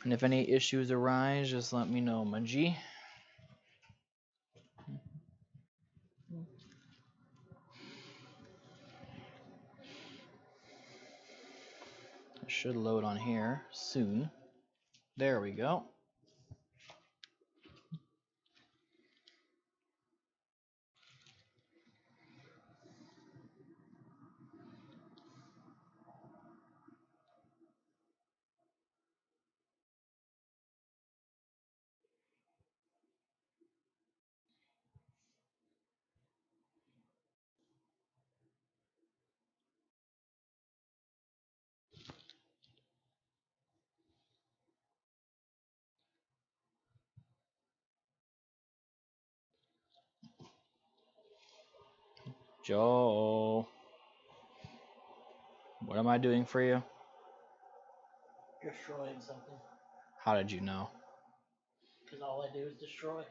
And if any issues arise, just let me know, my G. It should load on here soon. There we go. Joe, what am I doing for you? Destroying something. How did you know? Because all I do is destroy.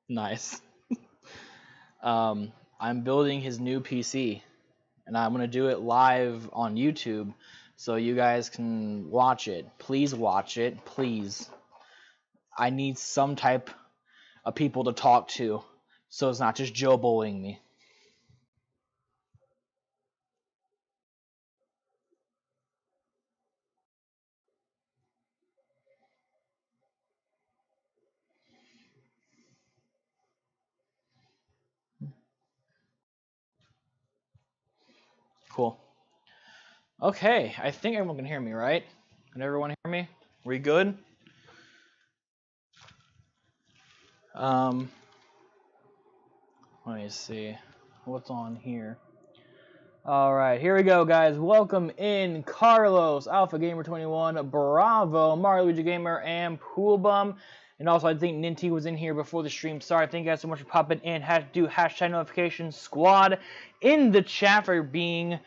Nice. I'm building his new PC, and I'm gonna do it live on YouTube, so you guys can watch it. Please watch it, please. I need some type of people to talk to, so it's not just Joe bullying me. Cool. Okay, I think everyone can hear me, right? Can everyone hear me? We good? Let me see what's on here. All right, here we go, guys. Welcome in Carlos, Alpha Gamer 21, Bravo, Mario Luigi Gamer, and Pool Bum. And also, I think Ninty was in here before the stream. Sorry, thank you guys so much for popping in. Had to do hashtag notification squad in the chat for being,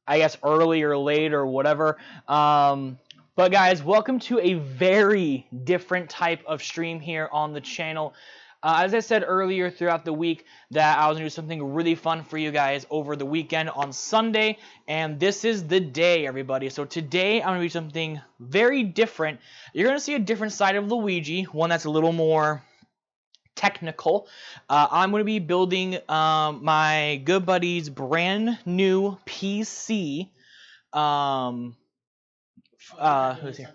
I guess, early or late or whatever. But guys, welcome to a very different type of stream here on the channel. As I said earlier throughout the week that I was going to do something really fun for you guys over the weekend on Sunday, and this is the day, everybody. So today I'm going to do something very different. You're going to see a different side of Luigi, one that's a little more technical. I'm going to be building my good buddy's brand new PC. Who's here?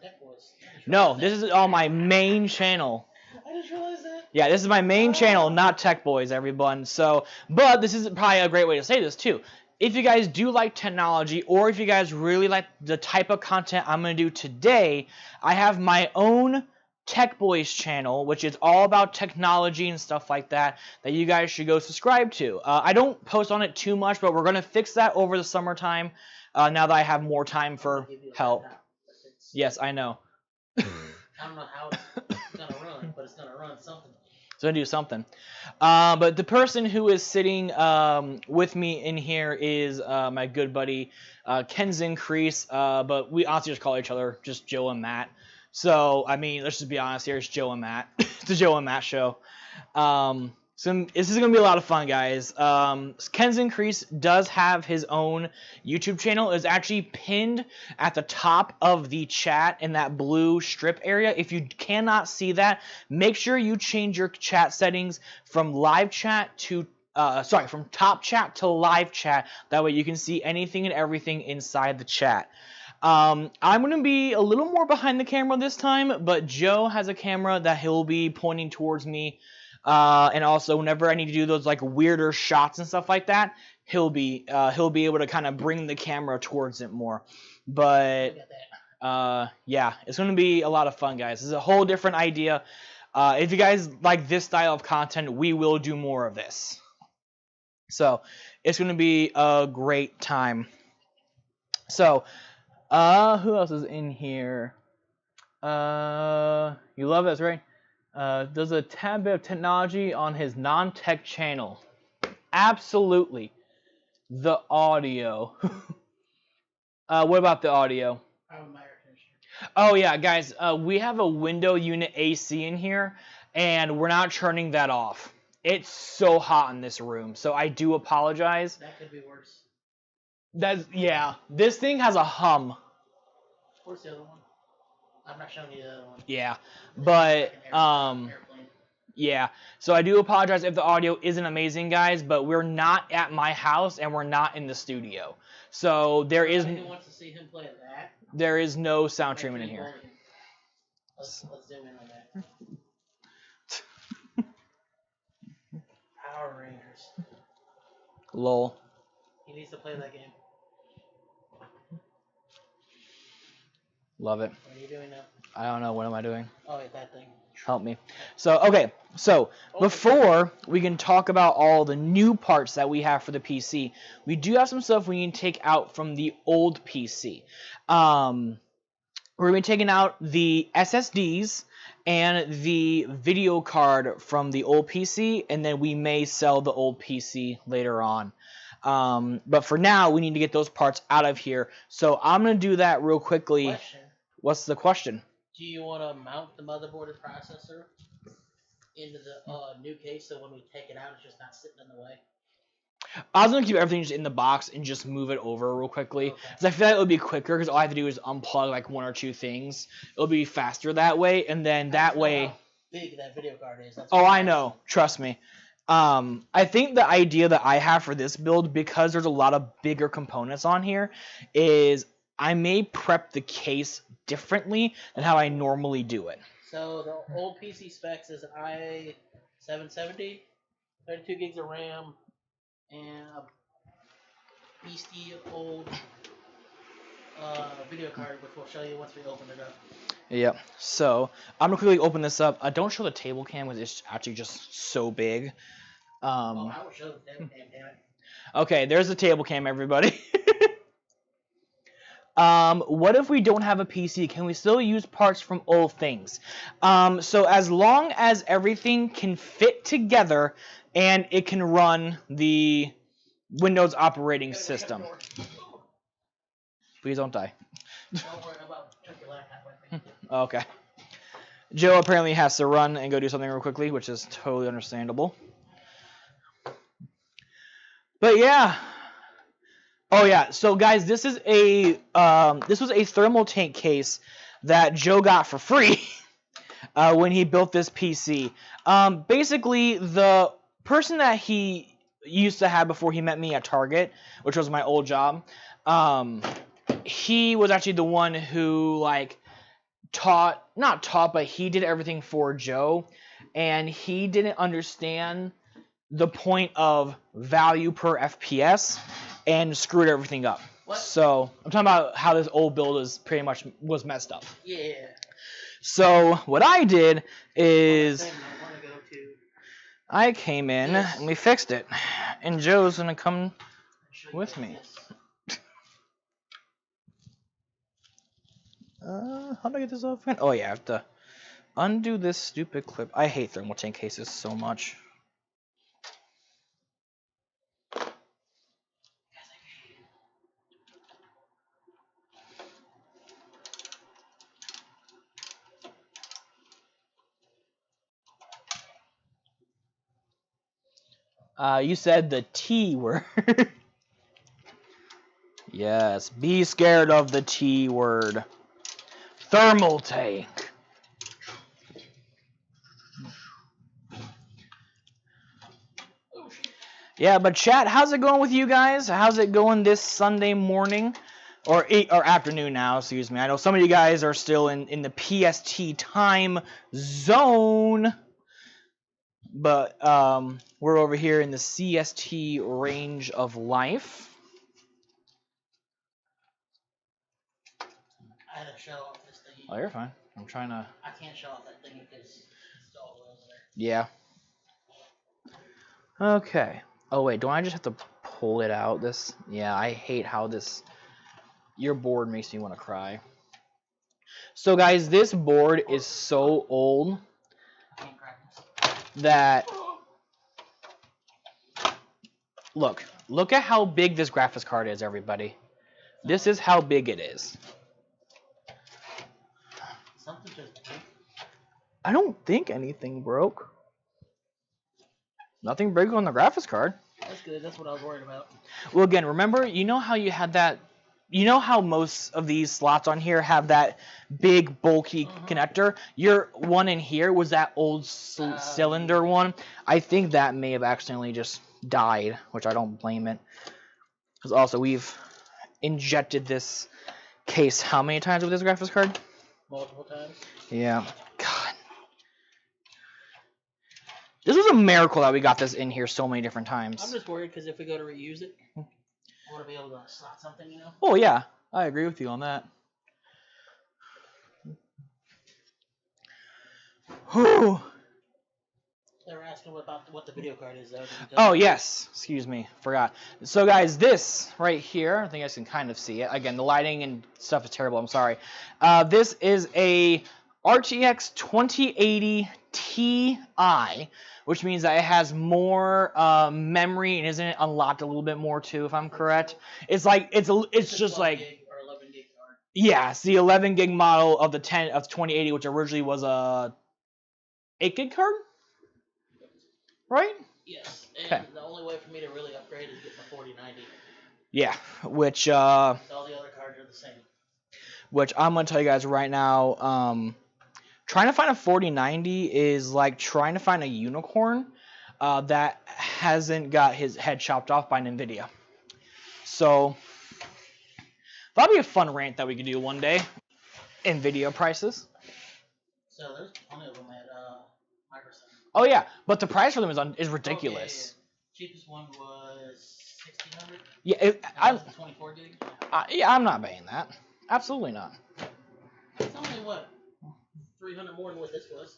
No, this is on my main channel. I just realized that. Yeah, this is my main channel, not Tech Boys, everyone. So, but this is probably a great way to say this too. If you guys do like technology, or if you guys really like the type of content I'm going to do today, I have my own Tech Boys channel, which is all about technology and stuff like that, that you guys should go subscribe to. I don't post on it too much, but we're going to fix that over the summertime, now that I have more time for help. Yes, I know. I don't know how it's going to run, but it's going to run something. It's going to do something. But the person who is sitting with me in here is my good buddy, Kenzen Crease. But we honestly just call each other just Joe and Matt. So, I mean, let's just be honest here. It's Joe and Matt. It's a Joe and Matt show. So this is going to be a lot of fun, guys. Kenzen Crease does have his own YouTube channel. It's actually pinned at the top of the chat in that blue strip area. If you cannot see that, make sure you change your chat settings from live chat to from top chat to live chat. That way you can see anything and everything inside the chat. I'm going to be a little more behind the camera this time, but Joe has a camera that he'll be pointing towards me. And also, whenever I need to do those like weirder shots and stuff like that, he'll be able to kind of bring the camera towards it more. But yeah, it's going to be a lot of fun, guys. This is a whole different idea. If you guys like this style of content, we will do more of this. So it's going to be a great time. So who else is in here? You love us, right? Does a tad bit of technology on his non-tech channel. Absolutely. The audio. What about the audio? Oh yeah, guys, we have a window unit AC in here, and we're not turning that off. It's so hot in this room, so I do apologize. That could be worse. Yeah. This thing has a hum. Where's the other one? I'm not showing you the other one. Yeah, but Airplane. yeah. So I do apologize if the audio isn't amazing, guys, but we're not at my house and we're not in the studio, so there is Who wants to see him play that? there is no sound treatment in here. Let's zoom in on that. Power Rangers. Lol. He needs to play that game. Love it. What are you doing now? I don't know. What am I doing? Oh, wait, that thing. Help me. So, okay. So, before we can talk about all the new parts that we have for the PC, we do have some stuff we need to take out from the old PC. We're going to be taking out the SSDs and the video card from the old PC, and then we may sell the old PC later on. But for now, we need to get those parts out of here. So I'm going to do that real quickly. Question. What's the question? Do you want to mount the motherboard and processor into the new case so when we take it out, it's just not sitting in the way? I was going to keep everything just in the box and just move it over real quickly. Because I feel like it would be quicker because all I have to do is unplug like one or two things. It'll be faster that way. And then that way... How big that video card is. That's I know. Trust me. I think the idea that I have for this build, because there's a lot of bigger components on here, is I may prep the case differently than how I normally do it. So the old PC specs is an i770, 32 gigs of RAM, and a beastie old video card, which we'll show you once we open it up. Yep. So I'm gonna quickly open this up. Don't show the table cam because it's actually just so big. I will show the table cam, damn it. Okay, there's the table cam, everybody. What if we don't have a PC? Can we still use parts from old things? So as long as everything can fit together and it can run the Windows operating system. Please don't die. Don't worry about your laptop with me. Okay. Joe apparently has to run and go do something real quickly, which is totally understandable. But yeah. Oh yeah. So guys, this is a this was a thermal tank case that Joe got for free when he built this PC. Basically, the person that he used to have before he met me at Target, which was my old job, he was actually the one who like not taught, but he did everything for Joe, and he didn't understand the point of value per FPS and screwed everything up. What? So I'm talking about how this old build is pretty much was messed up. Yeah. So what I did is I came in and we fixed it, and Joe's gonna come with me. How do I get this off? Oh yeah, I have to undo this stupid clip. I hate thermal tank cases so much. You said the T word. Yes, be scared of the T word. Thermal tank. Yeah, but chat, how's it going with you guys? How's it going this Sunday morning? Or afternoon now, excuse me. I know some of you guys are still in the PST time zone. But we're over here in the CST range of life. I had to show off this thing. Oh, you're fine. I'm trying to... I can't show off that thing because it's all over there. Yeah. Okay. Oh, wait. Don't I just have to pull it out? Yeah, I hate how this... Your board makes me want to cry. So, guys, this board is so old that... Look at how big this graphics card is, everybody. This is how big it is. Something just broke. I don't think anything broke. Nothing broke on the graphics card. It That's good. That's what I was worried about. Well, again, remember, you know how you had that. You know how most of these slots on here have that big bulky connector? Your one in here was that old cylinder one. I think that may have accidentally just died, which I don't blame it. Because also we've injected this case how many times with this graphics card? Multiple times. Yeah. God. This was a miracle that we got this in here so many different times. I'm just worried because if we go to reuse it, I want to be able to slot something, you know? Oh, yeah. I agree with you on that. Whew. They were asking about what the video card is, though. Oh, yes. Excuse me. Forgot. So, guys, this right here, I think you guys can kind of see it. Again, the lighting and stuff is terrible. I'm sorry. This is a RTX 2080 Ti, which means that it has more memory and isn't it unlocked a little bit more too, if I'm correct. It's like it's just like gig or 11 gig card. Yeah, it's the 11 gig model of the 2080, which originally was a 8 gig card, right? Yes. And Okay. the only way for me to really upgrade is get the 4090. Yeah, which All the other cards are the same. Which I'm gonna tell you guys right now. Trying to find a 4090 is like trying to find a unicorn that hasn't got his head chopped off by NVIDIA. So that'll be a fun rant that we could do one day. NVIDIA prices. So there's plenty of them at Microsoft. Oh yeah, but the price for them is ridiculous. Yeah. Cheapest one was $1,600. Yeah, I'm 24 gig. Yeah, I'm not paying that. Absolutely not. It's only what? 300 more than what this was.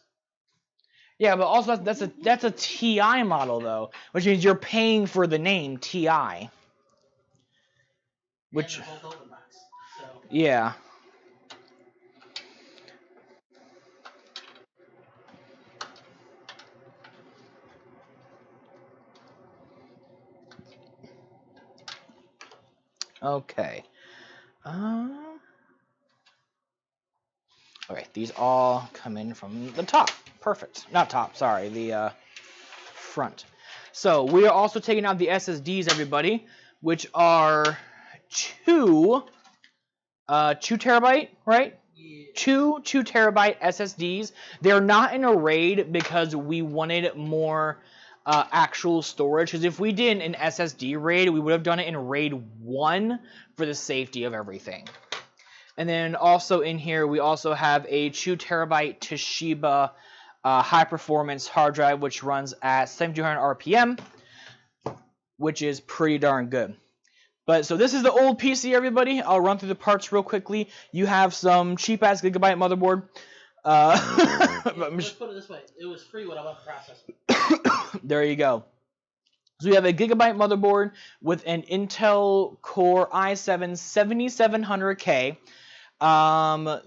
Yeah, but also that's a TI model though, which means you're paying for the name TI. Which and the whole golden box. So. Yeah. Okay. Okay, these all come in from the top. Perfect. Not top, sorry, the front. So we are also taking out the SSDs, everybody, which are two 2 terabyte, right? Yeah. Two 2 terabyte SSDs. They're not in a RAID because we wanted more actual storage. Because if we did an SSD RAID, we would have done it in RAID 1 for the safety of everything. And then also in here, we also have a 2 terabyte Toshiba high performance hard drive, which runs at 7200 RPM, which is pretty darn good. But so this is the old PC, everybody. I'll run through the parts real quickly. You have some cheap ass Gigabyte motherboard. Let's put it this way: it was free when I bought the processor. There you go. So we have a Gigabyte motherboard with an Intel Core i7 7700K.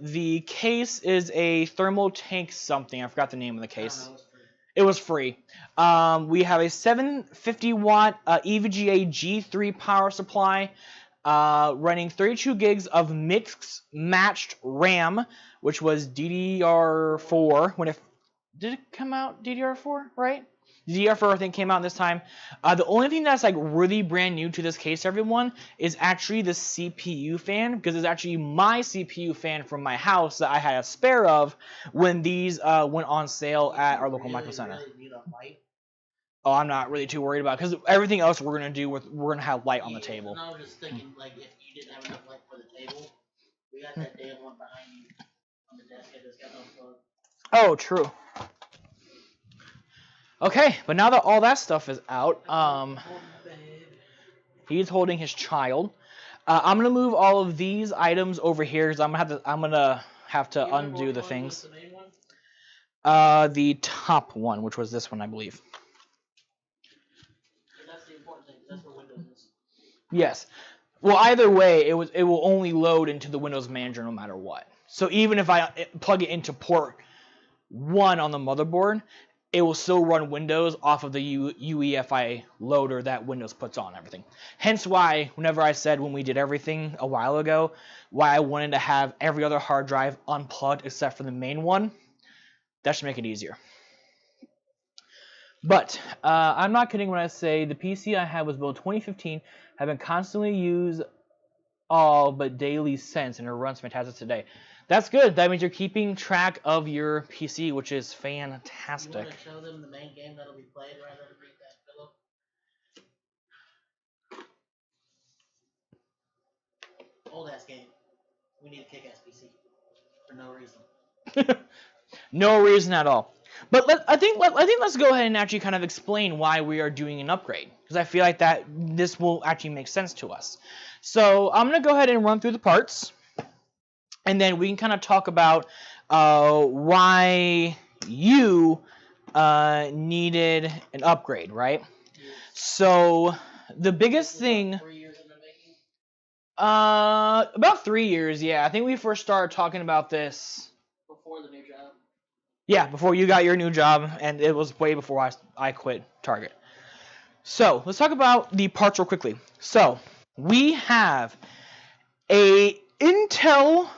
The case is a thermal tank something. I forgot the name of the case. It was free. We have a 750 watt EVGA G3 power supply, running 32 gigs of mixed matched RAM, which was DDR4 when it did it come out. DDR4, right? DDR4 I think came out this time. The only thing that's like really brand new to this case, everyone, is actually the CPU fan, because it's actually my CPU fan from my house that I had a spare of when these went on sale at our local Micro Center. Really need a light? Oh, I'm not really too worried about it, because everything else we're gonna do we're gonna have light on the table. And I was just thinking, like, if you didn't have enough light for the table, we got that damn one behind you on the desk that just got unplugged. Oh, true. Okay, but now that all that stuff is out, he's holding his child. I'm gonna move all of these items over here because I'm gonna have to undo the things. The main one? The top one, which was this one, I believe. That's the important thing. That's where Windows is. Yes. Well, either way, it will only load into the Windows Manager no matter what. So even if I plug it into port 1 on the motherboard, it will still run Windows off of the UEFI loader that Windows puts on everything. Hence why, whenever I said when we did everything a while ago, why I wanted to have every other hard drive unplugged except for the main one, that should make it easier. But I'm not kidding when I say the PC I had was built 2015, have been constantly used all but daily since, and it runs fantastic today. That's good. That means you're keeping track of your PC, which is fantastic. You want to show them the main game that'll be played rather than read that pillow? Old ass game. We need a kick ass PC for no reason. No reason at all. But I think let's go ahead and actually kind of explain why we are doing an upgrade, because I feel like that this will actually make sense to us. So I'm gonna go ahead and run through the parts, and then we can kind of talk about why you needed an upgrade, right? Yes. So the biggest thing. 3 years in the making? About 3 years, yeah. I think we first started talking about this Before the new job. Yeah, before you got your new job, and it was way before I quit Target. So let's talk about the parts real quickly. So we have a Intel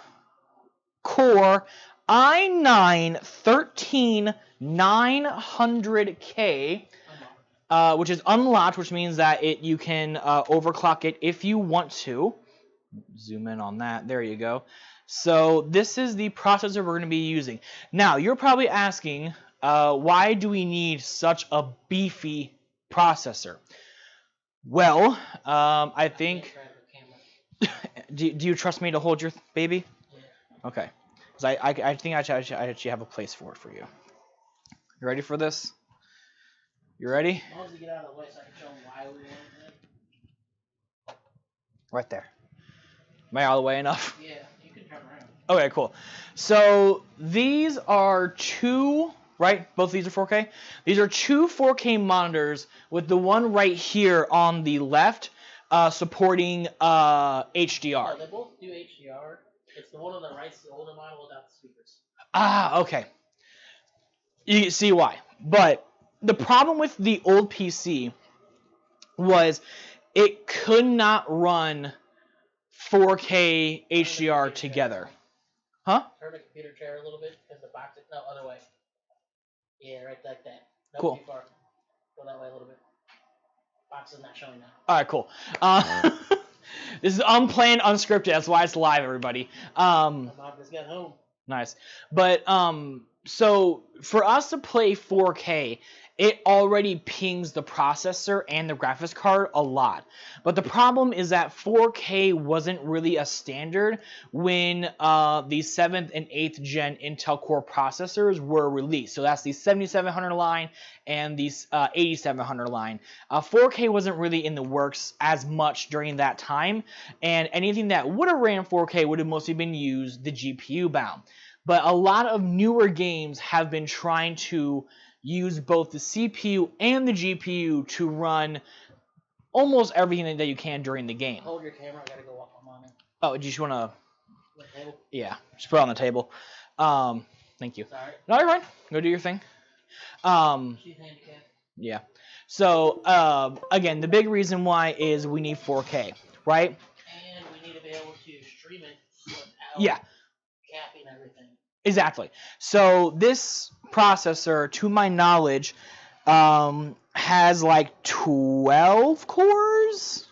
Core i9-13900K, which is unlocked, which means that you can overclock it if you want to. Zoom in on that. There you go. So this is the processor we're going to be using. Now, you're probably asking, why do we need such a beefy processor? Well, I think... do you trust me to hold your baby? Yeah. Okay. Because I think I actually have a place for it for you. You ready for this? You ready? As long as you get out of the way so I can show them why we want it. Right there. Am I out of the way enough? Yeah, you can turn around. Okay, cool. So these are two, right? Both of these are 4K? These are two 4K monitors with the one right here on the left supporting HDR. No, they both do HDR. It's the one on the right's the older model without the speakers. Ah, okay. You see why. But the problem with the old PC was it could not run 4K HDR together. Huh? Turn the computer chair a little bit because the box is... No, other way. Yeah, right like that. No, Cool. Too far. Go that way a little bit. Box is not showing now. All right, cool. This is unplanned, unscripted. That's why it's live, everybody. My mom just got home. Nice. But so for us to play 4K, it already pings the processor and the graphics card a lot. But the problem is that 4K wasn't really a standard when the 7th and 8th gen Intel Core processors were released. So that's the 7700 line and the 8700 line. 4K wasn't really in the works as much during that time, and anything that would have ran 4K would have mostly been used the GPU bound. But a lot of newer games have been trying to use both the CPU and the GPU to run almost everything that you can during the game. Hold your camera. I gotta go walk my mom in. Oh, do you just want to... The table? Yeah, just put it on the table. Thank you. Sorry. No, you're fine. Go do your thing. She's handicapped. Yeah. So, again, the big reason why is we need 4K, right? And we need to be able to stream it without capping everything. Exactly. So this processor, to my knowledge, has like 12 cores.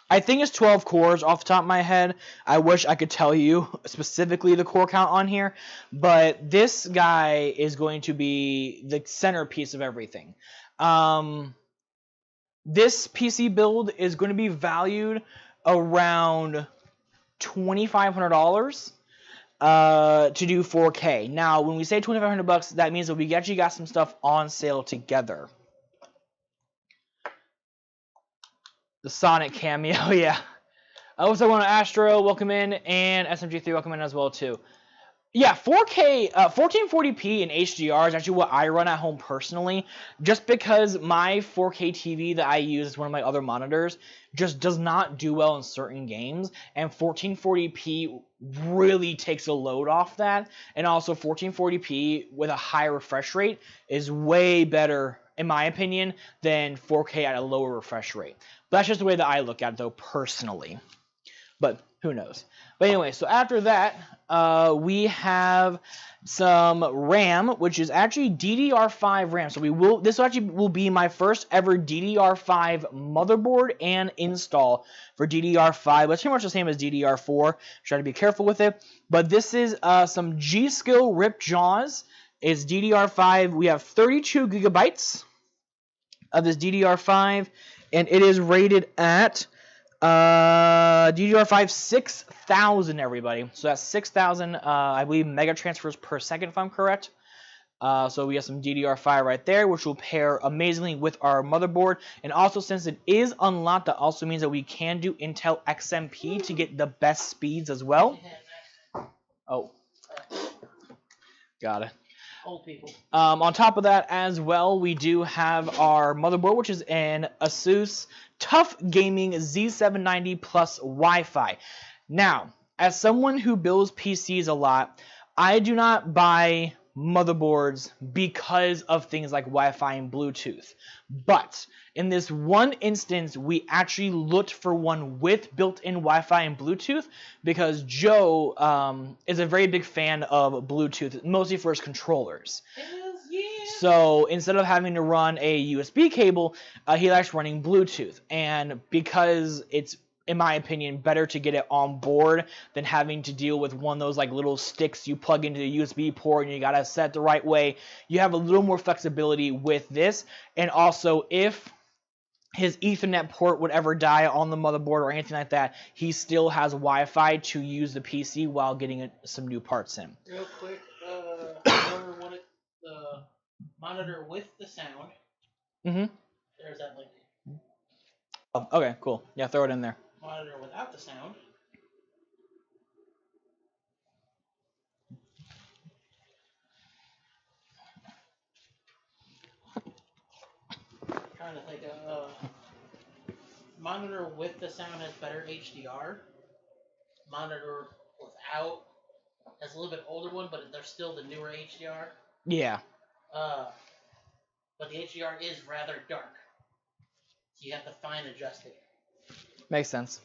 I think it's 12 cores off the top of my head. I wish I could tell you specifically the core count on here, but this guy is going to be the centerpiece of everything. This PC build is going to be valued around $2,500 to do 4K. Now, when we say $2,500, that means that we actually got some stuff on sale together. The Sonic cameo, yeah. I also want to Astro, welcome in, and SMG3, welcome in as well, too. Yeah, 4K, 1440p in HDR is actually what I run at home personally, just because my 4K TV that I use as one of my other monitors just does not do well in certain games, and 1440p really takes a load off that, and also 1440p with a high refresh rate is way better, in my opinion, than 4K at a lower refresh rate. But that's just the way that I look at it, though, personally. but who knows. But anyway, so after that, we have some RAM, which is actually DDR5 RAM. So this actually will be my first ever DDR5 motherboard and install for DDR5. It's pretty much the same as DDR4. Try to be careful with it. But this is some G-Skill RIP Jaws. It's DDR5. We have 32 gigabytes of this DDR5, and it is rated at DDR5 6000, everybody. So that's 6000, I believe, mega transfers per second, if I'm correct. So we have some DDR5 right there, which will pair amazingly with our motherboard. And also, since it is unlocked, that also means that we can do Intel XMP to get the best speeds as well. Oh, got it. Old people. On top of that as well, we do have our motherboard, which is an Asus Tough Gaming Z790 plus Wi-Fi. Now, as someone who builds PCs a lot, I do not buy motherboards because of things like Wi-Fi and Bluetooth. But in this one instance, we actually looked for one with built-in Wi-Fi and Bluetooth because Joe is a very big fan of Bluetooth, mostly for his controllers. So instead of having to run a USB cable, he likes running Bluetooth. And because it's, in my opinion, better to get it on board than having to deal with one of those like little sticks you plug into the USB port and you gotta set it the right way. You have a little more flexibility with this. And also, if his Ethernet port would ever die on the motherboard or anything like that, he still has Wi-Fi to use the PC while getting some new parts in. Real quick, the monitor with the sound. There's that link. Oh, okay, cool. Yeah, throw it in there. Monitor without the sound. Trying to think of monitor with the sound has better HDR. Monitor without has a little bit older one, but they're still the newer HDR. Yeah. But the HDR is rather dark, so you have to fine adjust it. Makes sense.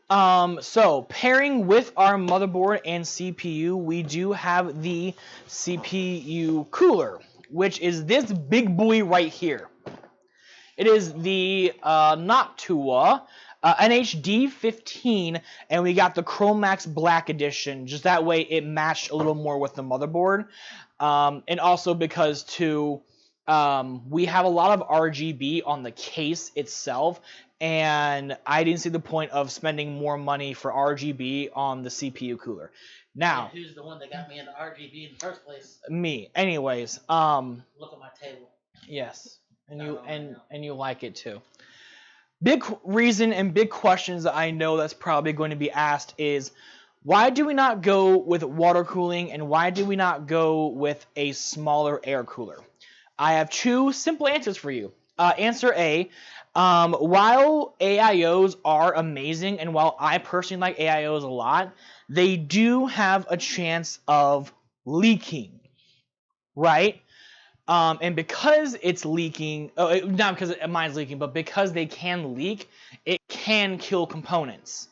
So pairing with our motherboard and CPU, we do have the CPU cooler, which is this big boy right here. It is the Noctua NHD15, and we got the Chromax Black Edition. Just that way it matched a little more with the motherboard. And also because, too, we have a lot of RGB on the case itself, and I didn't see the point of spending more money for RGB on the CPU cooler. Now, and who's the one that got me into RGB in the first place? Me. Anyways, look at my table. Yes, and you like it too. Big reason and big questions that I know that's probably going to be asked is, why do we not go with water cooling, and why do we not go with a smaller air cooler? I have two simple answers for you. Answer A, while AIOs are amazing, and while I personally like AIOs a lot, they do have a chance of leaking, right? And because it's leaking, not because mine's leaking, but because they can leak, it can kill components.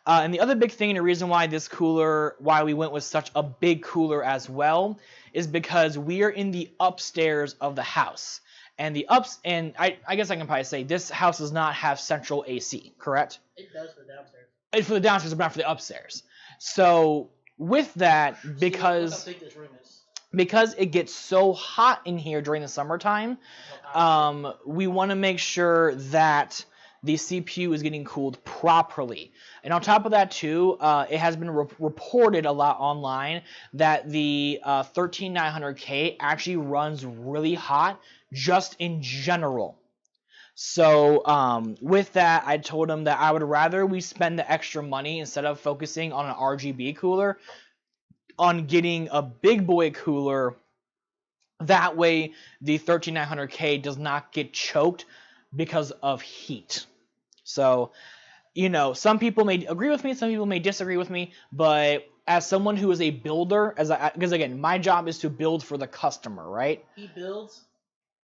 And the other big thing and the reason why this cooler, why we went with such a big cooler as well, is because we are in the upstairs of the house. And I guess I can probably say this house does not have central AC, correct? It does for the downstairs. It's for the downstairs, but not for the upstairs. So with that, because look how big this room is. Because it gets so hot in here during the summertime, we want to make sure that the CPU is getting cooled properly. And on top of that too, it has been reported a lot online that the 13900K actually runs really hot just in general. So with that, I told him that I would rather we spend the extra money instead of focusing on an RGB cooler, on getting a big boy cooler. That way the 13900K does not get choked because of heat. So, you know, some people may agree with me, some people may disagree with me, but as someone who is a builder, because again, my job is to build for the customer, right? He builds,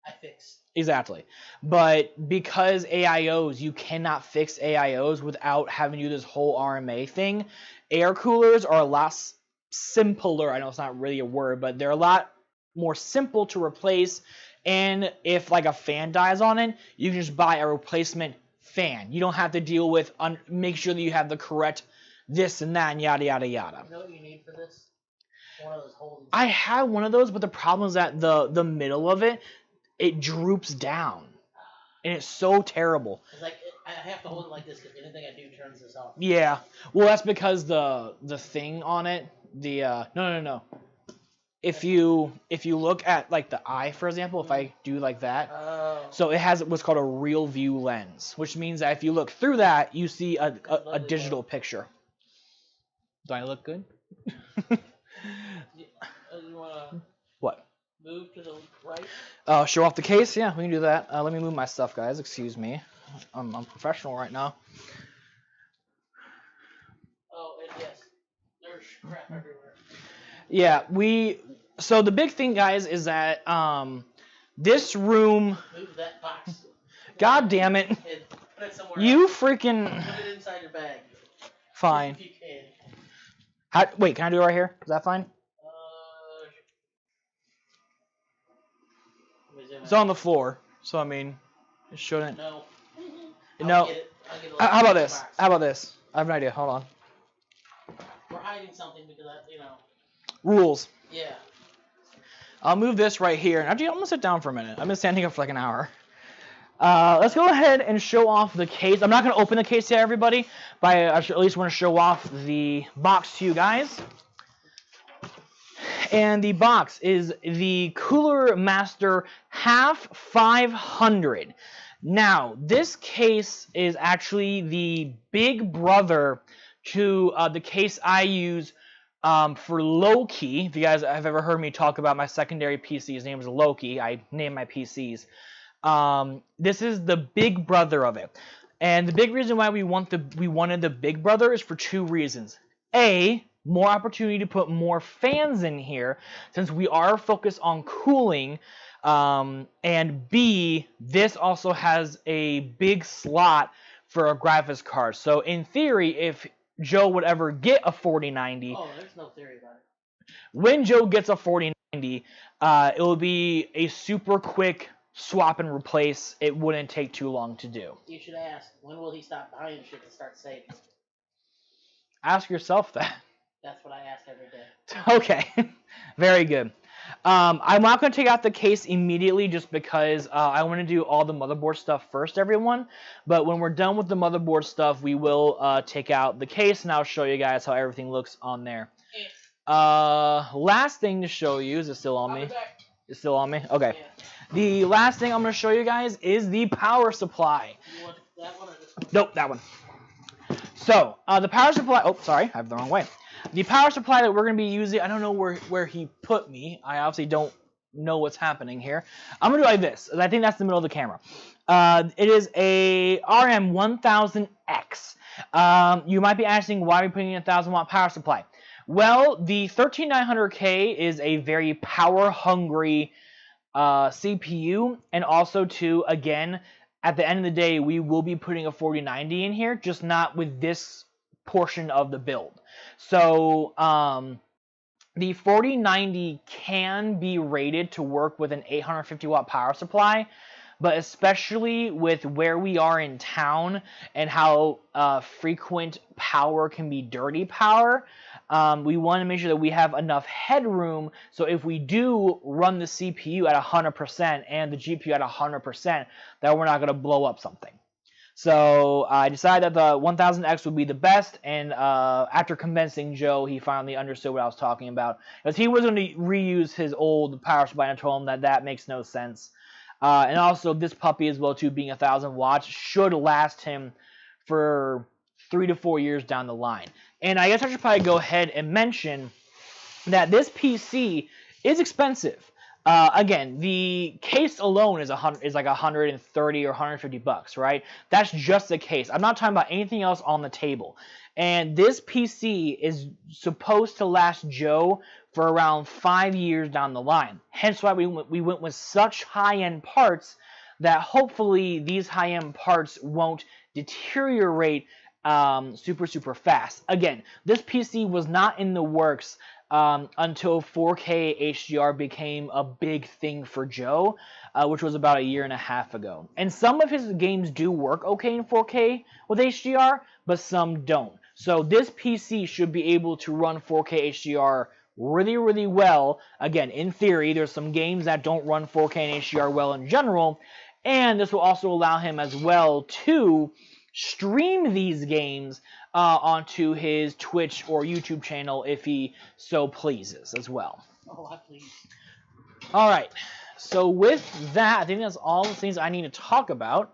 I fixed. Exactly. But because AIOs, you cannot fix AIOs without having to do this whole RMA thing. Air coolers are a lot simpler. I know it's not really a word, but they're a lot more simple to replace. And if like a fan dies on it, you can just buy a replacement fan. You don't have to deal with make sure that you have the correct this and that and yada yada yada. You know what you need for this? One of those holding. I have one of those, but the problem is that the middle of it droops down, and it's so terrible. It's like I have to hold it like this because anything I do turns this off. Yeah, well that's because the thing on it, no. If you look at like the eye, for example, if I do like that, so it has what's called a real view lens, which means that if you look through that, you see a digital picture. Do I look good? You wanna What? move to the right? Show off the case? Yeah, we can do that. Let me move my stuff, guys. Excuse me. I'm professional right now. Oh, and yes, there's crap everywhere. Yeah, so the big thing, guys, is that this room. Move that box. God damn it! And put it somewhere You else. freaking. Put it inside your bag. Fine. If you can. Wait, can I do it right here? Is that fine? It's on the floor, so I mean, it shouldn't. No. No. I'll get it How about this? box. How about this? I have an idea. Hold on. We're hiding something because you know. Rules. Yeah. I'll move this right here. Actually, I'm gonna sit down for a minute. I've been standing up for like an hour. Let's go ahead and show off the case. I'm not gonna open the case to everybody, but I at least want to show off the box to you guys. And the box is the Cooler Master Half 500. Now, this case is actually the big brother to the case I use for Loki. If you guys have ever heard me talk about my secondary PC, his name is Loki. I name my PCs. This is the big brother of it. And the big reason why we wanted the big brother is for two reasons. A, more opportunity to put more fans in here since we are focused on cooling. And B, this also has a big slot for a graphics card. So in theory, if Joe would ever get a 4090, there's no theory about it. When Joe gets a 4090, it will be a super quick swap and replace. It wouldn't take too long to do. You should ask, when will he stop buying shit and start saving? Ask yourself that. That's what I ask every day. Okay, very good. I'm not going to take out the case immediately just because I want to do all the motherboard stuff first, everyone. But when we're done with the motherboard stuff, we will take out the case, and I'll show you guys how everything looks on there. Last thing to show you, is it still on me? It's still on me? Okay. Yeah. The last thing I'm going to show you guys is the power supply. You want that one or this one? Nope, that one. So, the power supply, oh, sorry, I have the wrong way. The power supply that we're going to be using, I don't know where he put me. I obviously don't know what's happening here. I'm going to do it like this. I think that's the middle of the camera. It is a RM1000X. You might be asking why are we putting in a 1000-watt power supply? Well, the 13900K is a very power-hungry CPU, and also, too, again, at the end of the day, we will be putting a 4090 in here, just not with this portion of the build. So, the 4090 can be rated to work with an 850-watt power supply, but especially with where we are in town and how frequent power can be dirty power, we want to make sure that we have enough headroom so if we do run the CPU at 100% and the GPU at 100%, that we're not going to blow up something. So I decided that the 1000X would be the best, and after convincing Joe, he finally understood what I was talking about. Because he was going to reuse his old power supply, and I told him that makes no sense. And also, this puppy as well, too, being 1000 watts, should last him for 3 to 4 years down the line. And I guess I should probably go ahead and mention that this PC is expensive. Again, the case alone is like 130 or 150 bucks, right? That's just the case. I'm not talking about anything else on the table. And this PC is supposed to last Joe for around 5 years down the line. Hence why we went with such high-end parts that hopefully these high-end parts won't deteriorate super fast. Again, this PC was not in the works until 4K HDR became a big thing for Joe, which was about a year and a half ago. And some of his games do work okay in 4K with HDR, but some don't. So this PC should be able to run 4K HDR really well. Again, in theory, there's some games that don't run 4K and HDR well in general, and this will also allow him as well to stream these games onto his Twitch or YouTube channel if he so pleases as well. Oh, I please. All right. So with that, I think that's all the things I need to talk about.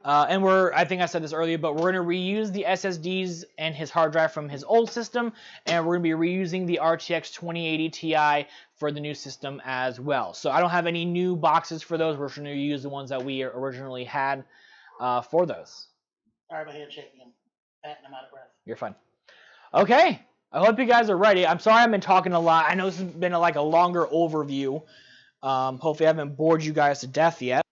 And I think I said this earlier, but we're going to reuse the SSDs and his hard drive from his old system, and we're going to be reusing the RTX 2080 Ti for the new system as well. So I don't have any new boxes for those. We're going to use the ones that we originally had for those. Sorry, my hand's shaking. I'm fat and I'm out of breath. You're fine. Okay. I hope you guys are ready. I'm sorry I've been talking a lot. I know this has been like a longer overview. Hopefully I haven't bored you guys to death yet.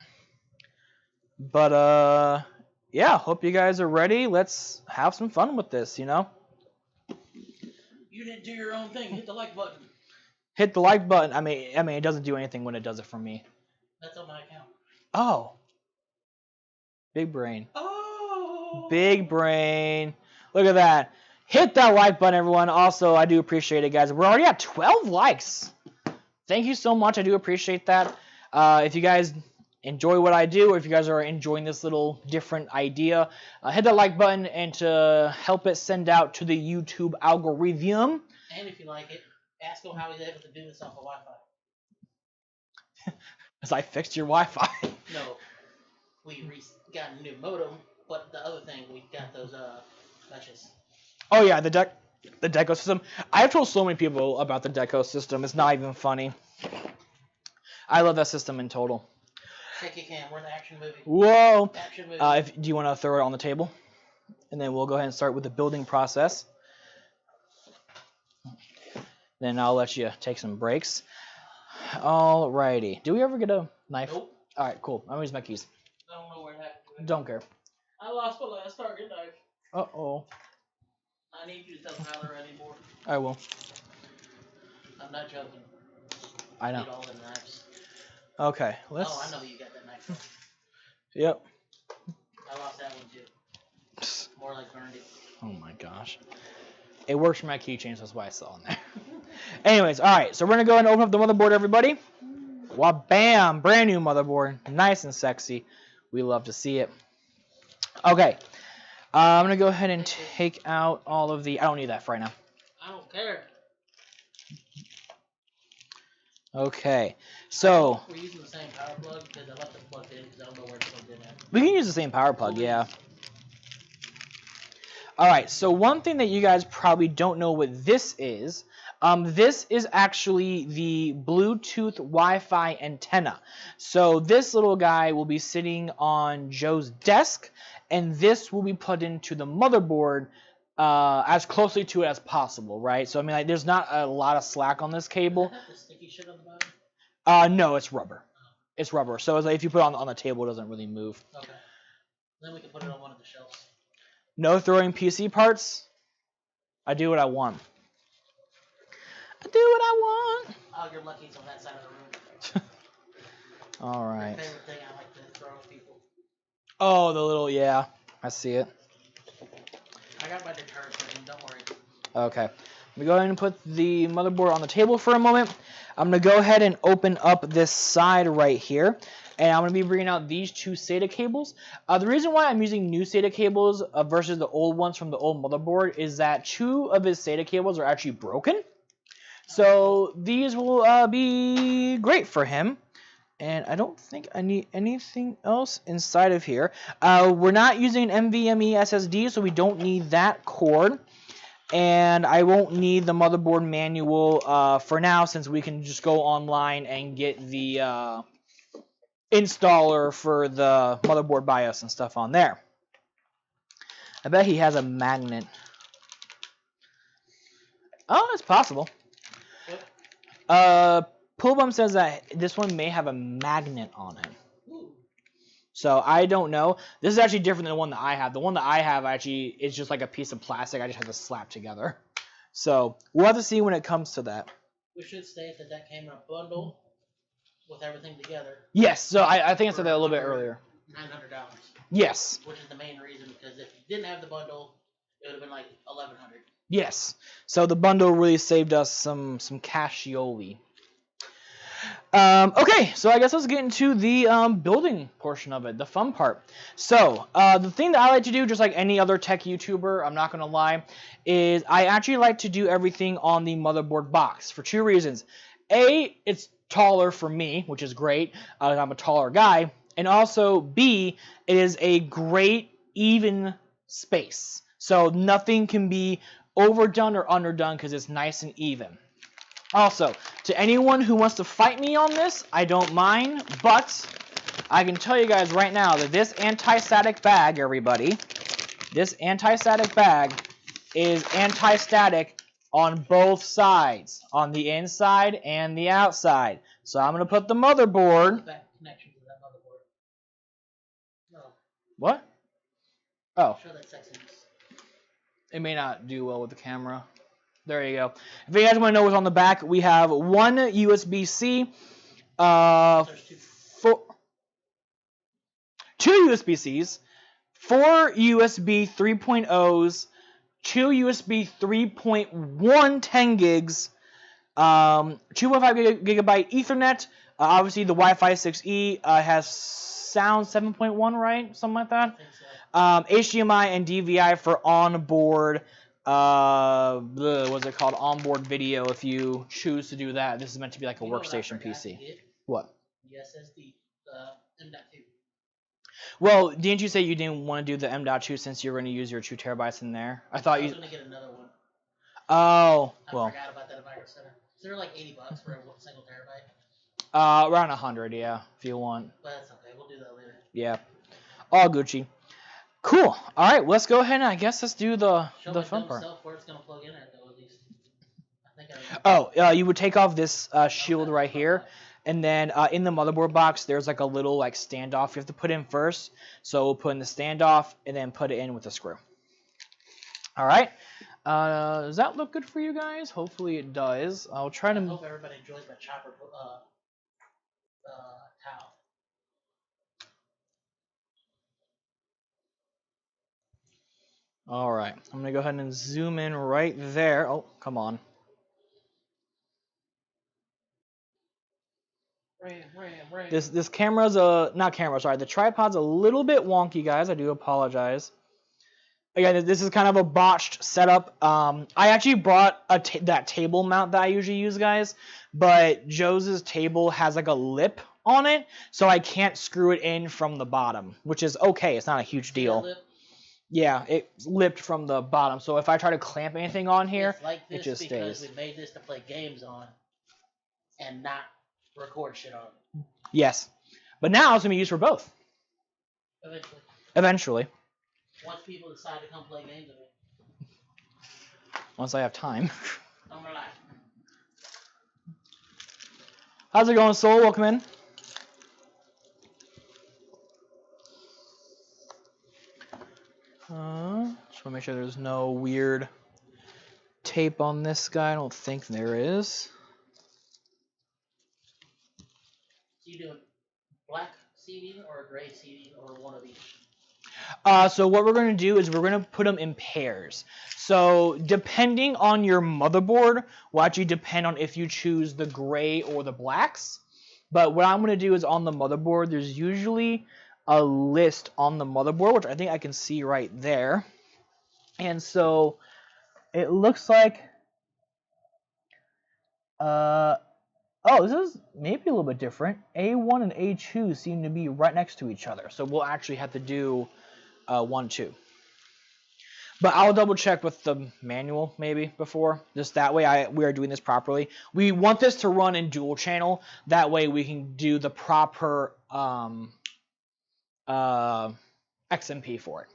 But, yeah, hope you guys are ready. Let's have some fun with this, you know? You didn't do your own thing. Hit the like button. Hit the like button. I mean, it doesn't do anything when it does it for me. That's on my account. Oh. Big brain. Oh. Big brain. Look at that. Hit that like button, everyone. Also, I do appreciate it, guys. We're already at 12 likes. Thank you so much. I do appreciate that. If you guys enjoy what I do, or if you guys are enjoying this little different idea, hit that like button and to help it send out to the YouTube algorithm. And if you like it, ask him how he's able to do this off of Wi-Fi. As I fixed your Wi-Fi. No, we got a new modem, but the other thing, we got those touches. Oh yeah, the Deco system. I've told so many people about the Deco system. It's not even funny. I love that system in total. Shake your cam. We're in the action movie. Whoa. Action movie. Do you want to throw it on the table? And then we'll go ahead and start with the building process. Then I'll let you take some breaks. Alrighty. Do we ever get a knife? Nope. Alright, cool. I'm gonna use my keys. I don't know where it happened. Don't care. I lost my last target knife. Uh-oh. I need you to tell Tyler anymore. I will. I'm not joking. I know. Need all the knives. Okay, let's... Oh, I know you got that knife from. Yep. I lost that one too. More like burned it. Oh my gosh. It works for my keychains, that's why I saw in there. Anyways, alright, so we're going to go ahead and open up the motherboard, everybody. Wow, bam! Brand new motherboard. Nice and sexy. We love to see it. Okay. I'm going to go ahead and take out all of the... I don't need that for right now. I don't care. Okay, so... We're using the same power plug because I left it plugged in because I don't know where it's plugged in at. We can use the same power plug, yeah. Alright, so one thing that you guys probably don't know what this is actually the Bluetooth Wi-Fi antenna. So this little guy will be sitting on Joe's desk, and this will be put into the motherboard as closely to it as possible, right? So, I mean, like, there's not a lot of slack on this cable. Does it have the sticky shit on the bottom? No, it's rubber. It's rubber. So it's like if you put it on the table, it doesn't really move. Okay. Then we can put it on one of the shelves. No throwing PC parts. I do what I want. I do what I want. Oh, you're lucky it's on that side of the room. All right. My favorite thing I like to throw at people. Oh, the little, yeah. I see it. I got my deterrent ready, don't worry. Okay. Let me go ahead and put the motherboard on the table for a moment. I'm going to go ahead and open up this side right here. And I'm going to be bringing out these two SATA cables. The reason why I'm using new SATA cables versus the old ones from the old motherboard is that two of his SATA cables are actually broken. So these will be great for him. And I don't think I need anything else inside of here. We're not using an NVMe SSD, so we don't need that cord. and I won't need the motherboard manual for now, since we can just go online and get the installer for the motherboard BIOS and stuff on there. I bet he has a magnet. Oh, it's possible. Pullbum says that this one may have a magnet on it. So I don't know. This is actually different than the one that I have. The one that I have actually is just like a piece of plastic. I just have to slap together. So we'll have to see when it comes to that. We should state that that came in a bundle with everything together. Yes. So I think I said that a little bit earlier. $900. Yes. Which is the main reason, because if you didn't have the bundle, it would have been like $1,100. Yes. So the bundle really saved us some cashioli. Okay, so I guess let's get into the building portion of it, the fun part. So the thing that I like to do, just like any other tech YouTuber, I'm not going to lie, is I actually like to do everything on the motherboard box for two reasons. A, it's taller for me, which is great. I'm a taller guy. And also, B, it is a great even space. So nothing can be overdone or underdone because it's nice and even. Also, to anyone who wants to fight me on this, I don't mind, but I can tell you guys right now that this anti-static bag, everybody, this anti-static bag is anti-static on both sides, on the inside and the outside. So I'm going to put the motherboard... Back connection to that motherboard. No. What? Oh. Show that sexiness. It may not do well with the camera. There you go. If you guys want to know what's on the back, we have one USB-C, two USB-Cs, 4 USB 3.0s, 2 USB 3.1 10 gigs, 2.5 gigabyte Ethernet. Obviously, the Wi-Fi 6E has sound 7.1, right? Something like that. I think so. HDMI and DVI for onboard. What's it called? Onboard video. If you choose to do that, this is meant to be like a workstation PC. What? The SSD, M.2. Well, didn't you say you didn't want to do the M.2 since you're going to use your 2 terabytes in there? I thought you. I was going to get another one. Oh, I forgot about that at Micro Center. So they're like $80 for a single terabyte. Around 100, yeah, if you want. But that's okay. We'll do that later. Yeah, all Gucci. Cool. All right, let's go ahead and I guess let's do the fun part. Where it's gonna plug in at, though, at least. I think You would take off this shield right here, and then in the motherboard box, there's like a little like standoff you have to put in first. So we'll put in the standoff and then put it in with a screw. All right. Does that look good for you guys? Hopefully it does. I'll try to. I hope everybody enjoys my chopper towel. All right, I'm gonna go ahead and zoom in right there. Oh, come on. Ram. This camera's the tripod's a little bit wonky, guys. I do apologize. Again, this is kind of a botched setup. I actually brought that table mount that I usually use, guys, but Joe's table has like a lip on it, so I can't screw it in from the bottom, which is okay. It's not a huge deal. Yeah, it's lipped from the bottom, so if I try to clamp anything on here, it's like this it just because stays. We made this to play games on and not record shit on. Yes, but now it's going to be used for both. Eventually. Once people decide to come play games with me. Once I have time. I'm gonna lie. How's it going, Soul? Welcome in. Just want to make sure there's no weird tape on this guy. I don't think there is. So you doing black seating or a gray seating or one of each? So what we're going to do is we're going to put them in pairs. So depending on your motherboard will actually depend on if you choose the gray or the blacks. But what I'm going to do is on the motherboard, there's usually a list on the motherboard, which I think I can see right there. And so it looks like, this is maybe a little bit different. A1 and A2 seem to be right next to each other. So we'll actually have to do 1, 2. But I'll double check with the manual maybe before. Just that way we are doing this properly. We want this to run in dual channel. That way we can do the proper XMP for it.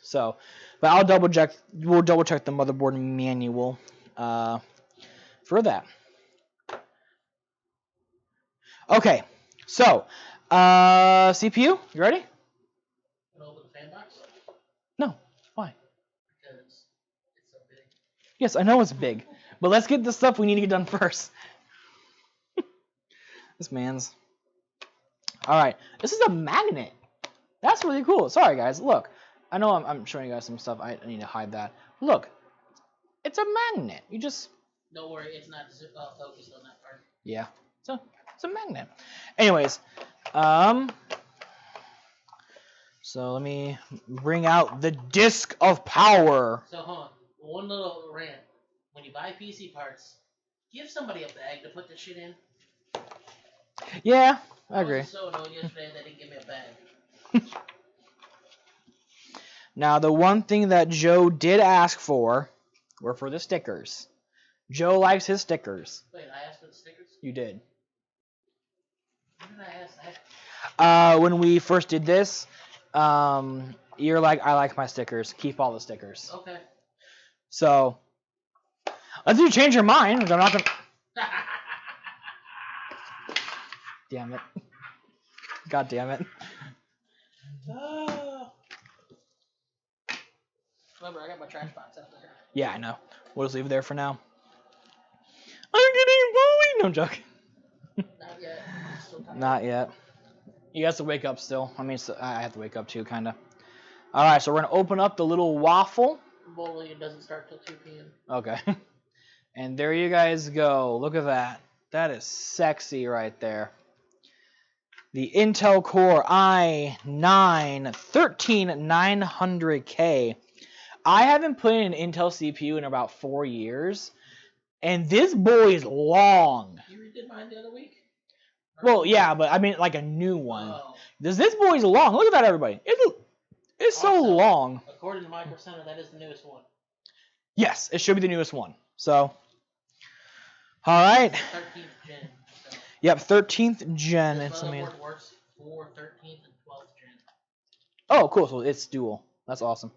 So, but I'll double check. We'll double check the motherboard manual for that. Okay, so CPU, you ready? Gonna open the fan box? No, why? Because it's so big. Yes, I know it's big, but let's get the stuff we need to get done first. This man's. All right, this is a magnet. That's really cool. Sorry, guys. Look, I know I'm showing you guys some stuff. I need to hide that. Look, it's a magnet. You just. Don't worry, it's not focused on that part. Yeah, it's a magnet. Anyways, so let me bring out the disc of power. So hold on, one little rant. When you buy PC parts, give somebody a bag to put this shit in. Yeah, I agree. I was so annoyed yesterday they didn't give me a bag. Now, the one thing that Joe did ask for were for the stickers. Joe likes his stickers. Wait, I asked for the stickers? You did. When did I ask that? When we first did this, you're like, I like my stickers. Keep all the stickers. Okay. So, unless you change your mind, which I'm not gonna. Damn it. God damn it. Remember, I got my trash box out there. Yeah, I know. We'll just leave it there for now. I'm getting bullied. No, I'm joking. Not yet. Still tired. Not yet. You guys have to wake up still. I mean, I have to wake up too, kind of. All right, so we're going to open up the little waffle. Bowling doesn't start till 2 p.m. Okay. And there you guys go. Look at that. That is sexy right there. The Intel Core i9-13900K. I haven't put in an Intel CPU in about 4 years, and this boy is long. You redid mine the other week? Well, yeah, but I mean like a new one. Oh. This boy's long. Look at that, everybody. It's so Also, long. According to Micro Center, that is the newest one. Yes, it should be the newest one. So, all right. 13th gen. So. Yep, 13th gen. This It's amazing. motherboard works for 13th and 12th gen. Oh, cool. So it's dual. That's awesome.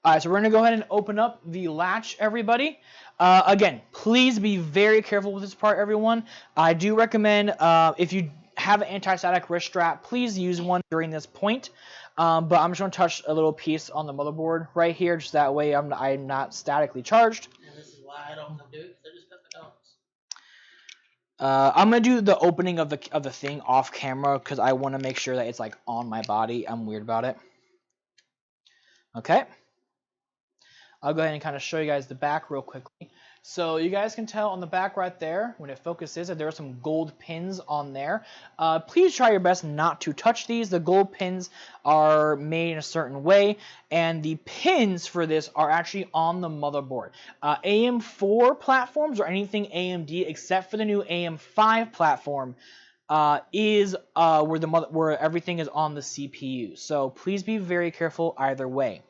All right, so we're going to go ahead and open up the latch, everybody. Again, please be very careful with this part, everyone. I do recommend if you have an anti-static wrist strap, please use one during this point. But I'm just going to touch a little piece on the motherboard right here, just that way I'm not statically charged. And this is why I don't come do it, because I just cut the dogs. I'm going to do the opening of the thing off camera because I want to make sure that it's like on my body. I'm weird about it. Okay. I'll go ahead and kind of show you guys the back real quickly. So you guys can tell on the back right there, when it focuses, that there are some gold pins on there. Please try your best not to touch these. The gold pins are made in a certain way, and the pins for this are actually on the motherboard. AM4 platforms or anything AMD except for the new AM5 platform is where everything is on the CPU. So please be very careful either way.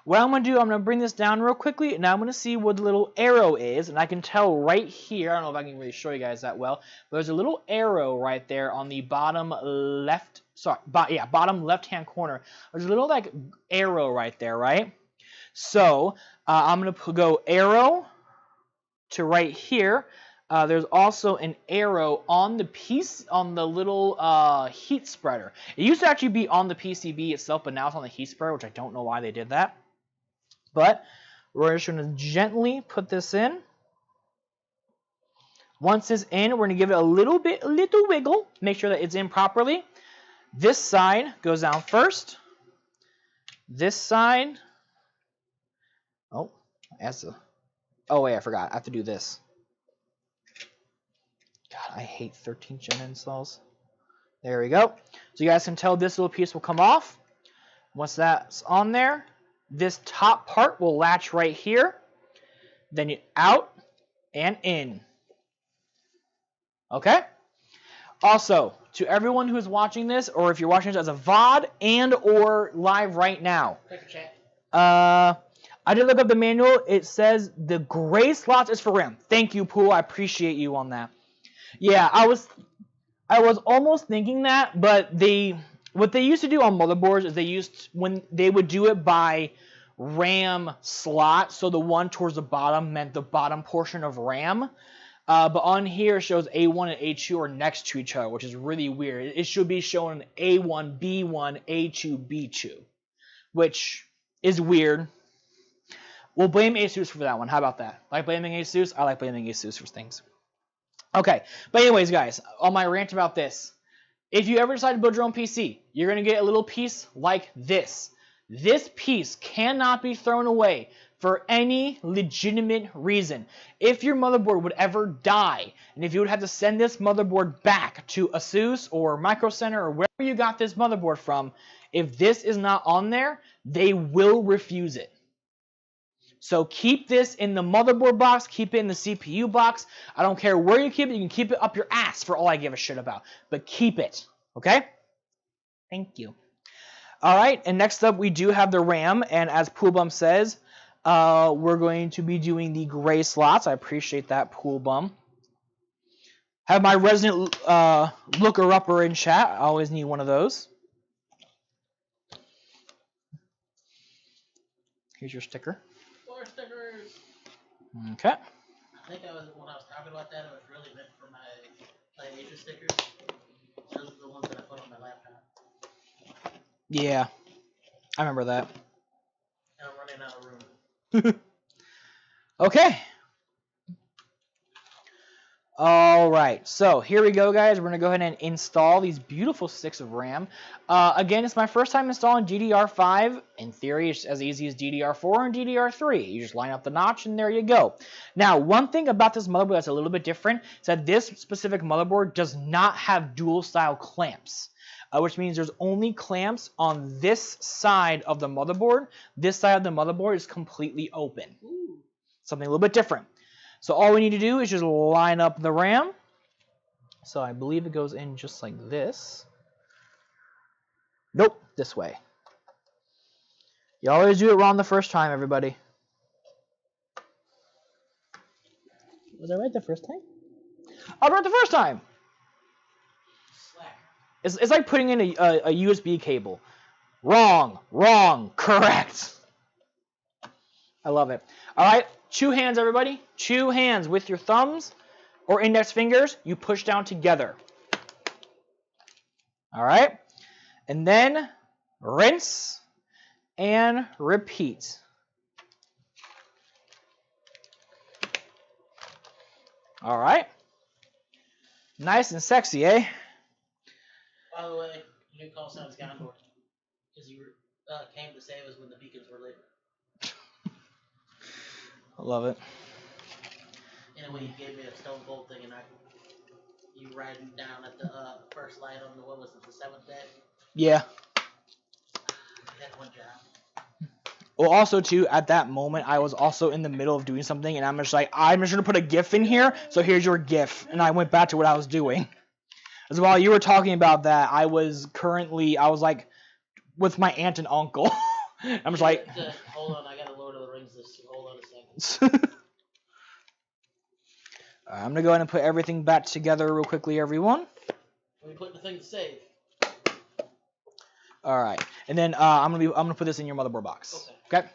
What I'm going to do, I'm going to bring this down real quickly, and I'm going to see what the little arrow is, and I can tell right here, I don't know if I can really show you guys that well, but there's a little arrow right there on the bottom bottom left-hand corner. There's a little, like, arrow right there, right? So, I'm going to go arrow to right here. There's also an arrow on the piece, on the little heat spreader. It used to actually be on the PCB itself, but now it's on the heat spreader, which I don't know why they did that. But we're just going to gently put this in. Once it's in, we're going to give it a little wiggle. Make sure that it's in properly. This side goes down first. This side. Oh, wait, I forgot. I have to do this. God, I hate 13th gen installs. There we go. So you guys can tell this little piece will come off. Once that's on there, this top part will latch right here. Then you out and in. Okay? Also, to everyone who is watching this, or if you're watching this as a VOD and or live right now, I did look up the manual. It says the gray slots is for RAM. Thank you, Pool. I appreciate you on that. Yeah, I was almost thinking that, but what they used to do on motherboards is when they would do it by RAM slot, so the one towards the bottom meant the bottom portion of RAM. But on here it shows A1 and A2 are next to each other, which is really weird. It should be showing A1, B1, A2, B2, which is weird. We'll blame ASUS for that one. How about that? Like blaming ASUS? I like blaming ASUS for things. Okay, but anyways, guys, on my rant about this, if you ever decide to build your own PC, you're going to get a little piece like this. This piece cannot be thrown away for any legitimate reason. If your motherboard would ever die, and if you would have to send this motherboard back to ASUS or Micro Center or wherever you got this motherboard from, if this is not on there, they will refuse it. So keep this in the motherboard box, keep it in the CPU box. I don't care where you keep it, you can keep it up your ass for all I give a shit about. But keep it, okay? Thank you. All right, and next up we do have the RAM, and as Poolbum says, we're going to be doing the gray slots. I appreciate that, Poolbum. Have my resident looker-upper in chat. I always need one of those. Here's your sticker. Stickers. Okay. I think when I was talking about that, it was really meant for my Asia stickers. Those are the ones that I put on my laptop. Yeah, I remember that. And I'm running out of room. Okay. All right, so here we go, guys. We're going to go ahead and install these beautiful sticks of RAM. Again, it's my first time installing DDR5. In theory, it's as easy as DDR4 and DDR3. You just line up the notch, and there you go. Now, one thing about this motherboard that's a little bit different is that this specific motherboard does not have dual-style clamps, which means there's only clamps on this side of the motherboard. This side of the motherboard is completely open. Ooh. Something a little bit different. So all we need to do is just line up the RAM. So I believe it goes in just like this. Nope, this way. You always do it wrong the first time, everybody. Was I right the first time? I was right the first time. Slack. It's like putting in a USB cable. Wrong, correct. I love it. All right. Two hands, everybody. Two hands with your thumbs or index fingers. You push down together. All right. And then rinse and repeat. All right. Nice and sexy, eh? By the way, you can call sounds Gondor. Because you came to save us when the beacons were lit. I love it. Anyway, you gave me a stone cold thing, and you riding down at the first light on the, what was it, the 7th day? Yeah. That one job. Well, also, too, at that moment, I was also in the middle of doing something, and I'm just like, I'm just going to put a GIF in here, so here's your GIF. And I went back to what I was doing. As while you were talking about that, I was like, with my aunt and uncle. I'm just like... Hold on, I got to Lord of the Rings this. Hold on a second. I'm going to go ahead and put everything back together real quickly, everyone. Let me put the thing to save. All right, and then I'm gonna put this in your motherboard box. Okay.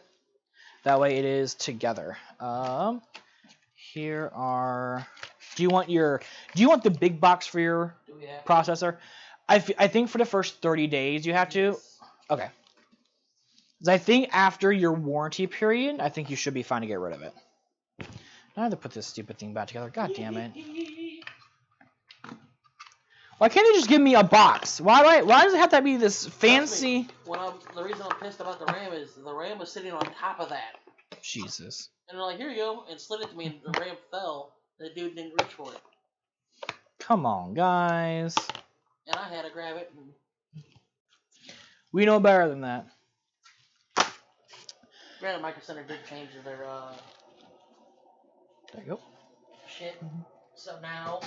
That way it is together. Here are. Do you want the big box for your processor? I think for the first 30 days you have to. Okay. 'Cause I think after your warranty period, I think you should be fine to get rid of it. I have to put this stupid thing back together. God damn it. Why can't they just give me a box? Why does it have to be this fancy... The reason I'm pissed about the RAM is the RAM was sitting on top of that. Jesus. And they're like, here you go, and slid it to me, and the RAM fell. The dude didn't reach for it. Come on, guys. And I had to grab it. We know better than that. Granted, Micro Center did change their There you go. shit. So now...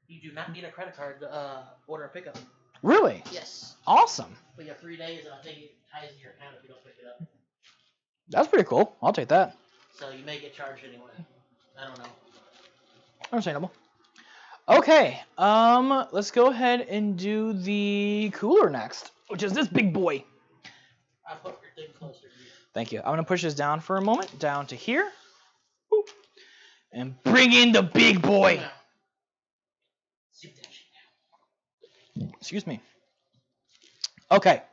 you do not need a credit card to order a pickup. Really? Yes. Awesome. But you have 3 days, and I think it ties to your account if you don't pick it up. That's pretty cool. I'll take that. So you may get charged anyway. I don't know. Understandable. Okay, let's go ahead and do the cooler next, which is this big boy. I'll put your thing closer to you. Thank you. I'm going to push this down for a moment, down to here. Boop. And bring in the big boy. Excuse me. Okay,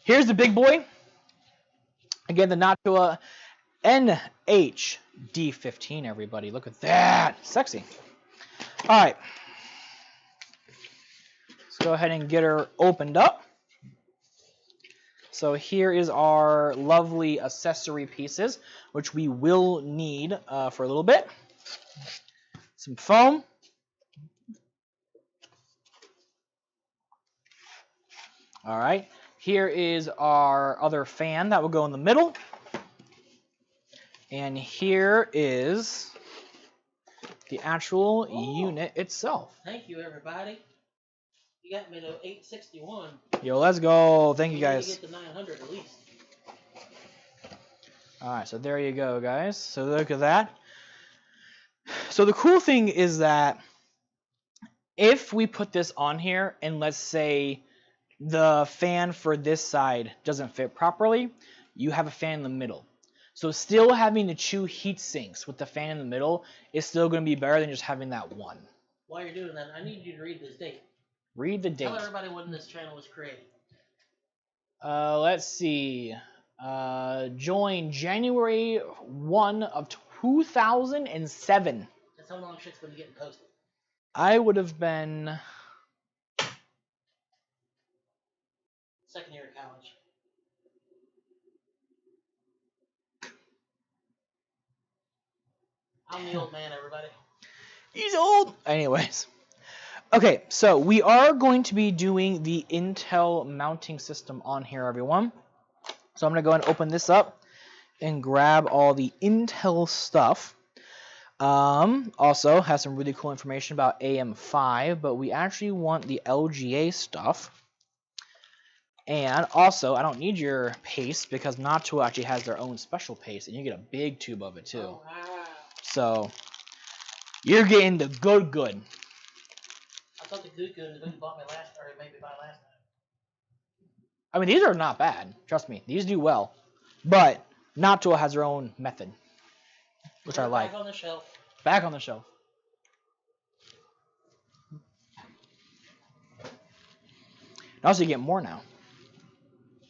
here's the big boy. Again, the Natua NHD15, everybody. Look at that. Sexy. All right. Let's go ahead and get her opened up. So here is our lovely accessory pieces, which we will need for a little bit. Some foam. All right. Here is our other fan that will go in the middle. And here is the actual unit itself. Thank you, everybody. You got me to 861. Yo, let's go. Thank you, guys. Need to get to 900 at least. All right, so there you go, guys. So look at that. So the cool thing is that if we put this on here and let's say the fan for this side doesn't fit properly, you have a fan in the middle. So still having the two heat sinks with the fan in the middle is still going to be better than just having that one. While you're doing that, I need you to read this date. Read the date. Tell everybody when this channel was created. Let's see. Joined January 1 of 2007. That's how long shit's been getting posted. I would have been second year of college. I'm the old man, everybody. He's old. Anyways. Okay, so we are going to be doing the Intel mounting system on here, everyone. So I'm going to go and open this up and grab all the Intel stuff. Also has some really cool information about AM5, but we actually want the LGA stuff. And also, I don't need your paste because Natua actually has their own special paste, and you get a big tube of it too. Oh, wow. So you're getting the good. I thought the good is when you bought me last, or maybe buy last time. I mean, these are not bad. Trust me, these do well. But Natua has their own method, which I like. Back on the shelf. Back on the shelf. And also, you get more now.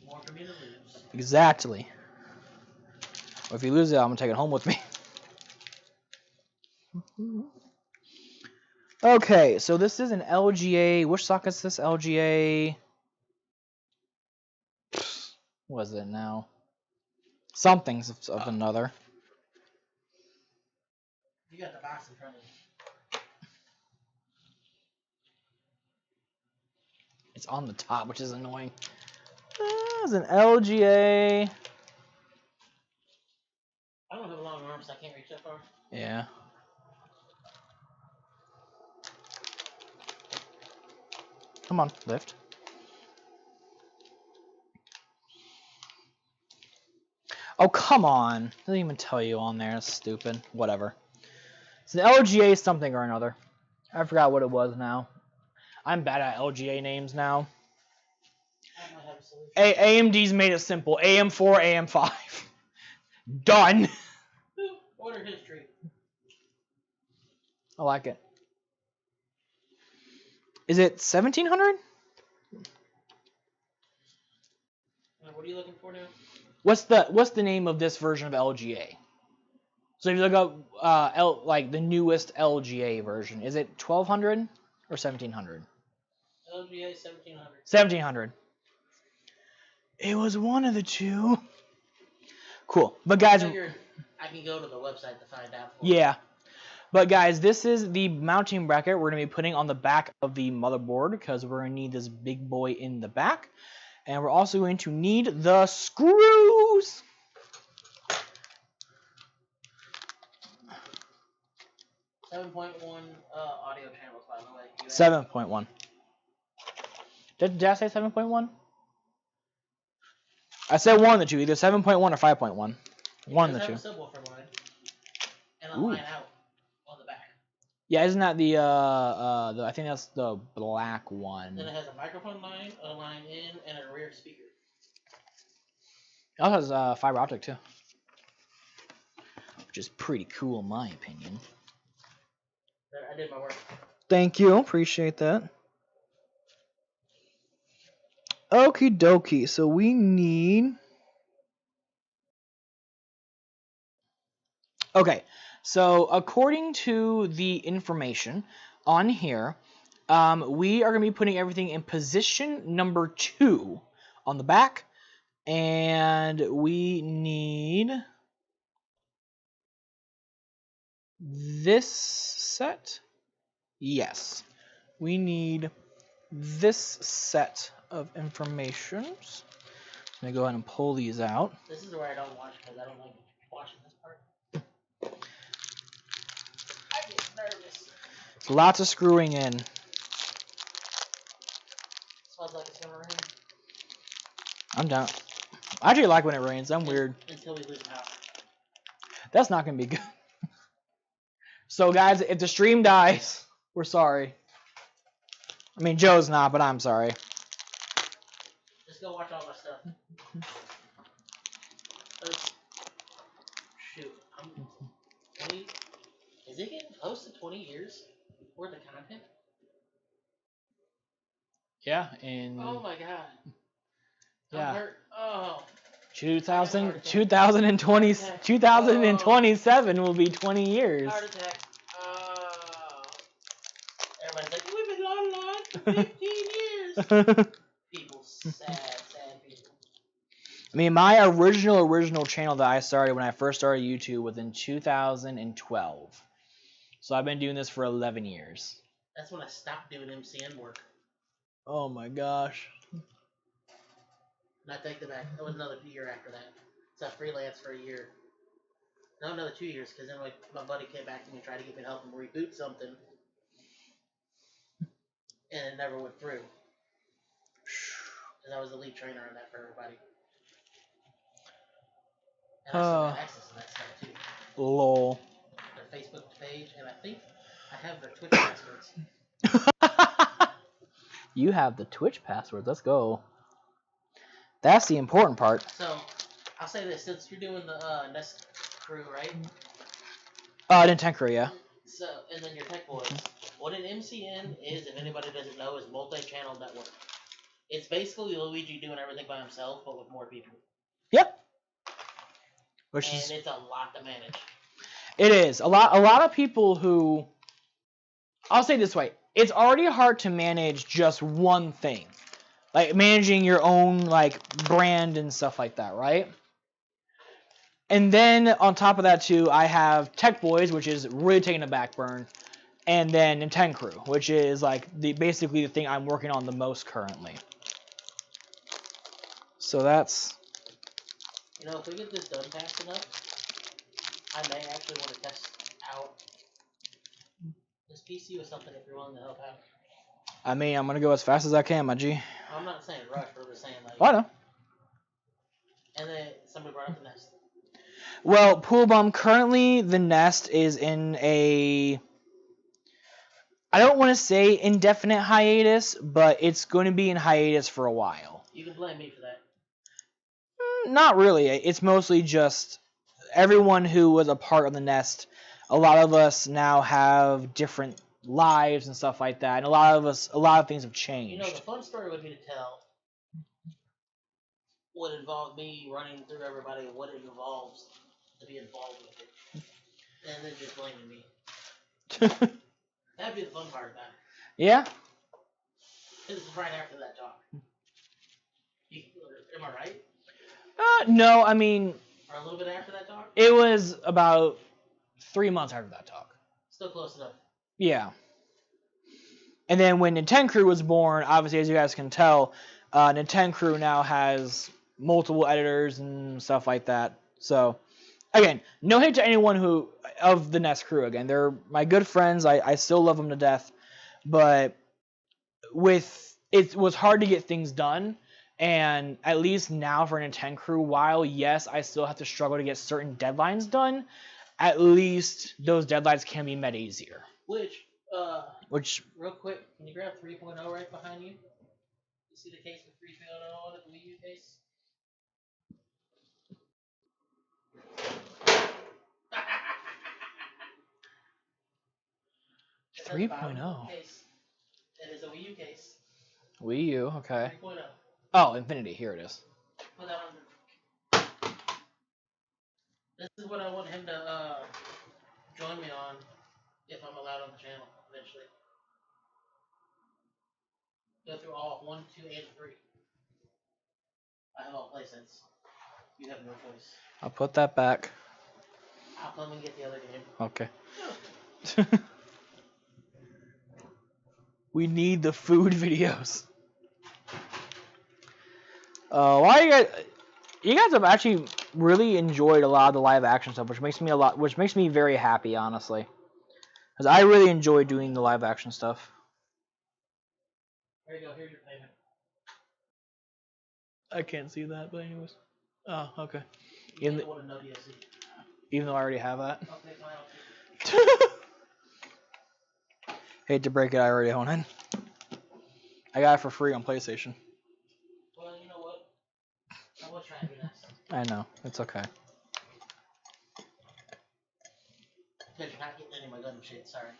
More for me to lose. Exactly. Or if you lose it, I'm gonna take it home with me. Okay, so this is an LGA. Which socket's this LGA? What is it now? Something's of another. You got the box in front of you. It's on the top, which is annoying. It's an LGA. I don't have a long arm, so I can't reach that far. Yeah. Come on, lift. Oh, come on. Doesn't even tell you on there. That's stupid. Whatever. It's an LGA something or another. I forgot what it was now. I'm bad at LGA names now. I might have a solution. AMD's made it simple. AM4, AM5. Done. Order history. I like it. Is it 1700? What are you looking for now? What's the name of this version of LGA? So if you look up like the newest LGA version, is it 1200 or 1700? LGA 1700. 1700. It was one of the two. Cool. But guys, I can go to the website to find out. Yeah. But guys, this is the mounting bracket we're going to be putting on the back of the motherboard because we're going to need this big boy in the back. And we're also going to need the screws. .1 audio channels, by the way. 7.1. Did I say 7.1? I said one of the two, either 7.1 or 5.1. One of the two. A subwoofer line and a Ooh. line out on the back. Yeah, isn't that the I think that's the black one. Then it has a microphone line, a line in, and a rear speaker. It also has fiber optic too, which is pretty cool in my opinion. I did my work. Thank you, appreciate that. Okie dokie, so we need... Okay, so according to the information on here, we are going to be putting everything in position number 2 on the back, and we need this set. Yes, we need this set of informations. I'm going to go ahead and pull these out. This is where I don't watch because I don't like watching this part. I get nervous. Lots of screwing in. Smells like it's gonna rain. I'm down. I actually like when it rains. I'm weird. Until we lose power. That's not going to be good. So, guys, if the stream dies, we're sorry. I mean, Joe's not, but I'm sorry. Just go watch all my stuff. Shoot. I'm 20. Is it getting close to 20 years worth of content? Yeah, and... Oh my god. Yeah. I'm hurt. Oh. 2027 will be 20 years. Heart attack. Everybody's like, we've been online for 15 years. People, sad people. I mean, my original channel that I started when I first started YouTube was in 2012. So I've been doing this for 11 years. That's when I stopped doing MCN work. Oh my gosh. And I take that back. It was another year after that. So I freelanced for a year. No, another 2 years, because then my buddy came back to me and tried to get me to help him reboot something. And it never went through. Because I was the lead trainer on that for everybody. And I still got access to that stuff too. Lol. Their Facebook page, and I think I have their Twitch passwords. You have the Twitch passwords. Let's go. That's the important part. So, I'll say this, since you're doing the Nest crew, right? Nintendo crew, yeah. So, and then your Tech Boys. What an MCN is, if anybody doesn't know, is multi-channel network. It's basically Luigi doing everything by himself, but with more people. Yep. And it's a lot to manage. It is. A lot of people who... I'll say it this way. It's already hard to manage just one thing. Like, managing your own, like, brand and stuff like that, right? And then, on top of that, too, I have Tech Boys, which is really taking a back burn. And then Nintendo Crew, which is, like, basically the thing I'm working on the most currently. So that's... You know, if we get this done fast enough, I may actually want to test out this PC with something if you're willing to help out. I mean, I'm going to go as fast as I can, my G. I'm not saying rush, but I'm just saying, like... I know. And then somebody brought up the Nest. Well, Pool Bum, currently the Nest is in a... I don't want to say indefinite hiatus, but it's going to be in hiatus for a while. You can blame me for that. Not really. It's mostly just everyone who was a part of the Nest. A lot of us now have different lives and stuff like that, and a lot of things have changed. You know, the fun story would be to tell what involved me running through everybody, what it involves to be involved with it, and then just blaming me. That'd be the fun part about it. Yeah. This is right after that talk. Am I right? No, I mean... Or a little bit after that talk? It was about 3 months after that talk. Still close enough. Yeah. And then when Nintendo Crew was born, obviously, as you guys can tell, Nintendo Crew now has multiple editors and stuff like that. So, again, no hate to anyone of the Nest Crew. Again, they're my good friends. I still love them to death. But it was hard to get things done And at least now for Nintendo Crew, while yes, I still have to struggle to get certain deadlines done, at least those deadlines can be met easier. Which, real quick, can you grab 3.0 right behind you? You see the case with 3.0 on it, the Wii U case? 3.0. It is a Wii U case. Wii U, okay. 3.0. Oh, Infinity, here it is. Put that on. This is what I want him to join me on if I'm allowed on the channel eventually. Go through all 1, 2, and 3. I have all playsets. You have no choice. I'll put that back. I'll come and get the other game. Okay. We need the food videos. Why you guys have actually really enjoyed a lot of the live action stuff, which makes me very happy, honestly. Because I really enjoy doing the live action stuff. There you go, here's your payment. I can't see that, but anyways. Oh, okay. Even though I already have that. Okay, fine. Hate to break it, I already own it. I got it for free on PlayStation. Well, you know what? I was trying to be nice. I know, it's okay. Because you're not getting any of my gun shit, sorry.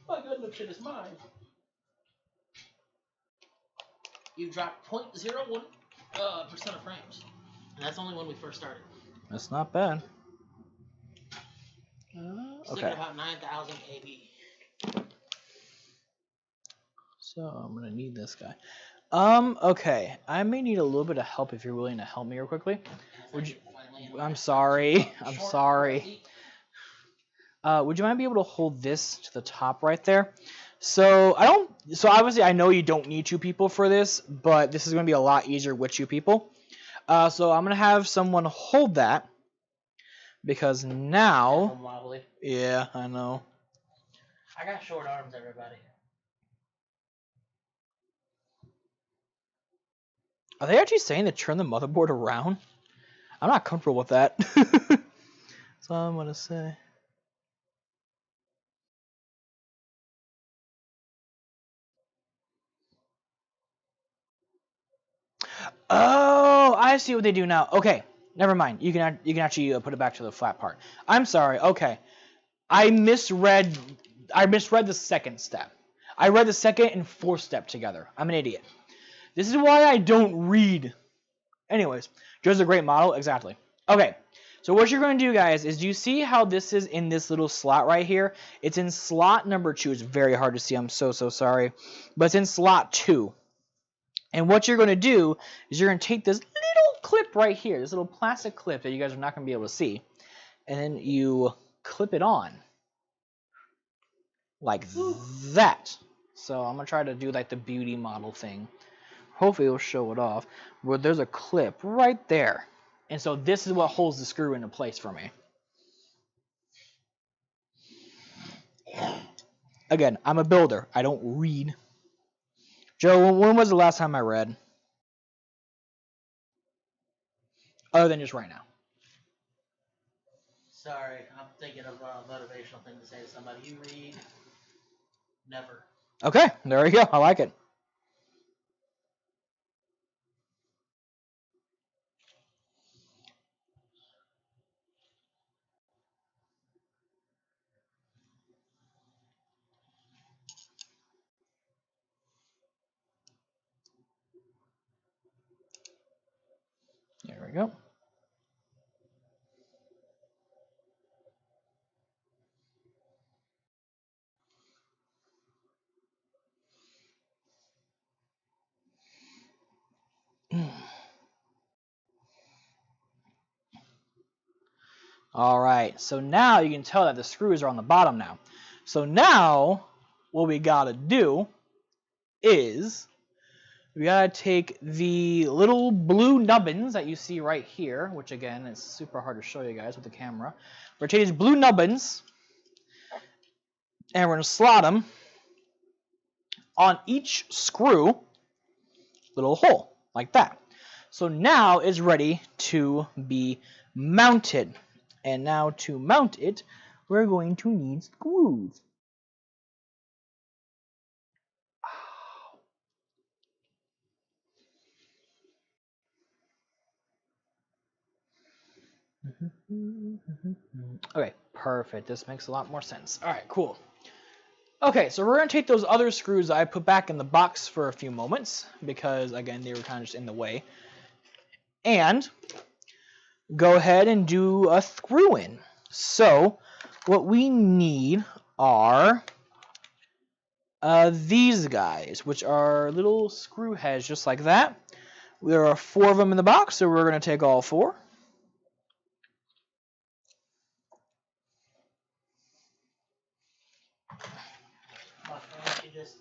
My gun shit is mine. You dropped 0.01% of frames. And that's only when we first started. That's not bad. Sticking about 9,000 KB. So I'm gonna need this guy. Okay. I may need a little bit of help if you're willing to help me real quickly. Would you? I'm sorry. I'm sorry. Would you mind be able to hold this to the top right there? So obviously I know you don't need 2 people for this, but this is gonna be a lot easier with 2 people. So I'm gonna have someone hold that because now. Yeah, I know. I got short arms, everybody. Are they actually saying to turn the motherboard around? I'm not comfortable with that. So I'm gonna say. Oh, I see what they do now. Okay, never mind. You can actually put it back to the flat part. I'm sorry. Okay, I misread the second step. I read the second and fourth step together. I'm an idiot. This is why I don't read. Anyways, Joe's a great model. Exactly. Okay, so what you're going to do, guys, is do you see how this is in this little slot right here? It's in slot number 2. It's very hard to see. I'm so sorry. But it's in slot 2. And what you're going to do is you're going to take this little clip right here, this little plastic clip that you guys are not going to be able to see, and then you clip it on like that. So I'm going to try to do like the beauty model thing. Hopefully it'll show it off. Where there's a clip right there. And so this is what holds the screw into place for me. Again, I'm a builder. I don't read. Joe, when was the last time I read? Other than just right now. Sorry, I'm thinking of a motivational thing to say to somebody. You read? Never. Okay, there we go. I like it. There we go. All right, so now you can tell that the screws are on the bottom now. So now what we gotta do is we gotta take the little blue nubbins that you see right here, which again is super hard to show you guys with the camera. We're gonna take these blue nubbins and we're gonna slot them on each screw, little hole, like that. So now it's ready to be mounted. And now to mount it, we're going to need screws. Okay, perfect. This makes a lot more sense. All right, cool. Okay, so we're going to take those other screws I put back in the box for a few moments because, again, they were kind of just in the way. And go ahead and do a screw in. So what we need are these guys, which are little screw heads just like that. There are 4 of them in the box, so we're going to take all 4. My friend, she just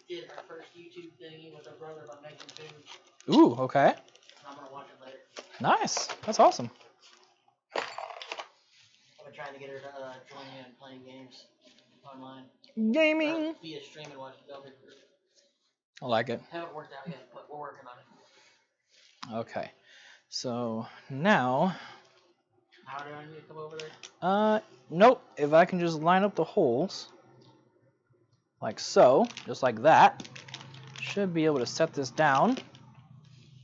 did her first YouTube thingy with her brother about making food. Ooh, okay. I'm gonna watch it later. Nice. That's awesome. I've been trying to get her to join in playing games online. Gaming. Via stream and watch the Delta group. I like it. Haven't worked out yet, but we're working on it. Okay. So now. How do I need to come over there? Nope. If I can just line up the holes, like so, just like that, should be able to set this down.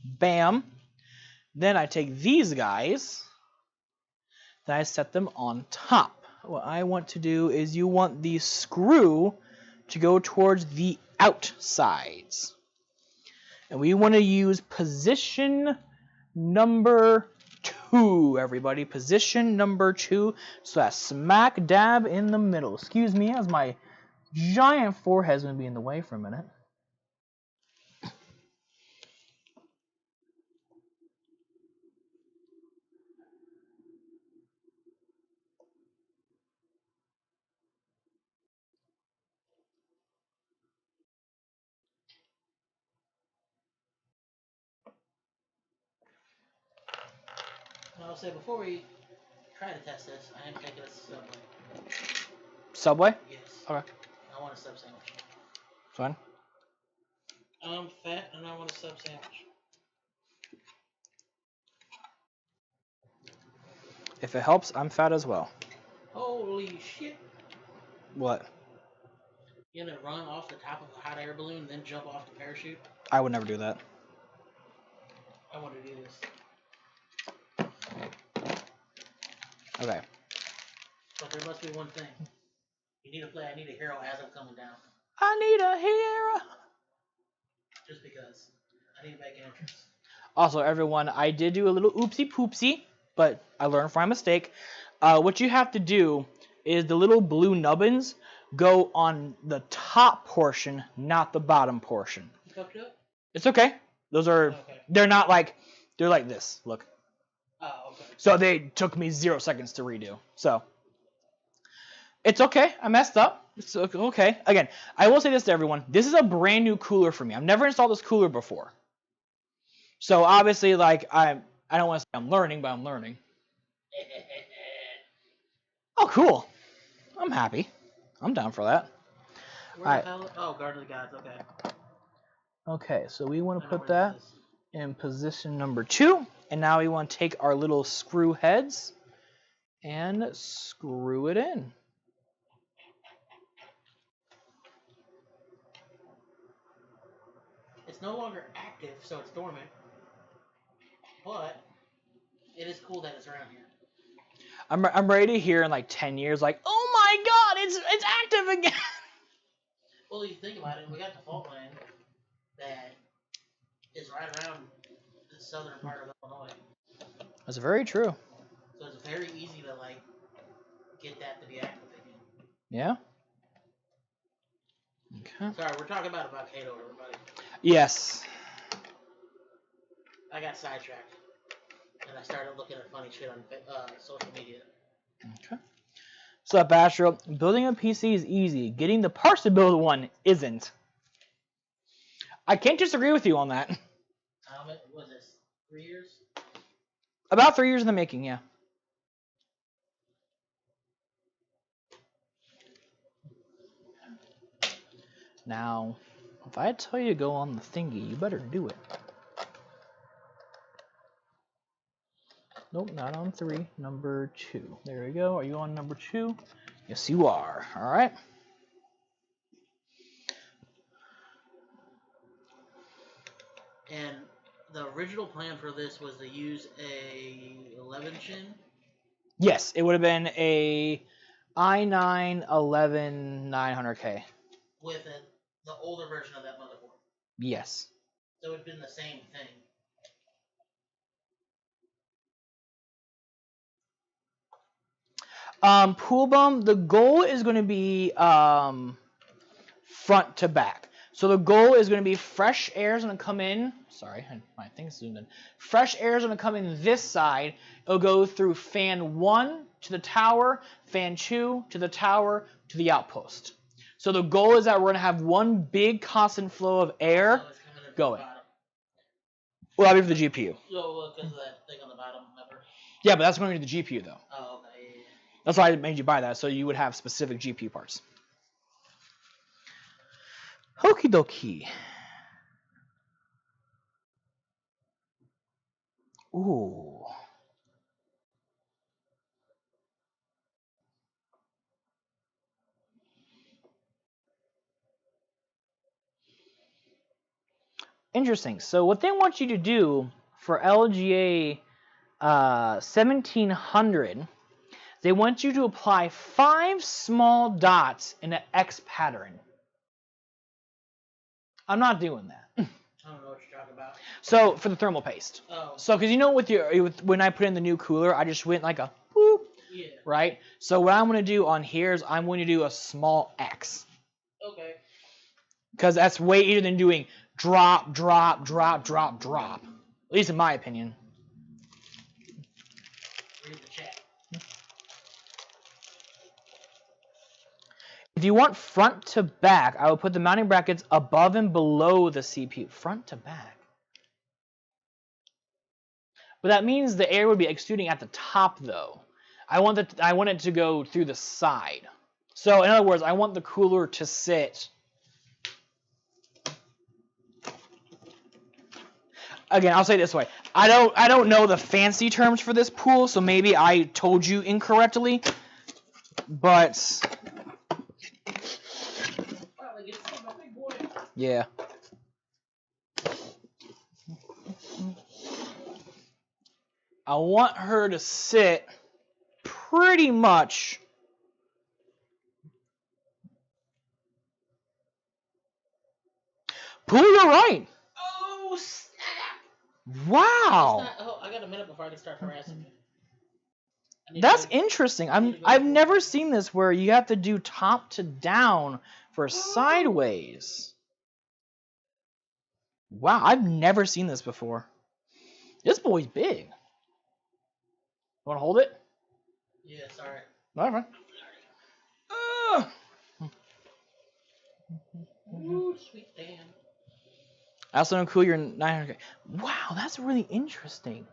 Bam. Then I take these guys, then I set them on top. What I want to do is you want the screw to go towards the outsides. And we want to use position number 2, everybody. Position number 2. So that's smack dab in the middle. Excuse me, as my giant forehead's going to be in the way for a minute. I'll say before we try to test this, I am taking a Subway. Subway? Yes. Okay. I want a sub sandwich. Fine. I'm fat and I want a sub sandwich. If it helps, I'm fat as well. Holy shit. What? You gonna run off the top of a hot air balloon and then jump off the parachute? I would never do that. I want to do this. Okay. But there must be one thing. You need to play I Need a Hero as I'm coming down. I need a hero. Just because. I need to make an entrance. Also, everyone, I did do a little oopsie poopsie, but I learned from my mistake. What you have to do is the little blue nubbins go on the top portion, not the bottom portion. You fucked up? It's okay. Those are, Okay. they're not like, they're like this. Look. Oh, okay. So they took me 0 seconds to redo. So it's okay. I messed up. It's okay. Again, I will say this to everyone. This is a brand new cooler for me. I've never installed this cooler before. So obviously, like, I don't want to say I'm learning, but I'm learning. Oh, cool. I'm happy. I'm down for that. Where the hell? Oh, Guard of the Gods. Okay. Okay, so we want to put that in position number 2. And now we want to take our little screw heads and screw it in. It's no longer active, so it's dormant. But it is cool that it's around here. I'm ready to hear in like 10 years, like, oh my god, it's active again. Well, you think about it, we got the fault line that is right around the southern part of Illinois. That's very true. So it's very easy to like get that to be active again. Yeah. Okay. Sorry, we're talking about a volcano, everybody. Yes. I got sidetracked, and I started looking at funny shit on social media. Okay. So, Bastro, building a PC is easy. Getting the parts to build one isn't. I can't disagree with you on that. Was this 3 years? About 3 years in the making, yeah. Now, if I tell you to go on the thingy, you better do it. Nope, not on 3. Number 2. There we go. Are you on number 2? Yes, you are. All right. And the original plan for this was to use a 11 chin. Yes, it would have been a i9 11900K. With the older version of that motherboard. Yes. So it would have been the same thing. Pool Bum, the goal is going to be front to back. So the goal is going to be fresh air is going to come in. Sorry, my thing's zoomed in. Fresh air is going to come in this side. It'll go through fan 1 to the tower, fan 2 to the tower to the outpost. So the goal is that we're going to have one big constant flow of air going. Well, that'll be for the GPU. So, because of that thing on the bottom, remember? Yeah, but that's going to be the GPU, though. Oh, okay. Yeah. That's why I made you buy that, so you would have specific GPU parts. Okie dokie. Ooh. Interesting. So what they want you to do for LGA 1700, they want you to apply 5 small dots in an X pattern. I'm not doing that. I don't know what you're talking about. So for the thermal paste. Oh. So because you know when I put in the new cooler, I just went like a boop. Yeah. Right. So what I'm going to do on here is I'm going to do a small X. Okay. Because that's way easier than doing drop, drop, drop, drop, drop. At least in my opinion. Read the chat. If you want front to back, I will put the mounting brackets above and below the CPU. Front to back. But that means the air would be exuding at the top, though. I want it to go through the side. So in other words, I want the cooler to sit. Again, I'll say it this way. I don't know the fancy terms for this pool, so maybe I told you incorrectly. But yeah. I want her to sit pretty much Pool, you're right. Oh, snap. Wow. I got a minute before I can start harassing you. That's interesting. I've never seen this where you have to do top to down for sideways. Wow, I've never seen this before. This boy's big. You want to hold it? Yeah, sorry. All right. Ooh, sweet Dan. I also know cool your 900K. Wow, that's really interesting.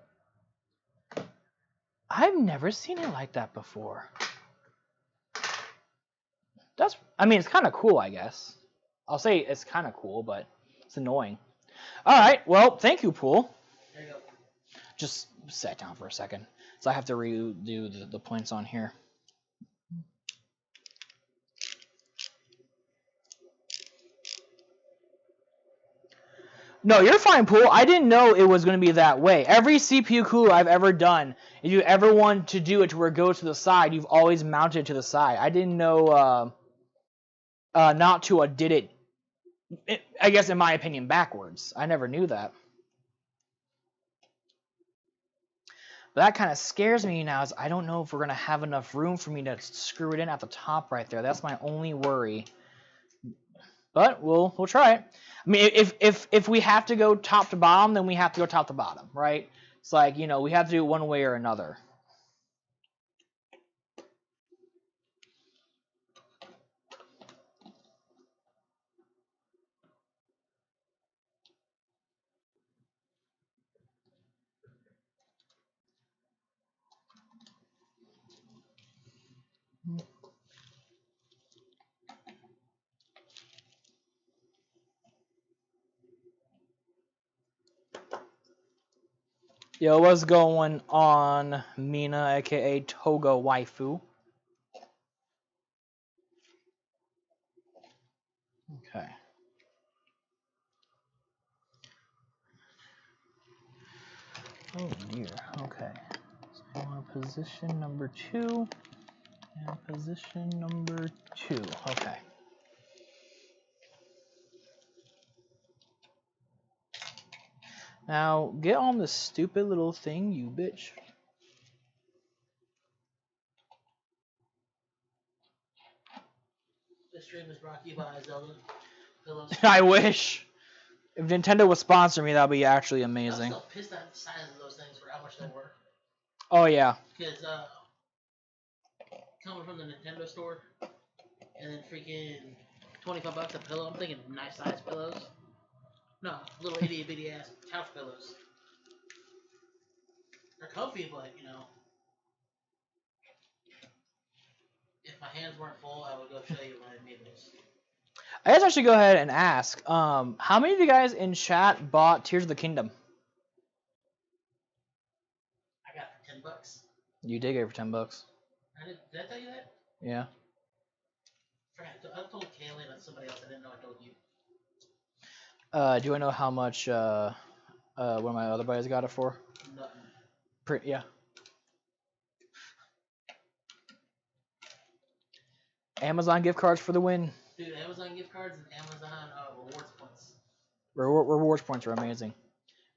I've never seen it like that before. I mean, it's kind of cool, I guess. I'll say it's kind of cool, but it's annoying. All right, well, thank you, Pool. There you go. Just sat down for a second. So I have to redo the points on here. No, you're fine, Pool. I didn't know it was going to be that way. Every CPU cooler I've ever done, if you ever want to do it to where it goes to the side, you've always mounted it to the side. I didn't know not to did it, I guess in my opinion, backwards. I never knew that. But that kind of scares me now, is I don't know if we're going to have enough room for me to screw it in at the top right there. That's my only worry. But we'll try it. I mean, if we have to go top to bottom, then we have to go top to bottom, right? It's like, we have to do it one way or another. Yo, what's going on, Mina, aka Toga Waifu? Okay. Oh dear. Okay. So position number 2 and position number 2. Okay. Now get on this stupid little thing, you bitch. This stream is brought to you by Zelda Pillows. I wish. If Nintendo would sponsor me, that'd be actually amazing. I'm still pissed at the size of those things for how much they were. Oh yeah. Because coming from the Nintendo store, and then freaking $25 a pillow. I'm thinking nice size pillows. No, little itty bitty ass couch pillows. They're comfy, but you know, if my hands weren't full, I would go show you when I made those. I guess I should go ahead and ask, how many of you guys in chat bought Tears of the Kingdom? I got it for $10. You did get it for $10. Did I tell you that? Yeah. I told Kaylee and somebody else. I didn't know I told you. Do I know how much one of my other buddies got it for? Nothing. Yeah. Amazon gift cards for the win. Dude, Amazon gift cards and Amazon rewards points. Rewards points are amazing.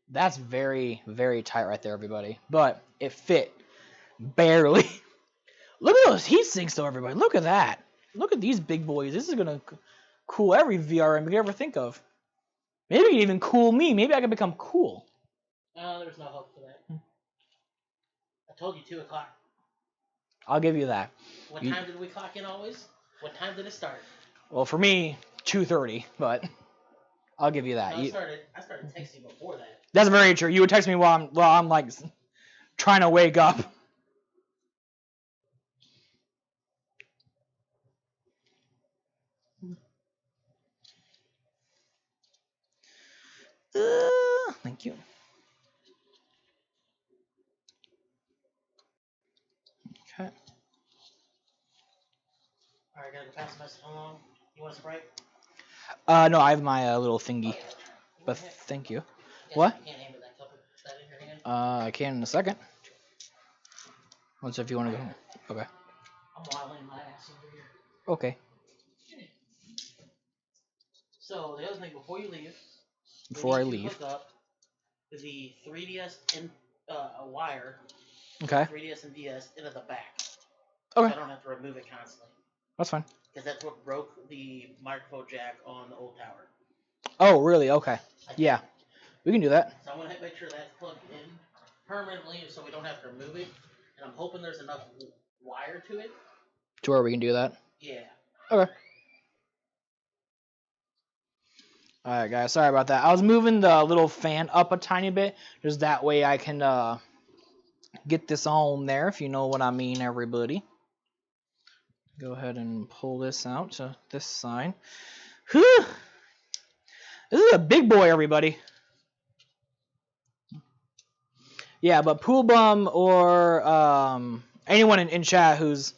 That's very, very tight right there, everybody. But it fit. Barely. Look at those heat sinks, though, everybody. Look at that. Look at these big boys. This is going to cool every VRM you ever think of. Maybe it can even cool me. Maybe I can become cool. There's no hope for that. I told you 2 o'clock. I'll give you that. What time did we clock in always? What time did it start? Well, for me, 2:30, but I'll give you that. No, I started texting before that. That's very true. You would text me while I'm like trying to wake up. Thank you. Okay. Alright, gotta go pass the message along. You want a Sprite? No, I have my little thingy. But thank you. What? You can't aim at that cup. Is that in your hand? I can in a second. Once if you want to go. Okay. I'm wilding my ass over here. Okay. So the other thing, before you leave, Before I leave. Hook up the 3DS and a wire. Okay. 3DS and DS into the back. Okay. So I don't have to remove it constantly. That's fine. Because that's what broke the microphone jack on the old tower. Oh, really? Okay. Yeah. We can do that. So I want to make sure that's plugged in permanently so we don't have to remove it. And I'm hoping there's enough wire to it. To where we can do that? Yeah. Okay. Alright, guys. Sorry about that. I was moving the little fan up a tiny bit. Just that way I can get this on there, if you know what I mean, everybody. Go ahead and pull this out to this side. Whew. This is a big boy, everybody. Yeah, but Pool Bum or anyone in chat who's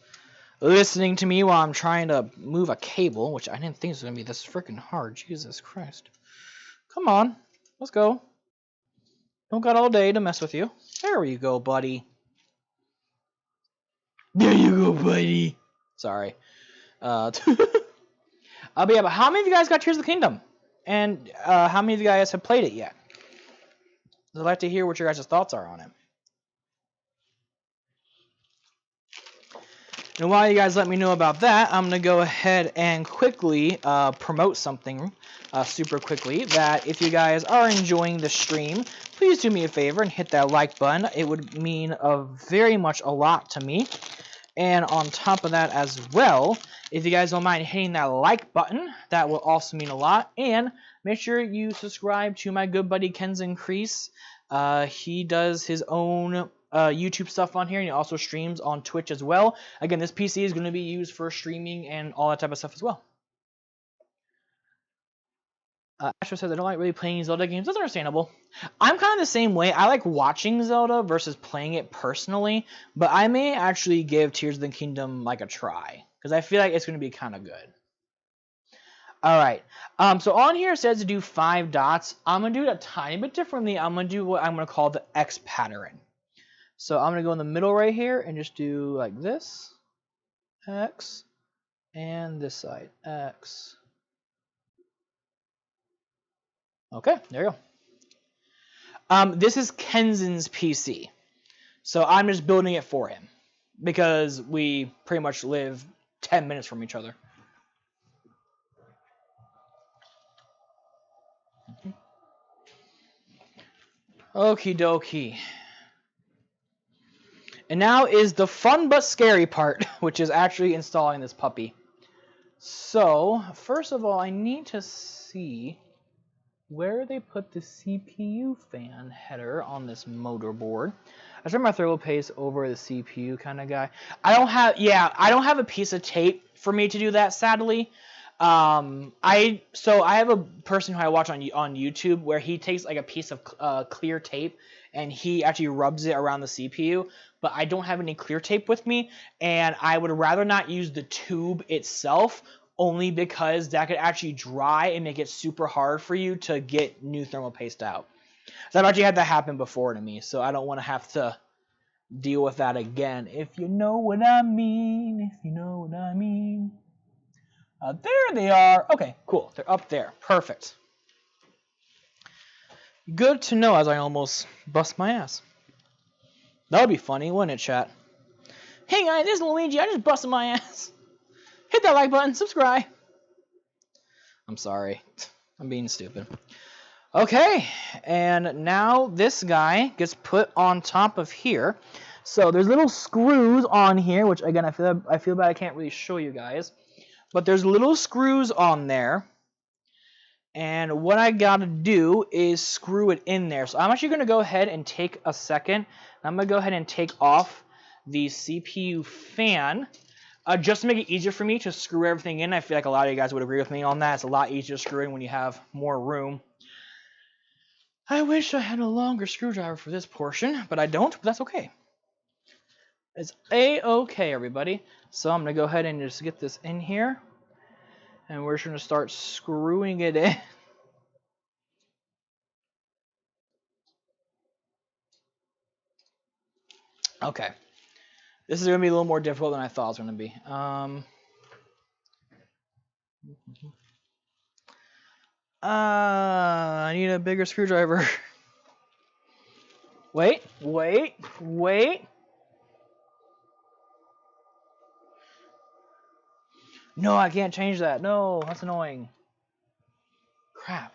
listening to me while I'm trying to move a cable, which I didn't think it was going to be this freaking hard. Jesus Christ. Come on. Let's go. Don't got all day to mess with you. There you go, buddy. There you go, buddy. Sorry. But yeah, but how many of you guys got Tears of the Kingdom? And how many of you guys have played it yet? I'd like to hear what your guys' thoughts are on it. And while you guys let me know about that, I'm going to go ahead and quickly promote something super quickly. That if you guys are enjoying the stream, please do me a favor and hit that like button. It would mean very much a lot to me. And on top of that as well, if you guys don't mind hitting that like button, that will also mean a lot. And make sure you subscribe to my good buddy Kenzen Kreese. He does his own YouTube stuff on here, and he also streams on Twitch as well. Again, this PC is going to be used for streaming and all that type of stuff as well. Astro says, I don't like really playing Zelda games. That's understandable. I'm kind of the same way. I like watching Zelda versus playing it personally, but I may actually give Tears of the Kingdom like a try because I feel like it's going to be kind of good. All right. So on here it says to do 5 dots. I'm going to do it a tiny bit differently. I'm going to do what I'm going to call the X pattern. So I'm going to go in the middle right here and just do like this, X, and this side, X. Okay, there you go. This is Kenzen's PC. So I'm just building it for him because we pretty much live 10 minutes from each other. Okie dokie. And now is the fun but scary part, which is actually installing this puppy. So, first of all, I need to see where they put the CPU fan header on this motorboard. I turned my thermal paste over the CPU kind of guy. I don't have a piece of tape for me to do that, sadly. I have a person who I watch on YouTube where he takes like a piece of clear tape and he actually rubs it around the CPU, but I don't have any clear tape with me, and I would rather not use the tube itself only because that could actually dry and make it super hard for you to get new thermal paste out. So I've actually had that happen before to me, so I don't want to have to deal with that again. If you know what I mean, if you know what I mean. There they are. Okay, cool. They're up there. Perfect. Good to know as I almost bust my ass. That would be funny, wouldn't it, chat? Hey guys, this is Luigi. I just busted my ass. Hit that like button. Subscribe. I'm sorry. I'm being stupid. Okay, and now this guy gets put on top of here. So there's little screws on here, which again I feel bad I can't really show you guys. But there's little screws on there. And what I gotta do is screw it in there. So I'm actually gonna go ahead and take a second. I'm gonna go ahead and take off the CPU fan just to make it easier for me to screw everything in. I feel like a lot of you guys would agree with me on that. It's a lot easier to screw in when you have more room. I wish I had a longer screwdriver for this portion, but I don't, but that's okay. It's A-okay, everybody. So I'm gonna go ahead and just get this in here. And we're just going to start screwing it in. Okay. This is going to be a little more difficult than I thought it was going to be. I need a bigger screwdriver. Wait. No, I can't change that. No, that's annoying. Crap.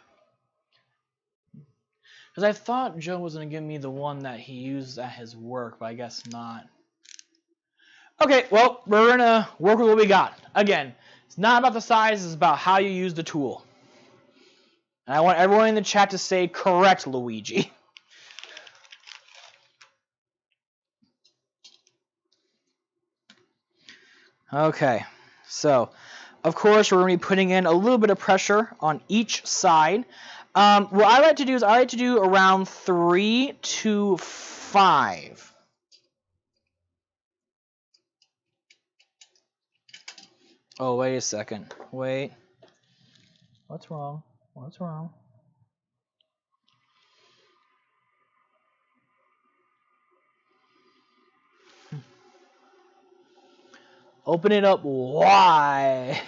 Because I thought Joe was going to give me the one that he used at his work, but I guess not. Okay, well, we're going to work with what we got. Again, it's not about the size, it's about how you use the tool. And I want everyone in the chat to say correct, Luigi. Okay, so, of course, we're going to be putting in a little bit of pressure on each side. What I like to do is I like to do around 3 to 5. Oh, wait a second. Wait. What's wrong? What's wrong? Open it up. Why?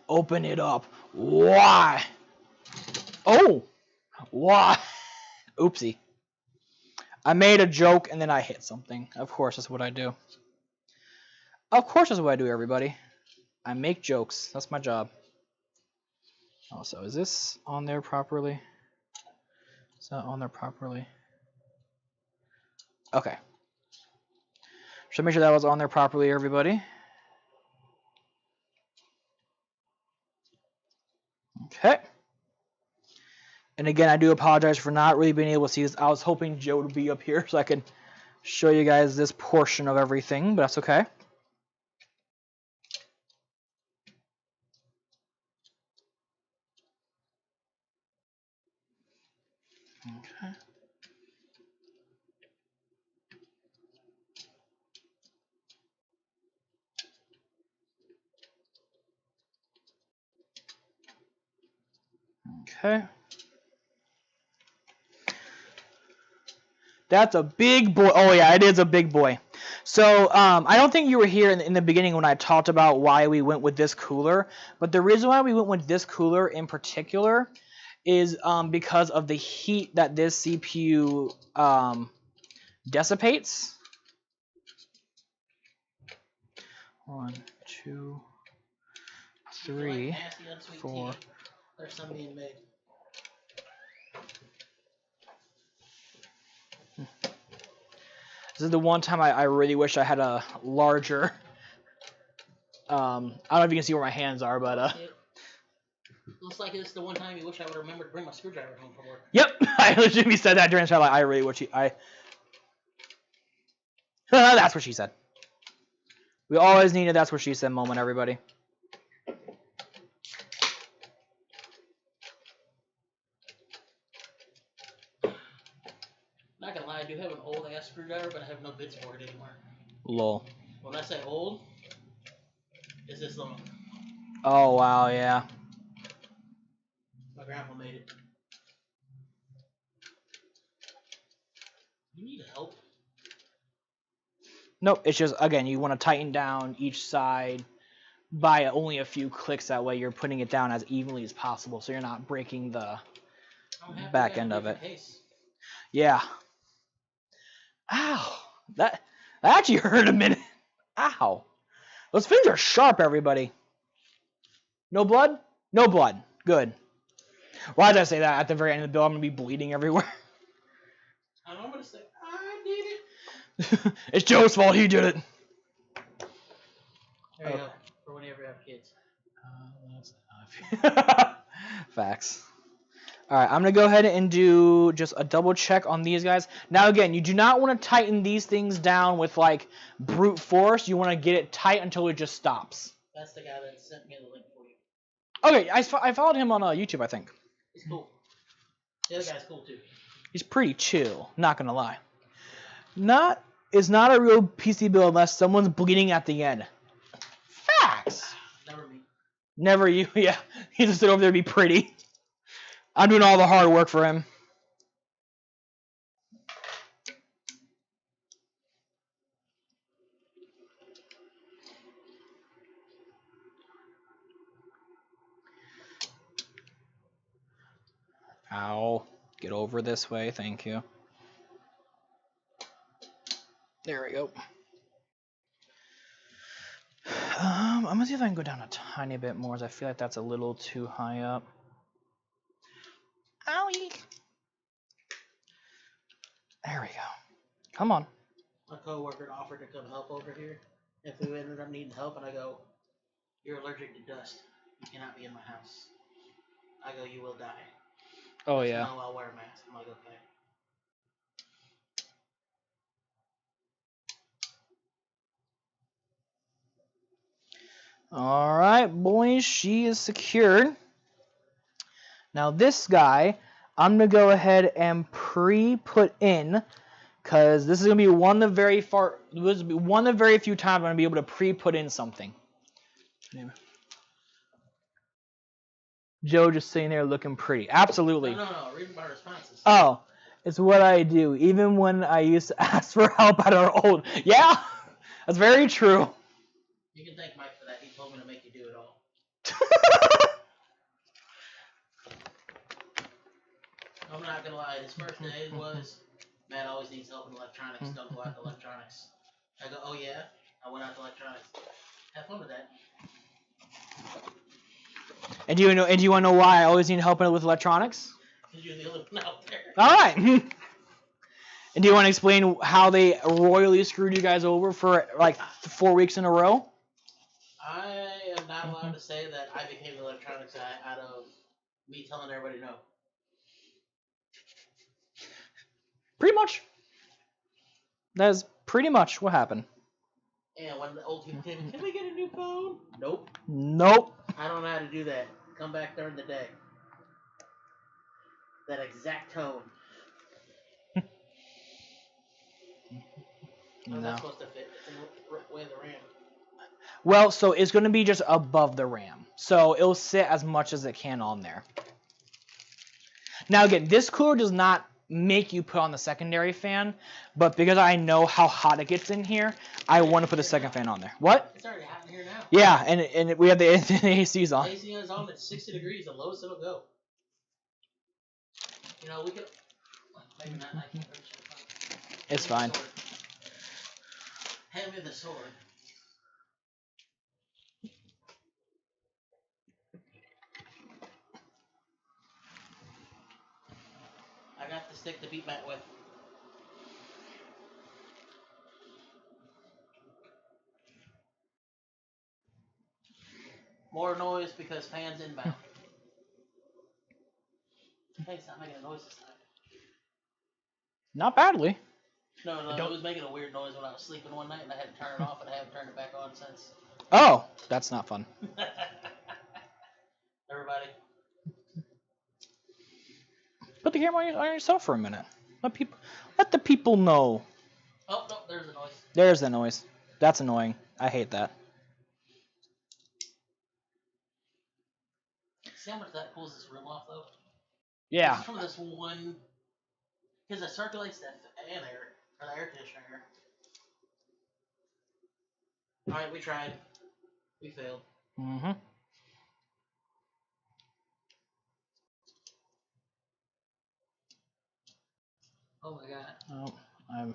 Open it up. Why? Oh! Why? Oopsie. I made a joke and then I hit something. Of course, that's what I do. Of course, that's what I do, everybody. I make jokes. That's my job. Also, is this on there properly? Is that on there properly? Okay. Should make sure that was on there properly, everybody. Okay. And again, I do apologize for not really being able to see this. I was hoping Joe would be up here so I could show you guys this portion of everything, but that's okay. Okay. Okay. That's a big boy. Oh yeah, it is a big boy. So I don't think you were here in the beginning when I talked about why we went with this cooler. But the reason why we went with this cooler in particular is because of the heat that this CPU dissipates. 1, 2, 3, 4. There's some being made. This is the one time I really wish I had a larger. I don't know if you can see where my hands are, but Looks like it's the one time you wish I would remember to bring my screwdriver home from work. Yep, I legitimately said that during the show. Like, I really wish That's what she said. We always need a that's what she said moment, everybody. Not gonna lie, I do have an old ass screwdriver, but I have no bits for it anymore. Lol. When I say old, it's this long. Oh wow, yeah. My grandpa made it. You need help? Nope, it's just, again, you want to tighten down each side by only a few clicks. That way you're putting it down as evenly as possible, so you're not breaking the back end of it. Case. Yeah. Ow. That actually hurt a minute. Ow. Those fins are sharp, everybody. No blood? No blood. Good. Why did I say that? At the very end of the bill, I'm going to be bleeding everywhere. I'm going to say, I did it. It's Joe's fault. He did it. There you go. For whenever you have kids. Facts. All right, I'm going to go ahead and do just a double check on these guys. Now, again, you do not want to tighten these things down with, like, brute force. You want to get it tight until it just stops. That's the guy that sent me the link for you. Okay, I followed him on YouTube, I think. He's cool. The other guy's cool, too. He's pretty chill, not going to lie. It's not a real PC build unless someone's bleeding at the end. Facts. Never me. Never you, yeah. He just sit over there to be pretty. I'm doing all the hard work for him. Ow. Get over this way, thank you. There we go. I'm gonna see if I can go down a tiny bit more, as I feel like that's a little too high up. Owie. There we go. Come on. My coworker offered to come help over here if we ended up needing help, and I go, "You're allergic to dust. You cannot be in my house." I go, "You will die." Oh yeah. No, I'll wear a mask. I'm like, okay. All right, boys, she is secured. Now this guy, I'm gonna go ahead and pre-put in, cause this is gonna be one of the very few times I'm gonna be able to pre-put in something. Joe just sitting there looking pretty. Absolutely. No. Read my responses. Oh, it's what I do. Even when I used to ask for help at our old. Yeah, that's very true. You can thank Mike for that. He told me to make you do it all. I'm not gonna lie. His first day was, Matt always needs help in electronics. Don't go out to electronics. I go, oh yeah. I went out to electronics. Have fun with that. And do you want to know why I always need help with electronics? Because you're the only one out there. All right. And do you want to explain how they royally screwed you guys over for like 4 weeks in a row? I am not allowed to say that I became the electronics guy out of me telling everybody no. Pretty much. That's pretty much what happened. And when the old people came in, can we get a new phone? Nope. Nope. I don't know how to do that. Come back during the day. That exact tone. How's No. that supposed to fit? It's in the way of the RAM. Well, so it's going to be just above the RAM. So it'll sit as much as it can on there. Now again, this cooler does not make you put on the secondary fan, but because I know how hot it gets in here, I want to put the second fan on there. What? It's already hot in here now. Yeah, and we have the ACs on. The AC is on at 60 degrees, the lowest it'll go. You know, we could... Maybe not. I can't reach it. It's fine. Hand me the sword. I got the stick to beat Matt with. More noise because fans inbound. Hey, it's not making a noise this time. Not badly. No, it was making a weird noise when I was sleeping one night and I had to turn it off and I haven't turned it back on since. Oh, that's not fun. Everybody. Put the camera on yourself for a minute. Let the people know. Oh, no, there's a noise. There's the noise. That's annoying. I hate that. See how much that pulls this room off, though? Yeah. It's from this one... Because it circulates that fan air, or the air conditioner air. Alright, we tried. We failed. Mm-hmm. Oh my god. Oh, I'm...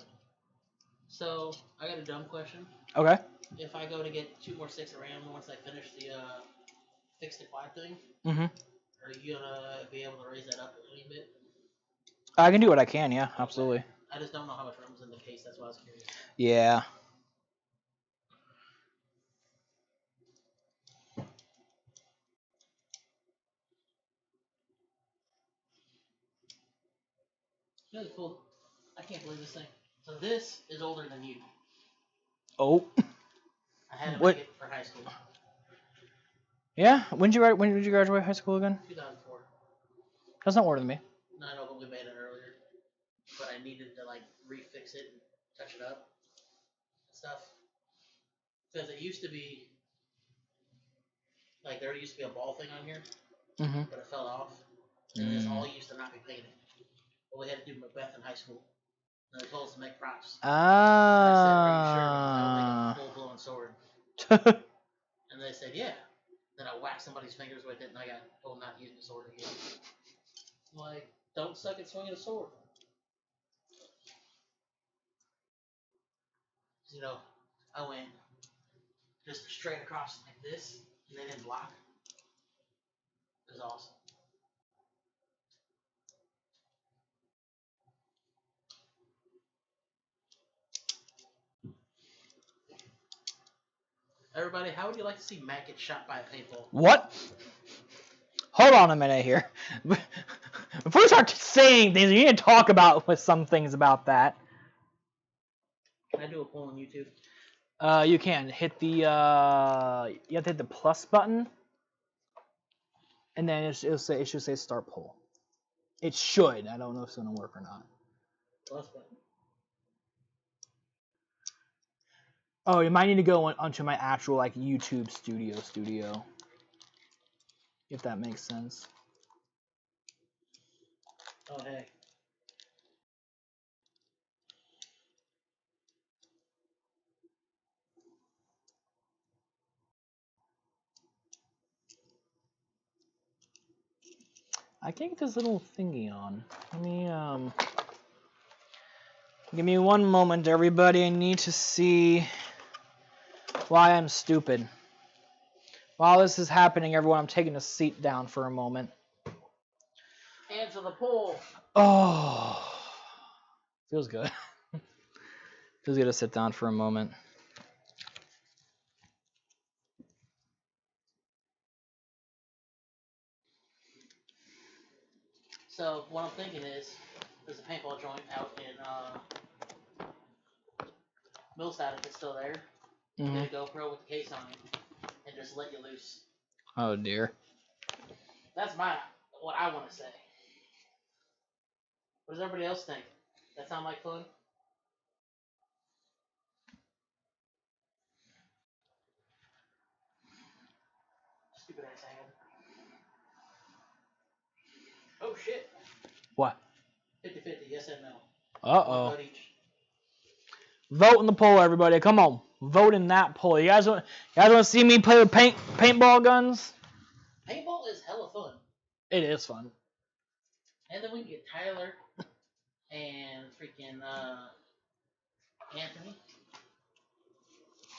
So, I got a dumb question. Okay. If I go to get 2 more sticks of RAM once I finish the fix the quad thing, Mm-hmm. are you gonna be able to raise that up a little bit? I can do what I can, yeah, absolutely. I just don't know how much room's in the case, that's why I was curious. Yeah. Really cool. I can't believe this thing. So this is older than you. Oh. I had to What? make it for high school. Yeah? When did you graduate high school again? 2004. That's not older than me. No, I know, but we made it earlier. But I needed to like refix it and touch it up and stuff. Because it used to be like there used to be a ball thing on here, Mm-hmm. but it fell off. And this all used to not be painted. But we had to do Macbeth in high school. And they told us to make props. And I said, "Are you sure? Because I'll make a full-blown sword." And they said, "Yeah." Then I whacked somebody's fingers with it, and I got told not to use the sword again. I'm like, don't suck at swinging a sword. You know, I went just straight across like this, and they didn't block. It was awesome. Everybody, how would you like to see Matt get shot by a paintball? What? Hold on a minute here. Before we start saying things, you need to talk about with some things about that. Can I do a poll on YouTube? You can hit the you have to hit the plus button, and then it should say start poll. It should. I don't know if it's gonna work or not. Plus button. Oh, you might need to go onto my actual like YouTube studio, if that makes sense. Oh hey. I can't get this little thingy on. Let me give me one moment, everybody. I need to see why I'm stupid. While this is happening, everyone, I'm taking a seat down for a moment. Answer the poll. Oh, feels good. Feels good to sit down for a moment. So what I'm thinking is, there's a paintball joint out in Millside if it's still there. Mm-hmm. Get a GoPro with the case on it, and just let you loose. Oh dear. That's what I want to say. What does everybody else think? That sound like fun? Oh shit. What? 50-50, yes and no. Uh-oh. Vote each. Vote in the poll, everybody. Come on. Vote in that poll. You guys want to see me play with paintball guns? Paintball is hella fun. It is fun. And then we can get Tyler and freaking Anthony.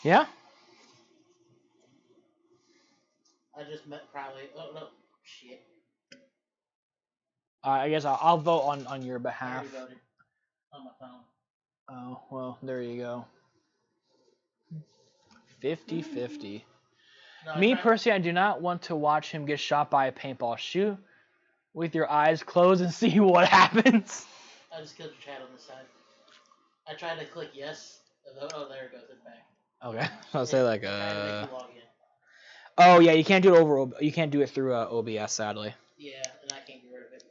Yeah? I just met probably. Oh no, shit. I guess I'll vote on your I behalf. already voted on my phone. Oh, well, there you go. 50-50. No, Me personally, I do not want to watch him get shot by a paintball. Shoot with your eyes closed and see what happens. I just killed your chat on this side. I tried to click yes. Oh, there it goes. It's back. Okay. I'll say like Oh yeah, you can't do it over. You can't do it through OBS, sadly. yeah, and I can't get rid of it.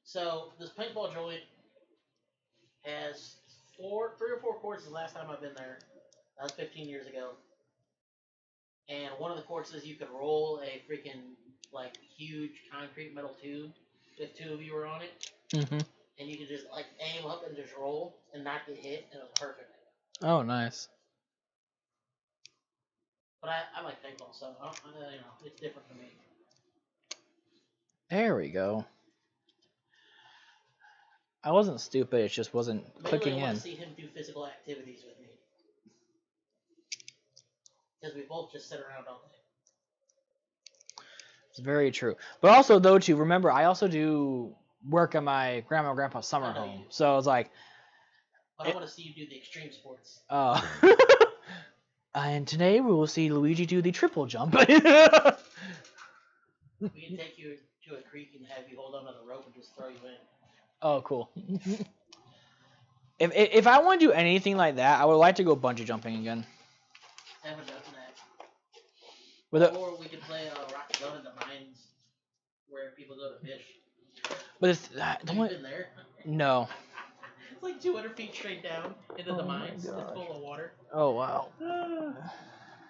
So this paintball joint has 3 or 4 courses. The last time I've been there, that was 15 years ago. And one of the courses you could roll a freaking like huge concrete metal tube if 2 of you were on it. Mm-hmm. And you could just like aim up and just roll and not get hit, and it was perfect. Oh, nice. But I like paintball, so it's different for me. There we go. I wasn't stupid. It just wasn't clicking I want in. to see him do physical activities with me, because we both just sit around all day. It's very true. But also, though, too, remember, I also do work at my grandma and grandpa's summer home. So it's like... But I want to see you do the extreme sports. Oh. And today we will see Luigi do the triple jump. We can take you to a creek and have you hold on to the rope and just throw you in. Oh, cool. If I want to do anything like that, I would like to go bungee jumping again. I haven't done that. Or we could play Rock the Gun in the mines where people go to fish. But it's have you been there? No. It's like 200 feet straight down into the mines. It's full of water. Oh, wow.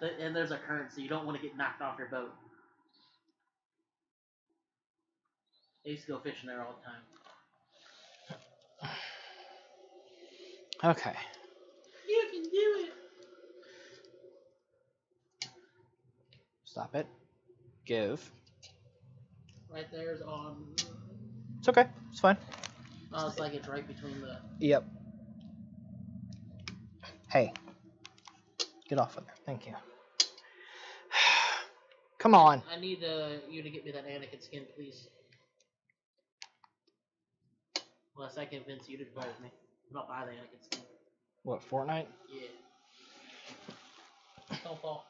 And there's a current, so you don't want to get knocked off your boat. I used to go fishing there all the time. Okay. You can do it. Stop it. Give. Right there's on. It's okay. It's fine. Oh, it's like it's right between the. Yep. Hey. Get off of there. Thank you. Come on. I need you to get me that Anakin skin, please. Unless I convince you to play with me. Not buy the Anakin skin. What, Fortnite? Yeah. Don't fall.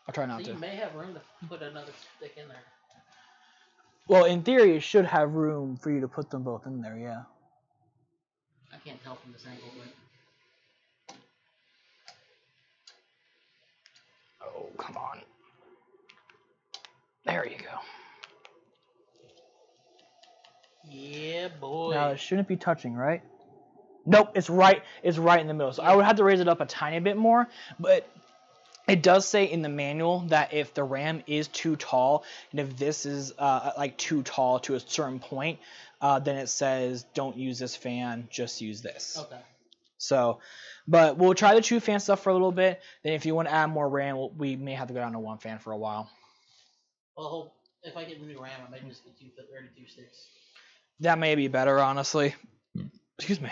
I'll try not so to. You may have room to put another stick in there. Well, in theory, it should have room for you to put them both in there, yeah. I can't tell from this angle, but... Oh, come on. There you go. Yeah, boy. Now, it shouldn't be touching, right? Nope, it's right in the middle. So I would have to raise it up a tiny bit more, but it does say in the manual that if the ram is too tall, and if this is like too tall to a certain point, then it says don't use this fan, just use this. Okay. So, but we'll try the 2-fan stuff for a little bit. Then if you want to add more RAM, we may have to go down to 1 fan for a while. Well, if I get the new RAM, I might just get 32 sticks. That may be better, honestly. Excuse me.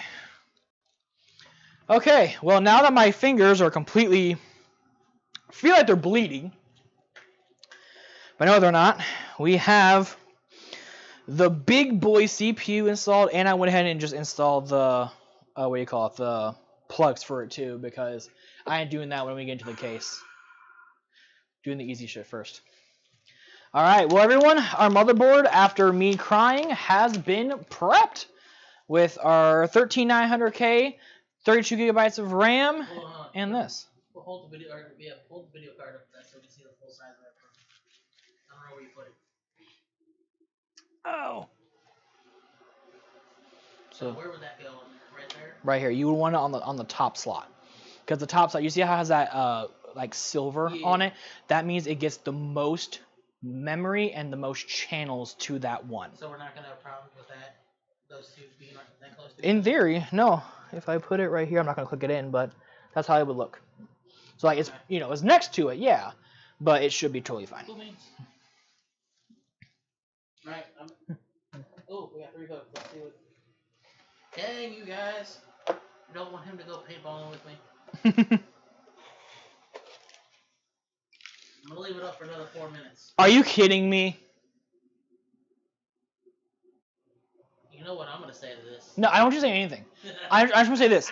Okay, well, now that my fingers are completely... I feel like they're bleeding. But no, they're not. We have the big boy CPU installed, and I went ahead and just installed the... what do you call it? The plugs for it, too, because I ain't doing that when we get into the case. Doing the easy shit first. Alright, well, everyone, our motherboard, after me crying, has been prepped with our 13900K, 32 gigabytes of RAM, and this. We'll hold the video, hold the video card up to that so we can see the full size of that. I don't know where you put it. Oh. So where would that go? Right there? Right here. You would want it on the top slot. Because the top slot, you see how it has that like silver on it? That means it gets the most memory and the most channels to that one. So we're not gonna have a problem with that. Those two being that close to In theory, no. If I put it right here, I'm not gonna click it in, but that's how it would look. So like it's it's next to it, yeah, but it should be totally fine. Cool beans. All right. Oh, we got 3 votes. Let's see what. Dang, you guys! I don't want him to go paintballing with me. I'm gonna leave it up for another 4 minutes. Are you kidding me? You know what I'm gonna say to this? No, I don't want you to say anything. I just want to say this.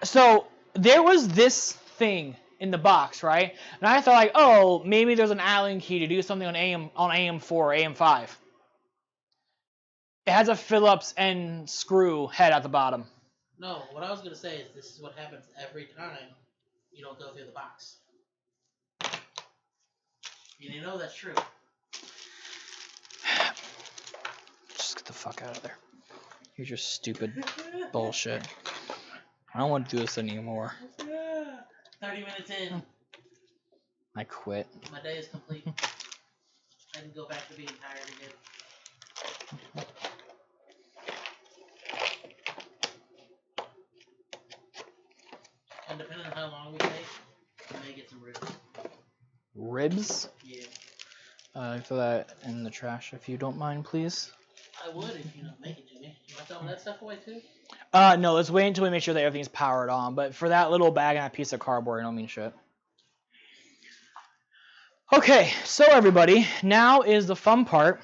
So there was this thing in the box, right? And I thought like, oh, maybe there's an Allen key to do something on AM4 or AM5. It has a Phillips and screw head at the bottom. No, what I was gonna say is this is what happens every time you don't go through the box. And you know that's true. Just get the fuck out of there. Here's your stupid bullshit. I don't want to do this anymore. 30 minutes in. I quit. My day is complete. I can go back to being tired again. And depending on how long we take, we may get some ribs. Ribs? Yeah. Throw that in the trash if you don't mind, please. I would if you don't make it, Jimmy. You want some of that stuff away too? No, let's wait until we make sure that everything's powered on. But for that little bag and that piece of cardboard, I don't mean shit. Okay, so everybody, now is the fun part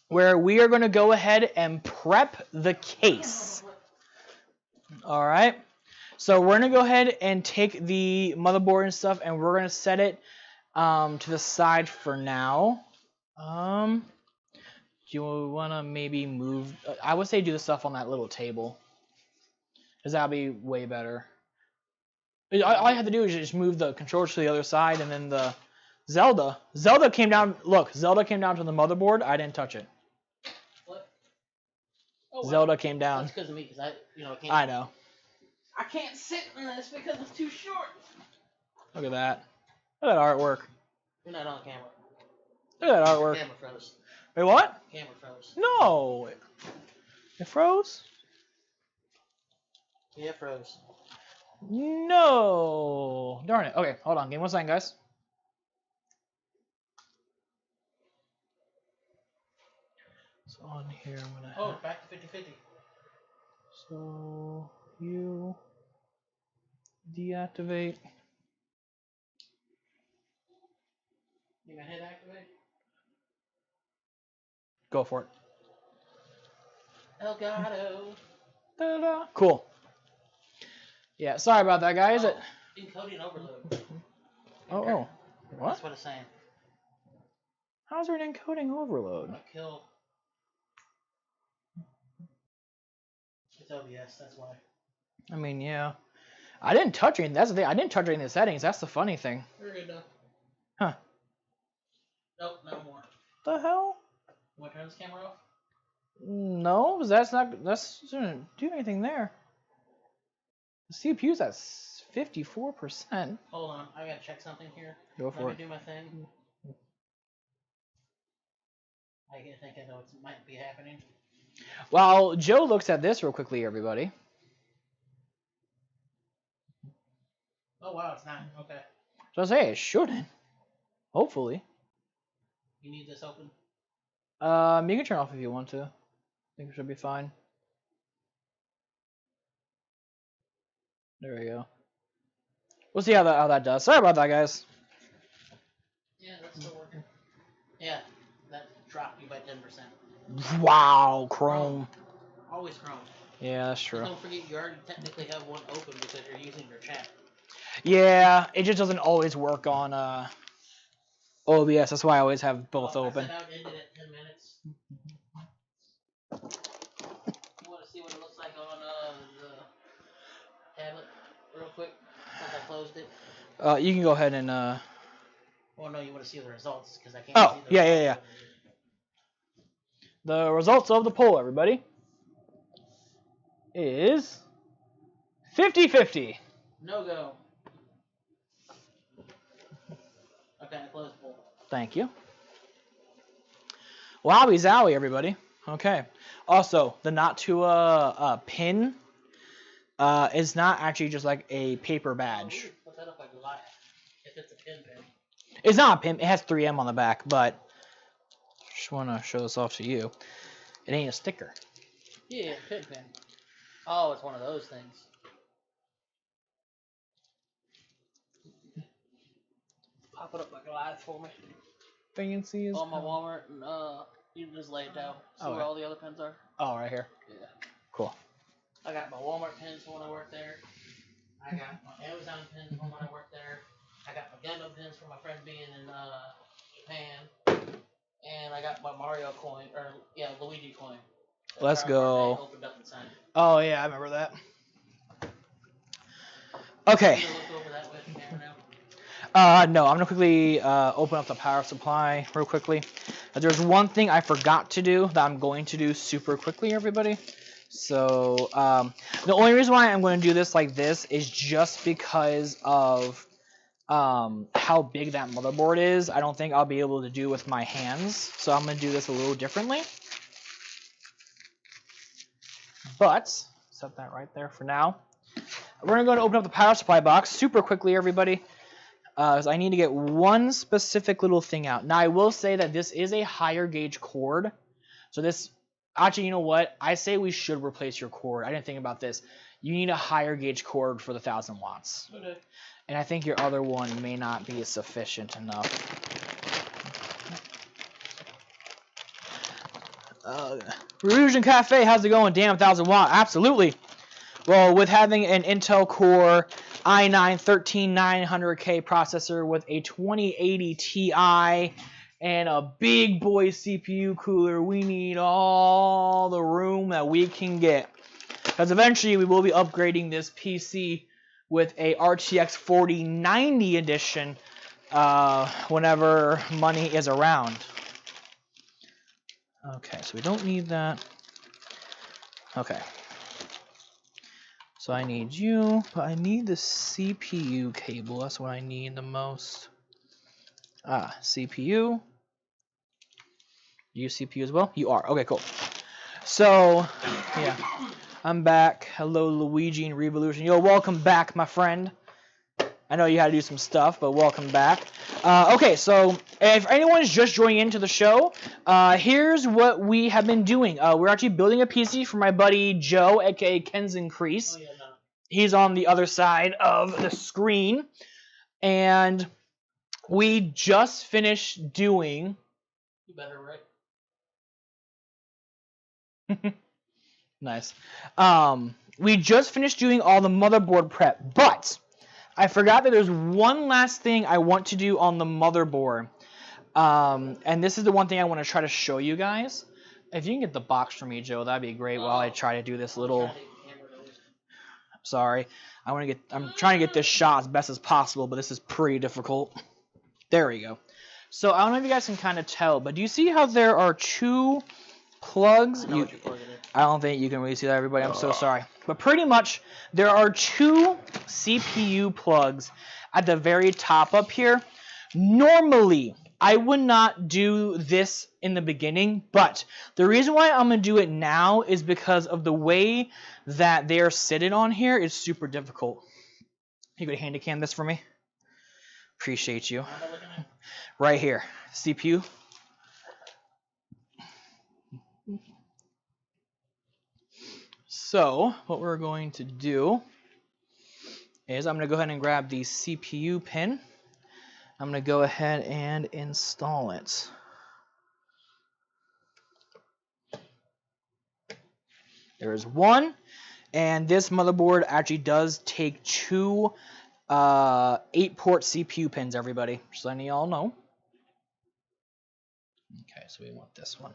where we are going to go ahead and prep the case. All right. So we're going to go ahead and take the motherboard and stuff, and we're going to set it to the side for now. Do you want to maybe move? I would say do the stuff on that little table, because that'll be way better. All you have to do is just move the controllers to the other side, and then the Zelda came down. Look, Zelda came down to the motherboard. I didn't touch it. What? Oh, wow. Zelda came down. That's because of me, because I can't. I know. I can't sit in this because it's too short. Look at that. Look at that artwork. You're not on camera. Look at that artwork. Camera froze. Wait, what? Camera froze. No. It froze? Yeah, it froze. No. Darn it. Okay, hold on. Give me 1 second, guys. So on here, I'm gonna. Oh, back to 50-50. So you deactivate. You gonna hit activate? Go for it. Elgato. Ta-da. Cool. Yeah, sorry about that, guys. Oh, encoding overload. Oh. What? That's what it's saying. How's there an encoding overload? A kill. It's OBS, that's why. I mean, yeah. I didn't touch anything. That's the thing. I didn't touch any of the settings. That's the funny thing. We're good now. Huh. Nope, no more. The hell? You want to turn this camera off? No, that's doesn't do anything there. The CPU's at 54%. Hold on, I gotta check something here. Go for it. Let me do my thing. I think I know what might be happening. While Joe looks at this real quickly, everybody. Oh wow, it's not. Okay. So I say it shouldn't. Hopefully. You need this open? You can turn it off if you want to. I think it should be fine. There we go. We'll see how that does. Sorry about that, guys. Yeah, that's still working. Yeah, that dropped you by 10%. Wow, Chrome. Always Chrome. Yeah, that's true. But don't forget, you already technically have one open because you're using your chat. Yeah, it just doesn't always work on OBS. That's why I always have both open. I said I would end it at 10 minutes. You want to see what it looks like on the tablet real quick since I closed it? You can go ahead and Well, no, you want to see the results because I can't Oh, see the yeah. The results of the poll, everybody, is 50-50. No go. Okay, I closed the poll. Thank you. Wowie zowie, everybody. Okay. Also, the not to pin is not actually just like a paper badge. Put that up like Goliath. If it's a pin. It's not a pin. It has 3M on the back, but just want to show this off to you. It ain't a sticker. Yeah, pin. Oh, it's one of those things. Pop it up like Goliath for me. Fancy as on my Walmart, and you can just lay it down. See where all the other pins are? Oh, right here. Yeah. Cool. I got my Walmart pins from when I worked there. I got my Amazon pins from when I worked there. I got my Gundam pins from my friend being in Japan. And I got my Mario coin, or yeah, Luigi coin. Let's go. Opened up and signed. Oh yeah, I remember that. Okay. Look over that with the camera now. No, I'm gonna quickly open up the power supply real quickly. There's one thing I forgot to do that I'm going to do super quickly, everybody. So the only reason why I'm going to do this like this is just because of how big that motherboard is. I don't think I'll be able to do with my hands, so I'm going to do this a little differently. But set that right there for now. We're going to open up the power supply box super quickly, everybody. So I need to get one specific little thing out. Now, I will say that this is a higher gauge cord. So this, actually, you know what? I say we should replace your cord. I didn't think about this. You need a higher gauge cord for the 1000 watts. Okay. And I think your other one may not be sufficient enough. Rouge and Cafe, how's it going? Damn, 1000 watt. Absolutely. Well, with having an Intel Core i9-13900K processor with a 2080 Ti and a big boy CPU cooler, we need all the room that we can get. Because eventually we will be upgrading this PC with a RTX 4090 edition whenever money is around. Okay, so we don't need that. Okay. So I need you, but I need the CPU cable. That's what I need the most. CPU. You CPU as well? You are. Okay, cool. So, yeah. I'm back. Hello, Luigi and Revolution. Yo, welcome back, my friend. I know you had to do some stuff, but welcome back. Okay, so if anyone is just joining into the show, here's what we have been doing. We're actually building a PC for my buddy Joe, aka Kenzen Crease. Oh, yeah, no. He's on the other side of the screen. And we just finished doing... You better, right? Nice. We just finished doing all the motherboard prep, but I forgot that there's one last thing I want to do on the motherboard. And this is the one thing I want to try to show you guys. If you can get the box for me, Joe, that'd be great while I try to do this little... Sorry. I'm trying to get this shot as best as possible, but this is pretty difficult. There we go. So I don't know if you guys can kind of tell, but do you see how there are two plugs? I don't think you can really see that, everybody. I'm so sorry. But pretty much, there are two CPU plugs at the very top up here. Normally, I would not do this in the beginning, but the reason why I'm going to do it now is because of the way that they're sitting on here is super difficult. You could handy cam this for me? Appreciate you. Right here, CPU. So, what we're going to do is I'm going to go ahead and grab the CPU pin. I'm going to go ahead and install it. There is one, and this motherboard actually does take two 8-port CPU pins, everybody. Just letting y'all know. Okay, so we want this one.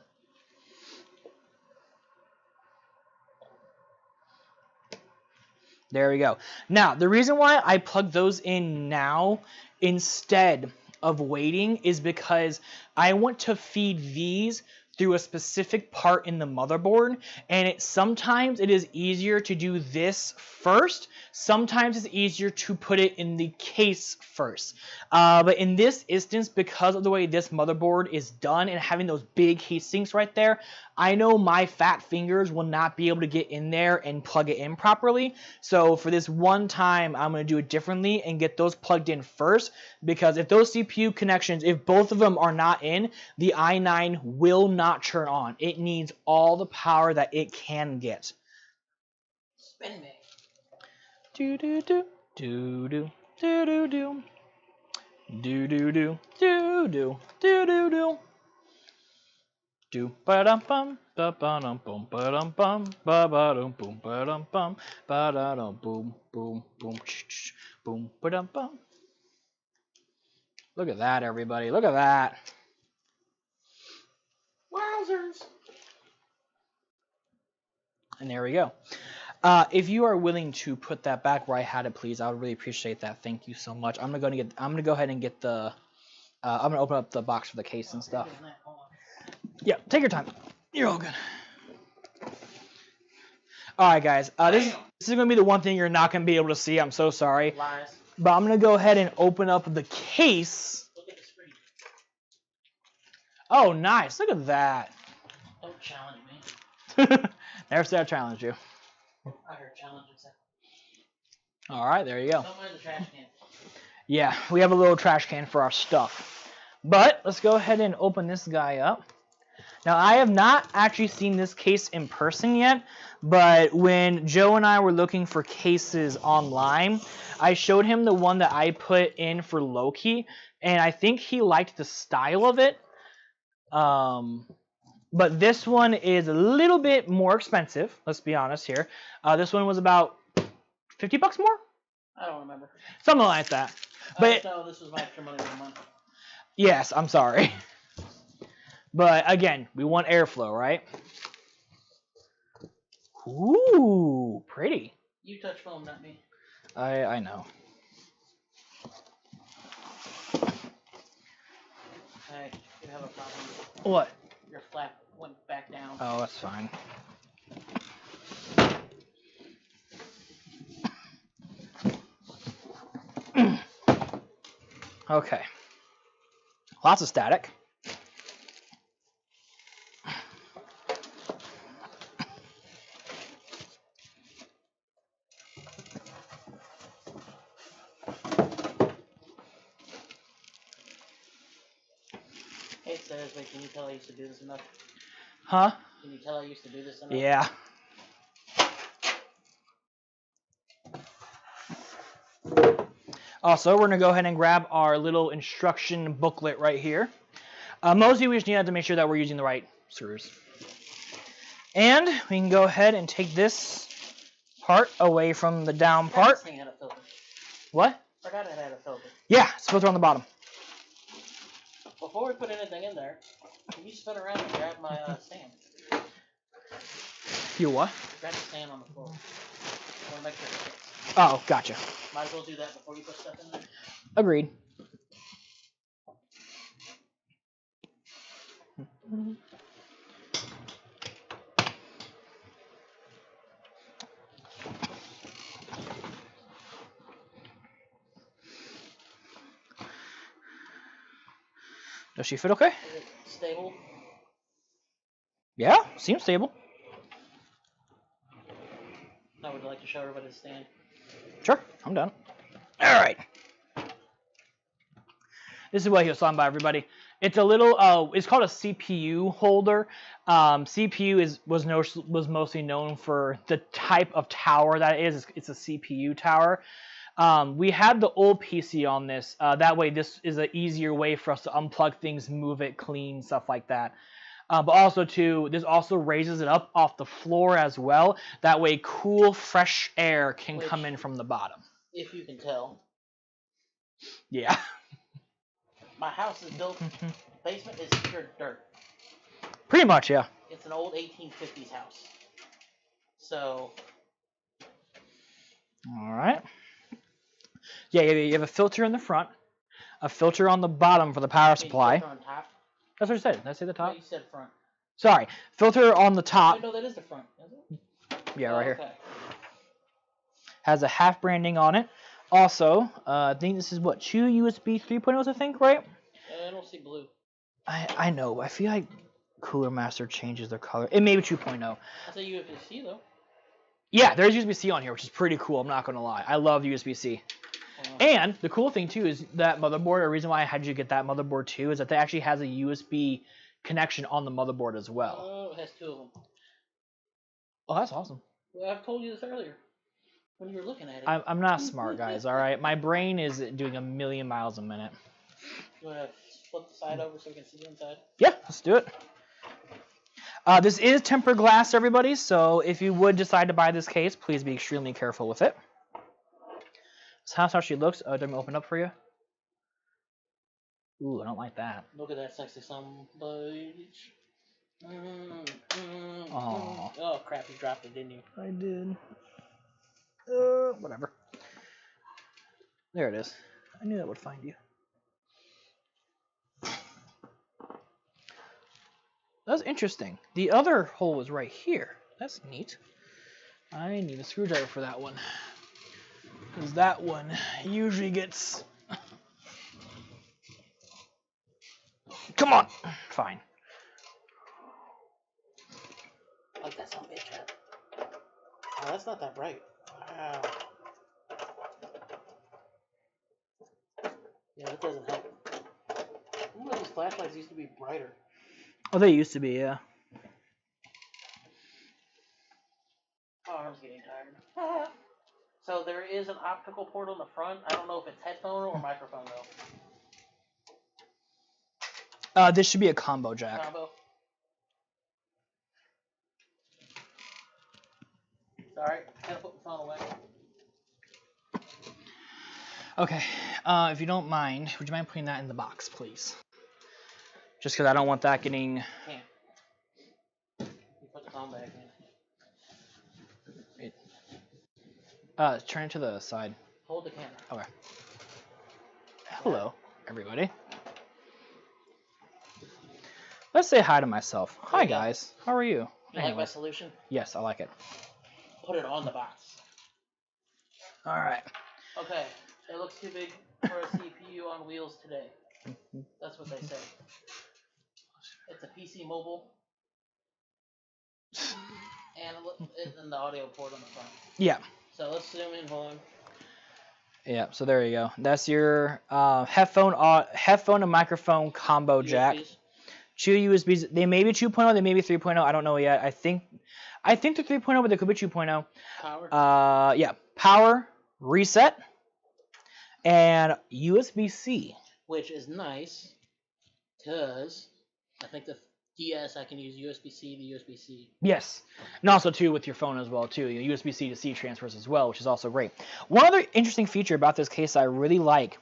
There we go. Now, the reason why I plug those in now instead of waiting is because I want to feed these through a specific part in the motherboard, and sometimes it is easier to do this first. Sometimes it's easier to put it in the case first. But in this instance, because of the way this motherboard is done and having those big heat sinks right there, I know my fat fingers will not be able to get in there and plug it in properly. So for this one time, I'm going to do it differently and get those plugged in first, because if those CPU connections, if both of them are not in, the i9 will not turn on. It needs all the power that it can get. Spin me. Do do do do do do do do do do do do do do do do. Do ba dum bum ba ba dum bum ba dum bum ba ba dum boom ba dum bum ba da dum boom boom boom boom ba dum bum. Look at that, everybody! Look at that! Wowzers! And there we go. If you are willing to put that back where I had it, please, I would really appreciate that. Thank you so much. I'm gonna go ahead and get the. I'm gonna open up the box for the case and stuff. Yeah, take your time. You're all good. All right, guys. This is gonna be the one thing you're not gonna be able to see. I'm so sorry. Lies. But I'm gonna go ahead and open up the case. Look at the screen. Oh, nice. Look at that. Don't challenge me. Never said I challenged you. I heard challenge accepted. All right, there you go. Don't mind the trash can. Yeah, we have a little trash can for our stuff. But let's go ahead and open this guy up. Now, I have not actually seen this case in person yet, but when Joe and I were looking for cases online, I showed him the one that I put in for Loki, and I think he liked the style of it. But this one is a little bit more expensive, let's be honest here. This one was about 50 bucks more? I don't remember. Something like that. But no, this was my extra money for a month. Yes, I'm sorry. But again, we want airflow, right? Ooh, pretty. You touch foam, not me. I know. Hey, you have a problem. What? Your flap went back down. Oh, that's fine. Okay. Lots of static. Hey, it says, wait, can you tell I used to do this enough? Huh? Can you tell I used to do this enough? Yeah. Also, we're going to go ahead and grab our little instruction booklet right here. Mostly we just need to make sure that we're using the right screws. And we can go ahead and take this part away from the down part. This thing had a filter. What? Forgot it had a filter. Yeah, it's filter on the bottom. Before we put anything in there, can you spin around and grab my stand? You what? Grab the stand on the floor. I want to make sure it fits. Oh, gotcha. Might as well do that before you put stuff in there. Agreed. Does she fit okay? Is it stable? Yeah, seems stable. I would like to show everybody the stand. Sure, I'm done. All right. This is what he was talking about, everybody. It's a little, it's called a CPU holder. CPU was mostly known for the type of tower that it is. It's a CPU tower. We had the old PC on this. That way, this is an easier way for us to unplug things, move it, clean, stuff like that. But also, too, this also raises it up off the floor as well. That way, cool, fresh air can come in from the bottom. If you can tell. Yeah. My house is built, basement is pure dirt. Pretty much, yeah. It's an old 1850s house. So. All right. Yeah, you have a filter in the front, a filter on the bottom for the power supply. Filter on top? That's what I said. Did I say the top? No, you said front. Sorry, filter on the top. Wait, no, that is the front, is it? Yeah, right here. Okay. Has a half branding on it. Also, I think this is what, 2 USB 3.0s, I think, right? I don't see blue. I know. I feel like Cooler Master changes their color. It may be 2.0. That's a USB-C though. Yeah, there's USB-C on here, which is pretty cool. I'm not gonna lie. I love USB-C. And the cool thing too is that motherboard. A reason why I had you get that motherboard too is that it actually has a USB connection on the motherboard as well. Oh, it has 2 of them. Oh, that's awesome. Well, I've told you this earlier when you were looking at it. I'm not smart, guys. All right, my brain is doing a million miles a minute. You want to flip the side over so we can see the inside? Yeah, let's do it. This is tempered glass, everybody. So if you would decide to buy this case, please be extremely careful with it. That's how she looks. Oh, let me open up for you. Ooh, I don't like that. Look at that sexy somebody. Aww. Oh crap, you dropped it, didn't you? I did. Whatever. There it is. I knew that would find you. That's interesting. The other hole was right here. That's neat. I need a screwdriver for that one. Because that one usually gets... Come on! Fine. Like that some bitch. Oh, that's not that bright. Wow. Yeah, that doesn't help. Remember these flashlights used to be brighter. Oh, they used to be, yeah. Oh, arm's getting tired. So there is an optical port on the front. I don't know if it's headphone or microphone though. This should be a combo jack. Combo. Sorry, gotta put the phone away. Okay, if you don't mind, would you mind putting that in the box, please? Just because I don't want that getting... Can't. You put the phone back in. Turn it to the side. Hold the camera. Okay. Hello, everybody. Let's say hi to myself. Hi, guys. How are you? You like my solution? Yes, I like it. Put it on the box. All right. Okay, it looks too big for a CPU on wheels today. That's what they say. It's a PC mobile. And the audio port on the front. Yeah. So let's zoom in volume. Yeah, so there you go. That's your headphone and microphone combo jack. USBs. 2 USBs. They may be 2.0, they may be 3.0. I don't know yet. I think they're 3.0, but they could be 2.0. Power. Yeah. Power, reset, and USB-C. Which is nice, because I think the DS I can use USB-C to USB-C. Yes, and also too with your phone as well too. USB-C to C transfers as well, which is also great. One other interesting feature about this case I really like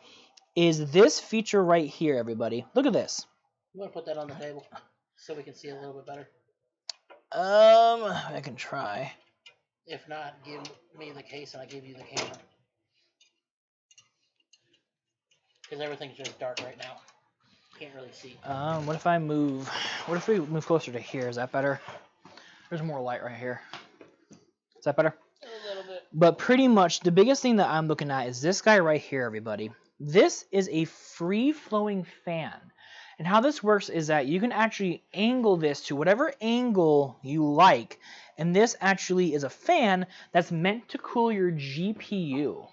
is this feature right here, everybody. Look at this. You want to put that on the table so we can see it a little bit better? I can try. If not, give me the case and I give you the camera. Because everything's just dark right now. Can't really see. What if I move? What if we move closer to here? Is that better? There's more light right here. Is that better? A little bit. But pretty much the biggest thing that I'm looking at is this guy right here, everybody. This is a free-flowing fan. And how this works is that you can actually angle this to whatever angle you like. And this actually is a fan that's meant to cool your GPU.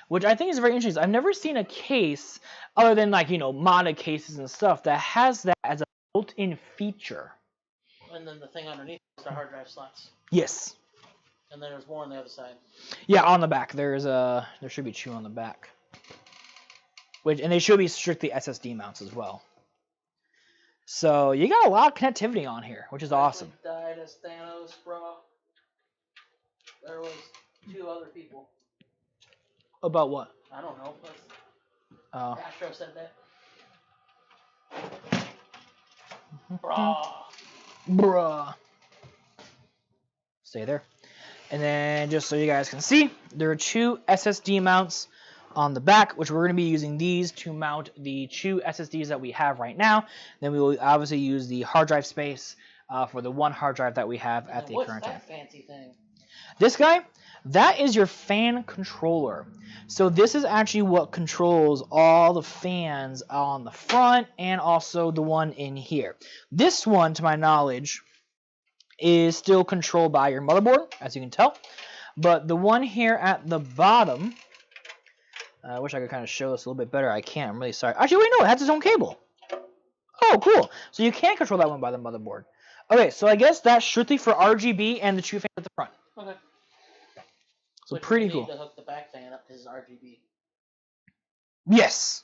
Which I think is very interesting. I've never seen a case, other than like, modded cases and stuff, that has that as a built-in feature. And then the thing underneath is the hard drive slots. Yes. And then there's more on the other side. Yeah, on the back. There should be 2 on the back. And they should be strictly SSD mounts as well. So you got a lot of connectivity on here, which is awesome. Died as Thanos, bro. There was 2 other people. About what? I don't know. Astro said that. Bruh. Stay there. And then just so you guys can see, there are 2 SSD mounts on the back, which we're going to be using these to mount the two SSDs that we have right now. Then we will obviously use the hard drive space for the one hard drive that we have at the current time. What's that fancy thing? This guy, that is your fan controller. So this is actually what controls all the fans on the front and also the one in here. This one, to my knowledge, is still controlled by your motherboard, as you can tell. But the one here at the bottom, I wish I could kind of show this a little bit better. I can't. I'm really sorry. Actually, wait, no, it has its own cable. Oh, cool. So you can control that one by the motherboard. Okay, so I guess that's strictly for RGB and the two fans at the front. Okay. So pretty cool. To hook the back fan up because it's RGB. Yes.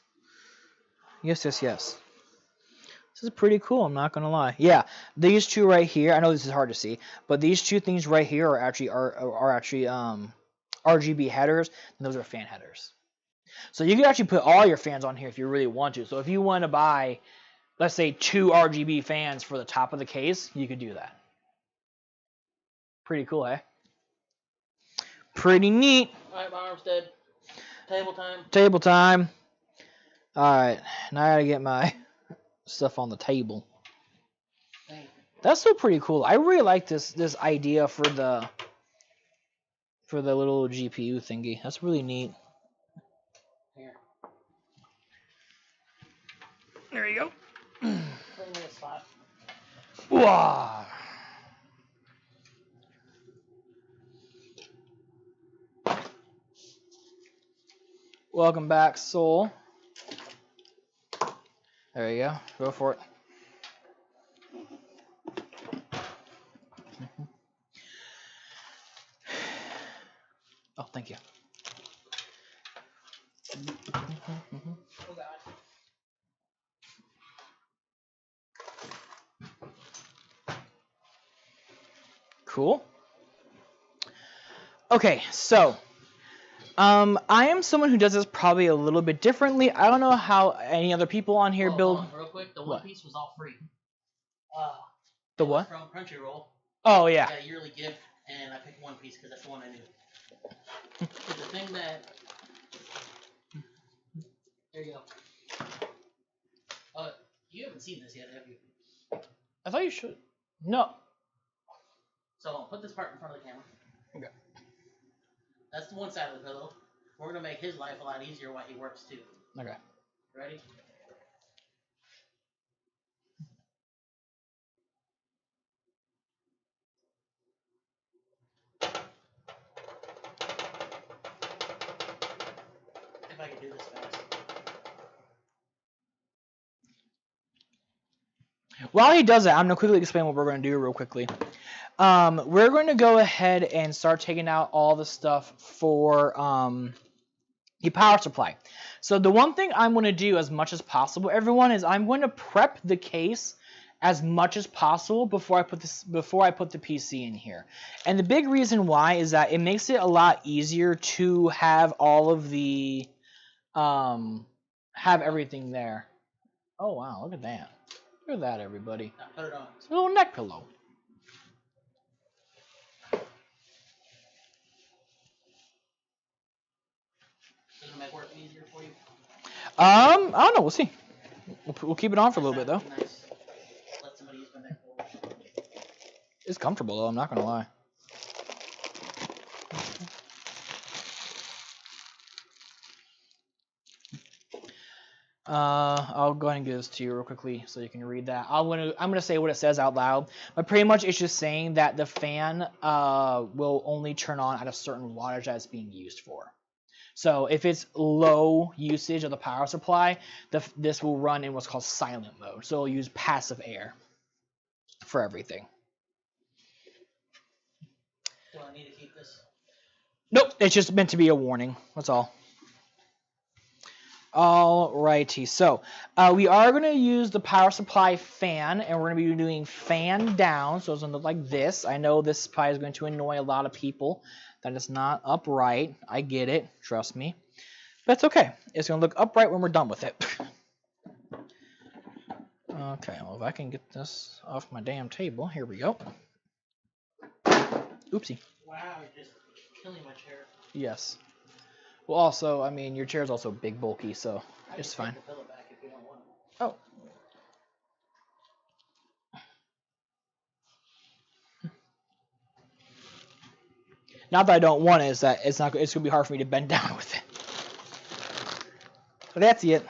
Yes. This is pretty cool, I'm not gonna lie. Yeah, these two right here, I know this is hard to see, but these two things right here are actually RGB headers, and those are fan headers. So you can actually put all your fans on here if you really want to. So if you want to buy, let's say, 2 RGB fans for the top of the case, you could do that. Pretty cool, eh? Pretty neat. Alright, my arm's dead. Table time. Table time. Alright, now I gotta get my stuff on the table. That's still pretty cool. I really like this idea for the little GPU thingy. That's really neat. Here. There you go. Put me in a spot. Wow. Welcome back, Soul. There you go. Go for it. Oh, thank you. Oh, God. Cool. Okay, so I am someone who does this probably a little bit differently. I don't know how any other people on here build. Hold on, real quick, the One Piece was all free. The what? From Crunchyroll. Oh yeah. I got a yearly gift, and I picked One Piece because that's the one I knew. The thing that. There you go. You haven't seen this yet, have you? I thought you should. No. So I'll put this part in front of the camera. Okay. That's the one side of the pillow. We're gonna make his life a lot easier while he works too. Okay. Ready? If I could do this fast. While he does that, I'm gonna quickly explain what we're gonna do real quickly. We're going to go ahead and start taking out all the stuff for the power supply. So the one thing I'm going to do as much as possible, everyone, is I'm going to prep the case as much as possible before I put the PC in here. And the big reason why is that it makes it a lot easier to have all of the have everything there. Oh wow, look at that. Look at that, everybody. Now put it on. It's a little neck pillow. Does it make work easier for you? I don't know. We'll see. We'll keep it on for a little bit though. Nice. Let somebody use my neck pillow. It's comfortable though. I'm not gonna lie. I'll go ahead and give this to you real quickly so you can read that. I'm gonna say what it says out loud, but pretty much it's just saying that the fan will only turn on at a certain wattage that it's being used for. So if it's low usage of the power supply, this will run in what's called silent mode. So it'll use passive air for everything. Do I need to keep this? Nope, it's just meant to be a warning. That's all. Alrighty, so we are going to use the power supply fan, and we're going to be doing fan down, so it's going to look like this. I know this probably is going to annoy a lot of people, that it's not upright. I get it, trust me. But it's okay. It's going to look upright when we're done with it. Okay, well, if I can get this off my damn table, here we go. Oopsie. Wow, you're just killing my chair. Yes. Well, also, I mean, your chair's also big, bulky, so it's fine. Take the pillow back if you don't want it. Oh. Not that I don't want it, it's that it's gonna be hard for me to bend down with it. But that's it.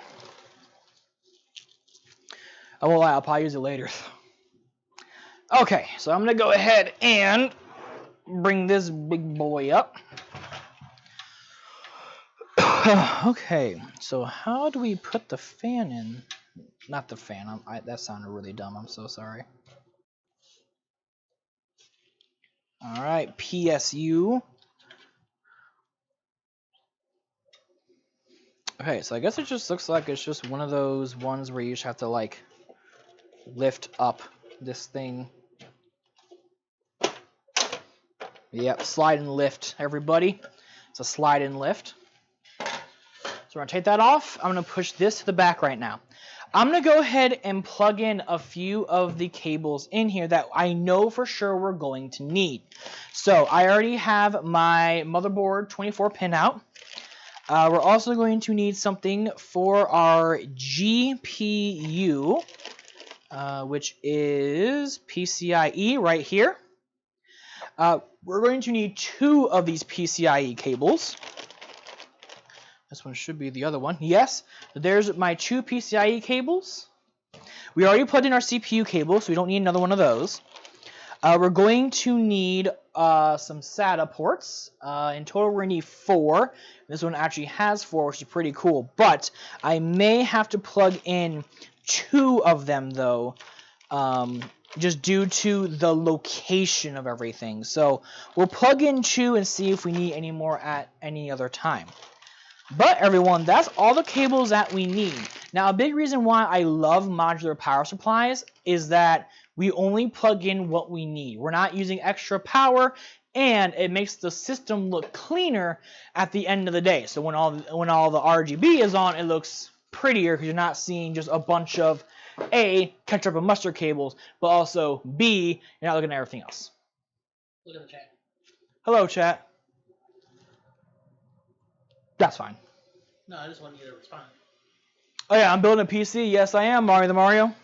I won't lie, I'll probably use it later. Okay, so I'm gonna go ahead and bring this big boy up. Okay, so how do we put the fan in? Not the fan. That sounded really dumb. I'm so sorry. All right, PSU. Okay, so I guess it just looks like it's just one of those ones where you just have to like lift up this thing. Yep, slide and lift, everybody. It's a slide and lift. So we're gonna take that off. I'm gonna push this to the back right now. I'm gonna go ahead and plug in a few of the cables in here that I know for sure we're going to need. So I already have my motherboard 24 pin out. We're also going to need something for our GPU, which is PCIe right here. We're going to need 2 of these PCIe cables. This one should be the other one. Yes, there's my 2 PCIe cables. We already plugged in our CPU cable, so we don't need another one of those. We're going to need some SATA ports. In total, we're going to need 4. This one actually has 4, which is pretty cool. But I may have to plug in 2 of them, though, just due to the location of everything. So we'll plug in 2 and see if we need any more at any other time. But everyone, that's all the cables that we need. Now, a big reason why I love modular power supplies is that we only plug in what we need. We're not using extra power, and it makes the system look cleaner at the end of the day. So when all the RGB is on, it looks prettier because you're not seeing just a bunch of A, ketchup and mustard cables, but also B, you're not looking at everything else. Look at the chat. Hello, chat. That's fine. No, I just want you to respond. Oh yeah, I'm building a PC. Yes, I am, Mario the Mario.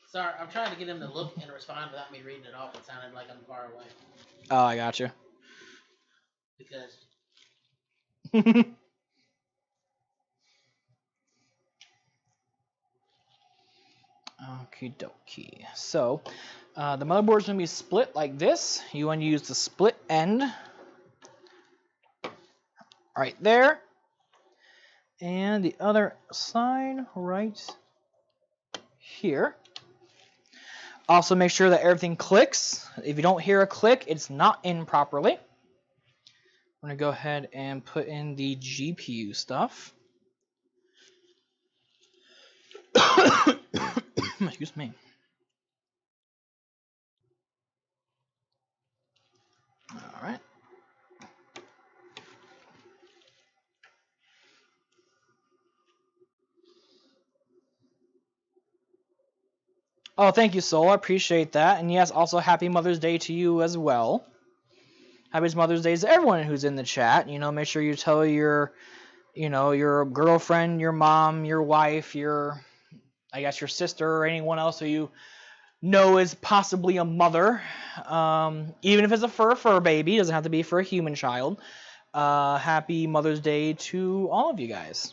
Sorry, I'm trying to get him to look and respond without me reading it off. It sounded like I'm far away. Oh, I got you. Because. Okie dokie. So, the motherboard is going to be split like this. You want to use the split end right there. And the other side right here. Also make sure that everything clicks. If you don't hear a click, it's not in properly. I'm going to go ahead and put in the GPU stuff. Excuse me. All right. Oh, thank you, Soul. I appreciate that. And yes, also happy Mother's Day to you as well. Happy Mother's Day to everyone who's in the chat. You know, make sure you tell your girlfriend, your mom, your wife, I guess your sister, or anyone else who you know is possibly a mother. Even if it's a fur baby, it doesn't have to be for a human child. Happy Mother's Day to all of you guys.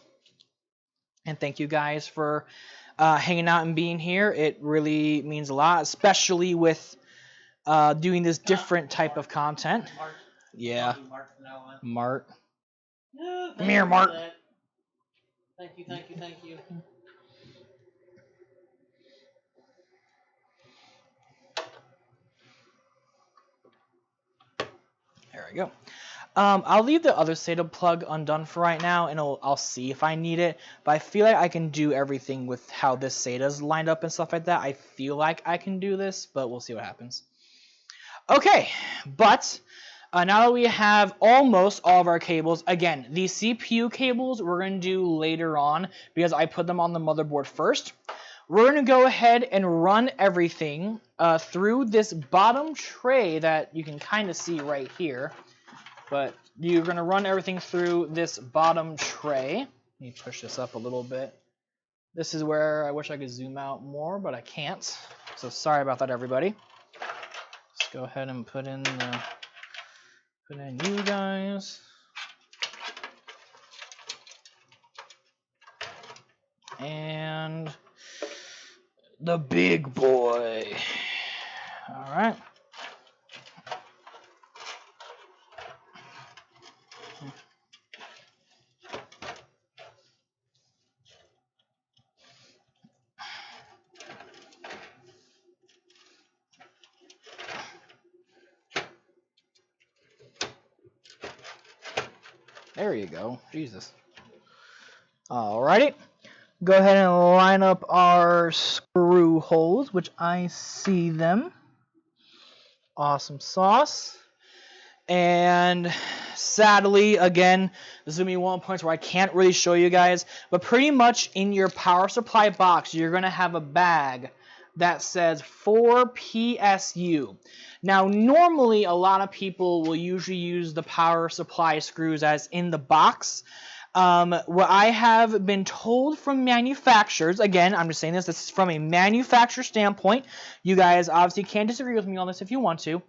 And thank you guys for hanging out and being here. It really means a lot, especially with doing this different type of content. Mart. Yeah. Mart. Yeah, Come here, Mart. Thank you, thank you, thank you. There we go. I'll leave the other SATA plug undone for right now, and I'll see if I need it. But I feel like I can do everything with how this SATA's lined up and stuff like that. I feel like I can do this, but we'll see what happens. Okay, but now that we have almost all of our cables, again, the CPU cables we're going to do later on because I put them on the motherboard first. We're going to go ahead and run everything through this bottom tray that you can kind of see right here. But you're going to run everything through this bottom tray. Let me push this up a little bit. This is where I wish I could zoom out more, but I can't. So sorry about that, everybody. Let's go ahead and put in you guys. And the big boy. All right. There you go. Jesus. Alrighty. Go ahead and line up our screw holes, which I see them. Awesome sauce. And sadly, again, this is going to be one of the points where I can't really show you guys, but pretty much in your power supply box, you're going to have a bag that says 4PSU. Now, normally, a lot of people will usually use the power supply screws as in the box. What I have been told from manufacturers, again, I'm just saying this is from a manufacturer standpoint. You guys obviously can't disagree with me on this if you want to.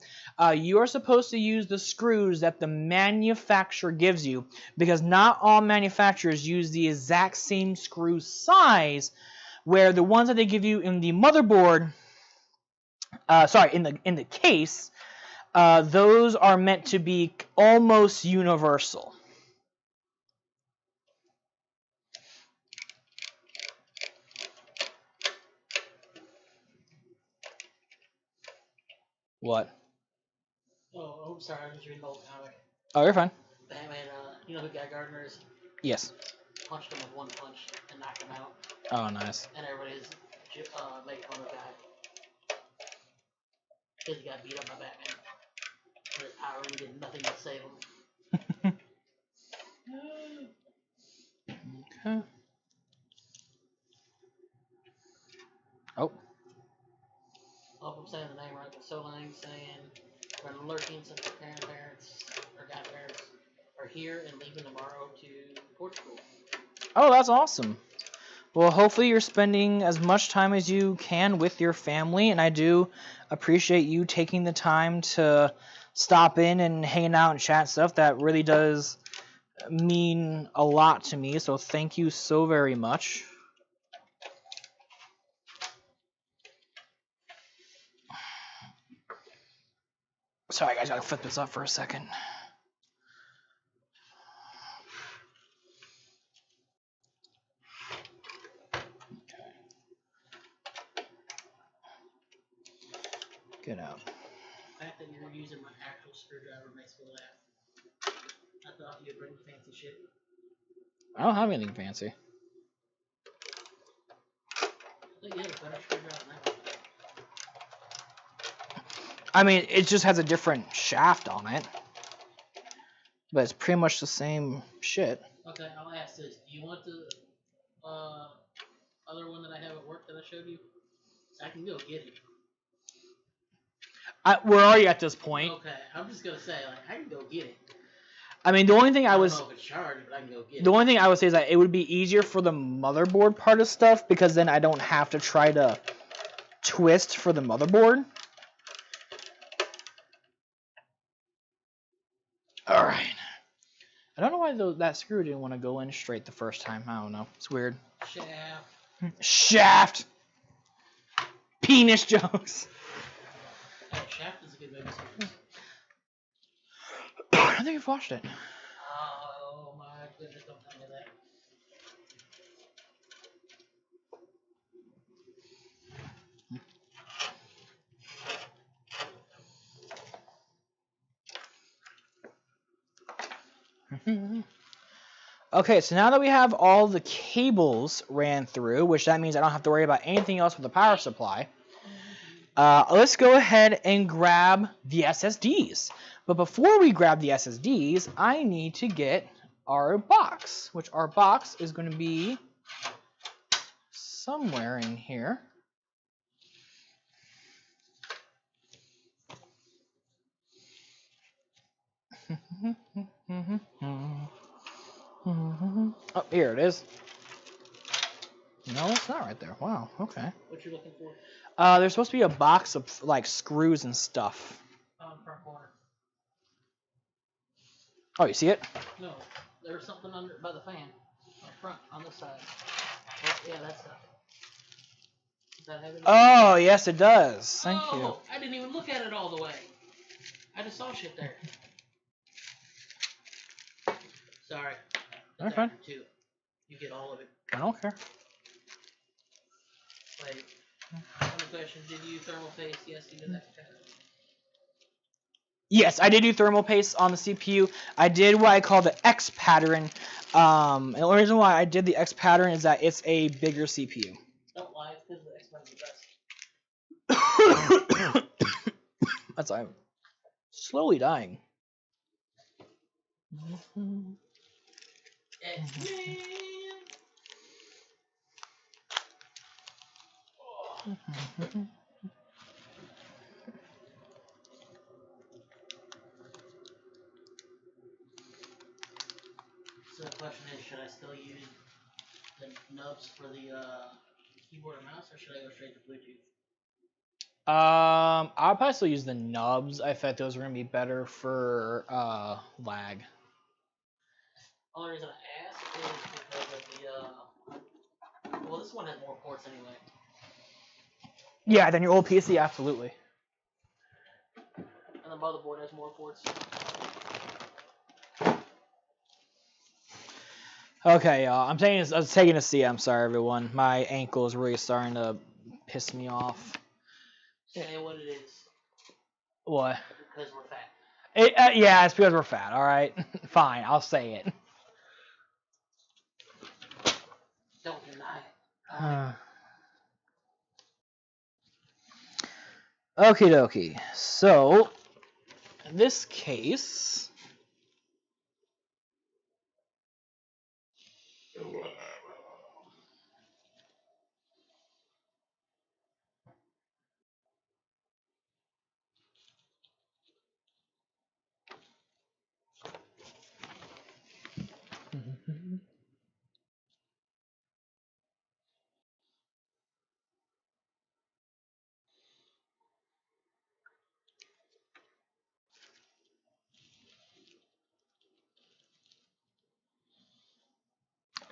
You are supposed to use the screws that the manufacturer gives you, because not all manufacturers use the exact same screw size, where the ones that they give you in the motherboard, in the case, those are meant to be almost universal. What? Oh, sorry, I was reading an old comic. Oh, you're fine. Batman, you know who Guy Gardner is? Yes. Punched him with one punch and knocked him out. Oh, nice. And everybody's making fun of the guy. Because he got beat up by Batman. And his power really did nothing to save him. Okay. Oh. Hope I'm saying the name right, but Solang saying, been lurking since the grandparents, or godparents, are here and leaving tomorrow to Portugal. Oh, that's awesome. Well, hopefully you're spending as much time as you can with your family, and I do appreciate you taking the time to stop in and hang out and chat stuff. That really does mean a lot to me, so thank you so very much. Sorry guys, I gotta flip this up for a second. Get out. The fact that you're using my actual screwdriver makes me laugh. I thought you'd bring fancy shit. I don't have anything fancy. I think you have a better screwdriver than that. I mean, it just has a different shaft on it. But it's pretty much the same shit. Okay, I'll ask this. Do you want the other one that I have at work that I showed you? So I can go get it. Where are you at this point? Okay, I'm just gonna say, like, I can go get it. I mean, the only thing I don't know if it's charged, but I can go get it. The only thing I would say is that it would be easier for the motherboard part of stuff, because then I don't have to try to twist for the motherboard. All right. I don't know why that screw didn't want to go in straight the first time. I don't know. It's weird. Shaft. Shaft. Penis jokes. Oh, Shaft is a good movie series. I think you've watched it. Oh my goodness, don't tell me that. Okay, so now that we have all the cables ran through, which that means I don't have to worry about anything else with the power supply, let's go ahead and grab the SSDs. But before we grab the SSDs, I need to get our box, which our box is going to be somewhere in here. Oh, here it is. No, it's not right there. Wow. Okay. What you looking for? There's supposed to be a box of like screws and stuff. Front corner. Oh, you see it? No, there's something under by the fan. Up front, on this side. Oh, yeah, that stuff. Does that have it? Oh, yes, it does. Thank you. I didn't even look at it all the way. I just saw shit there. Sorry. That's fine. Two. You get all of it. I don't care. Wait. One question. Did you thermal paste? Yes, you did that. Yes, I did do thermal paste on the CPU. I did what I call the X pattern. And the only reason why I did the X pattern is that it's a bigger CPU. Don't lie, it's because the X pattern's the best. That's why I'm slowly dying. X-Men! So the question is, should I still use the nubs for the keyboard and mouse, or should I go straight to Bluetooth? I'll probably still use the nubs. I thought those were gonna be better for lag. Only reason I ask is because of the well, this one has more ports anyway. Yeah, than your old PC, absolutely. And the motherboard has more ports. Okay, y'all. I'm taking a seat. I'm sorry, everyone. My ankle is really starting to piss me off. Say what it is. What? Because we're fat. Yeah, it's because we're fat. All right, fine. I'll say it. Don't deny it. Okie dokie. So, in this case.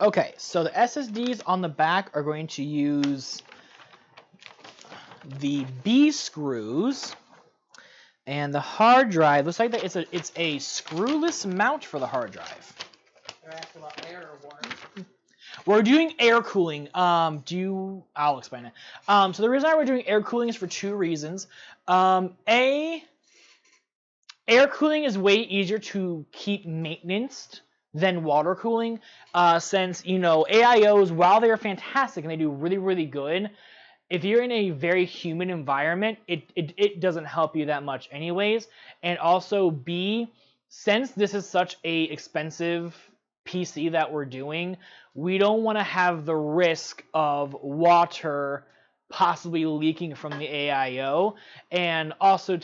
Okay, so the SSDs on the back are going to use the B screws, and the hard drive looks like that it's a screwless mount for the hard drive. They're asking about air or water. We're doing air cooling. I'll explain it. So the reason why we're doing air cooling is for two reasons. Air cooling is way easier to keep maintained than water cooling, since AIOs, while they are fantastic and they do really, really good, if you're in a very humid environment, it doesn't help you that much anyways. And also B, since this is such a expensive PC that we're doing, we don't want to have the risk of water possibly leaking from the AIO. And also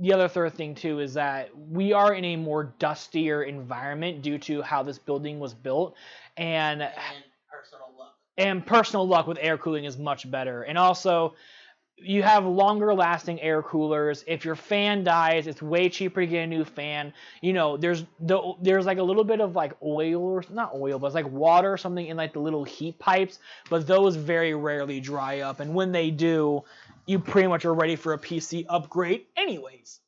the other third thing too is that we are in a more dustier environment due to how this building was built, and personal luck with air cooling is much better. And also, you have longer lasting air coolers. If your fan dies, it's way cheaper to get a new fan. There's like a little bit of like oil, or not oil, but it's like water or something in like the little heat pipes, but those very rarely dry up, and when they do, you pretty much are ready for a PC upgrade anyways.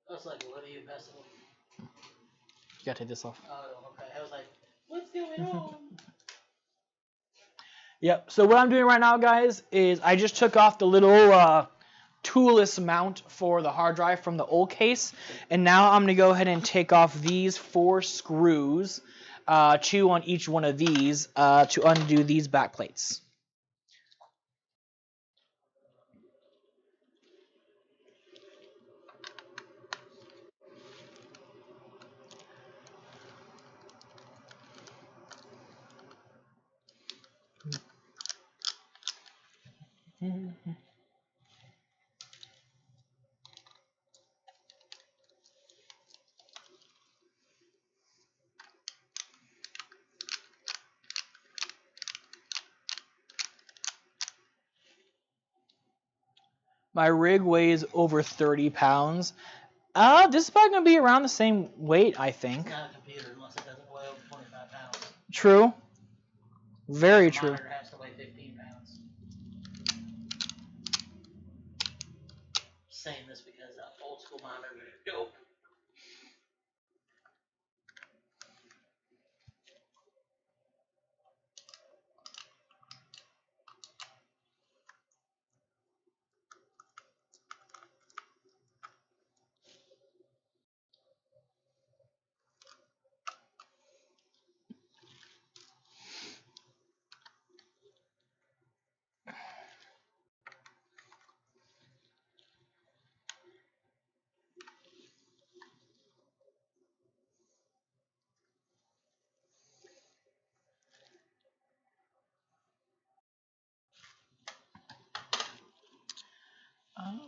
I was like, what are you messing with? You gotta take this off. Oh, okay. I was like, what's going on? Yep. So what I'm doing right now, guys, is I just took off the little toolless mount for the hard drive from the old case, and now I'm gonna go ahead and take off these 4 screws, 2 on each one of these, to undo these back plates. My rig weighs over 30 pounds. This is probably going to be around the same weight, I think. It's not a computer unless it doesn't weigh over 25 pounds. True. Very true. The monitor has to weigh 15 pounds. Saying this because old school monitors are dope.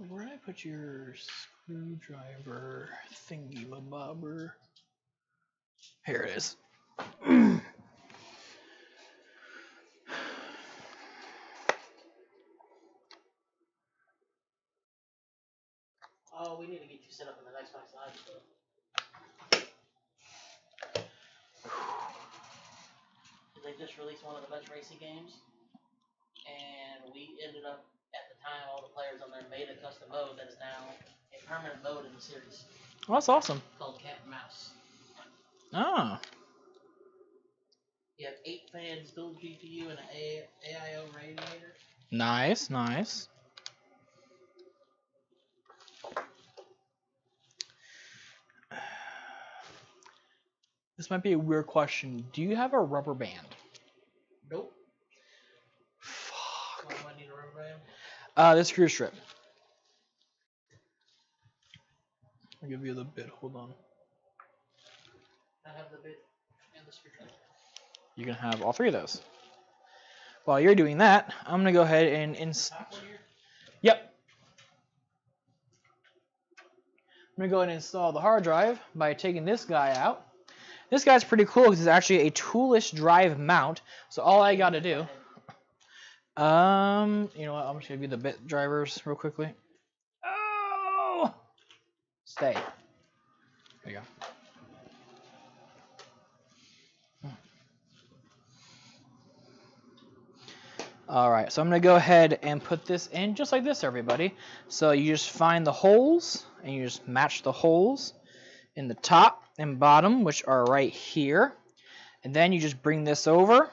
Where did I put your screwdriver thingy bobber? Here it is. Oh, we need to get you set up in the Xbox Live stuff. They just released one of the best racing games, and we ended up at the time all the players on there made a custom mode that is now a permanent mode in the series. Oh, that's awesome. Called Cat and Mouse. Ah. You have 8 fans, dual GPU, and an AIO radiator. Nice, nice. This might be a weird question. Do you have a rubber band? Nope. Fuck. Why do I need a rubber band? The screw strip. I'll give you the bit. Hold on. I have the bit and the screwdriver. You can have all 3 of those. While you're doing that, I'm gonna go ahead and Yep. I'm gonna go ahead and install the hard drive by taking this guy out. This guy's pretty cool because it's actually a toolless drive mount. So all I gotta do, you know what? I'm just gonna give you the bit drivers real quickly. Oh, stay. There you go. All right, so I'm gonna go ahead and put this in just like this, everybody. So you just find the holes and you just match the holes in the top and bottom, which are right here. And then you just bring this over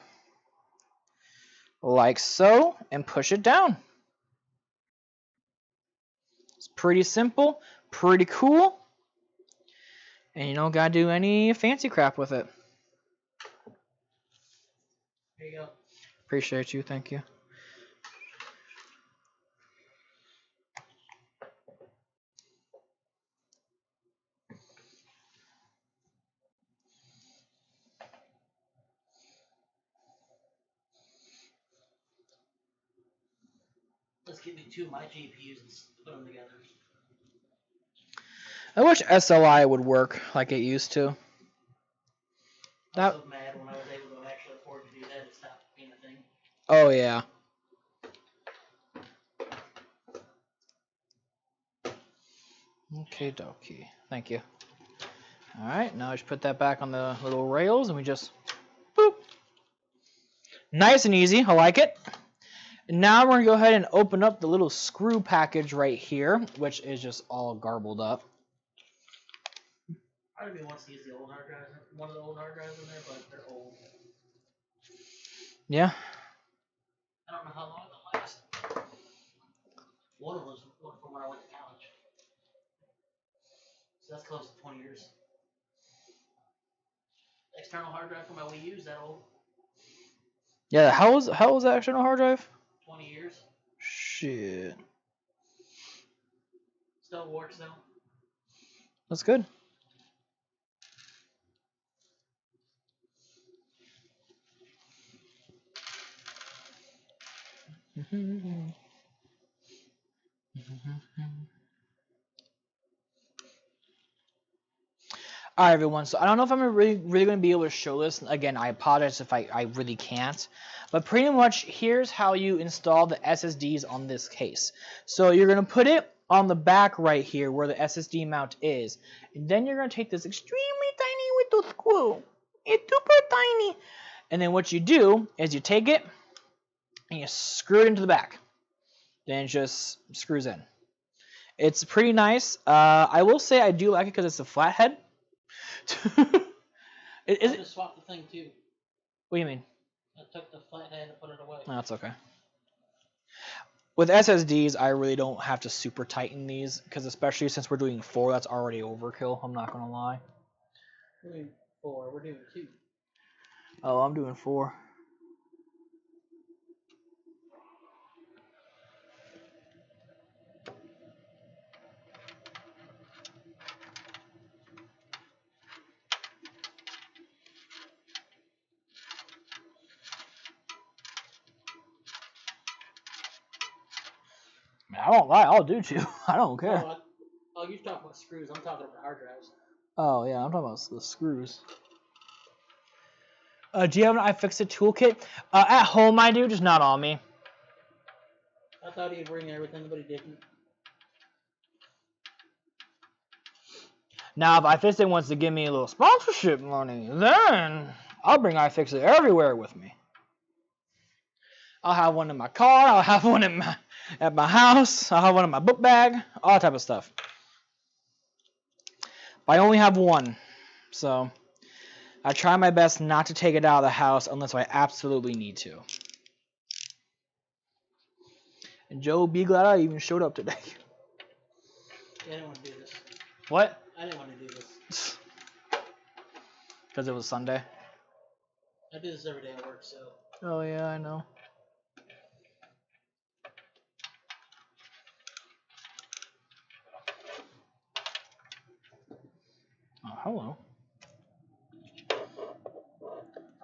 like so and push it down. It's pretty simple, pretty cool. And you don't gotta do any fancy crap with it. Here you go. Appreciate you, thank you. Let's give me 2 of my GPUs and put them together. I wish SLI would work like it used to. I was so mad when I was able to actually afford to do that. It stopped being a thing. Oh yeah. Okay, dokie. Thank you. All right, now I just put that back on the little rails and we just boop. Nice and easy. I like it. And now we're gonna go ahead and open up the little screw package right here, which is just all garbled up. I really want to use the old hard drives, one of the old hard drives in there, but they're old. Yeah. I don't know how long they'll last. One of them was from when I went to college. So that's close to 20 years. External hard drive for my Wii U is that old? Yeah, how was that external hard drive? 20 years. Shit. Still works though. That's good. Alright, everyone, so I don't know if I'm really going to be able to show this. Again, I apologize if I really can't. But pretty much, here's how you install the SSDs on this case. So you're going to put it on the back right here where the SSD mount is. And then you're going to take this extremely tiny little screw. It's super tiny. And then what you do is you take it and you screw it into the back. Then it just screws in. It's pretty nice. I will say I do like it because it's a flathead. I just swapped the thing too. What do you mean? I took the flathead and put it away. No, that's okay. With SSDs, I really don't have to super tighten these, because especially since we're doing 4, that's already overkill. I'm not gonna lie. We're doing 4. We're doing 2. Oh, I'm doing 4. I don't lie, I'll do 2. I don't care. Oh, you're talking about screws. I'm talking about hard drives. Oh, yeah, I'm talking about the screws. Do you have an iFixit toolkit? At home I do, just not on me. I thought he'd bring everything, but he didn't. Now, if iFixit wants to give me a little sponsorship money, then I'll bring iFixit everywhere with me. I'll have one in my car, I'll have one at my house, I'll have one in my book bag, all that type of stuff. But I only have one, so I try my best not to take it out of the house unless I absolutely need to. And Joe, be glad I even showed up today. Yeah, I didn't want to do this. What? I didn't want to do this. Because it was Sunday? I do this every day at work, so. Oh, yeah, I know. Oh, hello.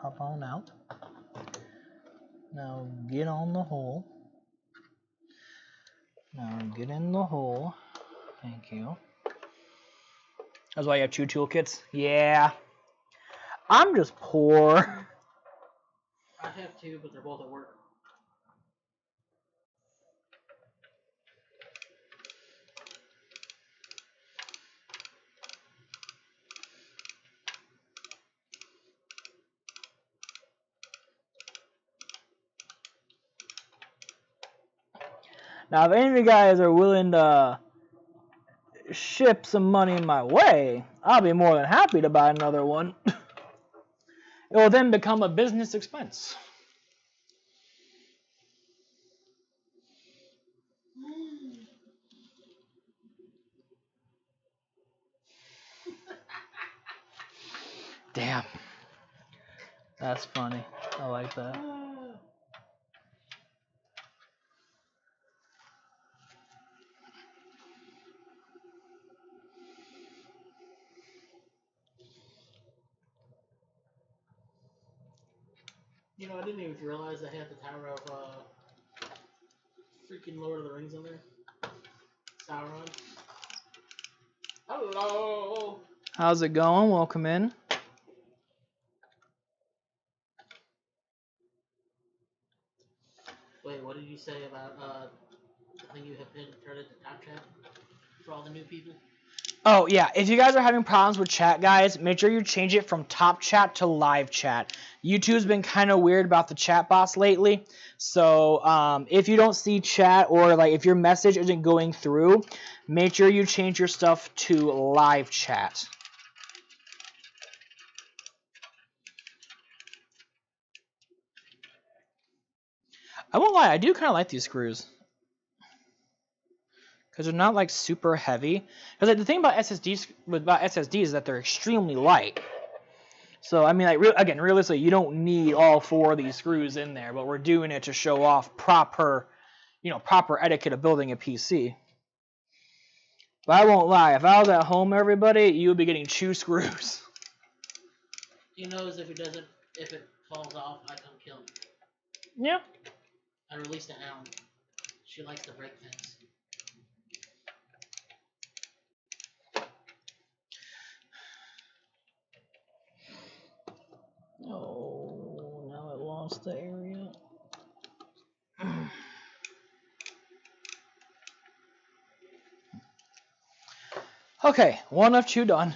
Hop on out. Now get on the hole. Now get in the hole. Thank you. That's why you have 2 toolkits? Yeah. I'm just poor. I have 2, but they're both at work. Now, if any of you guys are willing to ship some money my way, I'll be more than happy to buy another one. It will then become a business expense. Damn. That's funny. I like that. You know, I didn't even realize I had the Tower of freaking Lord of the Rings on there. Sauron. Hello. How's it going? Welcome in. Wait, what did you say about the thing you have turned into top chat for all the new people? Oh, yeah. If you guys are having problems with chat, guys, make sure you change it from top chat to live chat. YouTube's been kind of weird about the chat bots lately. So if you don't see chat or like if your message isn't going through, make sure you change your stuff to live chat. I won't lie, I do kind of like these screws. Because they're not like super heavy. Because like, the thing about SSDs is that they're extremely light. So I mean, like again, realistically, you don't need all 4 of these screws in there, but we're doing it to show off proper etiquette of building a PC. But I won't lie, if I was at home, everybody, you would be getting 2 screws. He knows if it falls off, I come kill him. Yeah. I released a hound. She likes to break things. Okay, 1 of 2 done.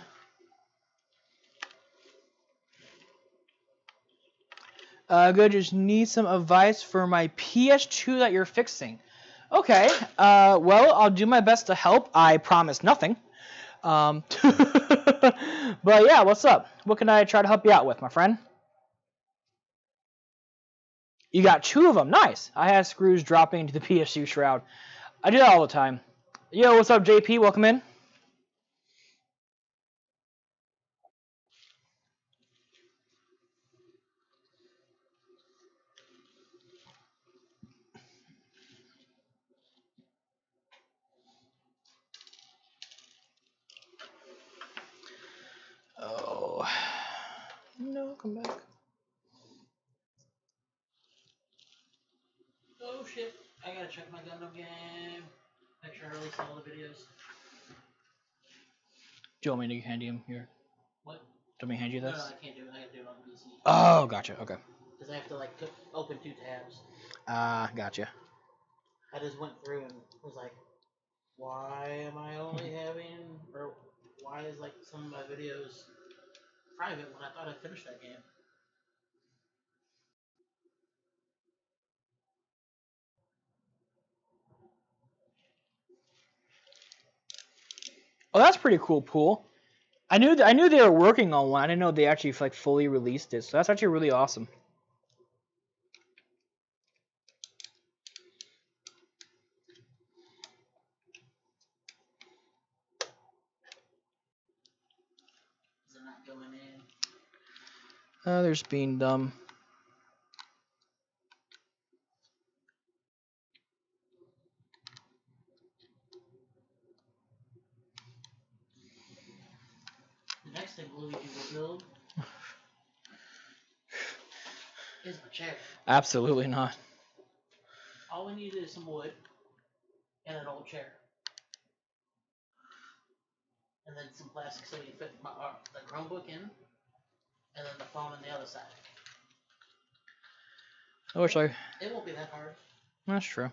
Good, just need some advice for my PS2 that you're fixing. Okay, well, I'll do my best to help. I promise nothing. But yeah, what's up? What can I try to help you out with, my friend? You got 2 of them. Nice. I had screws dropping into the PS2 shroud. I do that all the time. Yo, what's up, JP? Welcome in. Oh. No, come back. Oh shit, I gotta check my Gundam game. Make sure I release all the videos. Do you want me to hand you here? What? Do you want me to hand you this? No, I can't do it. I gotta do it on PC. Oh, gotcha. Okay. Because I have to like open 2 tabs. Gotcha. I just went through and was like, why am I only having, or why is like some of my videos private when I thought I finished that game? Oh, that's pretty cool, Pool. I knew they were working on one. I didn't know they actually like fully released it. So that's actually really awesome. Is it not going in? There's being dumb. The next thing Luigi will build is a chair. Absolutely not. All we need is some wood and an old chair. And then some plastic so you fit the Chromebook in, and then the phone on the other side. I wish I... It won't be that hard. That's true.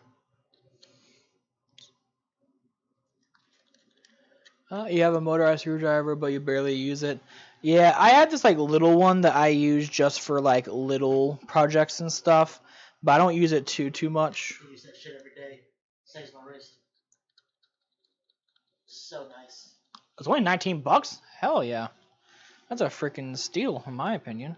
You have a motorized screwdriver, but you barely use it. Yeah, I have this like little one that I use just for like little projects and stuff, but I don't use it too much. I use that shit every day. Saves my wrist. So nice. It's only 19 bucks? Hell yeah. That's a freaking steal, in my opinion.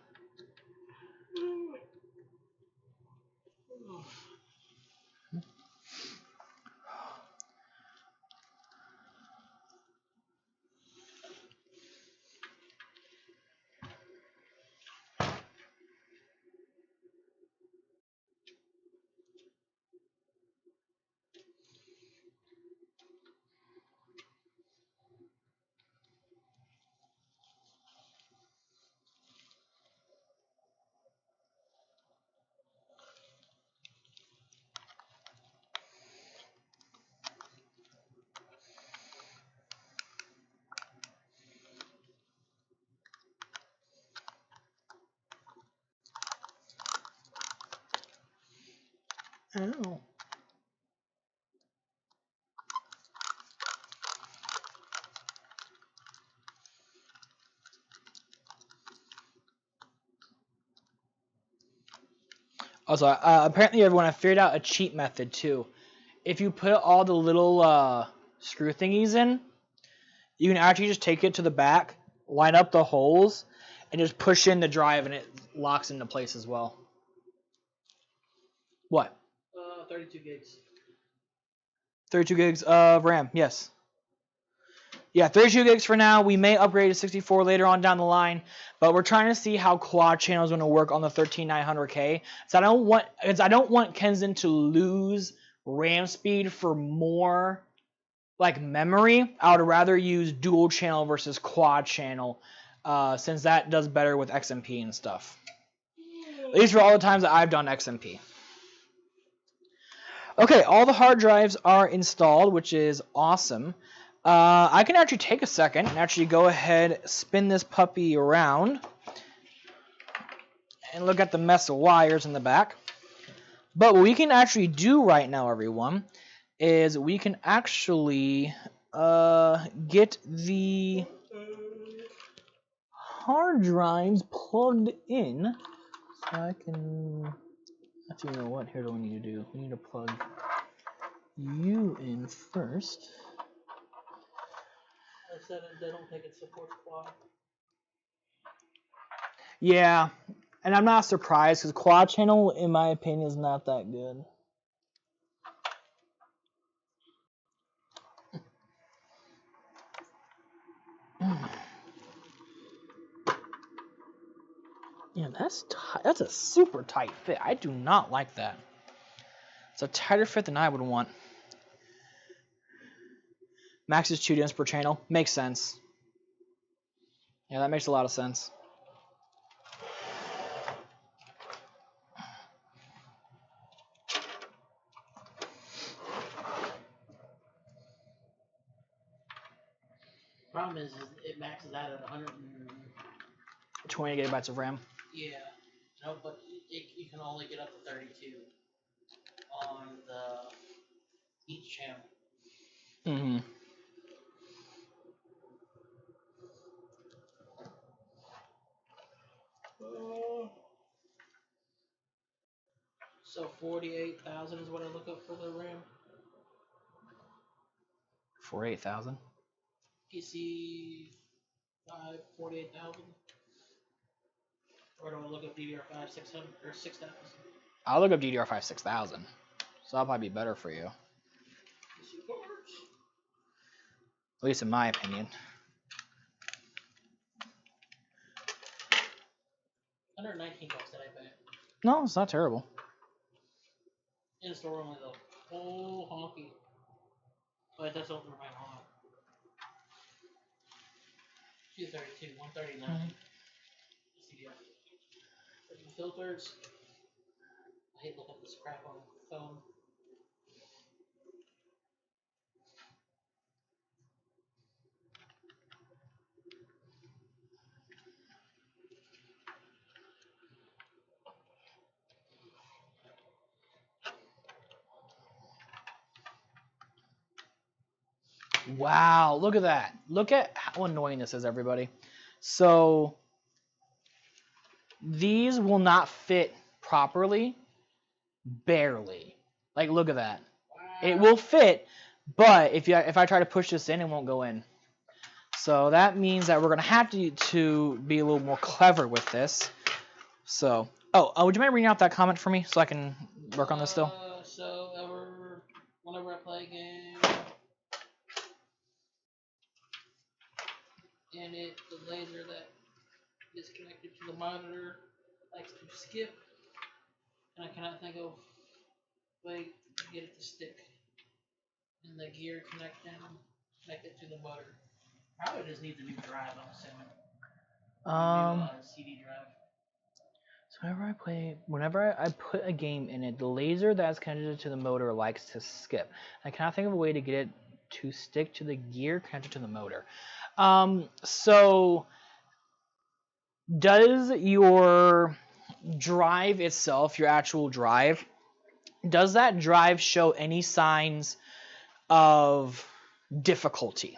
Oh. Also, apparently everyone, I figured out a cheat method too. If you put all the little screw thingies in, you can actually just take it to the back, line up the holes, and just push in the drive, and it locks into place as well. What? 32 gigs. 32 gigs of RAM, yes. Yeah, 32 gigs for now. We may upgrade to 64 later on down the line, but we're trying to see how quad channel is going to work on the 13900K. So I don't want Kenzen to lose RAM speed for more like memory. I would rather use dual channel versus quad channel, since that does better with XMP and stuff. At least for all the times that I've done XMP. Okay, all the hard drives are installed, which is awesome. I can actually take a second and actually go ahead, spin this puppy around, and look at the mess of wires in the back. But what we can actually do right now, everyone, is we can actually get the hard drives plugged in so I can. Actually, you know what? Here, what we need to do? We need to plug you in first. I said I don't think it supports quad. Yeah, and I'm not surprised because quad channel, in my opinion, is not that good. Yeah, that's a super tight fit. I do not like that. It's a tighter fit than I would want. Max is 2 DIMMs per channel. Makes sense. Yeah, that makes a lot of sense. Problem is it maxes out at 120 gigabytes of RAM. Yeah, no, but you can only get up to 32 on each channel. Mm-hmm. So 48,000 is what I look up for the RAM. 48,000. PC 5 48,000. Or do I look up DDR5 600 or 6,000? I'll look up DDR5 6000. So that'll probably be better for you. At least in my opinion. $119 that I pay. No, it's not terrible. In store only though. Oh, honky. But that's open right on. 232, 139. CDR. Filters. I hate looking at this crap on the phone. Wow, look at that. Look at how annoying this is, everybody. So these will not fit properly. Barely. Like, look at that. Wow. It will fit, but if I try to push this in, it won't go in. So that means that we're gonna have to be a little more clever with this. So, would you mind reading out that comment for me so I can work on this still? So whenever I play a game, and the laser that is connected to the monitor likes to skip, and I cannot think of a way to get it to stick. And the gear connected to the motor. Probably just needs a new drive, I'm assuming. New CD drive. So whenever I put a game in it, the laser that's connected to the motor likes to skip. I cannot think of a way to get it to stick to the gear connected to the motor. So does your drive itself, your actual drive, does that drive show any signs of difficulty?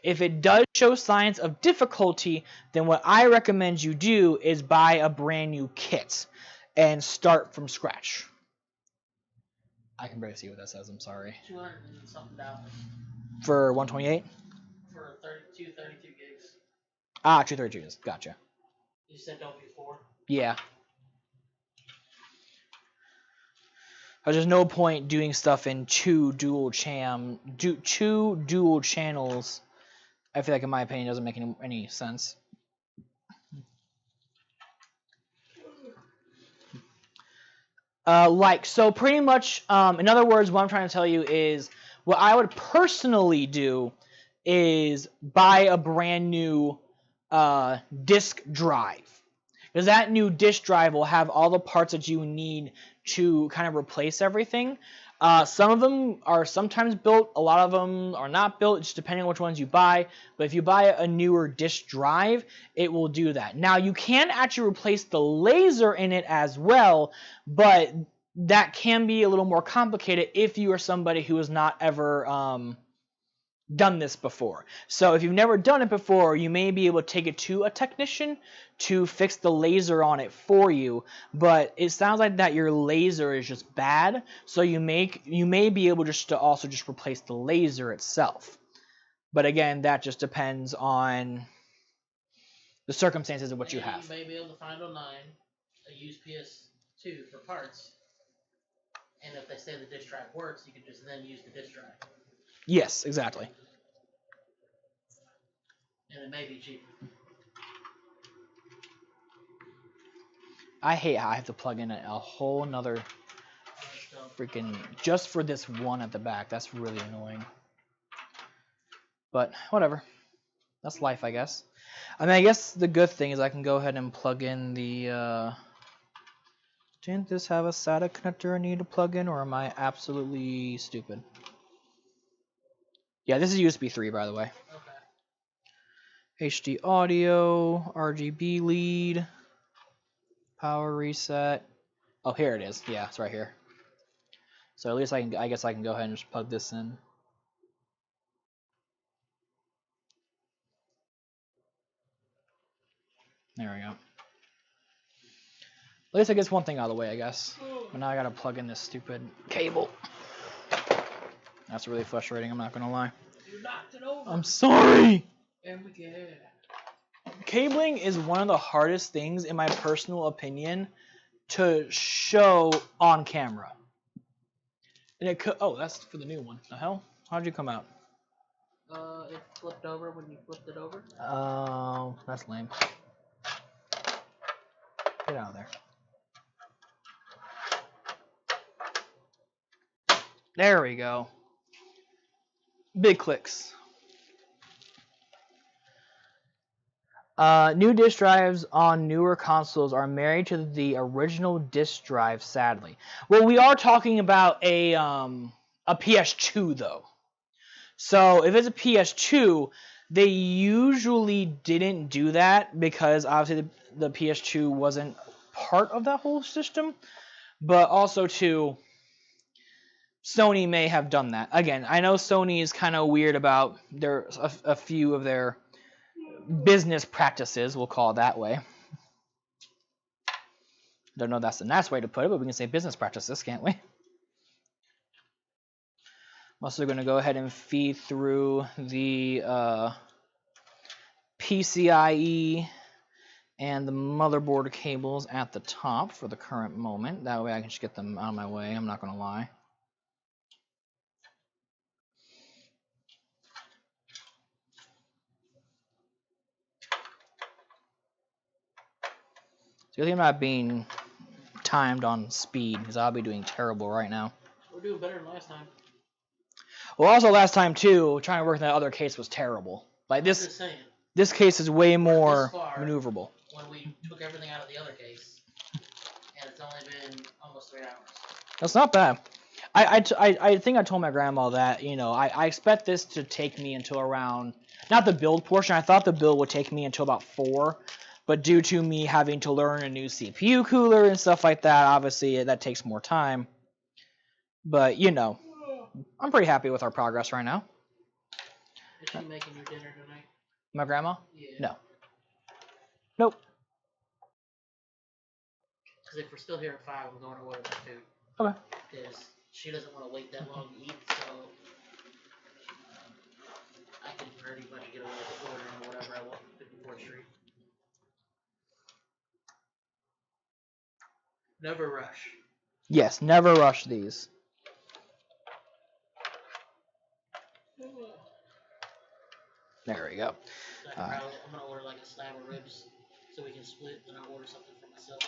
If it does show signs of difficulty, then what I recommend you do is buy a brand new kit and start from scratch. I can barely see what that says, I'm sorry. 200 and something dollars. For 128? For 32 gigs. Ah, 232 gigs, gotcha. You said don't be 4? Yeah. There's no point doing stuff in two dual channels. I feel like, in my opinion, it doesn't make any sense. So pretty much, in other words, what I'm trying to tell you is, what I would personally do is buy a brand new disk drive. Because that new disk drive will have all the parts that you need to kind of replace everything. Some of them are sometimes built, a lot of them are not built, just depending on which ones you buy. But if you buy a newer disk drive, it will do that. Now, you can actually replace the laser in it as well, but that can be a little more complicated if you are somebody who has not ever done this before. So if you've never done it before, you may be able to take it to a technician to fix the laser on it for you. But it sounds like that your laser is just bad, so you may be able just to also just replace the laser itself. But again, that just depends on the circumstances of what you have. You may be able to find online a used PS2 for parts, and if they say the disc drive works, you can just then use the disc drive. Yes, exactly. And it may be cheaper. I hate how I have to plug in a whole nother freaking just for this one at the back. That's really annoying. But whatever. That's life, I guess. I mean, I guess the good thing is I can go ahead and plug in the... Didn't this have a SATA connector I need to plug in, or am I absolutely stupid? Yeah, this is USB 3, by the way. Okay. HD audio, RGB lead, power reset. Oh, here it is. Yeah, it's right here. So at least I guess I can go ahead and just plug this in. There we go. At least I guess one thing out of the way, I guess. But now I gotta plug in this stupid cable. That's really frustrating, I'm not gonna lie. You knocked it over. I'm sorry! Yeah. Cabling is one of the hardest things, in my personal opinion, to show on camera. And it could. Oh, that's for the new one. The hell? How'd you come out? It flipped over when you flipped it over. Oh, that's lame. Get out of there. There we go. Big clicks. New disk drives on newer consoles are married to the original disk drive, sadly. Well, we are talking about a PS2, though. So if it's a PS2, they usually didn't do that because obviously the PS2 wasn't part of that whole system. But also, too, Sony may have done that. Again, I know Sony is kind of weird about a few of their business practices, we'll call it that way. Don't know if that's the nice way to put it, but we can say business practices, can't we? I'm also going to go ahead and feed through the PCIe and the motherboard cables at the top for the current moment. That way I can just get them out of my way, I'm not going to lie. The other thing about being timed on speed, because I'll be doing terrible right now. We're doing better than last time. Well, also last time too, trying to work in that other case was terrible. Like this case is way more maneuverable. When we took everything out of the other case, and it's only been almost 3 hours. That's not bad. I think I told my grandma that, you know, I expect this to take me until around, not the build portion, I thought the build would take me until about 4. But due to me having to learn a new CPU cooler and stuff like that, obviously that takes more time. But, you know, I'm pretty happy with our progress right now. Is she making your dinner tonight? My grandma? Yeah. No. Nope. Because if we're still here at 5, I'm going to order my food. Okay. Because she doesn't want to wait that long to eat, so I can pretty much get away with ordering whatever I want from 54th Street. Never rush. Yes, never rush these. There we go. So I'm going to order like a slab of ribs so we can split, and I'll order something for myself.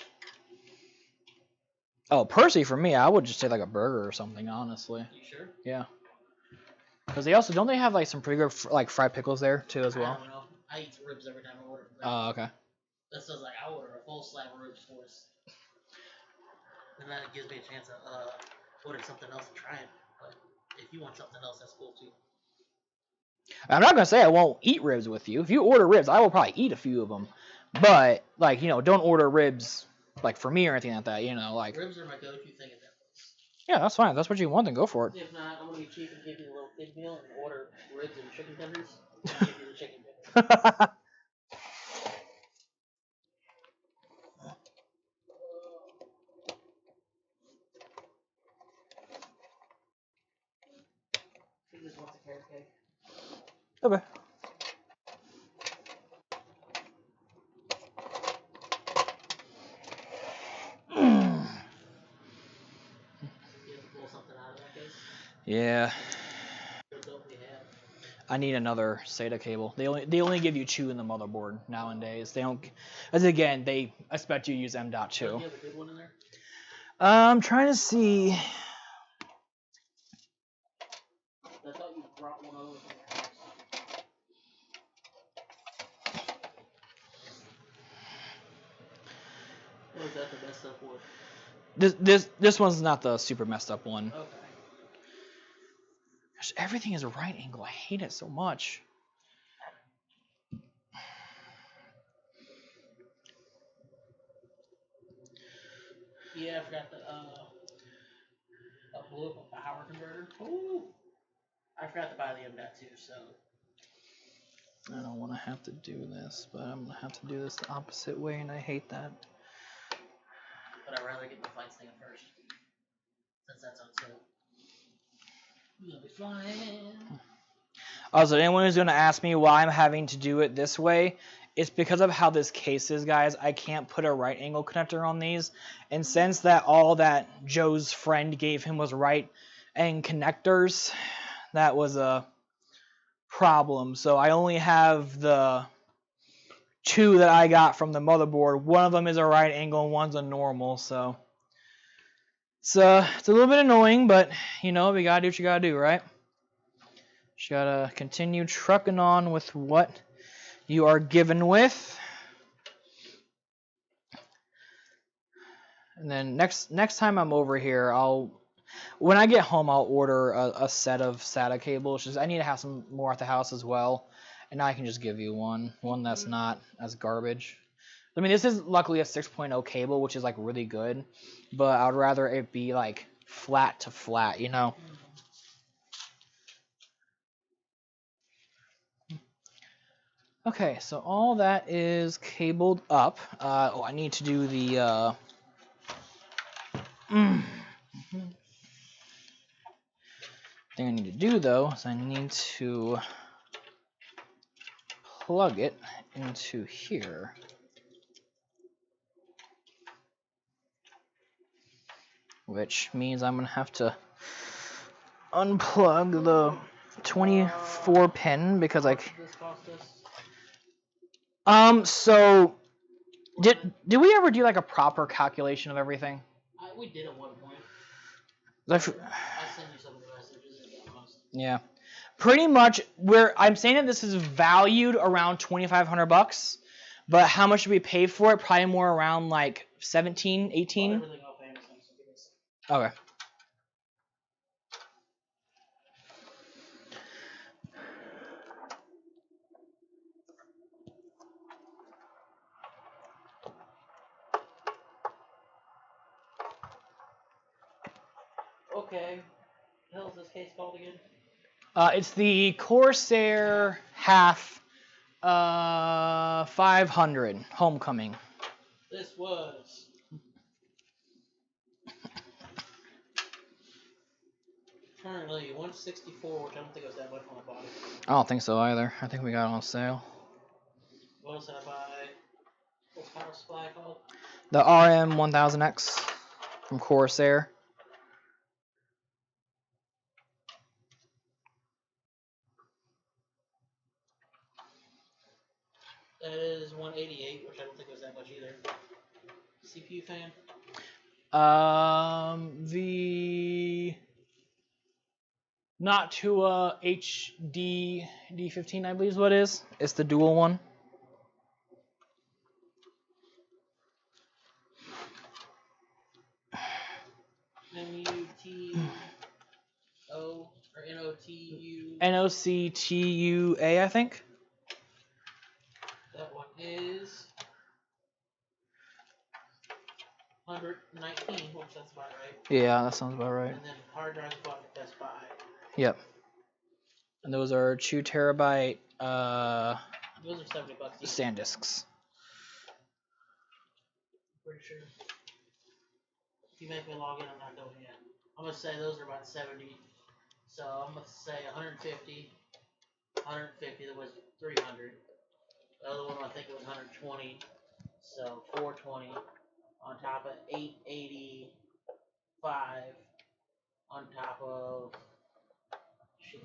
Oh, Percy for me, I would just take like a burger or something, honestly. You sure? Yeah. Because they also, don't they have like some pretty good like fried pickles there too as well? I don't know. I eat ribs every time I order. Oh, okay. That sounds like I order a full slab of ribs for us. And then it gives me a chance to order something else and try it. But if you want something else, that's cool too. I'm not going to say I won't eat ribs with you. If you order ribs, I will probably eat a few of them. But, like, you know, don't order ribs, like, for me or anything like that, you know, like... Ribs are my go-to thing at that place. Yeah, that's fine. If that's what you want, then go for it. If not, I'm gonna be cheap and give you a little pig meal and order ribs and chicken tenders. And give you the chicken tenders. He just wants a carrot cake. Okay. Pull something out of that case. Yeah. What don't we have? I need another SATA cable. They only give you 2 in the motherboard nowadays. They don't, as again, they expect you to use M.2. Do you have a good one in there? I'm trying to see. I thought you brought one over from your house. Or is that the messed up one? This one's not the super messed up one. Okay. Gosh, everything is a right angle. I hate it so much. Yeah, I forgot to blew up a power converter. Ooh. I forgot to buy the M.2, so. I don't want to have to do this, but I'm going to have to do this the opposite way, and I hate that. But I'd rather get the flight stand first, since that's on sale. We'll be flying. Also, anyone who's going to ask me why I'm having to do it this way, it's because of how this case is, guys. I can't put a right angle connector on these, and since that all that Joe's friend gave him was right angle connectors, that was a problem. So I only have the 2 that I got from the motherboard. One of them is a right angle and one's a normal, so it's a little bit annoying, but you know, we gotta do what you gotta do, right? Just gotta continue trucking on with what you are given with. And then next time I'm over here, when I get home, I'll order a set of SATA cables. Just I need to have some more at the house as well, and I can just give you one that's not as garbage. I mean, this is luckily a 6.0 cable, which is like really good, but I'd rather it be like flat to flat, you know. Okay, so all that is cabled up. I need to do the thing I need to do though is I need to plug it into here. Which means I'm gonna have to unplug the 24 pin because I. So did we ever do like a proper calculation of everything? We did at one point. I sent you some of the messages. Yeah, pretty much. I'm saying that this is valued around $2,500, but how much do we pay for it? Probably more around like 17, 18. Everything off Amazon, so give me a second. Okay. Okay. What the hell is this case called again? It's the Corsair half 500 Homecoming. This was currently $164, which I don't think it was that much when I bought it. I don't think so either. I think we got it on sale. What else did I buy? What's power supply called? The RM1000X from Corsair. That is 188, which I don't think was that much either. CPU fan? The Noctua HD D15, I believe is what it is. It's the dual one. NUTO or NOTU? NOCTUA, I think. That one is $129. $219, which that's about right. Yeah, that sounds about right. And then hard drives bought at Best Buy. Yep. And those are 2 terabyte those are $70 each. SanDisks. Pretty sure. If you make me log in, I'm not doing it. I'm gonna say those are about 70. So I'm gonna say 150. 150. That was 300. The other one I think it was 120. So 420 on top of 885 on top of shit.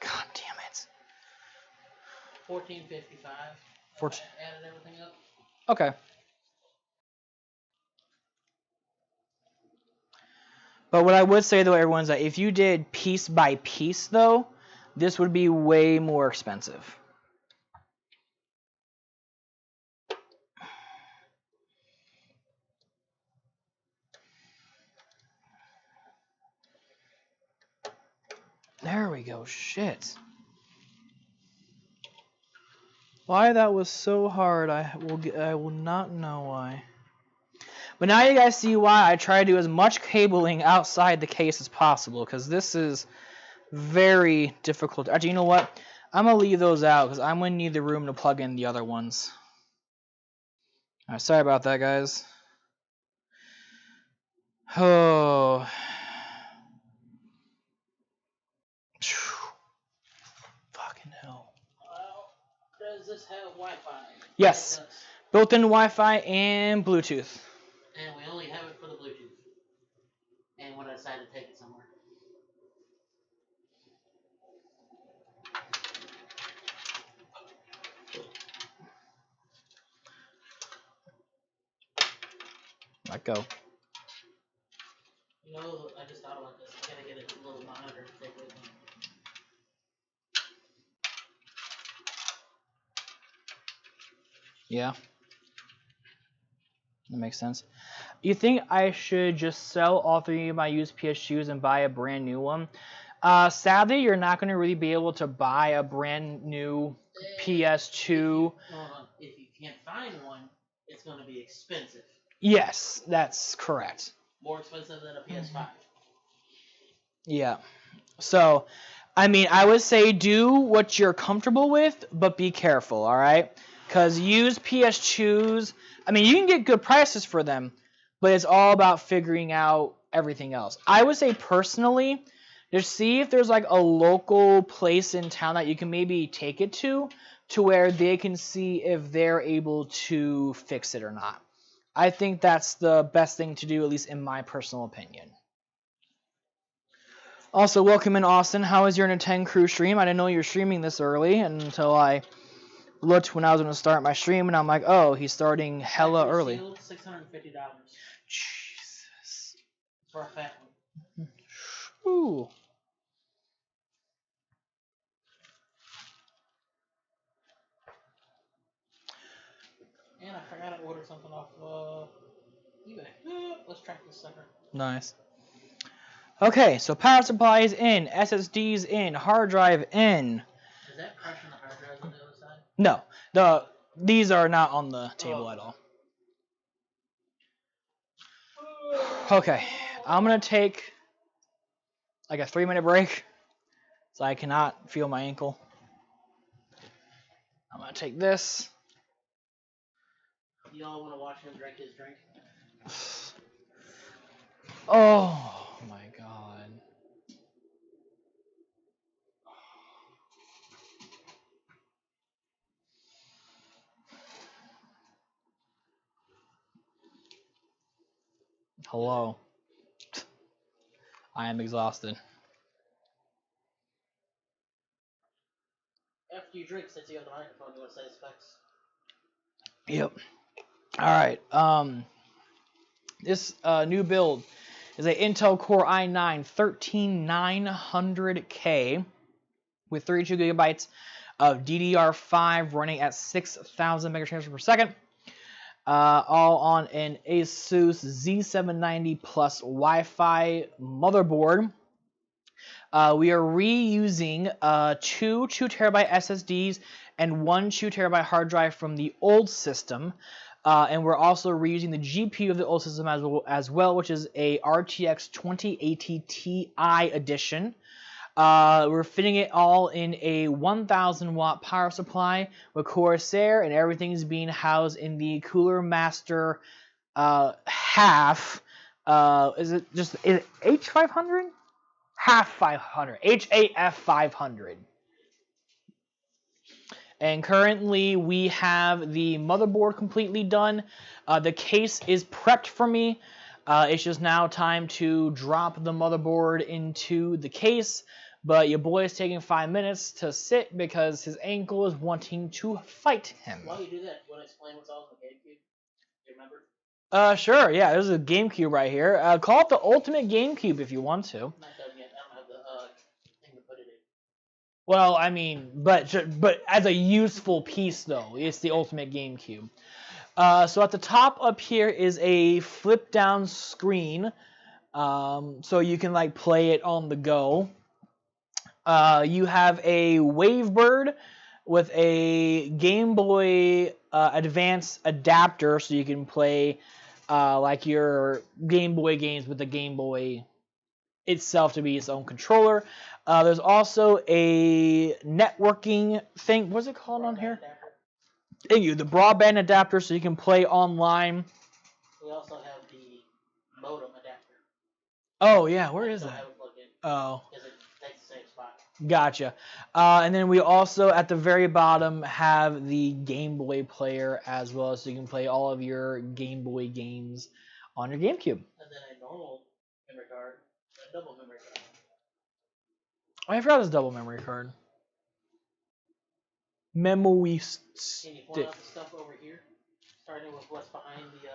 God damn it. 1455. 14. Added everything up. Okay. But what I would say though, everyone's that if you did piece by piece though, this would be way more expensive. There we go. Shit. Why that was so hard, I will not know why. But now you guys see why I try to do as much cabling outside the case as possible, because this is very difficult. Actually, you know what? I'm going to leave those out, because I'm going to need the room to plug in the other ones. Alright, sorry about that, guys. Oh. Fucking hell. Well, does this have Wi-Fi? Yes. Built-in Wi-Fi and Bluetooth. And we only have it for the Bluetooth. And when I decide to take it somewhere. Let go. You know, I just thought about this. I gotta get a little monitor to take with me. Yeah. That makes sense. You think I should just sell all 3 of my used PS2s and buy a brand new one? Sadly, you're not going to really be able to buy a brand new PS2. If you can't find one, it's going to be expensive. Yes, that's correct. More expensive than a PS5. Yeah. So, I mean, I would say do what you're comfortable with, but be careful, all right? Because used PS2s, I mean, you can get good prices for them, but it's all about figuring out everything else. I would say personally, just see if there's like a local place in town that you can maybe take it to where they can see if they're able to fix it or not. I think that's the best thing to do, at least in my personal opinion. Also, welcome in, Austin. How is your Nintendo Crew stream? I didn't know you were streaming this early until I looked when I was going to start my stream, and I'm like, oh, he's starting hella early. $650. Jesus. For a fat one. Ooh. And I forgot to order something off eBay. Let's track this sucker. Nice. Okay, so power supply is in, SSD's in, hard drive in. Is that crushing the hard drives on the other side? No, these are not on the table at all. Okay, I'm gonna take like a 3-minute break, so I cannot feel my ankle. I'm gonna take this. Y'all want to watch him drink his drink? Oh my god. Hello. I am exhausted. After you drink, since you have the microphone, you want to say the specs? Yep. Alright, this new build is an Intel Core i9 13900K with 32 gigabytes of DDR5 running at 6,000 megatransfers per second. All on an Asus Z790 Plus Wi-Fi motherboard. We are reusing 2 2 TB SSDs and 1 2 TB hard drive from the old system. And we're also reusing the GPU of the old system as well, which is a RTX 2080 Ti edition. We're fitting it all in a 1,000 watt power supply with Corsair, and everything's being housed in the Cooler Master half. Is it H500? Half 500. HAF 500. And currently we have the motherboard completely done. The case is prepped for me. It's just now time to drop the motherboard into the case. But your boy is taking 5 minutes to sit because his ankle is wanting to fight him. While you do that, want to explain what's all in the GameCube? Do you remember? Sure. Yeah, there's a GameCube right here. Call it the Ultimate GameCube if you want to. Not done yet. I don't have the thing to put it in. Well, I mean, but as a useful piece though, it's the Ultimate GameCube. So at the top up here is a flip down screen, so you can like play it on the go. You have a Wavebird with a Game Boy Advance adapter, so you can play like your Game Boy games with the Game Boy itself to be its own controller. There's also a networking thing. What's it called on here? Thank you. The broadband adapter, so you can play online. We also have the modem adapter. Oh yeah, where is that? Oh. Gotcha. And then we also, at the very bottom, have the Game Boy player as well, so you can play all of your Game Boy games on your GameCube. And then a normal memory card, a double memory card. Oh, I forgot this double memory card. Memory stick. Can you point out the stuff over here, starting with what's behind the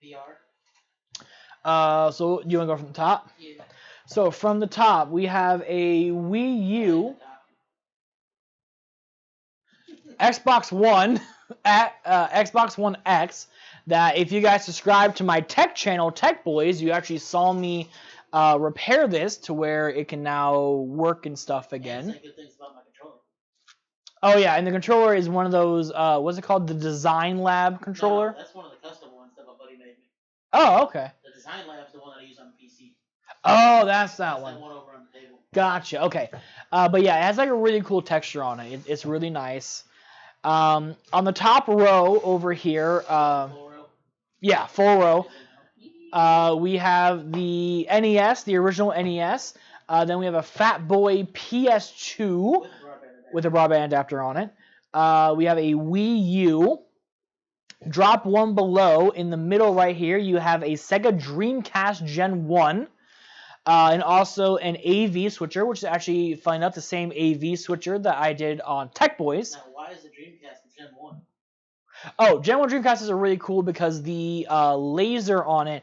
VR? So you want to go from the top? Yeah. So from the top, we have a Wii U, Xbox One, Xbox One X. That if you guys subscribe to my tech channel, Tech Boys, you actually saw me repair this to where it can now work and stuff again. And good things about my controller. Oh yeah, and the controller is one of those. What's it called? The Design Lab controller. No, that's one of the custom ones that my buddy made me. Oh, okay. The Design Lab's the one that I use on the PC. Oh, that's that one. That one over on the table. Gotcha. Okay. But yeah, it has like a really cool texture on it. It's really nice. On the top row over here, Full row? Yeah, full row. We have the NES, the original NES. Then we have a Fat Boy PS2 with a broadband adapter on it. We have a Wii U. Drop one below in the middle right here. You have a Sega Dreamcast Gen 1. And also an AV switcher, which is actually, funny enough, the same AV switcher that I did on Tech Boys. Now, why is the Dreamcast the Gen 1? Oh, Gen 1 Dreamcast is really cool because the laser on it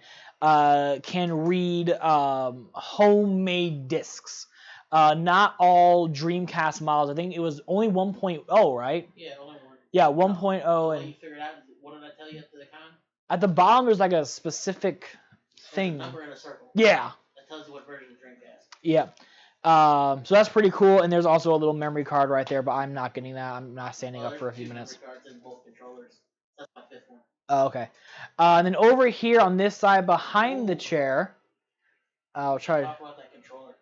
can read homemade discs. Not all Dreamcast models. I think it was only 1.0, right? Yeah, only one. Yeah, 1.0. And you figured out, what did I tell you at the con? At the bottom, there's like a specific thing. A number in a circle. Yeah. Tells you what version of Dreamcast. Yeah. So that's pretty cool, and there's also a little memory card right there, but I'm not getting that. I'm not standing up for a few minutes. Memory cards in both controllers. That's my fifth one. Oh, okay. And then over here on this side behind the chair, I'll try to talk about that controller.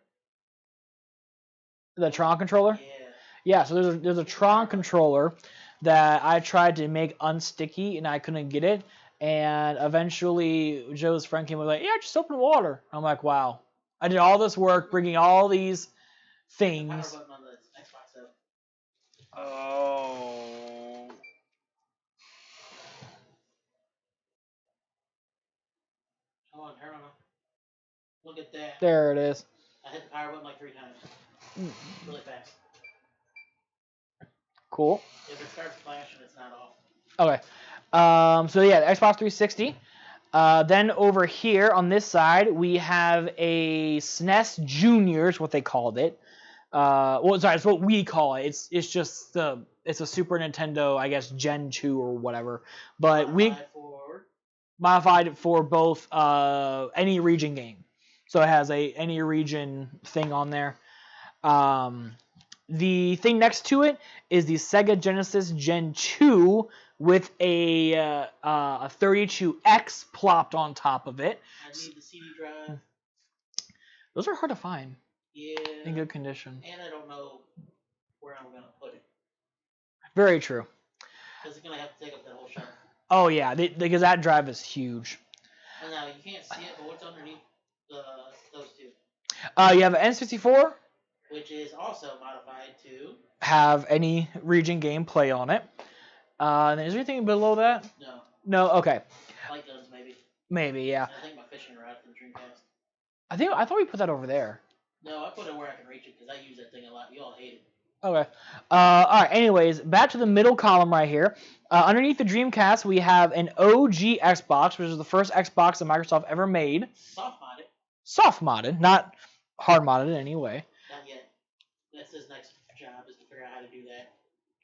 The Tron controller? Yeah. Yeah, so there's a Tron controller that I tried to make unsticky and I couldn't get it. And eventually, Joe's friend came and was like, yeah, just open water. I'm like, wow. I did all this work, bringing all these things. Power button on the Xbox out. Oh. Hold on, turn on. Look at that. There it is. I hit the power button like 3 times. Really fast. Cool. If it starts flashing, it's not off. Okay. So yeah, the Xbox 360. Then over here on this side, we have a SNES Junior, is what they called it. Well, sorry, it's what we call it. It's just it's a Super Nintendo, I guess, Gen 2 or whatever. But modified for both any region game. So it has a any region thing on there. The thing next to it is the Sega Genesis Gen 2 with a 32X plopped on top of it. I need the CD drive. Those are hard to find. Yeah. In good condition. And I don't know where I'm going to put it. Very true. Because it's going to have to take up that whole shelf. Oh, yeah, because that drive is huge. And now, you can't see it, but what's underneath those two? You have an N64. Which is also modified to have any region gameplay on it. And is there anything below that? No. No? Okay. Light guns, maybe. Maybe, yeah. And I think my fishing rod from Dreamcast. I thought we put that over there. No, I put it where I can reach it, because I use that thing a lot. You all hate it. Okay. Alright, anyways, back to the middle column right here. Underneath the Dreamcast, we have an OG Xbox, which is the first Xbox that Microsoft ever made. Soft-modded. Soft-modded, not hard-modded in any way. Not yet. That's his next job, is to figure out how to do that.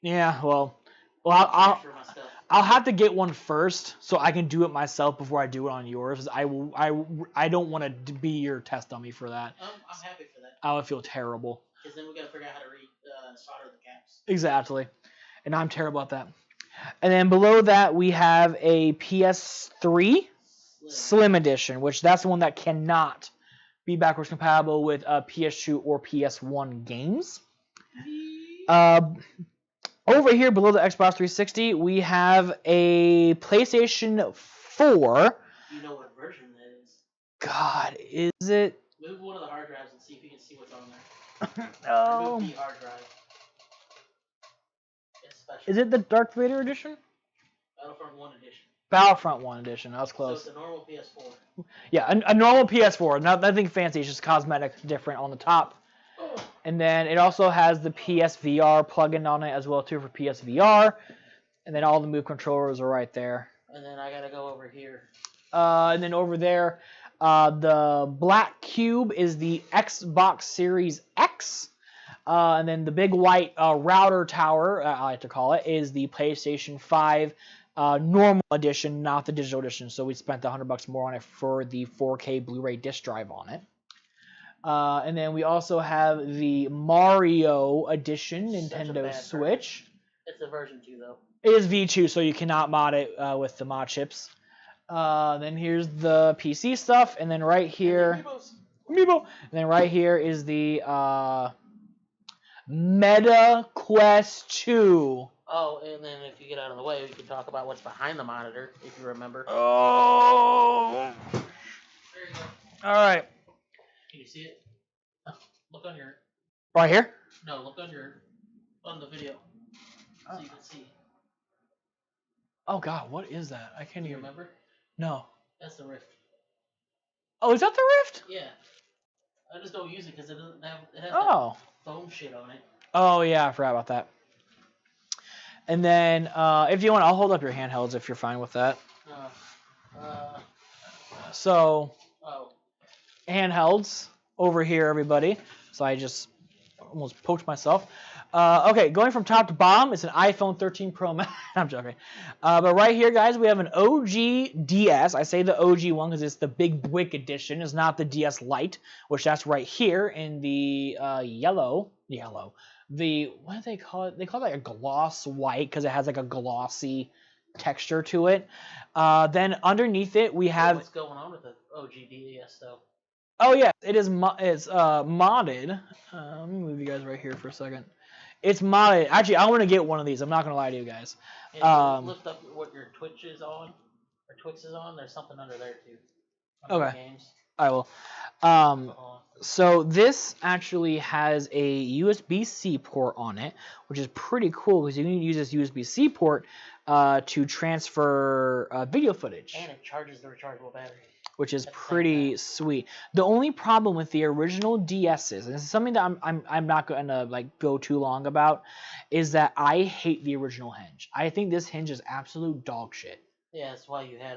Yeah, well I'll have to get one first so I can do it myself before I do it on yours. I don't want to be your test dummy for that. I'm happy for that. I would feel terrible. Because then we got to figure out how to solder the caps. Exactly. And I'm terrible at that. And then below that we have a PS3 Slim Edition, which that's the one that cannot be backwards compatible with PS2 or PS1 games. Over here below the Xbox 360, we have a PlayStation 4. You know what version that is? God, is it? Move one of the hard drives and see if you can see what's on there. Oh. Remove the hard drive. It's special. Is it the Darth Vader edition? Battlefront 1 edition. Battlefront 1 edition. That was close. So it's a normal PS4. Yeah, a normal PS4. Nothing fancy. It's just cosmetic different on the top. Oh. And then it also has the PSVR plugin on it as well too for PSVR. And then all the Move controllers are right there. And then I gotta go over here. And then over there, the black cube is the Xbox Series X. And then the big white router tower, I like to call it, is the PlayStation 5 normal edition, not the digital edition. So we spent $100 more on it for the 4K Blu-ray disc drive on it. And then we also have the Mario edition Nintendo Switch. It's a version 2 though. It is V2, so you cannot mod it with the mod chips. Then here's the PC stuff, and then right here, Amiibo. And then right here is the Meta Quest 2. Oh, and then if you get out of the way, we can talk about what's behind the monitor, if you remember. Oh. There you go. All right. Can you see it? Look on your. Right here? No, look on the video, so you can see. Oh God, what is that? I can't even remember. No. That's the Rift. Oh, is that the Rift? Yeah. I just don't use it because it doesn't have. It has that foam shit on it. Oh yeah, I forgot about that. And then, if you want, I'll hold up your handhelds if you're fine with that. So. Oh. Handhelds over here, everybody. So I just almost poked myself. Okay, going from top to bottom, it's an iPhone 13 Pro Max. I'm joking. But right here, guys, we have an OG DS. I say the OG one because it's the Big Brick edition. It's not the DS Lite, which that's right here in the yellow. The, what do they call it? They call it like a gloss white because it has like a glossy texture to it. Then underneath it, we have... What's going on with the OG DS, though? Oh, yeah, it is modded. Let me move you guys right here for a second. It's modded. Actually, I want to get one of these. I'm not going to lie to you guys. And lift up what your Twitch is on, or Twix is on. There's something under there, too. Okay. Games. I will. So this actually has a USB-C port on it, which is pretty cool because you can use this USB-C port to transfer video footage. And it charges the rechargeable battery. Which is pretty sweet. The only problem with the original DS's, and this is something that I'm not gonna like go too long about, is that I hate the original hinge. I think this hinge is absolute dog shit. Yeah, that's why you had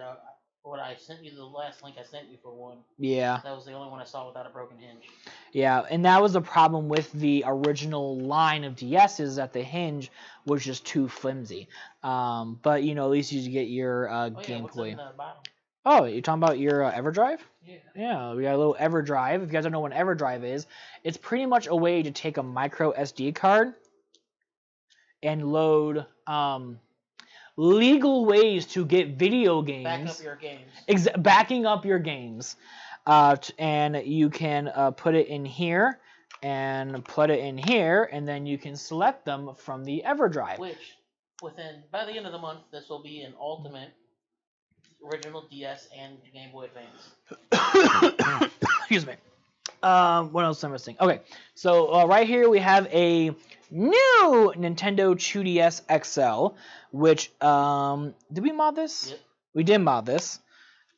what I sent you, the last link I sent you for one. Yeah. That was the only one I saw without a broken hinge. Yeah, and that was the problem with the original line of DS's, that the hinge was just too flimsy. But you know, at least you get your gameplay. What's in the bottom? Oh, you're talking about your EverDrive? Yeah. Yeah, we got a little EverDrive. If you guys don't know what EverDrive is, it's pretty much a way to take a micro SD card and load legal ways to get video games. Back up your games. Backing up your games. And you can put it in here and put it in here, and then you can select them from the EverDrive. Which, by the end of the month, this will be an Ultimate, original DS, and Game Boy Advance. Excuse me. What else am I missing? Okay, so right here we have a new Nintendo 2DS XL, which did we mod this? Yep. We did mod this.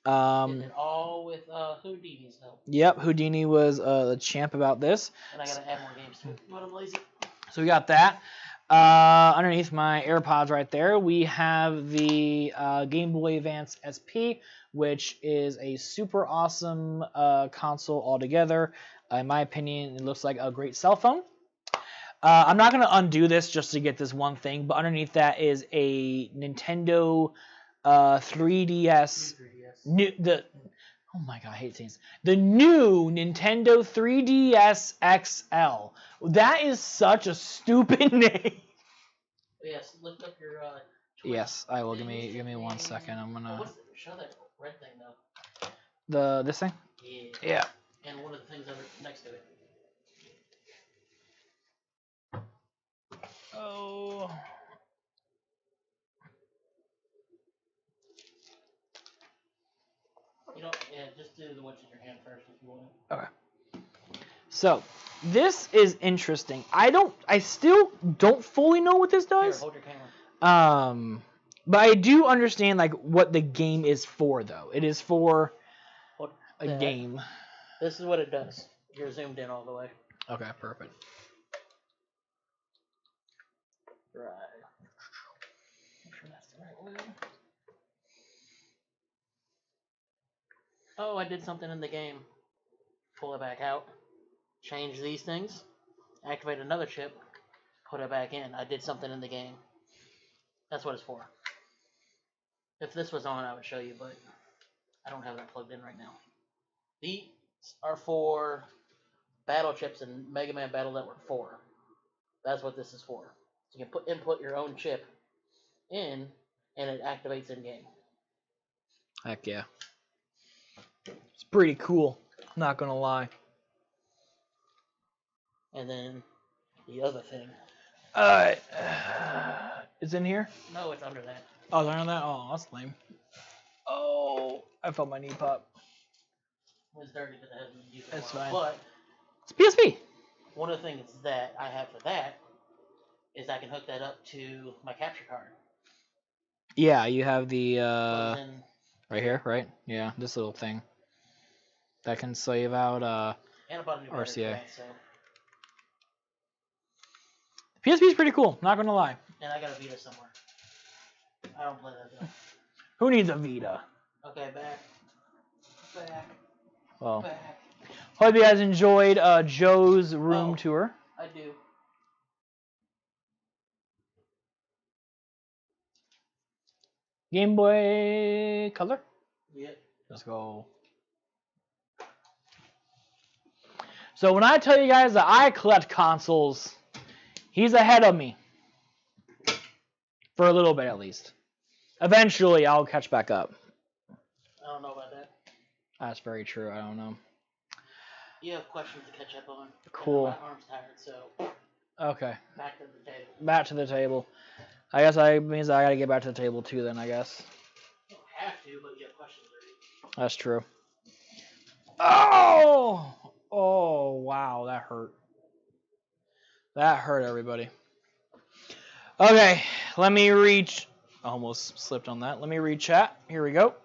Did it all with Houdini's help. Yep, Houdini was the champ about this. And I gotta add more games to it, but I'm lazy. So we got that. Underneath my AirPods right there, we have the Game Boy Advance SP, which is a super awesome console altogether. In my opinion, it looks like a great cell phone. I'm not going to undo this just to get this one thing, but underneath that is a Nintendo 3DS. Oh my god, I hate things. The new Nintendo 3DS XL. That is such a stupid name. Yes, lift up your. Yes, I will. Give me 1 second. I'm gonna. Show that red thing though. This thing? Yeah. Yeah. And one of the things next to it. Oh. Yeah, just do the what's in your hand first if you want. Okay. So, this is interesting. I still don't fully know what this does. Here, hold your camera. But I do understand like what the game is for though. It is for a game. This is what it does. You're zoomed in all the way. Okay, perfect. Right. Make sure that's the right way. Oh, I did something in the game. Pull it back out. Change these things. Activate another chip. Put it back in. I did something in the game. That's what it's for. If this was on, I would show you, but I don't have that plugged in right now. These are for battle chips in Mega Man Battle Network 4. That's what this is for. So you can input your own chip in, and it activates in game. Heck yeah. It's pretty cool. Not gonna lie. And then the other thing. Alright. It's in here? No, it's under that. Oh, it's under that? Oh, that's lame. Oh, I felt my knee pop. It's dirty because it hasn't been used. That's fine. But it's PSP. One of the things that I have for that is I can hook that up to my capture card. Yeah, you have the right here, right? Yeah, this little thing that can save out and I bought a new RCA. That, so. PSP is pretty cool, not gonna lie. And I got a Vita somewhere. I don't play that though. Who needs a Vita? Okay, back. Well, Back. hope you guys enjoyed Joe's room tour. I do. Game Boy Color? Yep. Let's go. So when I tell you guys that I collect consoles, he's ahead of me. For a little bit at least. Eventually I'll catch back up. I don't know about that. That's very true. I don't know. You have questions to catch up on. Cool. My arm's tired, so. Okay. Back to the table. Back to the table. I guess that means I gotta get back to the table too then, I guess. You don't have to, but you have questions already. That's true. Oh! Oh, wow, that hurt. That hurt, everybody. Okay, let me reach. Almost slipped on that. Let me read chat. Here we go.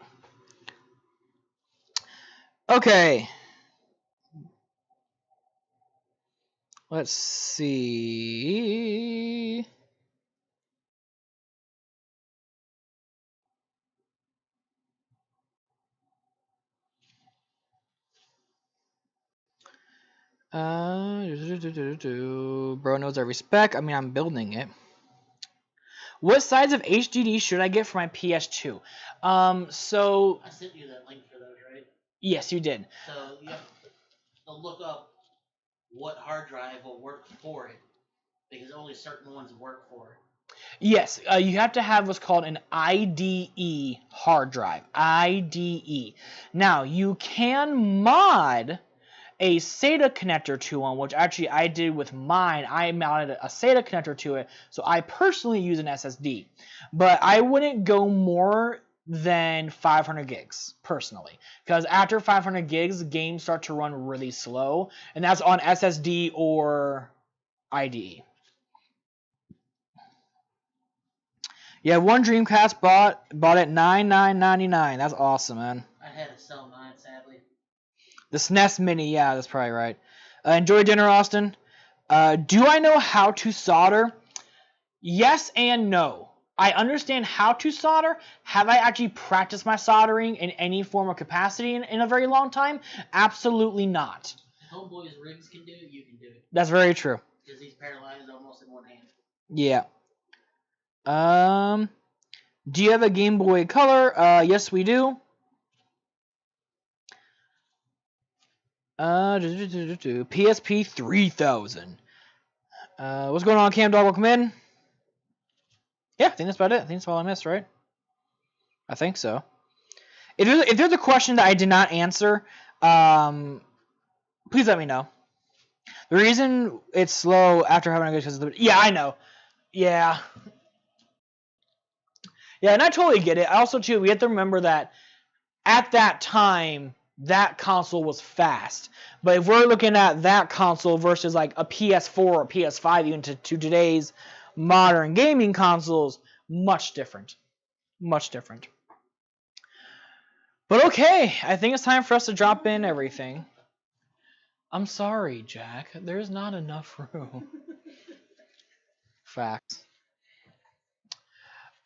Okay. Let's see. Bro knows every spec. I mean, I'm building it. What size of HDD should I get for my PS2? So I sent you that link for those, right? Yes, you did. So you have to look up what hard drive will work for it, because only certain ones work for it. Yes, you have to have what's called an IDE hard drive. IDE. Now, you can mod a SATA connector to one, which actually I did with mine. I mounted a SATA connector to it, so I personally use an SSD. But I wouldn't go more than 500 gigs, personally. Because after 500 gigs, games start to run really slow, and that's on SSD or IDE. Yeah, one Dreamcast bought at $99.99. That's awesome, man. I had to sell mine, sadly. The SNES Mini, yeah, that's probably right. Enjoy dinner, Austin. Do I know how to solder? Yes and no. I understand how to solder. Have I actually practiced my soldering in any form of capacity in a very long time? Absolutely not. Homeboy's rigs can do it, you can do it. That's very true. Because he's paralyzed almost in one hand. Yeah. Do you have a Game Boy Color? Yes, we do. PSP 3000. What's going on, Cam Dog? Welcome in. Yeah, I think that's about it. I think that's all I missed, right? I think so. If there's a question that I did not answer, please let me know. The reason it's slow after having a good because of the yeah, I know. Yeah. Yeah, and I totally get it. Also, too, we have to remember that at that time, that console was fast. But if we're looking at that console versus like a PS4 or PS5, even to today's modern gaming consoles, much different. Much different. But okay, I think it's time for us to drop in everything. I'm sorry, Jack. There's not enough room. Facts.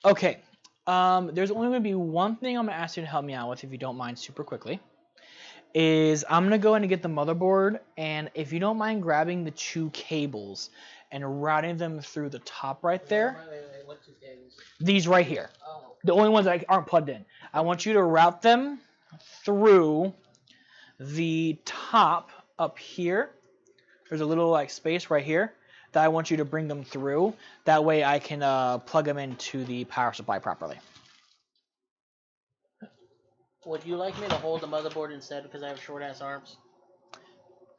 Okay. There's only going to be one thing I'm going to ask you to help me out with, if you don't mind, super quickly. Is I'm going to go in and get the motherboard, and if you don't mind grabbing the two cables and routing them through the top right there. Wait, what two cables? These right here. Oh. The only ones that aren't plugged in. I want you to route them through the top up here. There's a little like space right here that I want you to bring them through. That way I can plug them into the power supply properly. Would you like me to hold the motherboard instead because I have short ass arms?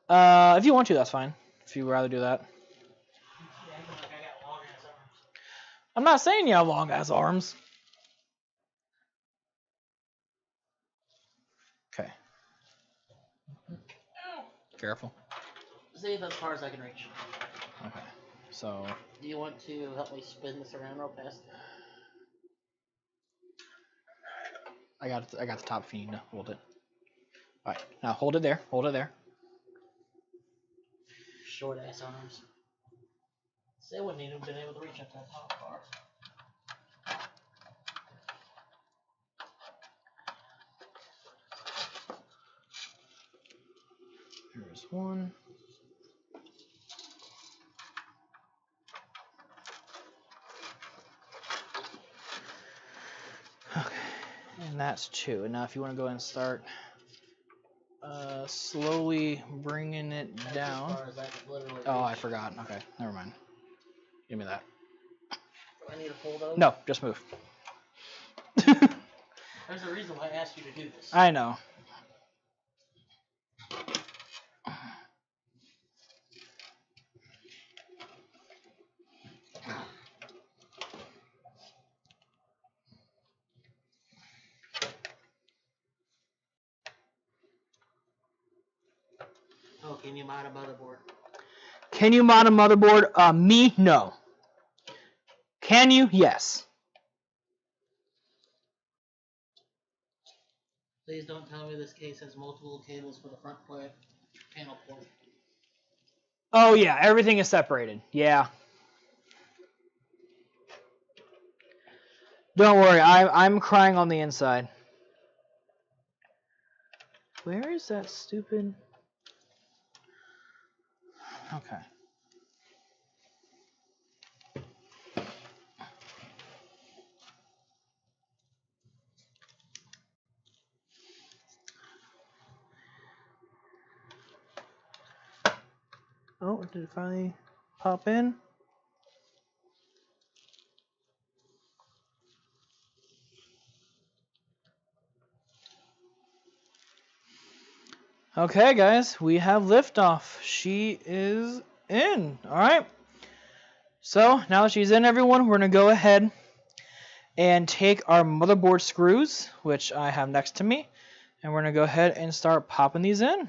If you want to, that's fine. If you'd rather do that. Yeah, I got long ass arms. I'm not saying you have long ass arms. Okay. Careful. See, that's as far as I can reach. Okay. So. Do you want to help me spin this around real fast? I got the top if you need to hold it. All right. Now hold it there. Hold it there. Short ass arms. See, I wouldn't even been able to reach up that top far. Here's one. Okay, and that's two. And now if you want to go ahead and start slowly bringing it down. As far as I can literally Oh, reach. I forgot. Okay, never mind. Give me that. Do I need to pull those? No, just move. There's a reason why I asked you to do this. I know. Oh, can you mod a motherboard? Can you mod a motherboard? Me, no. Can you? Yes. Please don't tell me this case has multiple cables for the front panel port. Oh yeah, everything is separated. Yeah. Don't worry, I'm crying on the inside. Where is that stupid? Okay. Oh, did it finally pop in? Okay, guys, we have liftoff. She is in. All right. So now that she's in, everyone, we're going to go ahead and take our motherboard screws, which I have next to me, and we're going to go ahead and start popping these in.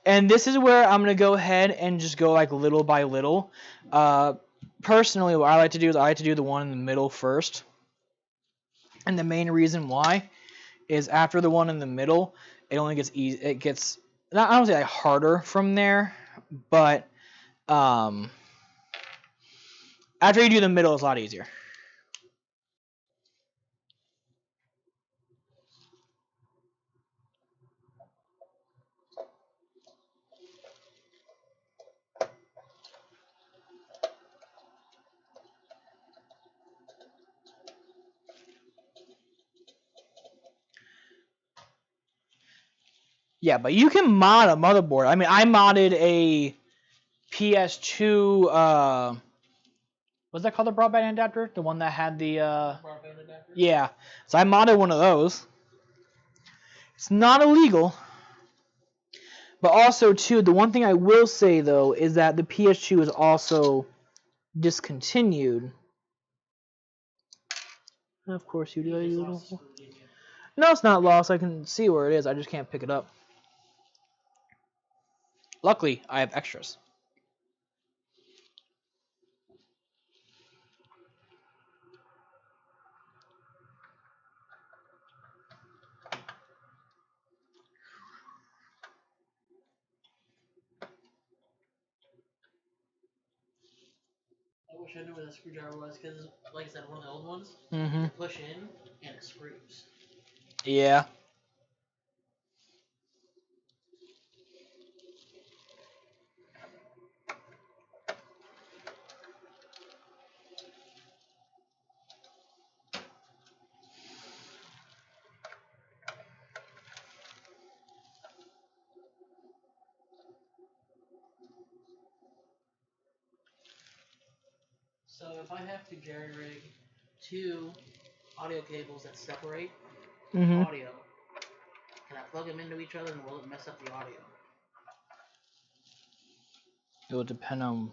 And this is where I'm going to go ahead and just go like little by little. Personally, what I like to do is I like to do the one in the middle first. And the main reason why is after the one in the middle, it only gets easy. It gets not I don't say like harder from there, but after you do the middle, it's a lot easier. Yeah, but you can mod a motherboard. I mean, I modded a PS2. What's that called? The broadband adapter? The one that had the. Broadband adapter? Yeah. So I modded one of those. It's not illegal. But also, too, the one thing I will say, though, is that the PS2 is also discontinued. And of course, you do. No, it's not lost. I can see where it is. I just can't pick it up. Luckily, I have extras. I wish I knew where the screwdriver was, because, like I said, one of the old ones, Mm-hmm. you push in, and it screws. Yeah. So if I have to jerry-rig 2 audio cables that separate Mm-hmm. audio, can I plug them into each other and will it mess up the audio? It will depend on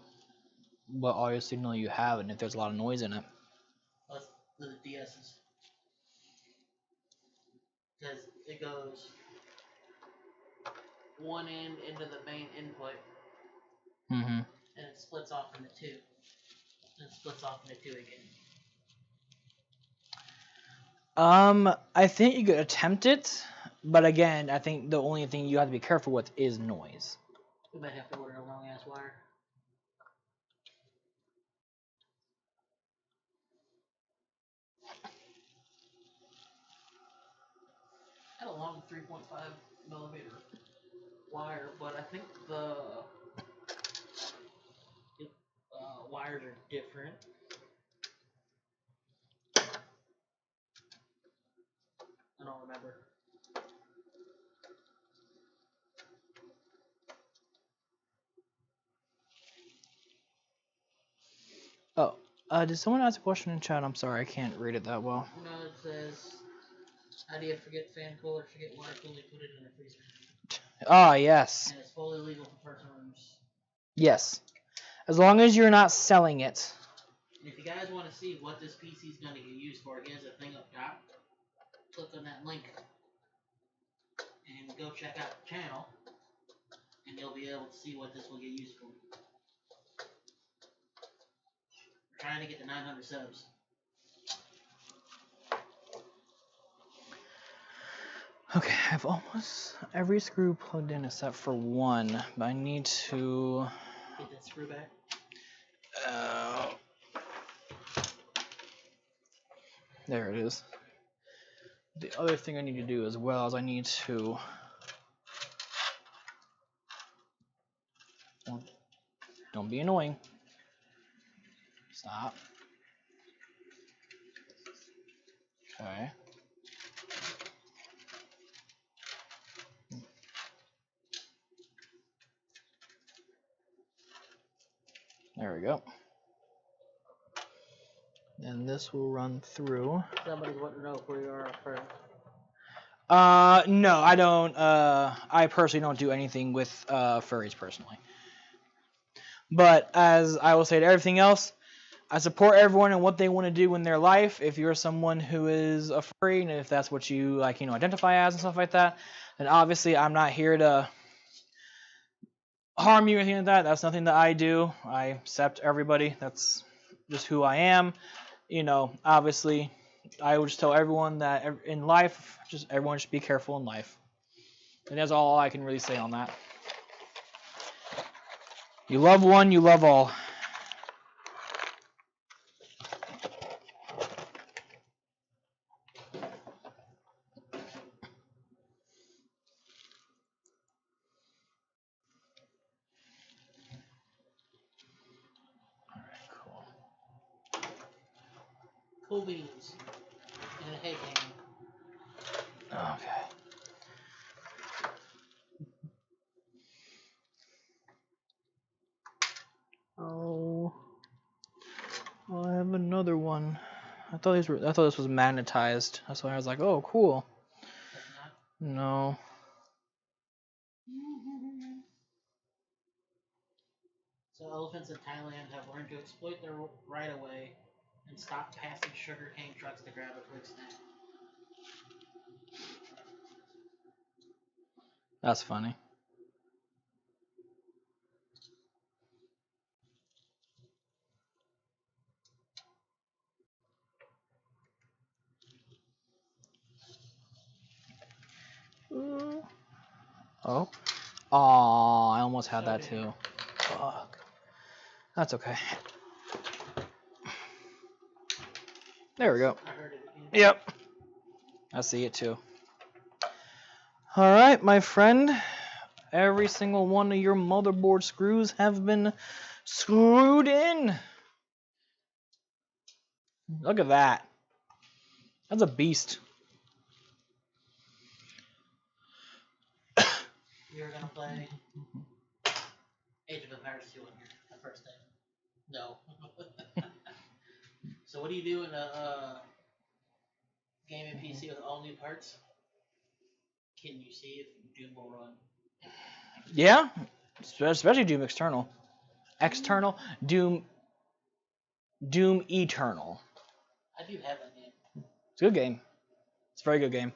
what audio signal you have and if there's a lot of noise in it. Let's do the DS's. Because it goes one end into the main input, Mm-hmm. and it splits off into 2. And it splits off into 2 again. I think you could attempt it, but again, I think the only thing you have to be careful with is noise. We might have to order a long ass wire. I had a long 3.5 millimeter wire, but I think the wires are different. I don't remember. Oh, did someone ask a question in chat? I'm sorry, I can't read it that well. No, it says, how do you forget fan cooler, forget water cooler, put it in a freezer. Ah, yes. And it's fully legal for personal use. Yes. As long as you're not selling it. And if you guys want to see what this PC is going to get used for, here's a thing up top. Click on that link and go check out the channel, and you'll be able to see what this will get used for. We're trying to get to 900 subs. Okay, I have almost every screw plugged in except for one, but I need to... Get that screw back. There it is. The other thing I need to do as well is I need to... Don't be annoying. Stop. Okay. There we go. And this will run through. Somebody's wanting to know where you are for. No, I don't. I personally don't do anything with furries personally. But as I will say to everything else, I support everyone in what they want to do in their life. If you're someone who is a furry, and if that's what you like, identify as and stuff like that, then obviously I'm not here to harm you or anything like that. That's nothing that I do. I accept everybody. That's just who I am. Obviously, I would just tell everyone that in life, just everyone should be careful in life. And that's all I can really say on that. You love one, you love all. Cool beans and a hay cane. Okay. Oh, well, I have another one. I thought this was magnetized. That's why I was like, oh, cool. No. So elephants in Thailand have learned to exploit their right-of-way and stop passing sugarcane trucks to grab a quick snack. That's funny. Oh. Aw, I almost had that too. Fuck. That's okay. There we go. I heard it again. Yep. I see it too. Alright, my friend. Every single one of your motherboard screws have been screwed in. Look at that. That's a beast. You're gonna play Age of Empires 2 on here, the first day. No. So what do you do in a gaming PC with all new parts? Can you see if Doom will run? Yeah, especially Doom External. Doom Eternal. I do have that game. It's a good game. It's a very good game.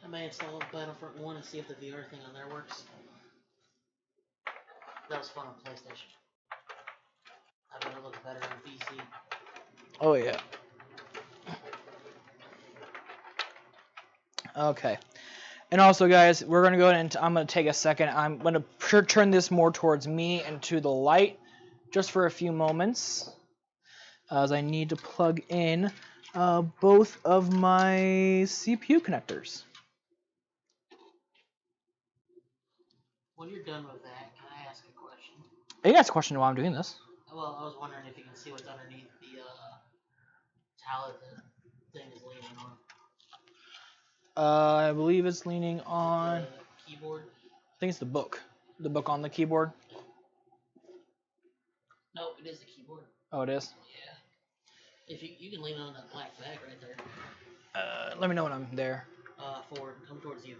I may install Battlefront 1 and see if the VR thing on there works. That was fun on PlayStation. I bet it looks better on PC. Oh yeah. Okay. And also, guys, we're going to go ahead and I'm going to take a second. I'm going to turn this more towards me and to the light just for a few moments, as I need to plug in both of my CPU connectors. When you're done with that, can I ask a question? You can ask a question while I'm doing this. Well, I was wondering if you can see what's underneath the towel that the thing is leaning on. I believe it's leaning on... The keyboard? I think it's the book. The book on the keyboard. No, it is the keyboard. Oh, it is? Yeah. If you can lean on that black bag right there. Let me know when I'm there. Forward. Come towards you.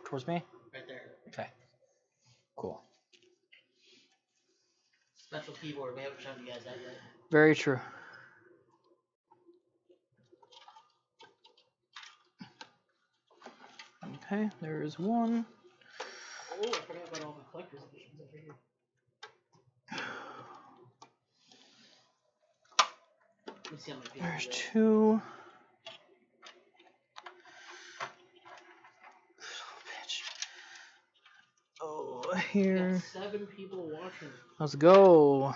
Towards me? Right there. Okay. Cool. Special keyboard. We haven't shown you guys that yet. Very true. Okay, there is one. Oh, I forgot about all the collector's editions over here. Let me see how many people There's there. two. Oh, here. We got 7 people watching. Let's go.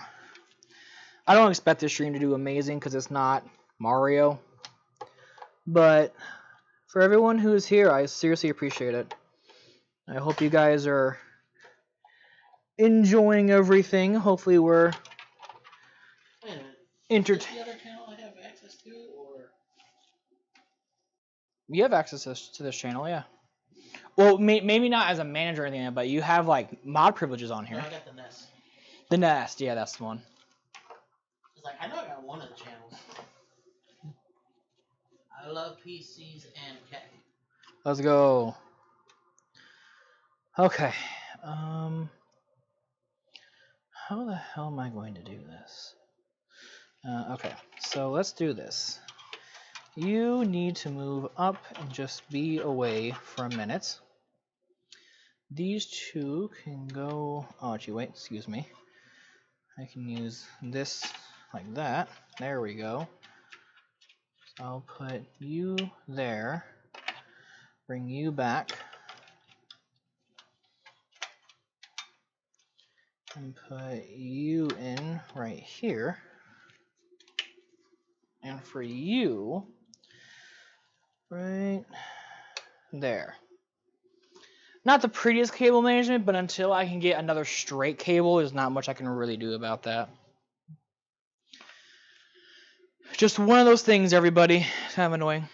I don't expect this stream to do amazing because it's not Mario. But for everyone who is here, I seriously appreciate it. I hope you guys are enjoying everything. Hopefully we're Wait a minute. Is this the other channel I have access to, or You have access to this channel, yeah. Well, maybe not as a manager or anything, but you have like mod privileges on here. No, I got the Nest. The Nest, yeah, that's the one. It's like I know I got one of the channels. I love PCs and cat. Let's go. Okay. How the hell am I going to do this? Okay, so let's do this. You need to move up and just be away for a minute. These two can go... Oh, gee, wait, excuse me. I can use this like that. There we go. So I'll put you there. Bring you back. And put you in right here. And for you, right there. Not the prettiest cable management, but until I can get another straight cable, there's not much I can really do about that. Just one of those things, everybody. It's kind of annoying.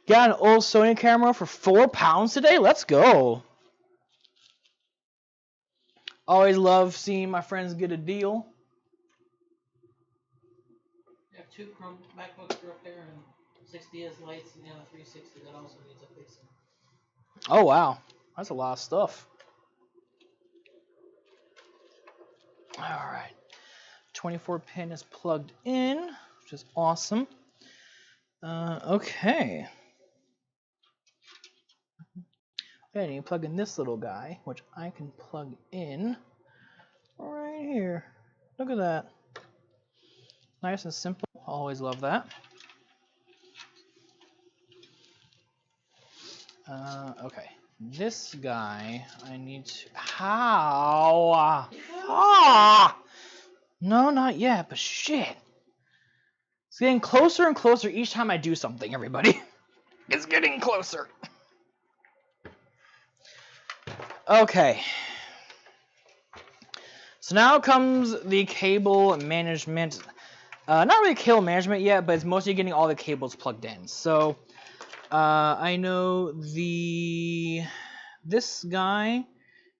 Got an old Sony camera for £4 today? Let's go. Always love seeing my friends get a deal. I have 2 Chrome MacBooks up there and 60 as lights and a 360 that also needs a fixing. Oh, wow. That's a lot of stuff. Alright. 24 pin is plugged in, which is awesome. Okay. I need to plug in this little guy, which I can plug in right here. Look at that. Nice and simple. Always love that. Okay. This guy, I need to... How? Ah! No, not yet, but shit. It's getting closer and closer each time I do something, everybody. It's getting closer. Okay. So now comes the cable management. Not really cable management yet, but it's mostly getting all the cables plugged in. So I know this guy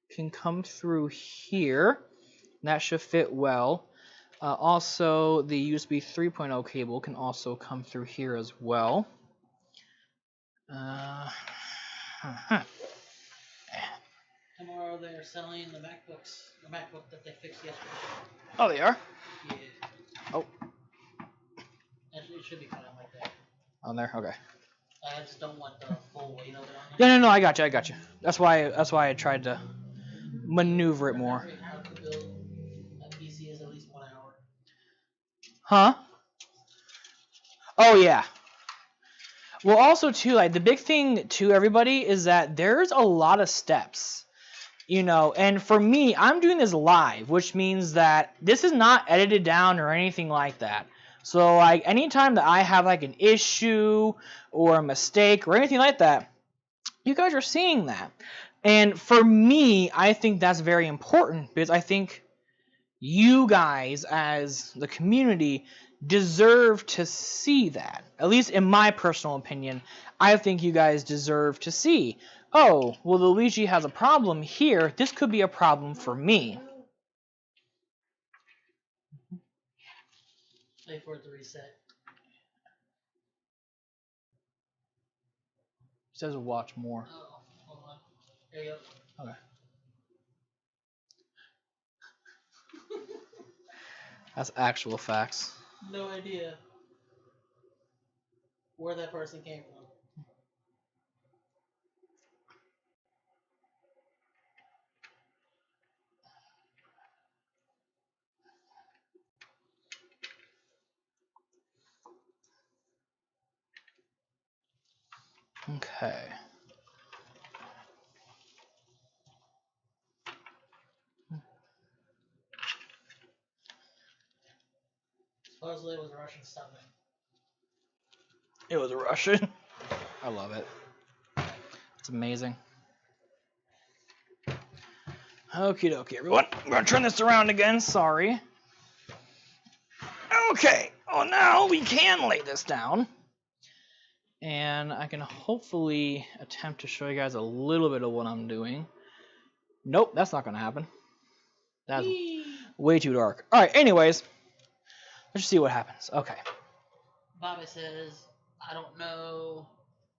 can come through here. That should fit well. Also, the USB 3.0 cable can also come through here as well. Tomorrow they're selling the MacBooks, the MacBook that they fixed yesterday. Oh, they are? Yeah. Oh. It should be fine like that. On there? Okay. I just don't want the full weight of it on Yeah, there. no, I got you. That's why I tried to maneuver it more. How to build a PC is at least 1 hour. Huh? Oh, yeah. Well, also, too, like, the big thing, to everybody, is that there's a lot of steps. You know, and for me, I'm doing this live, which means that this is not edited down or anything like that. So, like, anytime that I have, like, an issue or a mistake or anything like that, you guys are seeing that. And for me, I think that's very important because I think you guys, as the community, deserve to see that. At least in my personal opinion, I think you guys deserve to see, oh, well, the Luigi has a problem here. This could be a problem for me. Wait for it to reset. It says watch more. Oh, hold on. There you go. Okay. That's actual facts. No idea where that person came from. Okay. Supposedly it was a Russian submarine. It was a Russian. I love it. It's amazing. Okie dokie, everyone. I'm going to turn this around again. Sorry. Okay. Well, now we can lay this down. And I can hopefully attempt to show you guys a little bit of what I'm doing. Nope, that's not going to happen. That's way too dark. All right, anyways, let's see what happens. Okay. Bobby says, I don't know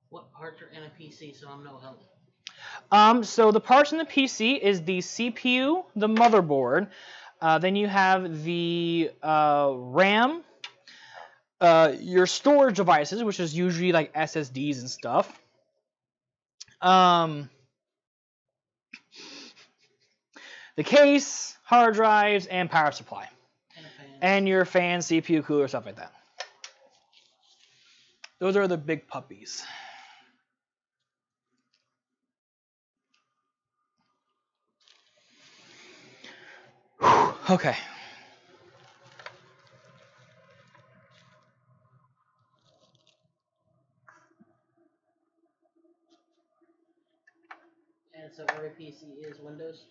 what parts are in a PC, so I'm no help. So the parts in the PC is the CPU, the motherboard. Then you have the RAM, your storage devices, which is usually like SSDs and stuff. The case, hard drives, and power supply. And your fan, CPU, cooler, stuff like that. Those are the big puppies. Okay. And so every PC is Windows?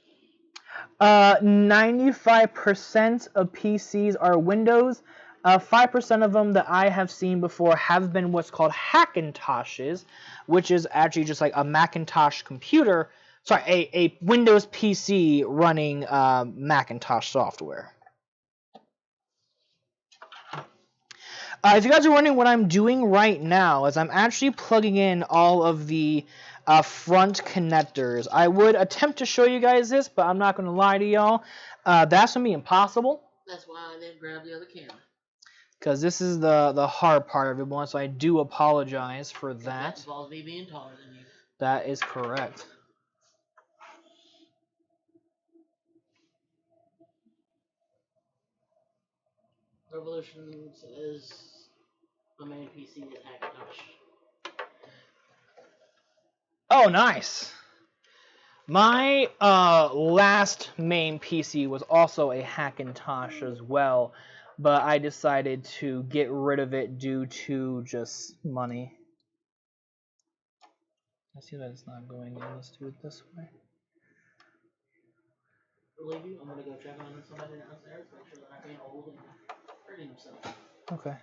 95% of PCs are Windows. 5% of them that I have seen before have been what's called Hackintoshes, which is actually just like a Macintosh computer. Sorry, a Windows PC running Macintosh software. If you guys are wondering what I'm doing right now, is I'm actually plugging in all of the front connectors. I would attempt to show you guys this, but I'm not going to lie to y'all. That's going to be impossible. That's why I didn't grab the other camera. Because this is the hard part, everyone, so I do apologize for that. That involves me being taller than you. That is correct. Revolution says my main PC is Hackintosh. Oh, nice. My last main PC was also a Hackintosh as well, but I decided to get rid of it due to just money. I see that it's not going in. Let's do it this way. Believe you, I'm gonna go check on somebody downstairs, make sure they're not being old and hurting themselves. Okay.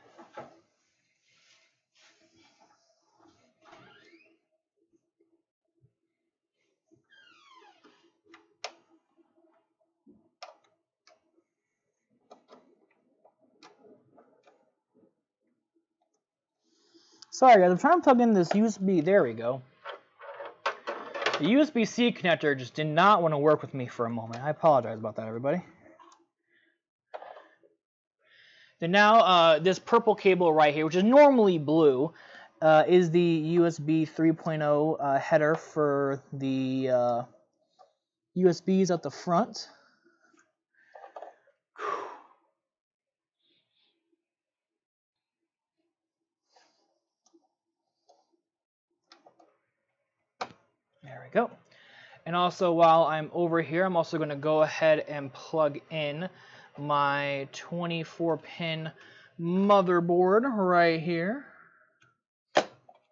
Sorry guys, I'm trying to plug in this USB. There we go. The USB-C connector just did not want to work with me for a moment. I apologize about that, everybody. Then now, this purple cable right here, which is normally blue, is the USB 3.0 header for the USBs at the front. There we go. And also, while I'm over here, I'm also going to go ahead and plug in my 24-pin motherboard right here.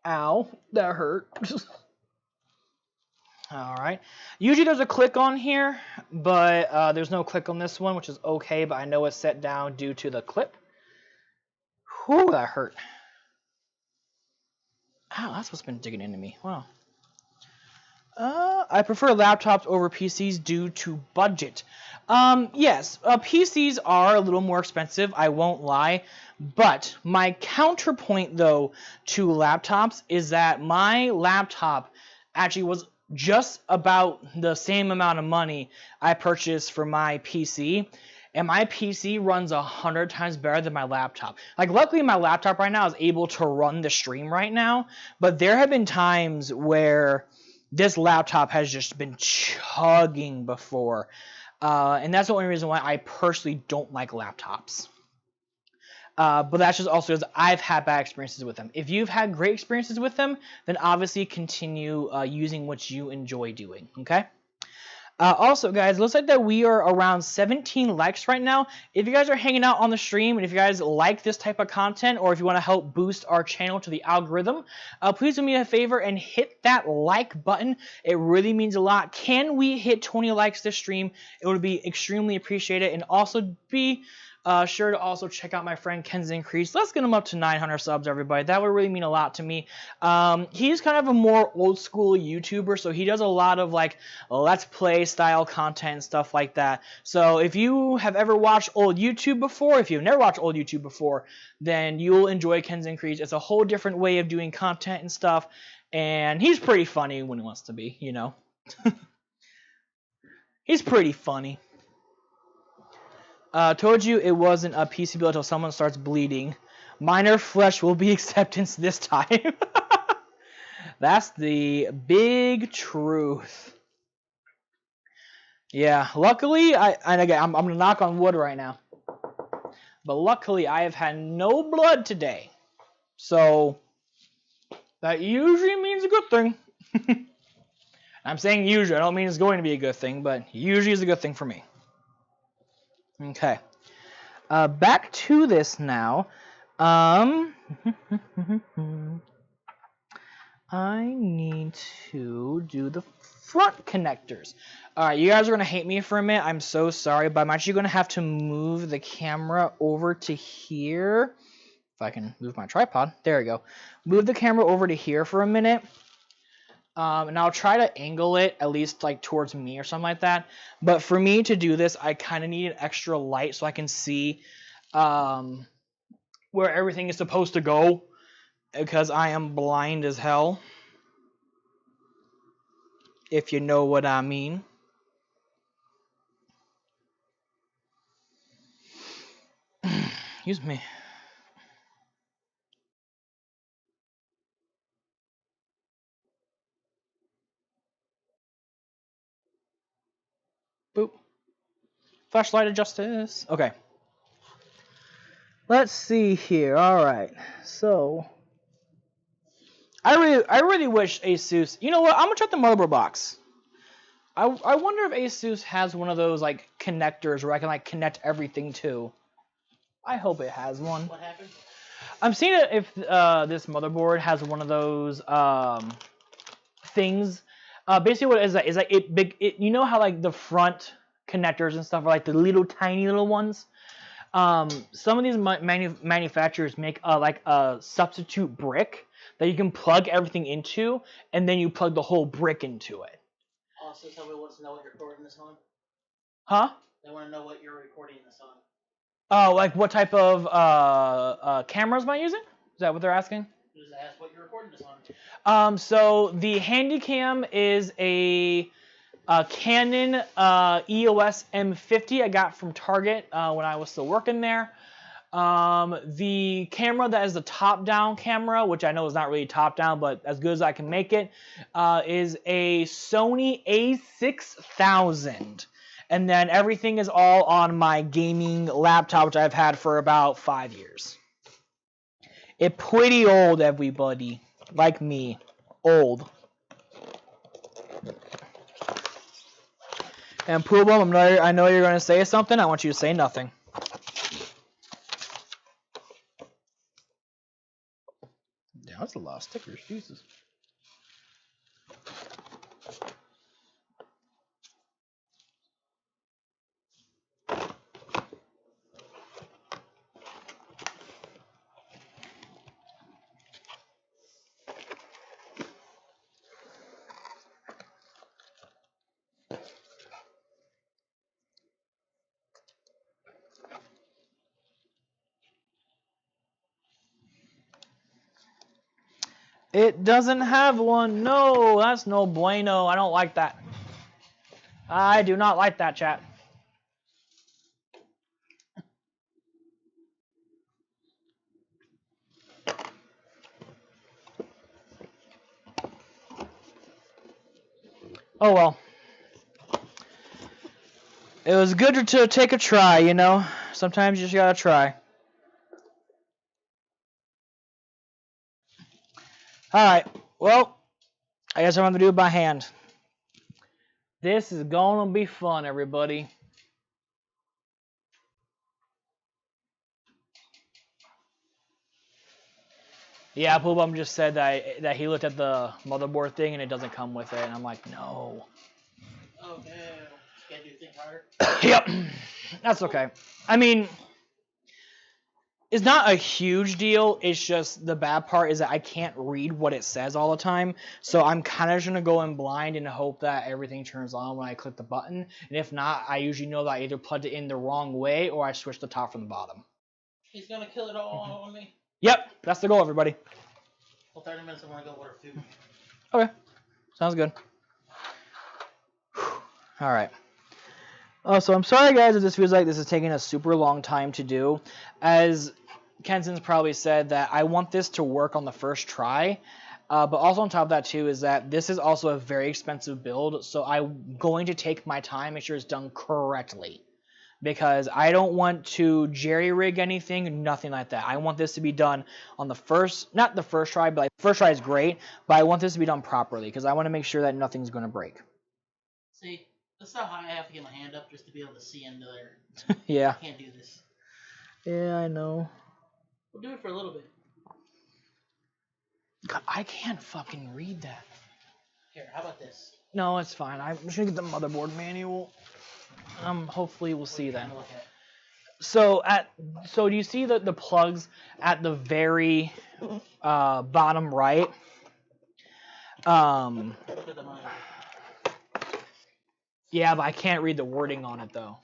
Ow, that hurt. Alright. Usually there's a click on here, but there's no click on this one, which is okay, but I know it's set down due to the clip. Whew, that hurt. Ow, that's what's been digging into me. Wow. I prefer laptops over PCs due to budget. Yes, PCs are a little more expensive, I won't lie. But my counterpoint, though, to laptops is that my laptop actually was just about the same amount of money I purchased for my PC. And my PC runs 100 times better than my laptop. Like, luckily, my laptop right now is able to run the stream right now. But there have been times where this laptop has just been chugging before. And that's the only reason why I personally don't like laptops. But that's just also because I've had bad experiences with them. If you've had great experiences with them, then obviously continue using what you enjoy doing, okay? Also, guys, it looks like that we are around 17 likes right now. If you guys are hanging out on the stream and if you guys like this type of content or if you want to help boost our channel to the algorithm, please do me a favor and hit that like button. It really means a lot. Can we hit 20 likes this stream? It would be extremely appreciated and also be Sure to also check out my friend Ken's Increase. Let's get him up to 900 subs, everybody. That would really mean a lot to me. He's kind of a more old school YouTuber, so he does a lot of like Let's Play style content and stuff like that. So if you have ever watched old YouTube before, if you've never watched old YouTube before, then you'll enjoy Ken's Increase. It's a whole different way of doing content and stuff, and he's pretty funny when he wants to be, you know. He's pretty funny. Told you it wasn't a PC build until someone starts bleeding. Minor flesh will be acceptance this time. That's the big truth. Yeah, luckily, I'm gonna knock on wood right now. But luckily, I have had no blood today. So, that usually means a good thing. I'm saying usually, I don't mean it's going to be a good thing, but usually is a good thing for me. Okay. Back to this now. I need to do the front connectors. Alright, you guys are going to hate me for a minute. I'm so sorry, but I'm actually going to have to move the camera over to here. If I can move my tripod. There we go. Move the camera over to here for a minute. And I'll try to angle it at least like towards me or something like that. But for me to do this, I kind of need an extra light so I can see where everything is supposed to go, because I am blind as hell, if you know what I mean. Excuse me. Boop. Flashlight of justice. Okay. Let's see here. All right. So I really wish Asus. You know what? I'm gonna check the motherboard box. I wonder if Asus has one of those like connectors where I can like connect everything to. I hope it has one. What happened? I'm seeing it if this motherboard has one of those things. Basically, what it is like you know how like the front connectors and stuff are like the little tiny little ones. Some of these manufacturers make like a substitute brick that you can plug everything into, and then you plug the whole brick into it. Also, somebody wants to know what you're recording this on. Huh? They want to know what you're recording this on. Oh, like what type of cameras am I using? Is that what they're asking? Just ask what you're recording this on. So the Handycam is a Canon EOS M50 I got from Target when I was still working there. The camera that is the top-down camera, which I know is not really top-down, but as good as I can make it, is a Sony A6000. And then everything is all on my gaming laptop, which I've had for about 5 years. It's pretty old, everybody. Like me. Old. And Poobum, I know you're going to say something. I want you to say nothing. Yeah, that's a lot of stickers. Jesus. It doesn't have one. No, that's no bueno. I don't like that. I do not like that, chat. Oh well. It was good to take a try, you know? Sometimes you just gotta try. Alright, well, I guess I'm going to do it by hand. This is going to be fun, everybody. Yeah, Poobum just said that he looked at the motherboard thing and it doesn't come with it, and I'm like, no. Oh no, you gotta do things harder. Yep, that's okay. I mean, It's not a huge deal. It's just the bad part is that I can't read what it says all the time. So I'm kind of just going to go in blind and hope that everything turns on when I click the button. And if not, I usually know that I either plugged it in the wrong way or I switched the top from the bottom. He's going to kill it all on me? Yep, that's the goal, everybody. Well, 30 minutes I want to go order food. Okay, sounds good. All right. So I'm sorry, guys, if this feels like this is taking a super long time to do. As Kenson's probably said, that I want this to work on the first try. But also on top of that, too, is that this is also a very expensive build. So I'm going to take my time, make sure it's done correctly. Because I don't want to jerry-rig anything, nothing like that. I want this to be done on the first, not the first try, but like, the first try is great. But I want this to be done properly because I want to make sure that nothing's going to break. See? That's how high I have to get my hand up just to be able to see into there. Yeah. I can't do this. Yeah, I know. We'll do it for a little bit. God, I can't fucking read that. Here, how about this? No, it's fine. I'm just gonna get the motherboard manual. Hopefully we'll see that. So do you see the plugs at the very bottom right? Yeah, but I can't read the wording on it though.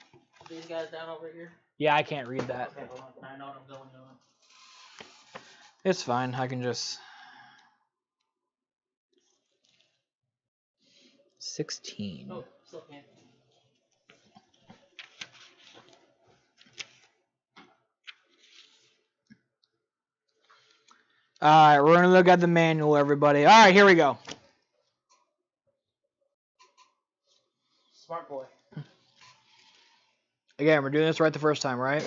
These guys down over here? Yeah, I can't read that. Okay, hold on. I know what I'm going doing. It's fine. I can just 16. Oh, still can't. Alright, we're gonna look at the manual, everybody. Alright, here we go. Smart boy. Again, we're doing this right the first time, right?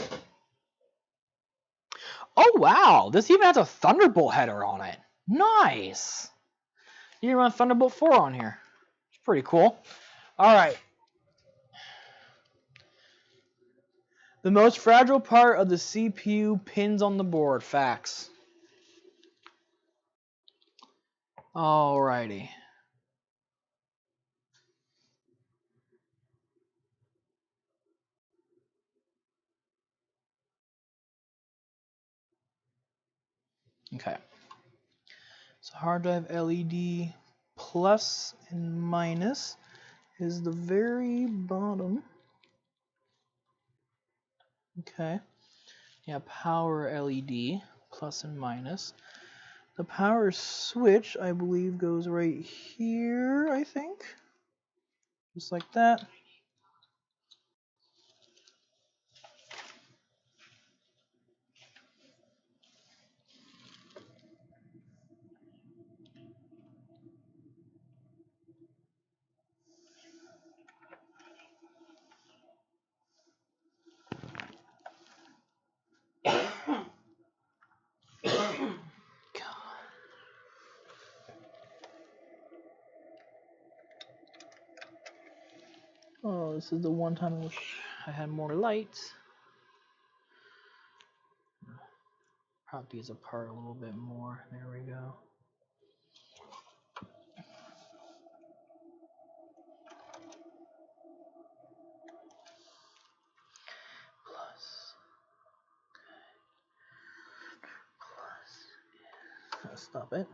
Oh, wow. This even has a Thunderbolt header on it. Nice. You can run Thunderbolt 4 on here. It's pretty cool. Alright. The most fragile part of the CPU pins on the board. Facts. Alrighty. Okay. So hard drive LED plus and minus is the very bottom. Okay. Yeah, power LED plus and minus. The power switch, I believe, goes right here, I think. Just like that. Oh, this is the one time I wish I had more lights. Prop these apart a little bit more. There we go. Plus. Stop it.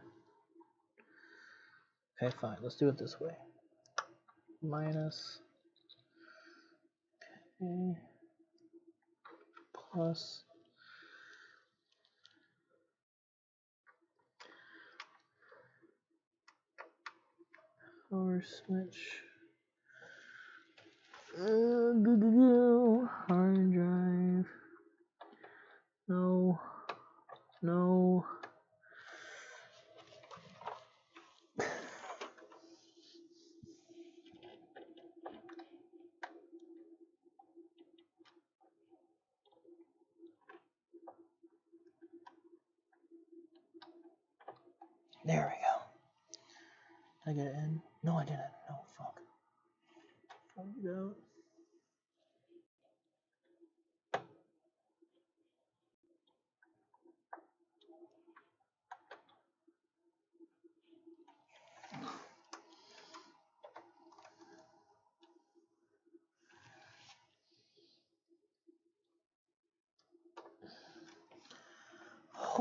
Okay, fine. Let's do it this way. Minus. Okay. Plus. Power switch. Hard drive. No. No. There we go. Did I get it in? No, I didn't. No, fuck. Fuck it out.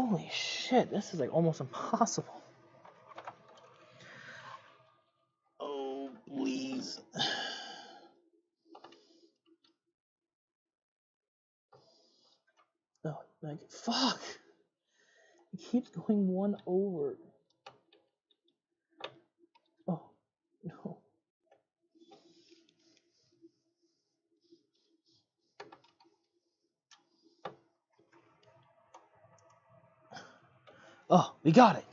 Holy shit, this is like almost impossible. Oh, please. Oh, like, fuck. It keeps going one over. Oh, no. Oh, we got it.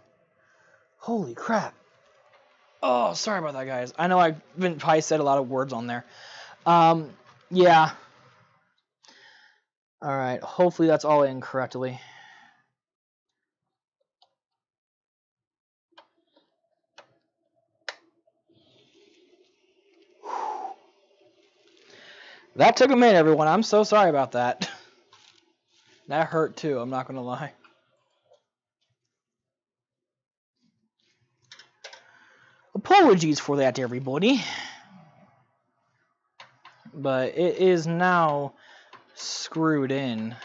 Holy crap. Oh, sorry about that, guys. I know I've probably said a lot of words on there. Yeah. Alright, hopefully that's all in correctly. That took a minute, everyone. I'm so sorry about that. That hurt too, I'm not gonna lie. Apologies for that, everybody. But it is now screwed in.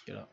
Get up.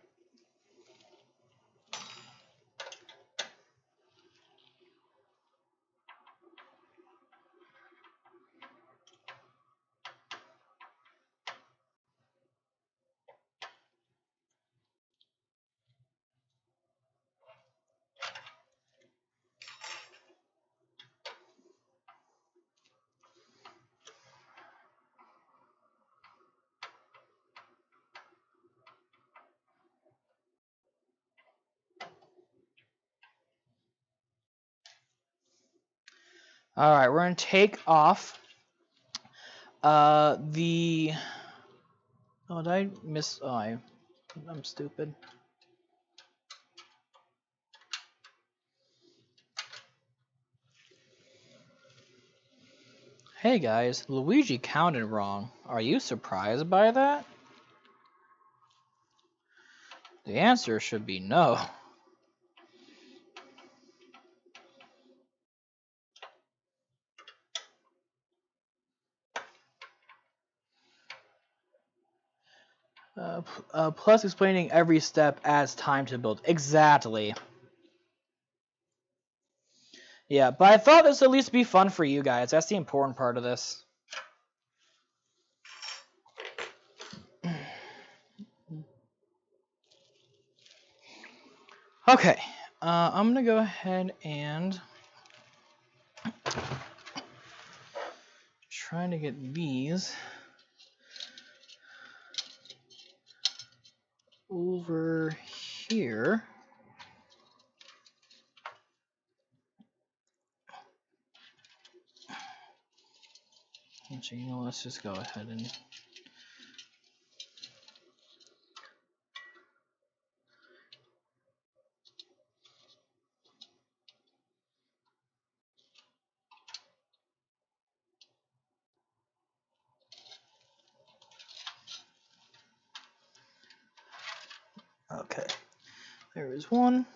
Alright, we're gonna take off the... Oh, did I miss... Oh, I'm stupid. Hey guys, Luigi counted wrong. Are you surprised by that? The answer should be no. Plus explaining every step adds time to build. Exactly. Yeah, but I thought this would at least be fun for you guys. That's the important part of this. Okay, I'm gonna go ahead and try to get these over here. Actually, you know, let's just go ahead and... Okay, there is one.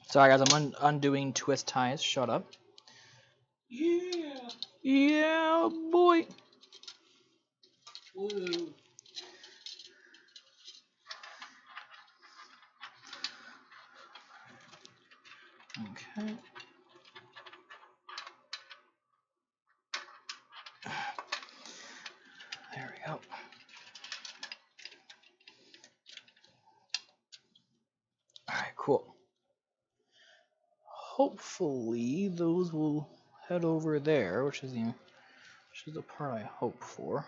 Sorry guys, I'm undoing twist ties. Shut up. Yeah. Yeah, boy. Woo. Okay. There we go. Alright, cool. Hopefully those will head over there, which is the part I hope for.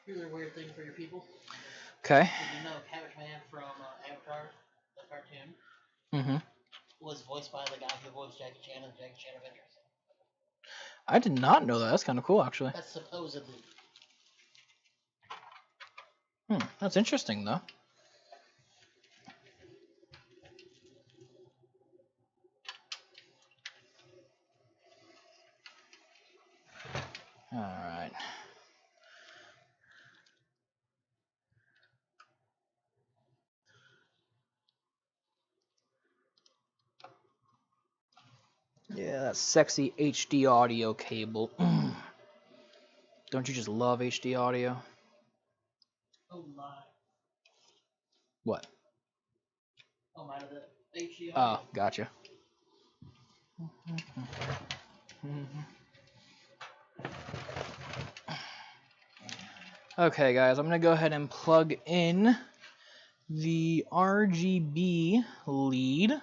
Here's a weird thing for your people. Okay. Did you know Cabbage Man from Avatar, the cartoon, was voiced by the guy who voiced Jackie Chan in the Jackie Chan Adventures? I did not know that. That's kind of cool, actually. That's supposedly. That's interesting, though. All right. Yeah, that sexy HD audio cable. Don't you just love HD audio? Oh my. What? Oh my, the HD Oh, audio. gotcha. Okay, guys, I'm gonna go ahead and plug in the RGB lead.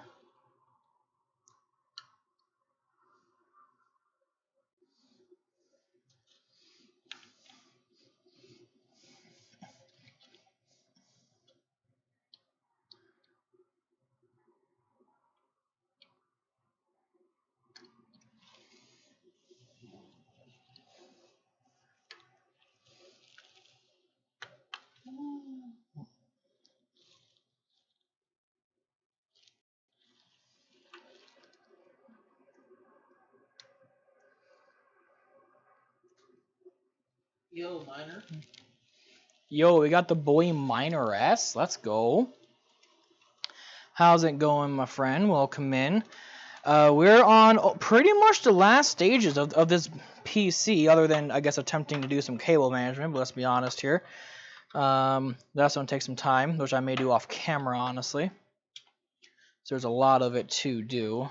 Yo, Miner. Yo, we got the boy Minor S. Let's go. How's it going, my friend? Welcome in. We're on pretty much the last stages of this PC, other than, I guess, attempting to do some cable management, but let's be honest here. That's going to take some time, which I may do off camera, honestly. So there's a lot of it to do.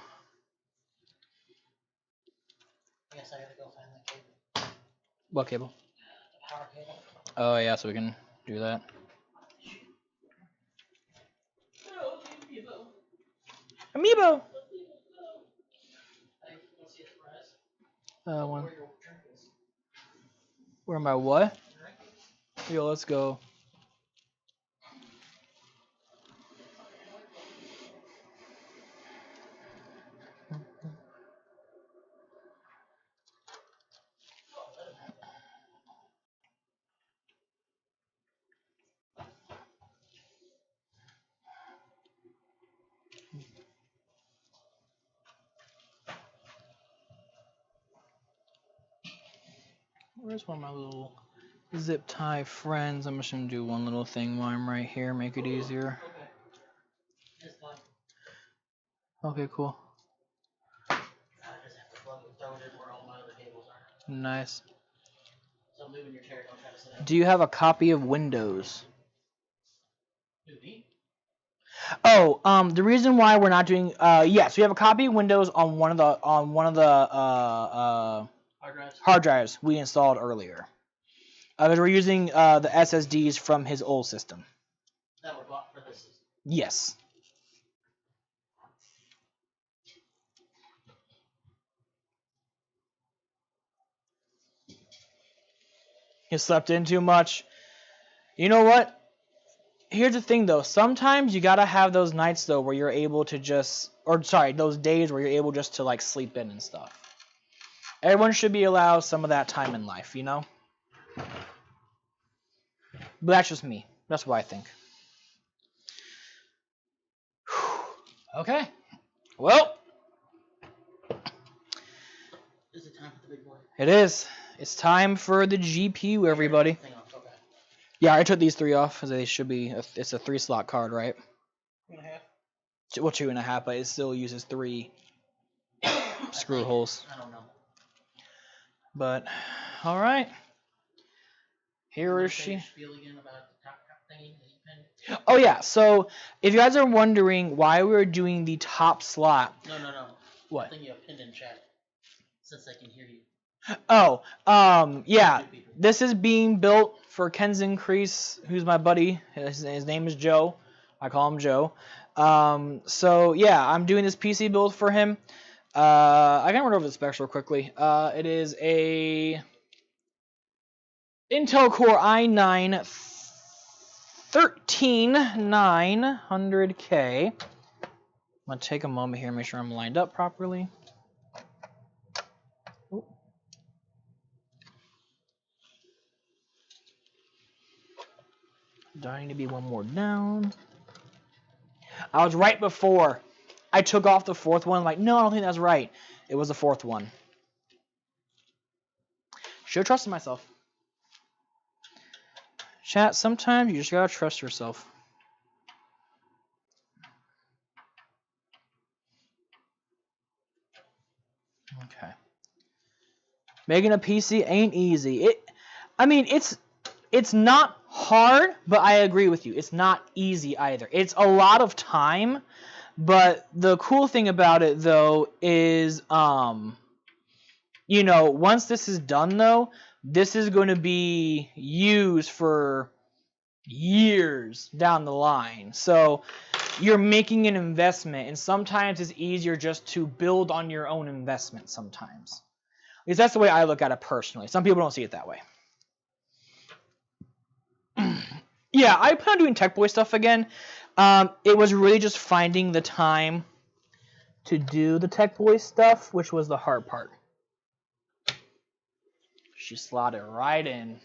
I guess I gotta go find that cable. What cable? The power cable. Oh, yeah, so we can do that. Amiibo! One. Where am I? What? Yo, let's go. Where's one of my little zip tie friends? I'm just gonna do one little thing while I'm right here, make it easier. Okay, cool. Nice. So moving your chair, don't try to sit down. Do you have a copy of Windows? Oh, the reason why we're not doing yes, we have a copy of Windows on one of the hard drives we installed earlier. Because we're using the SSDs from his old system. That were bought for this system. Yes. You slept in too much. You know what? Here's the thing though, sometimes you gotta have those nights though where you're able to just, or sorry, those days where you're able just to like sleep in and stuff. Everyone should be allowed some of that time in life, you know? But that's just me. That's what I think. Okay. Well. Is it time for the big boy? It is. It's time for the GPU, everybody. Okay. Yeah, I took these 3 off because they should be. It's a 3-slot card, right? 2.5. Well, 2.5, but it still uses 3 screw holes. I don't know. But all right. Here is she. Spiel again about the top thingy that you pinned? Oh yeah. So if you guys are wondering why we're doing the top slot. No. What? The thing you have pinned in chat, since I can hear you. Oh, yeah. This is being built for Kenzen Crease, who's my buddy. His name is Joe. I call him Joe. So yeah, I'm doing this PC build for him. I can run over the specs real quickly. It is a Intel Core i9 13900K. I'm gonna take a moment here and make sure I'm lined up properly. Do I need to be one more down? I was right before. I took off the 4th one. I'm like, no, I don't think that's right. It was the 4th one. Should have trusted myself. Chat, sometimes you just gotta trust yourself. Okay. Making a PC ain't easy. I mean, it's not hard, but I agree with you. It's not easy either. It's a lot of time, but the cool thing about it though is you know, once this is done though, this is going to be used for years down the line. So you're making an investment, and sometimes it's easier just to build on your own investment sometimes. Because that's the way I look at it personally. Some people don't see it that way. Yeah, I plan on doing Tech Boy stuff again. It was really just finding the time to do the Tech Boy stuff, which was the hard part. She slotted right in.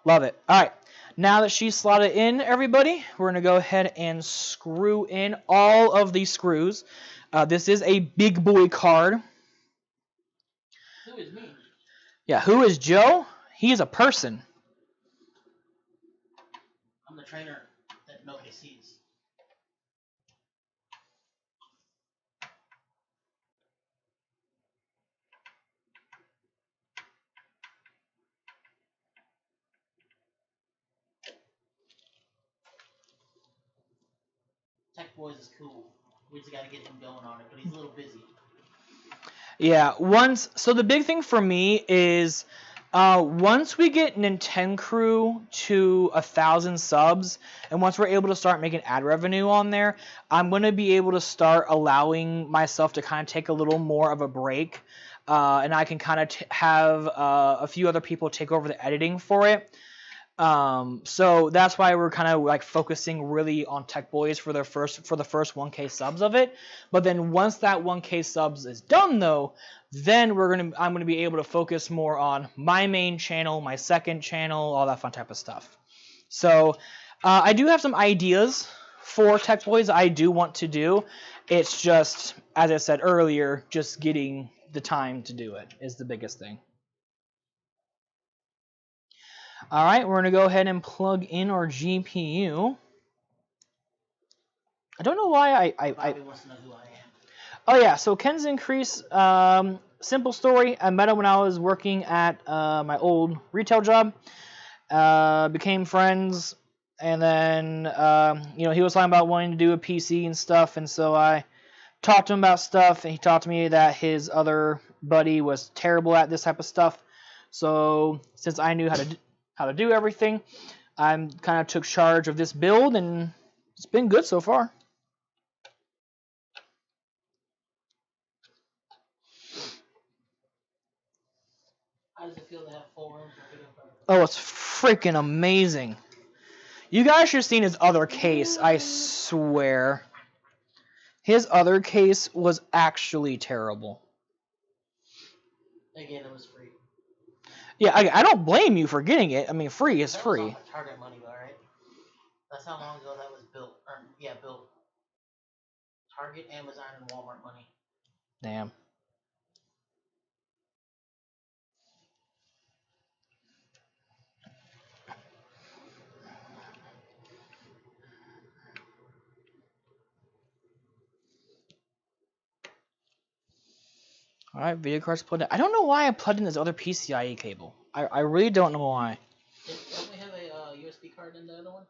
Love it. All right. Now that she's slotted in, everybody, we're going to go ahead and screw in all of these screws. This is a big boy card. Who is me? Yeah, who is Joe? He is a person. I'm the trainer that nobody sees. Tech Boys is cool. We just gotta get him going on it, but he's a little busy. Yeah, so the big thing for me is once we get Nintendo Crew to 1,000 subs, and once we're able to start making ad revenue on there, I'm going to be able to start allowing myself to kind of take a little more of a break, and I can kind of have a few other people take over the editing for it. So that's why we're kind of like focusing really on Tech Boys for the first 1K subs of it. But then once that 1K subs is done though, then I'm gonna be able to focus more on my main channel, my second channel, all that fun type of stuff. So I do have some ideas for Tech Boys I do want to do. It's just, as I said earlier, just getting the time to do it is the biggest thing. All right, we're going to go ahead and plug in our GPU. I don't know why Bobby wants to know who I am. Oh, yeah, so Ken's Increase, simple story. I met him when I was working at my old retail job. Became friends, and then, you know, he was talking about wanting to do a PC and stuff, and so I talked to him about stuff, and he talked to me that his other buddy was terrible at this type of stuff. So since I knew how to do everything, I kind of took charge of this build, and it's been good so far. How does it feel to have full room for video card? Oh, it's freaking amazing. You guys should have seen his other case, I swear. His other case was actually terrible. Again, it was free. Yeah, I don't blame you for getting it. I mean, free is free. That was off Target money, though, right? That's how long ago that was built. Built. Target, Amazon, and Walmart money. Damn. All right, video card's plugged in. I don't know why I plugged in this other PCIe cable. I really don't know why. Don't we have a USB card in the other one?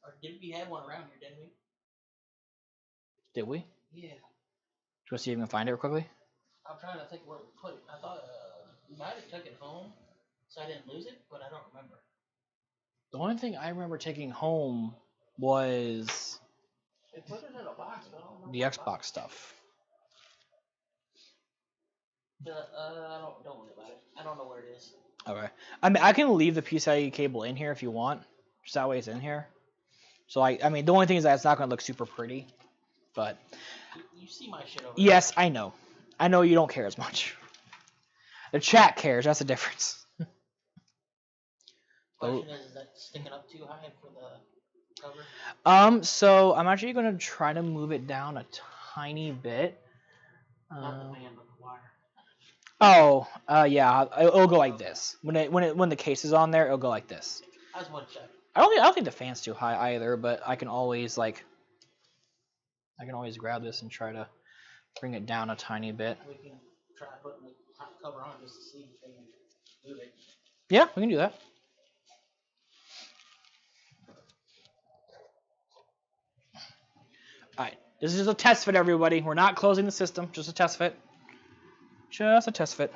Or did we have one around here, didn't we? Did we? Yeah. Do you want to see if you can find it real quickly? I'm trying to think where we put it. I thought we might have took it home, so I didn't lose it, but I don't remember. The only thing I remember taking home was They put it in a box, but I don't know. the Xbox stuff. Don't worry about it. I don't know where it is. Okay. I mean, I can leave the PCIe cable in here if you want. Just that way it's in here. So, I mean, the only thing is that it's not going to look super pretty. But you see my shit over yes, there. I know. I know you don't care as much. The chat cares. That's the difference. Question is that sticking up too high for the cover? So I'm actually going to try to move it down a tiny bit. Not the fan, but the wire. Oh, yeah, it'll go like this. When the case is on there, it'll go like this. I just want to check. I don't think the fan's too high either, but I can always grab this and try to bring it down a tiny bit. We can try putting the top cover on just to see if they can move it. Yeah, we can do that. All right, this is a test fit, everybody. We're not closing the system, just a test fit. Just a test fit.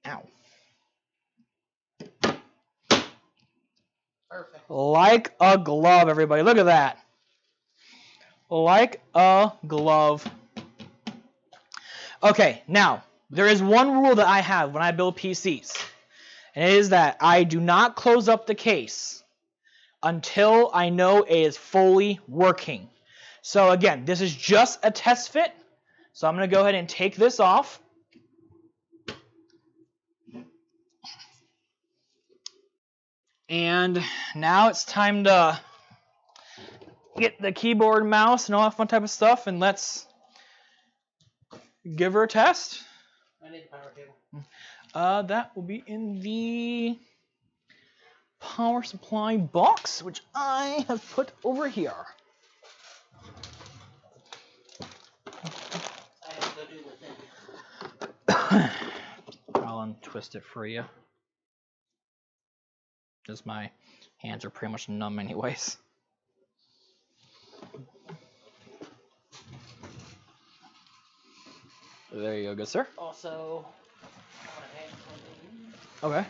Ow. Perfect. Like a glove, everybody. Look at that. Like a glove. Okay, now, there is one rule that I have when I build PCs. And it is that I do not close up the case until I know it is fully working. So again, this is just a test fit. So I'm going to go ahead and take this off. And now it's time to get the keyboard, mouse, and all that fun type of stuff, and let's give her a test. I need the power cable. That will be in the power supply box, which I have put over here. I have to go do the thing. I'll untwist it for you. Because my hands are pretty much numb anyways. There you go, good sir. Also, Okay.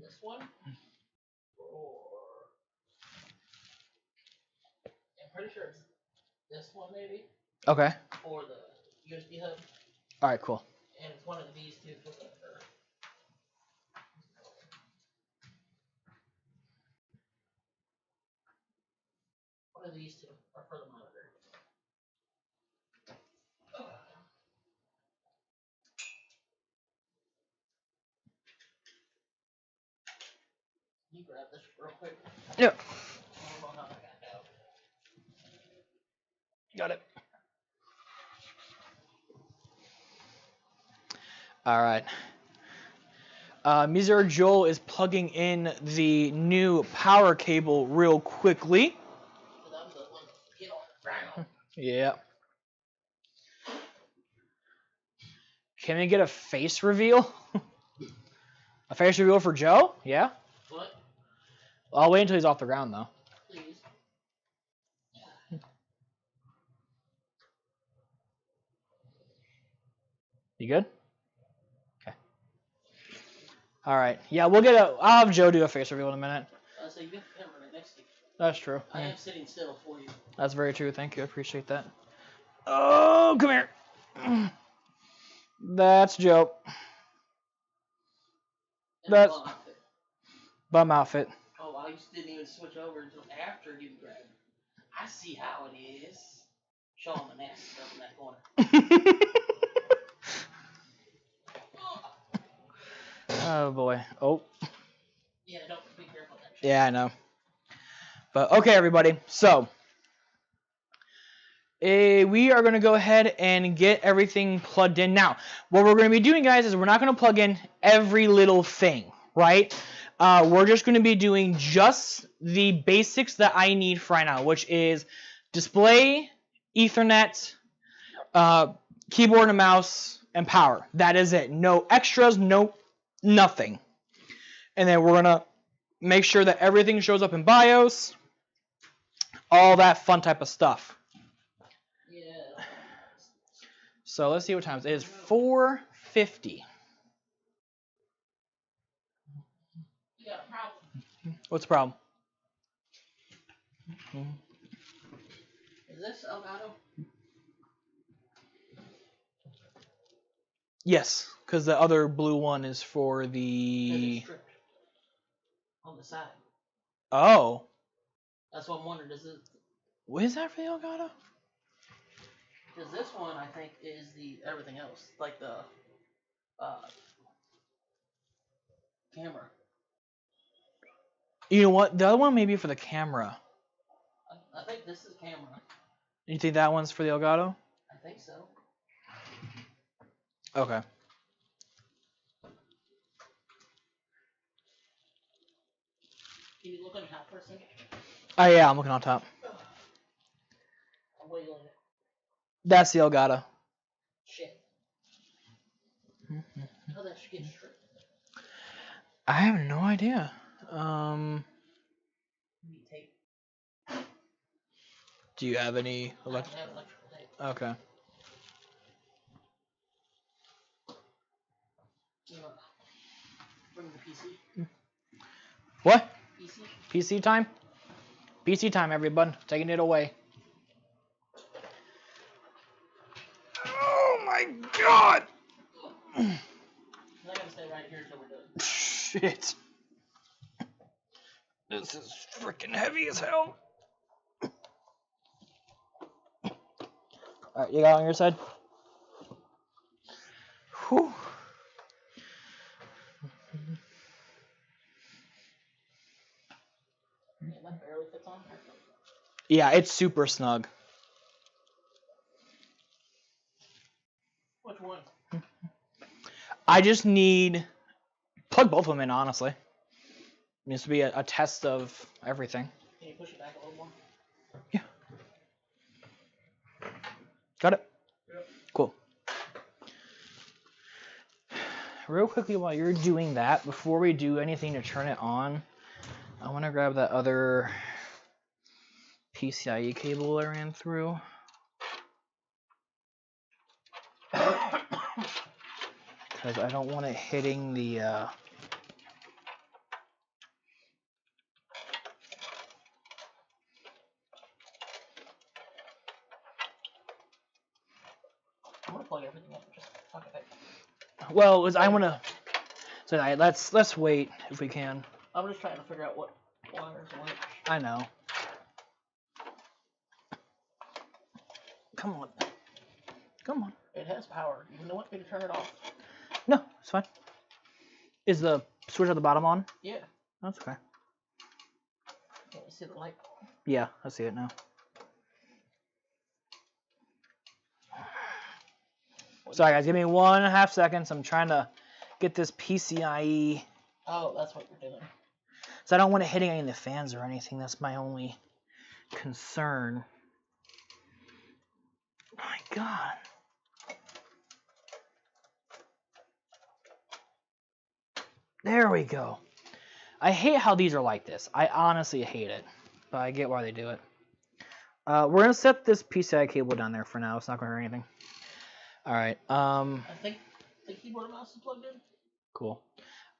this one, or I'm pretty sure it's this one maybe, Okay. for the USB hub, All right, cool. and it's one of these two for the. One of these two are for the monitor. You grab this real quick. Yep. Got it. All right. Mr. Joel is plugging in the new power cable real quickly. Yeah. Can we get a face reveal? A face reveal for Joe? Yeah? What? I'll wait until he's off the ground, though. Please. You good? Okay. All right. Yeah, I'll have Joe do a face reveal in a minute. So you got the camera right next to you. That's true. I am sitting still for you. That's very true. Thank you. I appreciate that. Oh, come here. That's Joe. That's bum outfit. Oh, I just didn't even switch over until after you grabbed. I see how it is. Show him the nasty stuff in that corner. Oh boy. Oh. Yeah, don't be careful of that. Yeah, I know. But okay, everybody. So we are going to go ahead and get everything plugged in. Now, what we're going to be doing, guys, is we're not going to plug in every little thing, right? We're just going to be doing just the basics that I need for right now, which is display, Ethernet, keyboard and mouse, and power. That is it. No extras, no nothing. And then we're going to make sure that everything shows up in BIOS, all that fun type of stuff. So let's see what time it is. 4:50. You got a problem. What's the problem? Is this Elgato? Yes, because the other blue one is for the... On the side. Oh. That's what I'm wondering. Is it... What is that for the Elgato? Because this one, I think, is the everything else, like the camera. You know what? The other one may be for the camera. I think this is camera. You think that one's for the Elgato? I think so. Okay. Can you look on top for a second? Oh yeah, I'm looking on top. I'm wiggling it. That's the Elgato. Shit. How that should get straight? I have no idea. Need tape. Do you have any electrical tape. Okay. Bring the PC. What? PC? PC time? PC time, everyone. Taking it away. Oh my god! I gotta stay right here until we're done. Shit. This is freaking heavy as hell. Alright, you got it on your side? Whew. That barely fits on. Yeah, it's super snug. Which one? I just need... Plug both of them in, honestly. It needs to be a test of everything. Can you push it back a little more? Yeah. Got it? Yep. Cool. Real quickly, while you're doing that, before we do anything to turn it on, I want to grab that other PCIe cable I ran through. Because I don't want it hitting the... I'm gonna plug everything up. Just fuck it. Well, I want to... So let's wait if we can. I'm just trying to figure out what wires which. I know. Come on. Come on. It has power. You want me to turn it off? No, it's fine. Is the switch at the bottom on? Yeah. That's okay. Can you see the light? Yeah, I see it now. Sorry guys, give me 1.5 seconds. I'm trying to get this PCIe. Oh, that's what you're doing. So I don't want it hitting any of the fans or anything. That's my only concern. My God. There we go. I hate how these are like this. I honestly hate it, but I get why they do it. We're gonna set this PCI cable down there for now. It's not gonna hurt anything. All right. I think the keyboard and mouse is plugged in. Cool.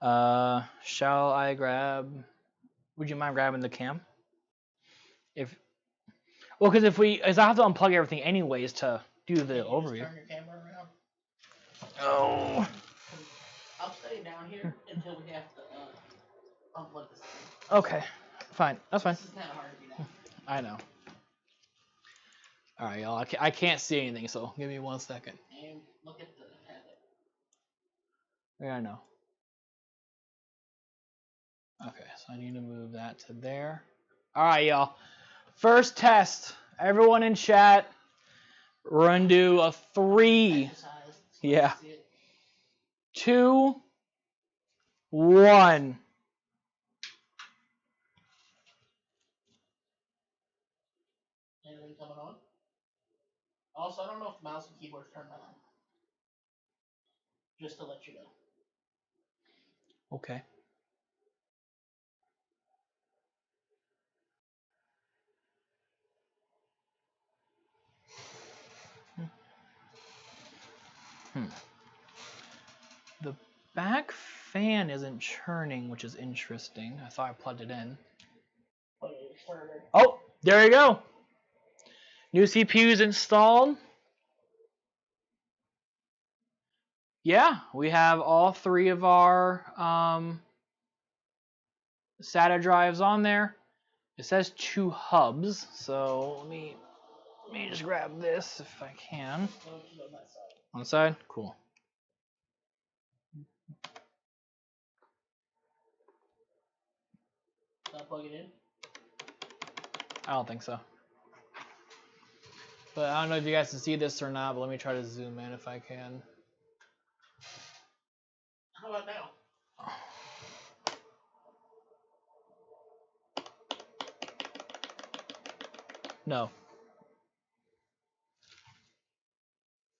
Shall I grab? Would you mind grabbing the cam? Well, because I have to unplug everything anyways to do the overview. Turn your camera around. Oh. I'll stay down here until we have to unplug this thing. Okay. Fine. That's fine. This is kind of hard to do now. I know. All right, y'all. I can't see anything, so give me 1 second. And look at the tablet. Yeah, I know. Okay, so I need to move that to there. All right, y'all. First test. Everyone in chat, we're gonna do a 3. Exercise, so Yeah. 2, 1. Anything coming on? Also, I don't know if the mouse and keyboard's turned on. Just to let you know. Okay. The back fan isn't churning, which is interesting. I thought I plugged it in. Oh, there you go. New CPU's installed. Yeah, we have all 3 of our SATA drives on there. It says 2 hubs, so let me me just grab this if I can. On the side? Cool. Plug it in? I don't think so. But I don't know if you guys can see this or not, but let me try to zoom in if I can. How about now? No.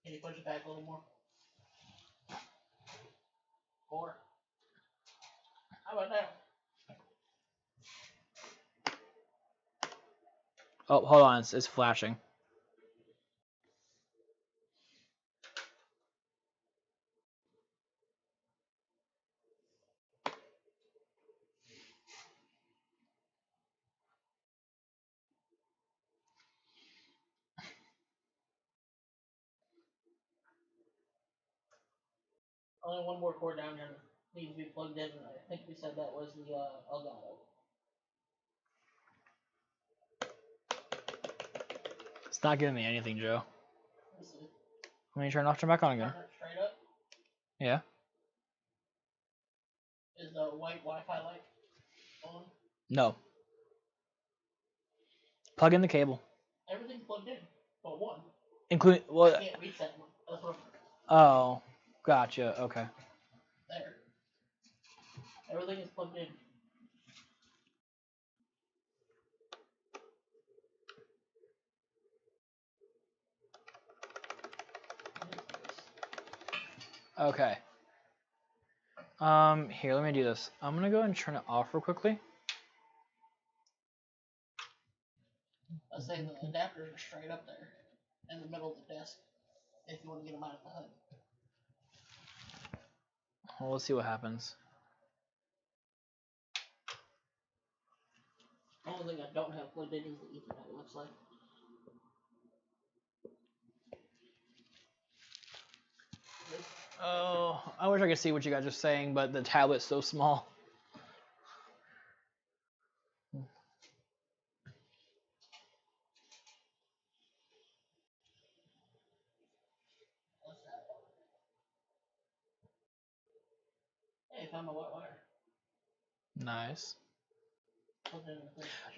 Can you push it back a little more? More. How about now? Oh, hold on, it's flashing. Only one more cord down here needs to be plugged in. I think we said that was the Elgato. It's not giving me anything, Joe. Let's see. Let me turn it off, turn back on again. Turn it straight up. Yeah. Is the white Wi-Fi light on? No. Plug in the cable. Everything's plugged in, but one. Including well. I can't reach that one. That's what Oh, gotcha. Okay. there. Everything is plugged in. Okay. Here, let me do this. I'm gonna go ahead and turn it off real quickly. I say the adapters are straight up there, in the middle of the desk, if you want to get them out of the HUD. Well, let's see what happens. The only thing I don't have plugged in is the Ethernet, it looks like. Oh, I wish I could see what you guys are saying, but the tablet's so small. Hey, found my white wire. Nice.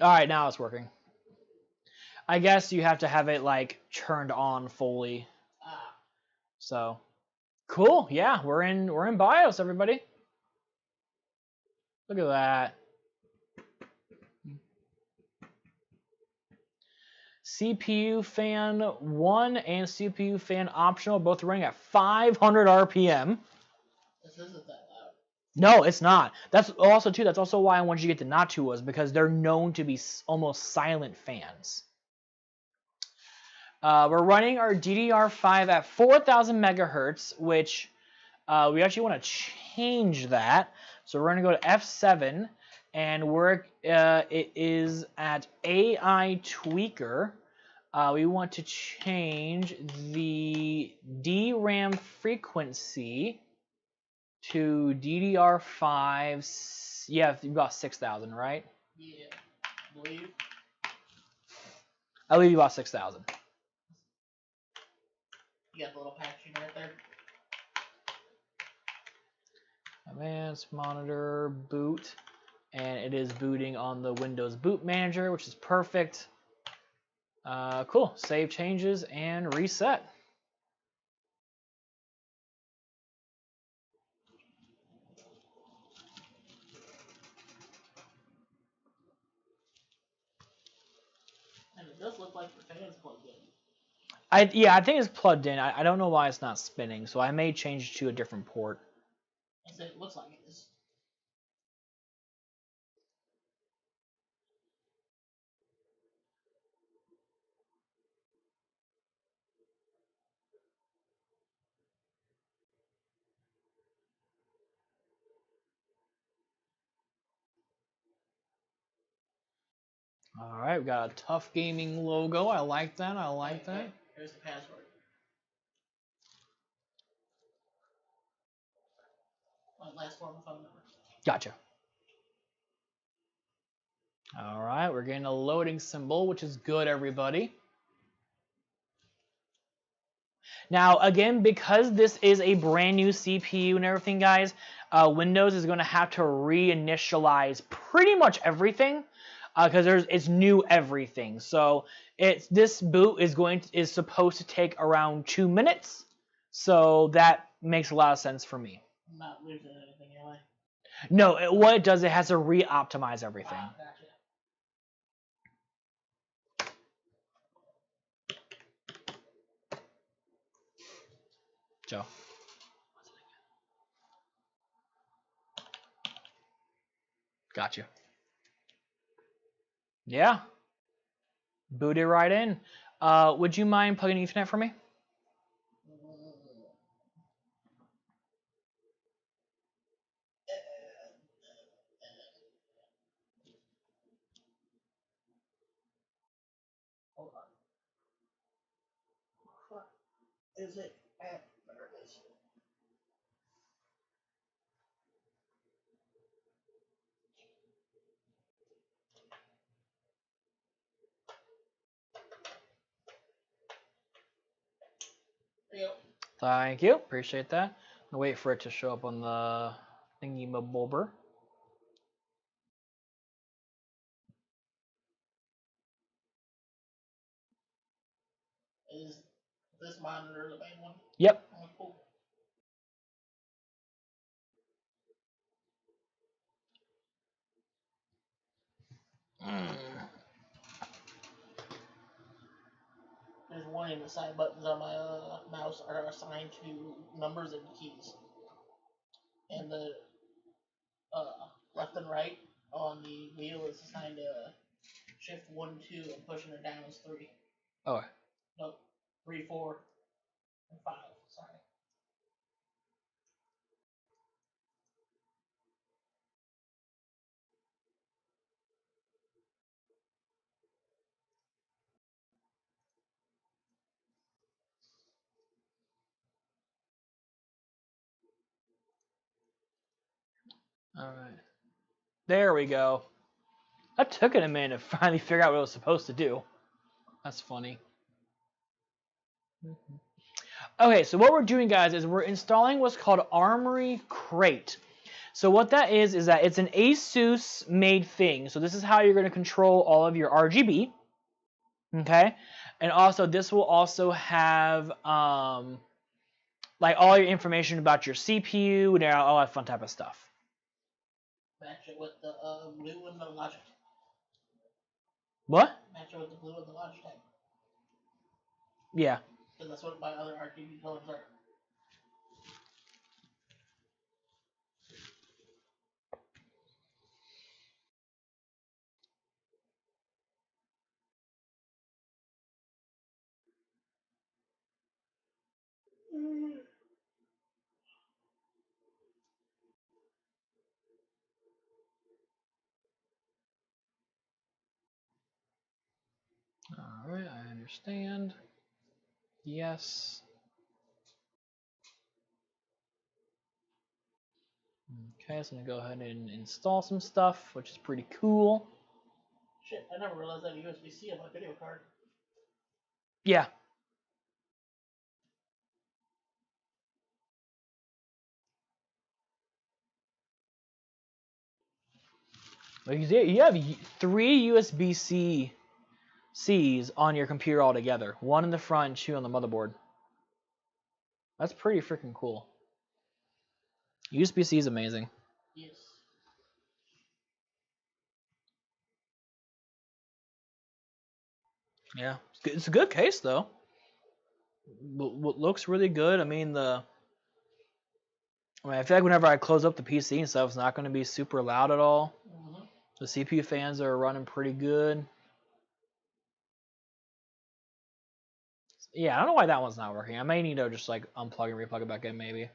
Alright, now it's working. I guess you have to have it like turned on fully. Ah. So cool, yeah, we're in BIOS, everybody. Look at that. CPU fan 1 and CPU fan optional, both running at 500 RPM. This isn't that loud. No, it's not. That's also why I wanted you to get the Natuas, because they're known to be almost silent fans. We're running our DDR5 at 4,000 megahertz, which we actually want to change that. So we're going to go to F7, and it is at AI Tweaker. We want to change the DRAM frequency to DDR5. Yeah, about 6,000, right? Yeah, believe. I believe about 6,000. You got the little packaging right there. Advanced monitor boot, and it is booting on the Windows Boot Manager, which is perfect. Cool. Save changes and reset. And it does look like the fan's plugged in. Yeah, I think it's plugged in. I don't know why it's not spinning, so I may change to a different port. I say it looks like it is. All right, we got a Tough Gaming logo. I like that. I like that. Okay. Here's the password. Last four of the phone number. Gotcha. All right, we're getting a loading symbol, which is good, everybody. Now, again, because this is a brand new CPU and everything, guys, Windows is going to have to reinitialize pretty much everything because it's new everything. So this boot is supposed to take around 2 minutes. So that makes a lot of sense for me. I'm not losing anything, am I? No, what it does, it has to re-optimize everything. Wow, gotcha. Joe. Got you. Yeah. Boot it right in. Would you mind plugging Ethernet for me? Hold on. What is it? There it is. There you go. Thank you. Appreciate that. I'll wait for it to show up on the thingy-mabobber. Is this monitor the main one? Yep. Oh, cool. There's warning the side buttons on my mouse are assigned to numbers and keys. And the left and right on the wheel is assigned to shift 1, 2, and pushing it down is 3. Oh. No, 3, 4, and 5. Sorry. All right. There we go. That took it a minute to finally figure out what it was supposed to do. That's funny. Okay, so what we're doing, guys, is we're installing what's called Armory Crate. So what that is that it's an ASUS made thing. So this is how you're going to control all of your RGB. Okay, and also this will also have like all your information about your CPU and all that fun type of stuff. Match it with the blue and the Logitech. What? Match it with the blue and the Logitech. Yeah. Because that's what my other RGB colors are. All right, I understand. Yes. Okay, so I'm gonna go ahead and install some stuff, which is pretty cool. Shit, I never realized I had a USB-C on my video card. Yeah. Like you have 3 USB-Cs on your computer altogether. 1 in the front and 2 on the motherboard. That's pretty freaking cool. USB-C is amazing. Yes. Yeah, it's a good case though. Looks really good. I mean, I feel like whenever I close up the PC and stuff, it's not going to be super loud at all. Mm-hmm. The CPU fans are running pretty good. Yeah, I don't know why that one's not working. I may need to just like unplug and replug it back in, maybe.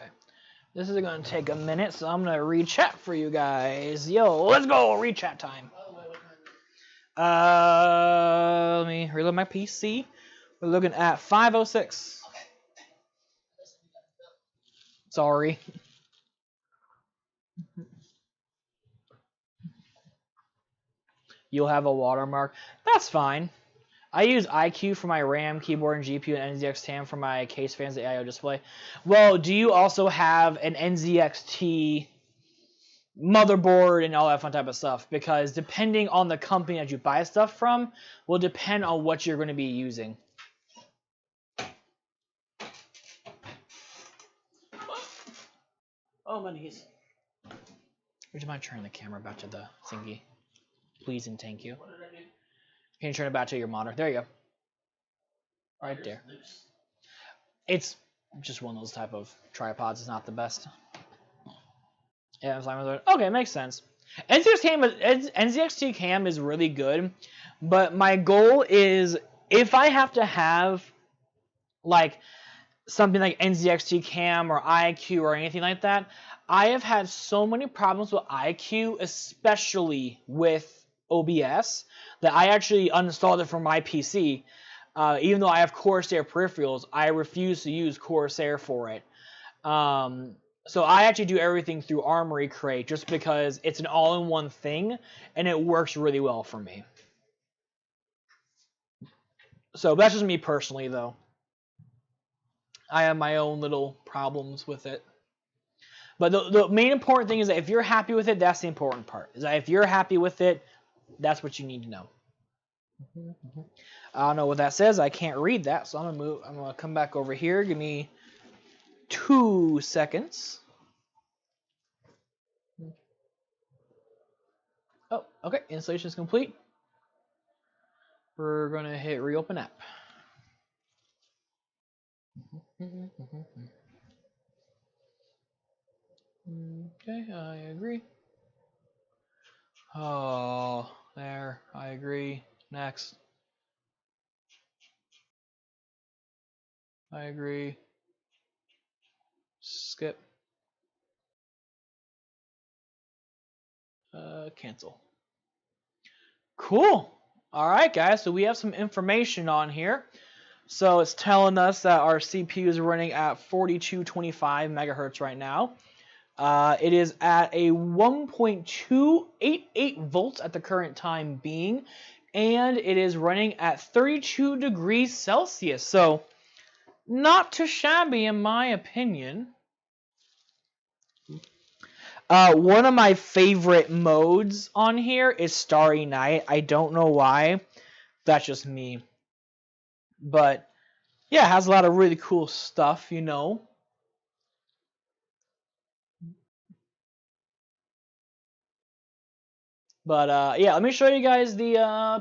Okay. This is going to take a minute, so I'm going to re-chat for you guys. Yo, let's go, re-chat time. Let me reload my PC. We're looking at 5:06. Sorry. You'll have a watermark. That's fine. I use iQ for my RAM, keyboard, and GPU, and NZXT for my case fans, the AIO display. Well, do you also have an NZXT motherboard and all that fun type of stuff? Because depending on the company that you buy stuff from will depend on what you're going to be using. Oh, my knees. Would you mind turning the camera back to the thingy? Please and thank you. What did I do? Can you turn it back to your monitor? There you go. Right there. It's just one of those type of tripods. It's not the best. Yeah, okay, makes sense. NZXT cam is really good, but my goal is if I have to have like something like NZXT cam or iQ or anything like that, I have had so many problems with iQ, especially with OBS, that I actually uninstalled it from my PC. Even though I have Corsair peripherals, I refuse to use Corsair for it. So I actually do everything through Armory Crate just because it's an all-in-one thing and it works really well for me. So that's just me personally, though. I have my own little problems with it. But the main important thing is that if you're happy with it, that's the important part. Is that if you're happy with it, that's what you need to know. I don't know what that says. I can't read that, so I'm gonna come back over here. Give me 2 seconds. Oh, okay. Installation is complete. We're gonna hit reopen app. Okay, I agree. Oh, there. I agree. Next. I agree. Skip. Cancel. Cool. All right, guys. So we have some information on here. So it's telling us that our CPU is running at 4225 megahertz right now. It is at a 1.288 volts at the current time being, and it is running at 32 degrees Celsius. So not too shabby in my opinion. One of my favorite modes on here is Starry Night. I don't know why. That's just me. But yeah, it has a lot of really cool stuff, you know. But yeah, let me show you guys the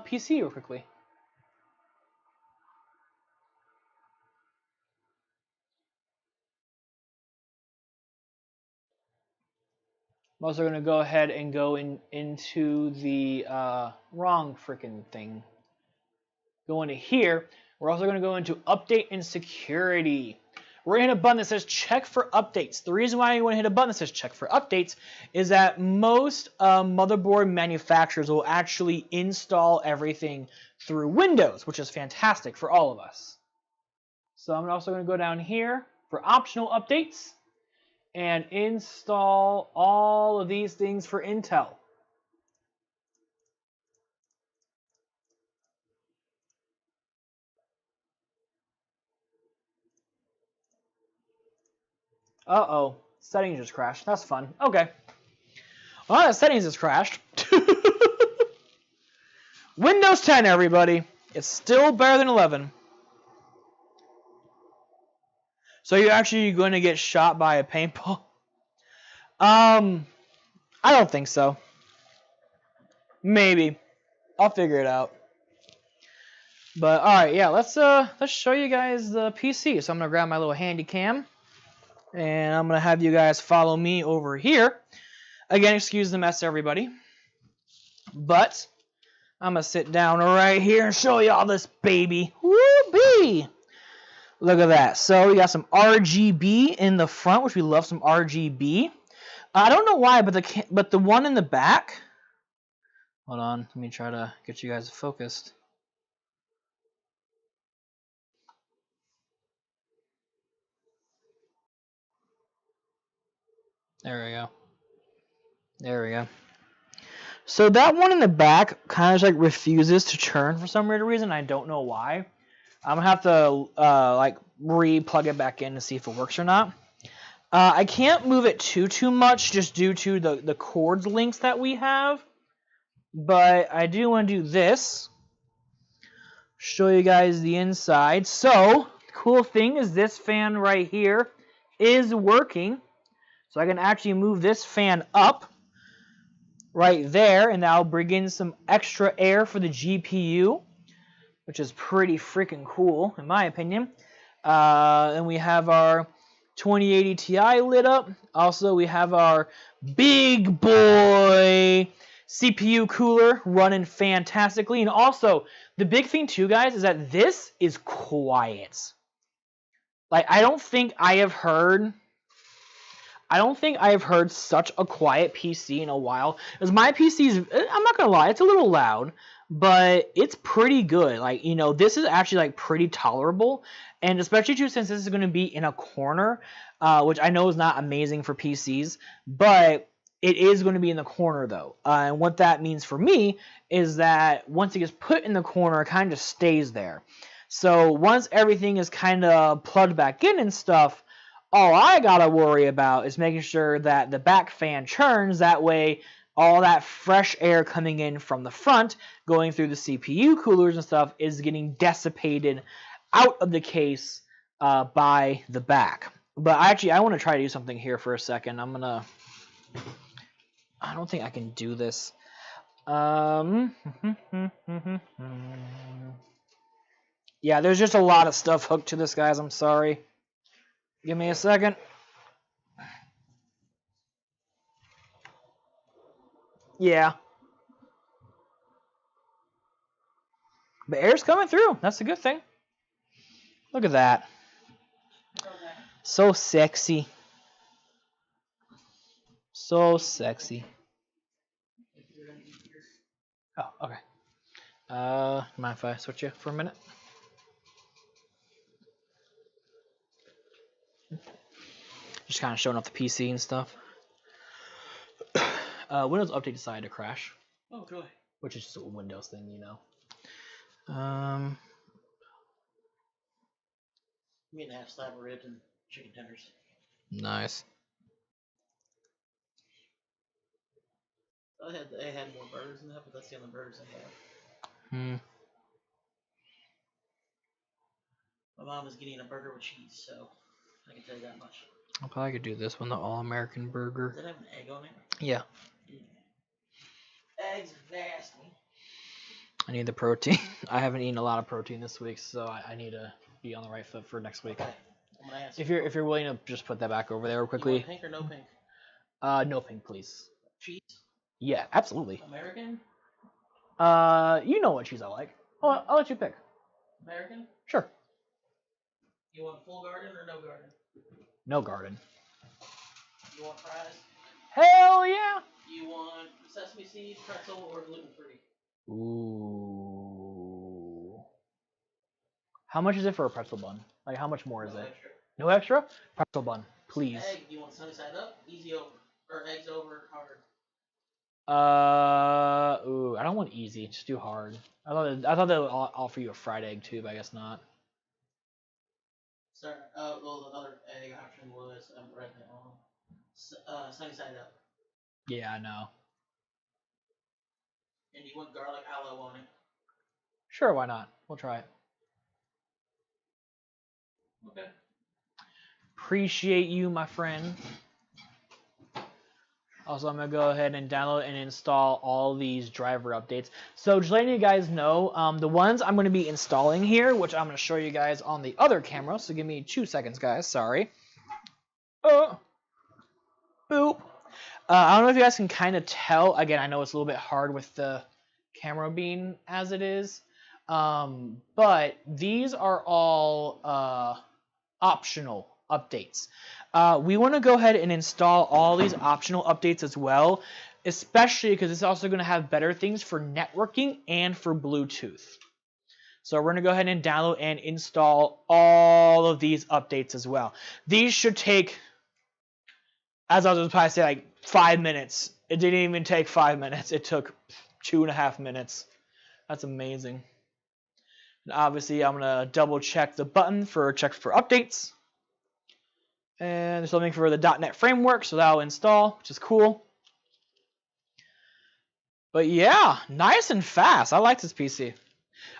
PC real quickly. I'm also going to go ahead and go into the wrong freaking thing. Go into here. We're also going to go into update and security. We're going to hit a button that says check for updates. The reason why you want to hit a button that says check for updates is that most motherboard manufacturers will actually install everything through Windows, which is fantastic for all of us. So I'm also going to go down here for optional updates and install all of these things for Intel. Uh-oh, settings just crashed. That's fun. Okay. Well, that settings just crashed. Windows 10, everybody. It's still better than 11. So you're actually going to get shot by a paintball? I don't think so. Maybe. I'll figure it out. But all right, yeah, let's show you guys the PC. So I'm gonna grab my little handy cam, and I'm gonna have you guys follow me over here. Again, excuse the mess, everybody. But I'm gonna sit down right here and show you all this baby. Woo-bee! Look at that. So we got some RGB in the front, which we love some RGB. I don't know why, but the one in the back. Hold on, let me try to get you guys focused. There we go. There we go. So that one in the back kind of like refuses to churn for some weird reason. I don't know why. I'm gonna have to like re-plug it back in to see if it works or not. I can't move it too much just due to the cords links that we have. But I do want to do this. Show you guys the inside. So, the cool thing is this fan right here is working. So I can actually move this fan up right there, and that'll bring in some extra air for the GPU, which is pretty freaking cool, in my opinion. And we have our 2080 Ti lit up. Also, we have our big boy CPU cooler running fantastically. And also, the big thing too, guys, is that this is quiet. Like, I don't think I have heard such a quiet PC in a while. Because my PC's, I'm not gonna lie, it's a little loud, but it's pretty good. Like, you know, this is actually like pretty tolerable. And especially too, since this is gonna be in a corner, which I know is not amazing for PCs, but it is going to be in the corner though. And what that means for me is that once it gets put in the corner, it kind of stays there. So once everything is kind of plugged back in and stuff, all I gotta worry about is making sure that the back fan churns. That way, all that fresh air coming in from the front, going through the CPU coolers and stuff, is getting dissipated out of the case by the back. But actually, I want to try to do something here for a second. I don't think I can do this. Yeah, there's just a lot of stuff hooked to this, guys. I'm sorry. Give me a second. Yeah. But air's coming through. That's a good thing. Look at that. So sexy. So sexy. Oh, okay. Mind if I switch you for a minute? Just kind of showing off the PC and stuff. Windows Update decided to crash. Oh, really? Which is just a Windows thing, you know. Me and a half slab of ribs and chicken tenders. Nice. They had more burgers than that, but that's the only burgers they have. My mom is getting a burger with cheese, so I can tell you that much. I probably could do this one, the all-American burger. Does it have an egg on it? Yeah. Eggs are nasty. I need the protein. I haven't eaten a lot of protein this week, so I need to be on the right foot for next week. Okay. I'm gonna ask if you're willing to just put that back over there real quickly. You want pink or no pink? No pink, please. Cheese? Yeah, absolutely. American? You know what cheese I like. I'll let you pick. American? Sure. You want full garden or no garden? No garden. You want fries? Hell yeah! You want sesame seed, pretzel, or gluten-free? Ooh. How much is it for a pretzel bun? Like, how much more is it? Extra. No extra? Pretzel bun, please. Egg, do you want sunny side up, easy over, or eggs over, hard? I don't want easy. Just do hard. I thought they would offer you a fried egg too, but I guess not. Sorry. Well, the other egg option was right now. Sunny side up. Yeah, I know. And you want garlic aloe on it? Sure, why not? We'll try it. Okay. Appreciate you, my friend. Also, I'm going to go ahead and download and install all these driver updates. So just letting you guys know, the ones I'm going to be installing here, which I'm going to show you guys on the other camera. So give me 2 seconds, guys. Sorry. Boop. I don't know if you guys can kind of tell. Again, I know it's a little bit hard with the camera being as it is. But these are all optional updates. We want to go ahead and install all these optional updates as well, especially because it's also going to have better things for networking and for Bluetooth. So we're going to go ahead and download and install all of these updates as well. These should take, as I was probably say, like 5 minutes. It didn't even take 5 minutes. It took 2.5 minutes. That's amazing. And obviously, I'm going to double check the button for check for updates. And there's something for the .NET framework, so that'll install, which is cool. But yeah, nice and fast. I like this PC.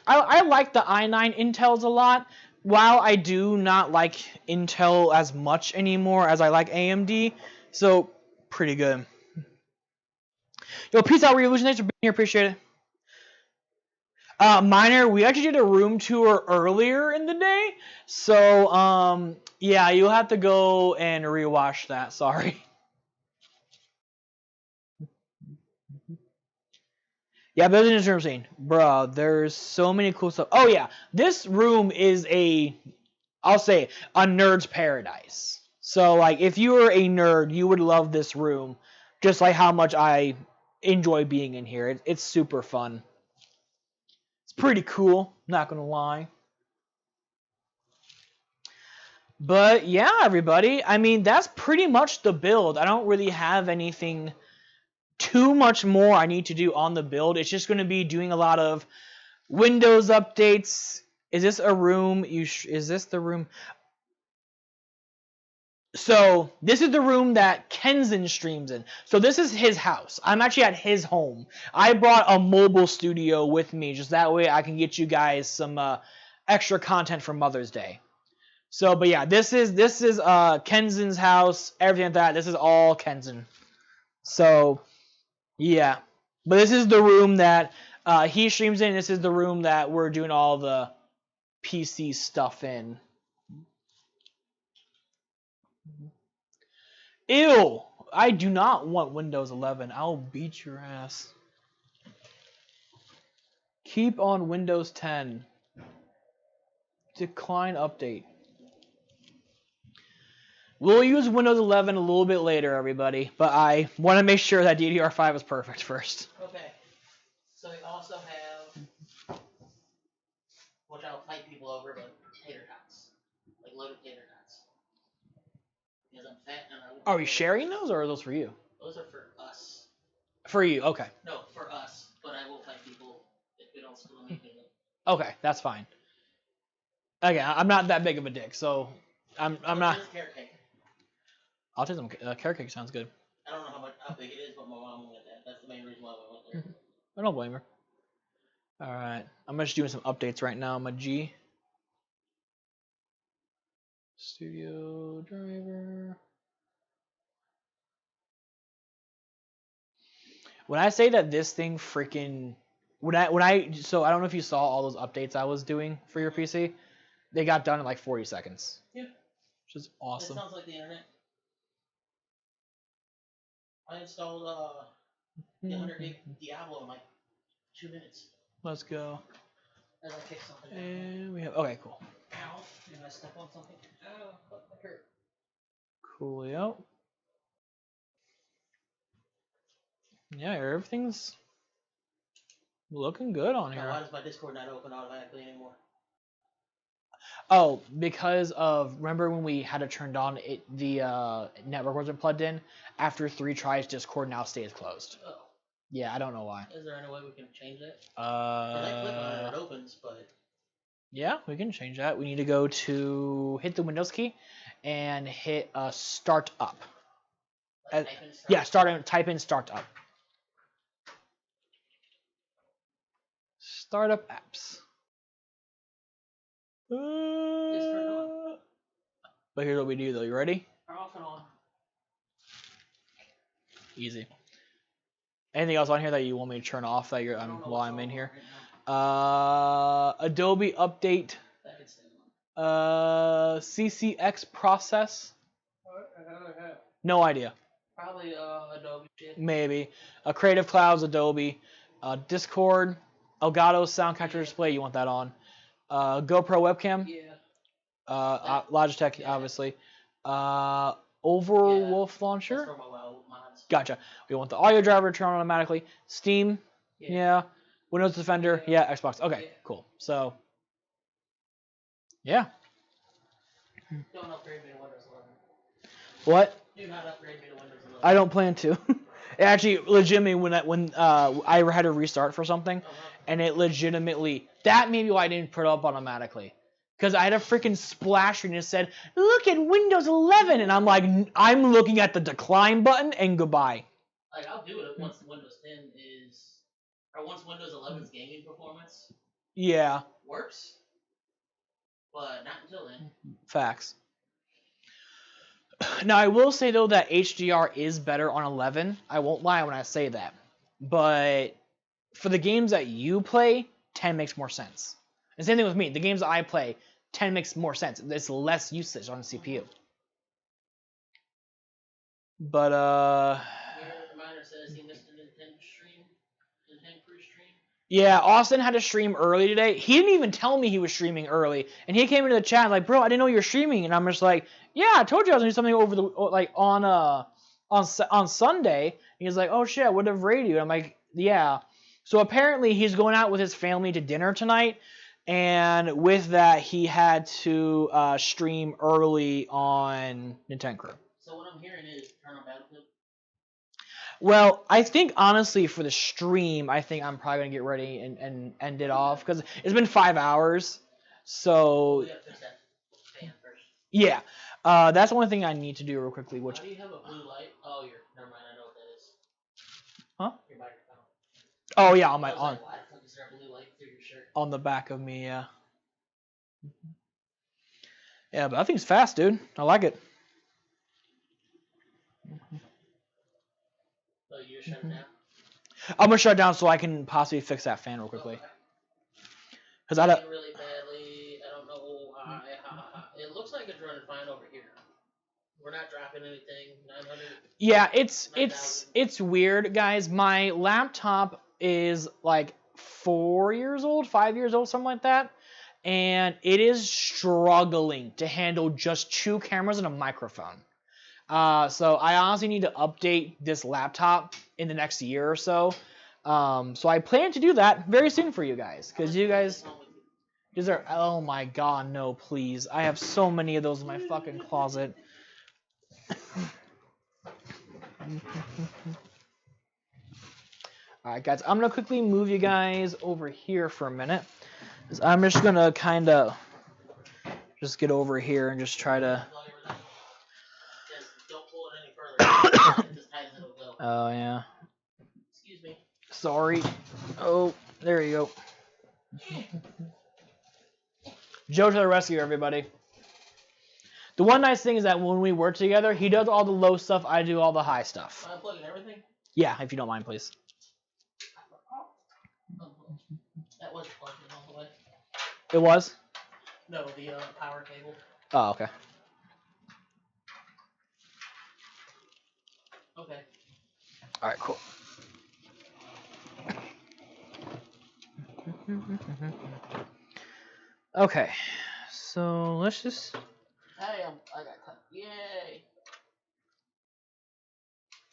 I like the i9 Intels a lot. While I do not like Intel as much anymore as I like AMD, so pretty good. Yo, peace out, Revolution. Thanks for being here. Appreciate it. Miner, we actually did a room tour earlier in the day, so yeah, you'll have to go and rewatch that. Sorry. Yeah, but in this room scene, bro, there's so many cool stuff. Oh yeah, this room is I'll say, a nerd's paradise. So like, if you were a nerd, you would love this room, just like how much I enjoy being in here. It's super fun. It's pretty cool, not gonna lie. But yeah, everybody, I mean, that's pretty much the build. I don't really have anything too much more I need to do on the build. It's just going to be doing a lot of Windows updates. Is this a room? Is this the room? So this is the room that Kenzen streams in. So this is his house. I'm actually at his home. I brought a mobile studio with me, just that way I can get you guys some extra content for Mother's Day. So, but yeah, this is Kenzen's house. Everything like that. This is all Kenzen. So yeah, but this is the room that he streams in. This is the room that we're doing all the PC stuff in. Ew! I do not want Windows 11. I'll beat your ass. Keep on Windows 10. Decline update. We'll use Windows 11 a little bit later, everybody, but I want to make sure that DDR5 is perfect first. Okay. So we also have, which I'll fight people over, but tater tots. Like loaded tater tots. Because I'm fat and I... Are we sharing those, or are those for you? Those are for us. For you, okay. No, for us, but I will fight people if we don't still make it. Okay, that's fine. Again, I'm not that big of a dick, so I'm not... Carrot cake. I'll take some carrot cake. Sounds good. I don't know how big it is, but my mom wanted that. That's the main reason why we went there. I don't blame her. All right, I'm just doing some updates right now. My G. Studio driver. When I say that this thing freaking so I don't know if you saw all those updates I was doing for your PC. They got done in like 40 seconds. Yeah. Which is awesome. It sounds like the internet. I installed the 100 gig Diablo in like 2 minutes. Let's go. As I kick something down. And we have, okay, cool. Ow, did I step on something? Ow, that hurt. Coolio. Yeah, everything's looking good on here. Why does my Discord not open automatically anymore? Oh, because of, remember when we had it turned on, the network wasn't plugged in? After 3 tries, Discord now stays closed. Oh. Yeah, I don't know why. Is there any way we can change that? When I click on it, it opens, but... Yeah, we can change that. We need to go to, hit the Windows key, and hit start up. Like yeah, type in start up. Startup apps. But here's what we do though. You ready? Off and on. Easy. Anything else on here that you want me to turn off that while I'm in here? Adobe update. CCX process. No idea. Probably Adobe shit. Maybe. Creative Clouds, Adobe. Discord. Elgato sound capture display. You want that on. GoPro webcam. Yeah. Logitech, obviously. Overwolf launcher. That's for my mods. Gotcha. We want the audio driver to turn on automatically. Steam. Yeah. Windows Defender. Yeah. Xbox. Okay. Cool. So. Yeah. Don't upgrade me to Windows 11. What? Do not upgrade me to Windows 11. I don't plan to. Actually, legitimately, when I had to restart for something, and it legitimately, that may be why I didn't put it up automatically. Because I had a freaking splash screen that said, look at Windows 11, and I'm like, I'm looking at the decline button, and goodbye. Like, I'll do it once Windows 10 is, or once Windows 11's gaming performance works, but not until then. Facts. Now, I will say, though, that HDR is better on 11. I won't lie when I say that. But for the games that you play, 10 makes more sense. And same thing with me. The games that I play, 10 makes more sense. It's less usage on the CPU. But, yeah, Austin had to stream early today. He didn't even tell me he was streaming early. And he came into the chat like, bro, I didn't know you were streaming. And I'm just like, yeah, I told you I was going to do something over the, like, on Sunday. And he's like, oh, shit, I would have raided you. And I'm like, yeah. So apparently he's going out with his family to dinner tonight. And with that, he had to stream early on Nintendo Crew. So what I'm hearing is turn on Battlefield. Well, I think honestly for the stream, I think I'm probably gonna get ready and end it off because it's been 5 hours. So We gotta fix that fan first. Yeah, that's the only thing I need to do real quickly. Which? Why do you have a blue light? Oh, never mind. I know what that is. Huh? Your microphone. Oh yeah, on why the fuck is there a blue light through your shirt? On the back of me, yeah. Yeah, but that thing's fast, dude. I like it. So you're shutting down? I'm gonna shut it down so I can possibly fix that fan real quickly. Because I don't. Really badly. I don't know why. It looks like it's running fine over here. We're not dropping anything. 900. Yeah, it's weird, guys. My laptop is like 4 years old, 5 years old, something like that, and it is struggling to handle just 2 cameras and a microphone. So I honestly need to update this laptop in the next year or so. So I plan to do that very soon for you guys, because you guys. These are, oh my god, no, please. I have so many of those in my fucking closet. Alright, guys, I'm going to quickly move you guys over here for a minute. I'm just going to kind of just get over here and just try to... Don't pull it any further. Just tighten it a little. Oh, yeah. Excuse me. Sorry. Oh, there you go. Joe to the rescue, everybody. The one nice thing is that when we work together, he does all the low stuff, I do all the high stuff. Am I plugging everything? Yeah, if you don't mind, please. That was plugged in all the way. It was? No, the power cable. Oh, okay. Okay. Alright, cool. Okay, so let's just... Hey, I got cut. Yay!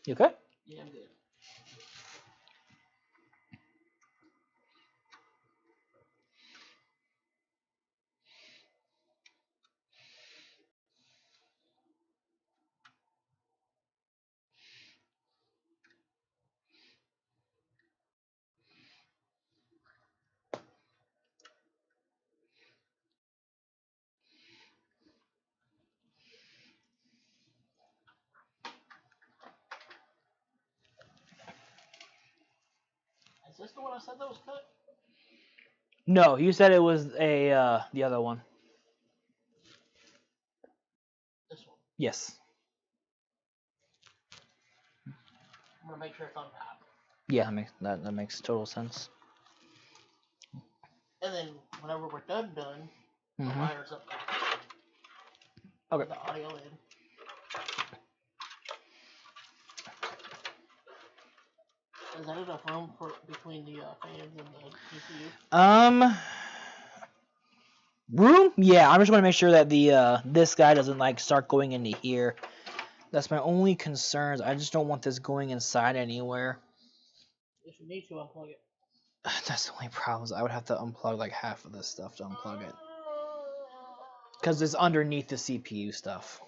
You okay? Yeah, I'm good. Is this the one I said that was cut? No, you said it was a the other one. This one. Yes. I'm gonna make sure it's on top. Yeah, that makes total sense. And then whenever we're done, the wire's up top. Okay. The audio in. Is that enough room between the fans and the GPU? Room? Yeah, I'm just going to make sure that the this guy doesn't like start going into here. That's my only concerns. I just don't want this going inside anywhere. If you need to unplug it. That's the only problem. I would have to unplug like half of this stuff to unplug it. Because it's underneath the CPU stuff.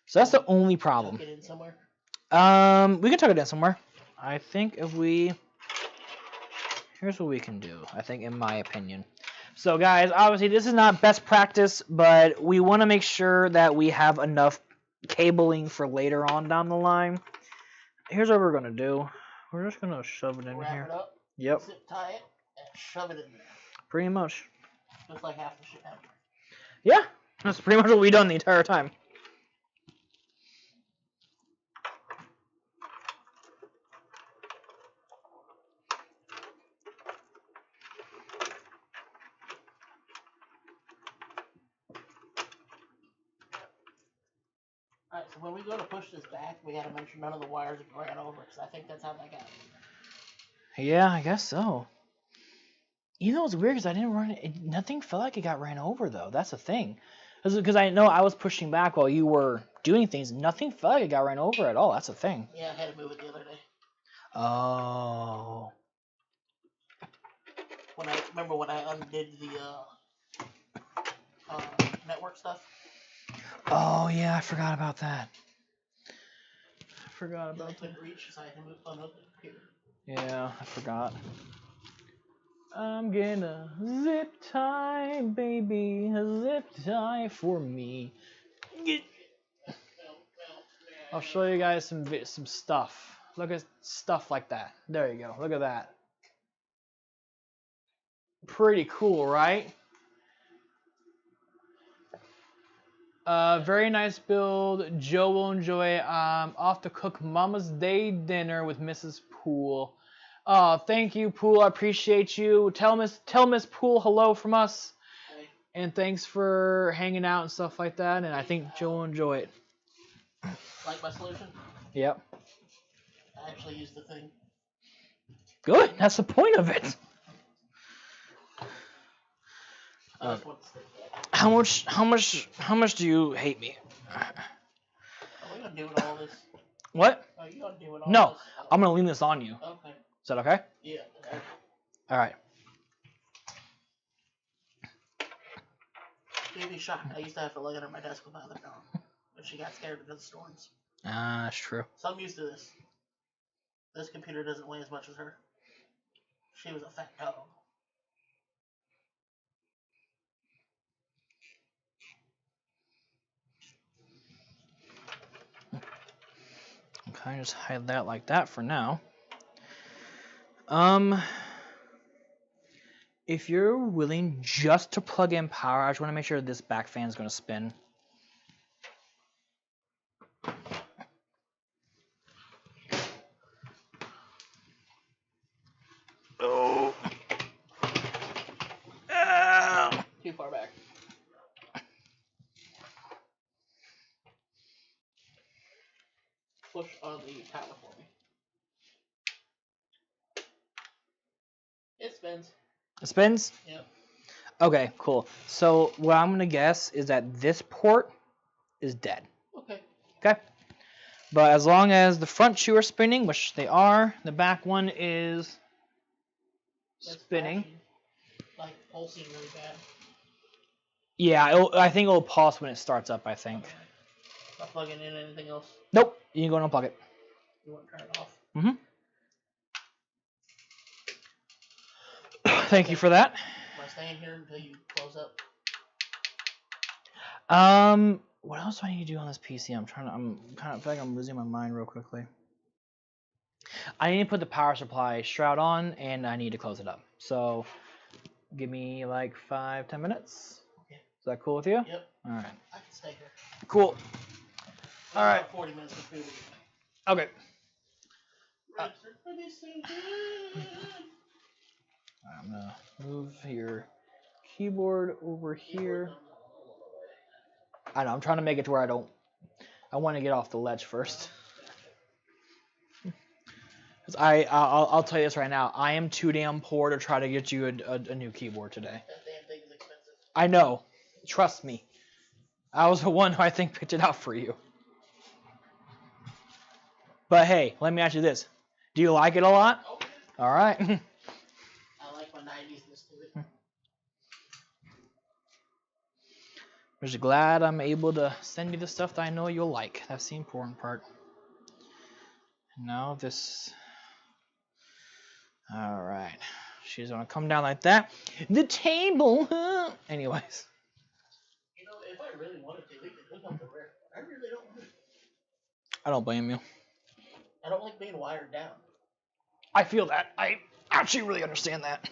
So that's the only problem. Tuck it in somewhere? We can tuck it in somewhere. I think if we... Here's what we can do, I think, in my opinion. So, guys, obviously, this is not best practice, but we want to make sure that we have enough cabling for later on down the line. Here's what we're going to do. We're just going to shove it in Wrap here. it up, yep. zip tie it, and shove it in there. Pretty much. Just like half the shit ever. Yeah, that's pretty much what we've done the entire time. Alright, so when we go to push this back, we gotta make sure none of the wires are ran over, because I think that's how that got it. Yeah, I guess so. You know, it's weird because I didn't run it. Nothing felt like it got ran over, though. That's the thing. Because I know I was pushing back while you were doing things. Nothing felt like it got ran over at all. That's the thing. Yeah, I had to move it the other day. Oh. Remember when I undid the network stuff? Oh, yeah, I forgot about that. I forgot about I that. couldn't reach, so I had to unhook the computer. Yeah, I forgot. I'm gonna zip tie, baby, zip tie for me. I'll show you guys some stuff. Look at stuff like that. There you go. Look at that. Pretty cool, right? Very nice build. Joe will enjoy it. Off to cook Mama's Day dinner with Mrs. Poole. Oh, thank you, Poole. I appreciate you. Tell Miss Poole hello from us. Okay. And thanks for hanging out and stuff like that. And I think Joe will enjoy it. Like my solution? Yep. I actually used the thing. Good. That's the point of it. How much do you hate me? Are we gonna do with all this? What? Are you gonna do with all No, this? I'm gonna lean this on you. Okay. Is that okay? Yeah. Okay. All right. You'd be shocked. I used to have to lay under my desk with my other dog, but she got scared because of storms. Ah, that's true. So I'm used to this. This computer doesn't weigh as much as her. She was a fat dog. Okay, just hide that like that for now. If you're willing just to plug in power, I just want to make sure this back fan is going to spin. Oh. Too far back. Push on the power for me. It spins. It spins? Yep. Okay, cool. So what I'm going to guess is that this port is dead. Okay. Okay? But as long as the front two are spinning, which they are, the back one is spinning. Like pulsing really bad. Yeah, I think it'll pulse when it starts up, I think. Okay. Not plugging in anything else? Nope. You can go and unplug it. You want to turn it off? Mm-hmm. Thank you for that. Am I staying here until you close up? What else do I need to do on this PC? I'm kind of feel like I'm losing my mind real quickly. I need to put the power supply shroud on, and I need to close it up. So, give me like 5-10 minutes. Okay. Is that cool with you? Yep. All right. I can stay here. Cool. All right. 40 minutes for food. Okay. I'm gonna move your keyboard over here. I know, I'm trying to make it to where I want to get off the ledge first. Cause I'll tell you this right now, I am too damn poor to try to get you a new keyboard today. That damn thing is expensive. I know. Trust me. I was the one who I think picked it out for you. But hey, let me ask you this. Do you like it a lot? Oh, yeah. All right. I like my 90s-ness to it. I'm just glad I'm able to send you the stuff that I know you'll like. That's the important part. Now this... Alright. She's going to come down like that. The table! Anyways. You know, if I really wanted to, we could hook up the rare. I really don't want to. I don't blame you. I don't like being wired down. I feel that. I actually really understand that.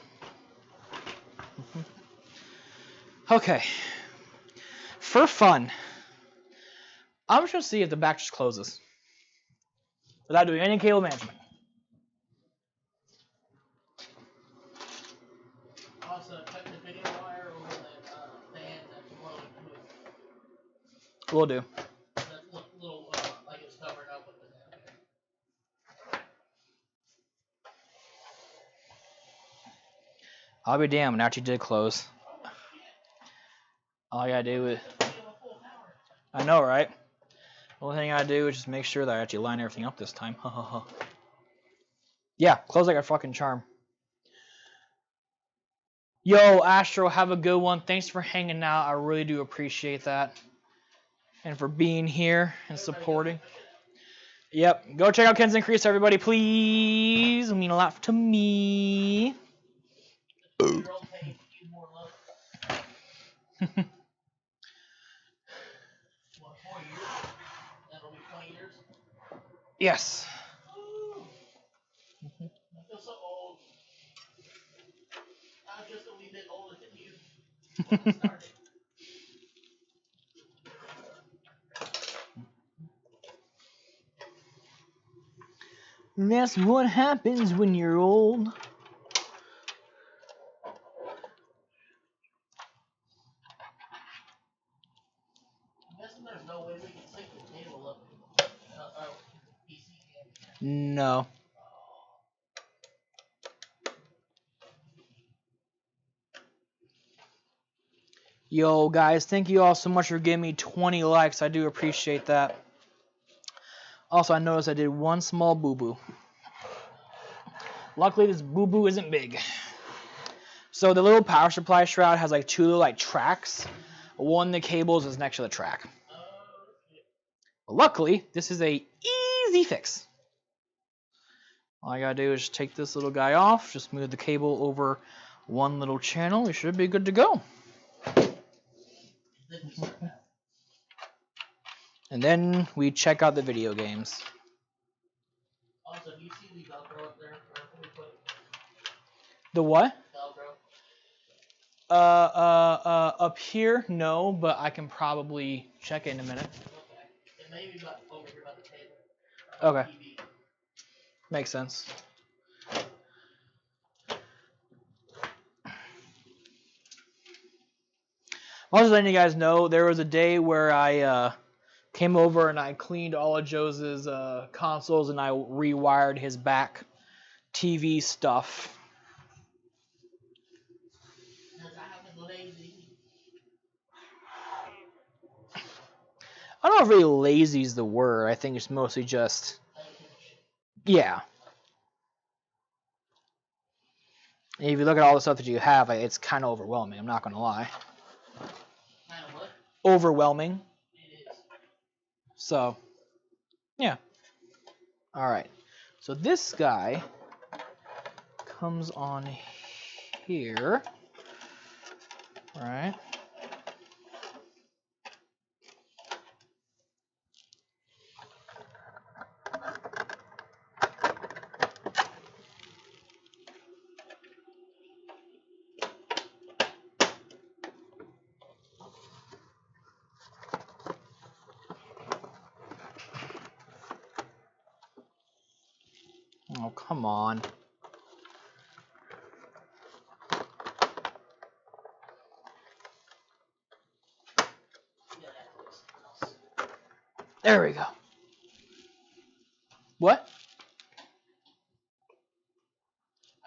Okay. For fun, I'm just going to see if the back just closes. Without doing any cable management. Also, cut the video wire over that fan that's blowing fluid. Will do. That little, like it's covered up with the I'll be damned when it actually did close. All I gotta do is... I know, right? The only thing I do is just make sure that I actually line everything up this time. Yeah, close like a fucking charm. Yo, Astro, have a good one. Thanks for hanging out. I really do appreciate that. And for being here and supporting. Yep, go check out Ken's Increase, everybody, please. It'll mean a lot to me. Yes. I feel so old. I'm just a wee bit older than you. When I started. That's what happens when you're old. I'm guessing there's no way we can sync the table up to PC game. No. Yo, guys, thank you all so much for giving me 20 likes. I do appreciate that. Also, I noticed I did one small boo-boo. Luckily, this boo-boo isn't big. So the little power supply shroud has like two little tracks. One of the cables is next to the track. But luckily, this is a easy fix. All I gotta do is take this little guy off, just move the cable over one little channel. We should be good to go. And then we check out the video games. Also, do you see the Velcro up there? The what? Velcro. Up here, no, but I can probably check it in a minute. Okay. It may be over here by the table. Okay. TV. Makes sense. I'm also letting you guys know there was a day where I came over and I cleaned all of Joe's consoles and I rewired his back TV stuff. I don't know if really lazy is the word. I think it's mostly just, yeah. And if you look at all the stuff that you have, it's kind of overwhelming. I'm not going to lie. Kind of what? Overwhelming. It is. So, yeah. All right. So this guy comes on here. All right. Oh, come on. There we go. What?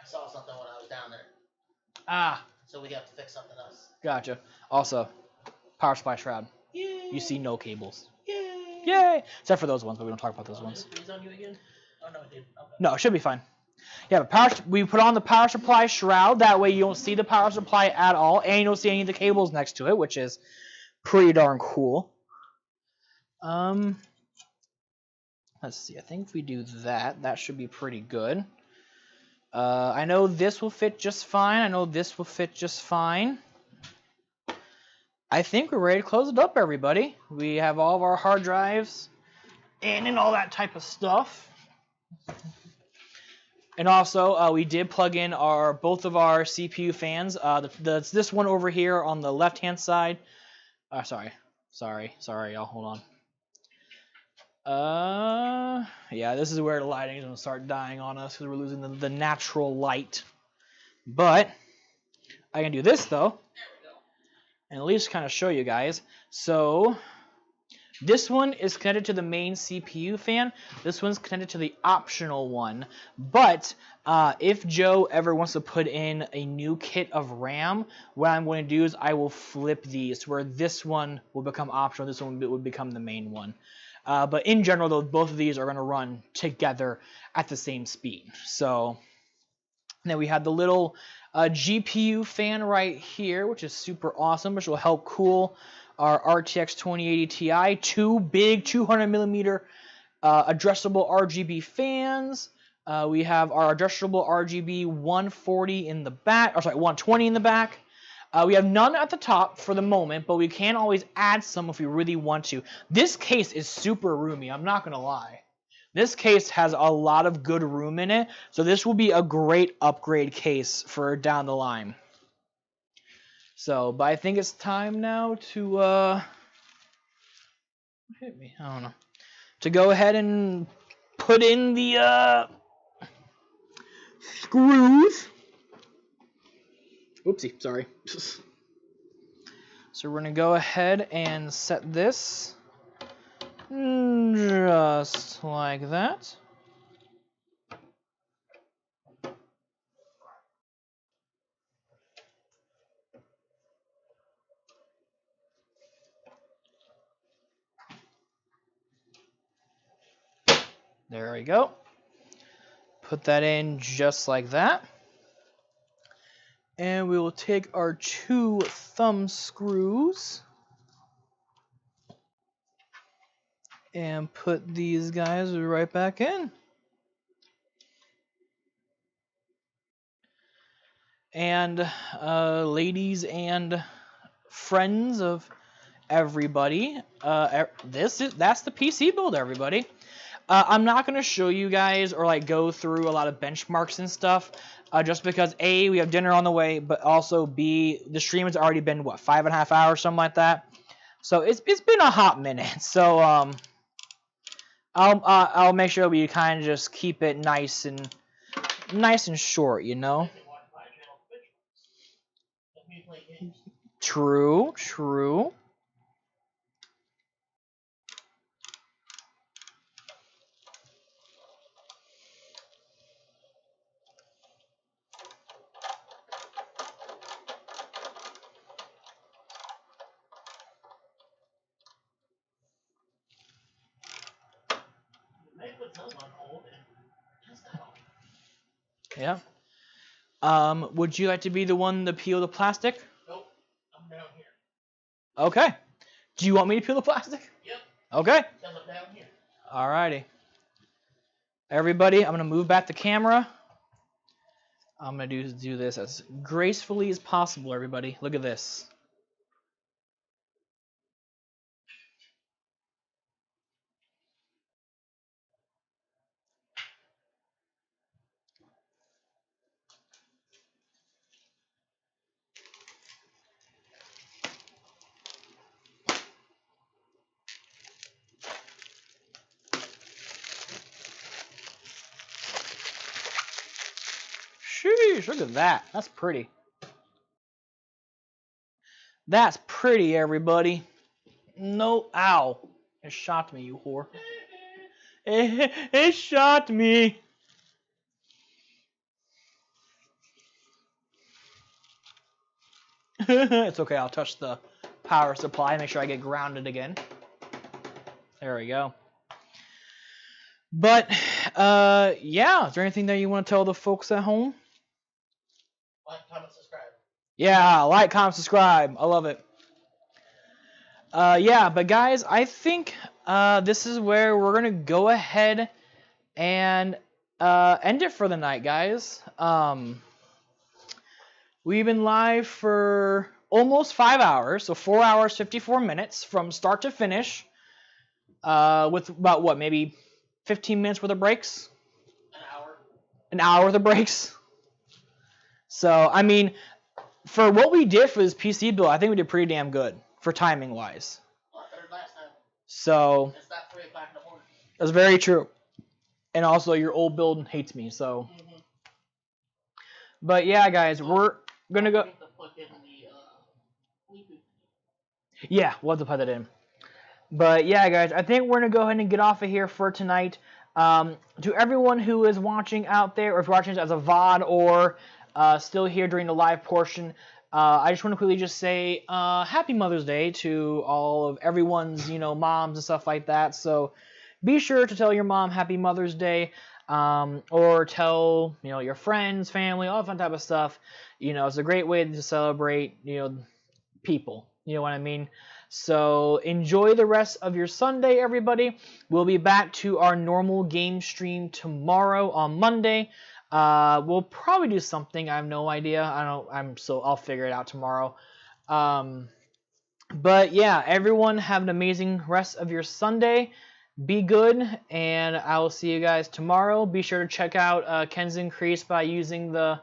I saw something when I was down there. Ah. So we have to fix something else. Gotcha. Also, power supply shroud. Yay. You see no cables. Yay! Yay! Except for those ones, but we don't talk about those ones. Freeze on you again? Oh no, it didn't. Okay. No, it should be fine. Yeah, but we put on the power supply shroud. That way you don't see the power supply at all, and you don't see any of the cables next to it, which is pretty darn cool. Let's see. I think if we do that, that should be pretty good. I know this will fit just fine. I know this will fit just fine. I think we're ready to close it up, everybody. We have all of our hard drives in and all that type of stuff. And also, we did plug in both of our CPU fans. This one over here on the left-hand side. Sorry, y'all. Hold on. Yeah, this is where the lighting is going to start dying on us because we're losing the natural light. But I can do this, though, and at least kind of show you guys. So this one is connected to the main CPU fan. This one's connected to the optional one. But if Joe ever wants to put in a new kit of RAM, what I'm going to do is I will flip these where this one will become optional. This one will become the main one. But in general, though, both of these are going to run together at the same speed. So then we have the little GPU fan right here, which is super awesome, which will help cool our RTX 2080 Ti. Two big 200mm addressable RGB fans. We have our addressable RGB 140 in the back, 120 in the back. We have none at the top for the moment, but we can always add some if we really want to. This case is super roomy, I'm not going to lie. This case has a lot of good room in it, so this will be a great upgrade case for down the line. So, but I think it's time now to, hit me, I don't know, to go ahead and put in the, screws. Oopsie, sorry. So we're going to go ahead and set this just like that. There we go. Put that in just like that. And we will take our two thumb screws and put these guys right back in. And ladies and friends of everybody, that's the PC build, everybody. I'm not going to show you guys or like go through a lot of benchmarks and stuff. Just because A, we have dinner on the way, but also B, the stream has already been what, 5.5 hours, something like that. So it's been a hot minute. So I'll make sure we kind of just keep it nice and short, you know. True. Yeah. Would you like to be the one to peel the plastic? Nope, I'm down here. Okay. Do you want me to peel the plastic? Yep. Okay. Because I'm down here. Alrighty. Everybody, I'm gonna move back the camera. I'm gonna do this as gracefully as possible, everybody. Look at this. Sheesh, look at that. That's pretty. That's pretty, everybody. No, ow. It shot me, you whore. It shot me. It's okay. I'll touch the power supply. Make sure I get grounded again. There we go. But, yeah. Is there anything that you want to tell the folks at home? Like, comment, subscribe. Yeah, like, comment, subscribe. I love it. Yeah, but guys, I think this is where we're going to go ahead and end it for the night, guys. We've been live for almost 5 hours, so 4 hours, 54 minutes from start to finish, with about, what, maybe 15 minutes worth of breaks? An hour worth of breaks? So, I mean, for what we did for this PC build, I think we did pretty damn good for timing-wise. A lot better than last time. So, it's not 3 o'clock in the morning. That's very true. And also, your old build hates me, so. Mm-hmm. But yeah, guys, we're gonna go. Yeah, we'll have to put that in. But yeah, guys, I think we're gonna go ahead and get off of here for tonight. To everyone who is watching out there, or if you're watching this as a VOD or still here during the live portion, I just want to quickly just say Happy Mother's Day to all of everyone's, moms and stuff like that. So be sure to tell your mom Happy Mother's Day. Or tell, your friends, family, all that fun type of stuff. It's a great way to celebrate, people. You know what I mean? So enjoy the rest of your Sunday, everybody. We'll be back to our normal game stream tomorrow on Monday. We'll probably do something. I have no idea. I'll figure it out tomorrow. But yeah, everyone have an amazing rest of your Sunday. Be good, and I will see you guys tomorrow. Be sure to check out Ken's Increase by using the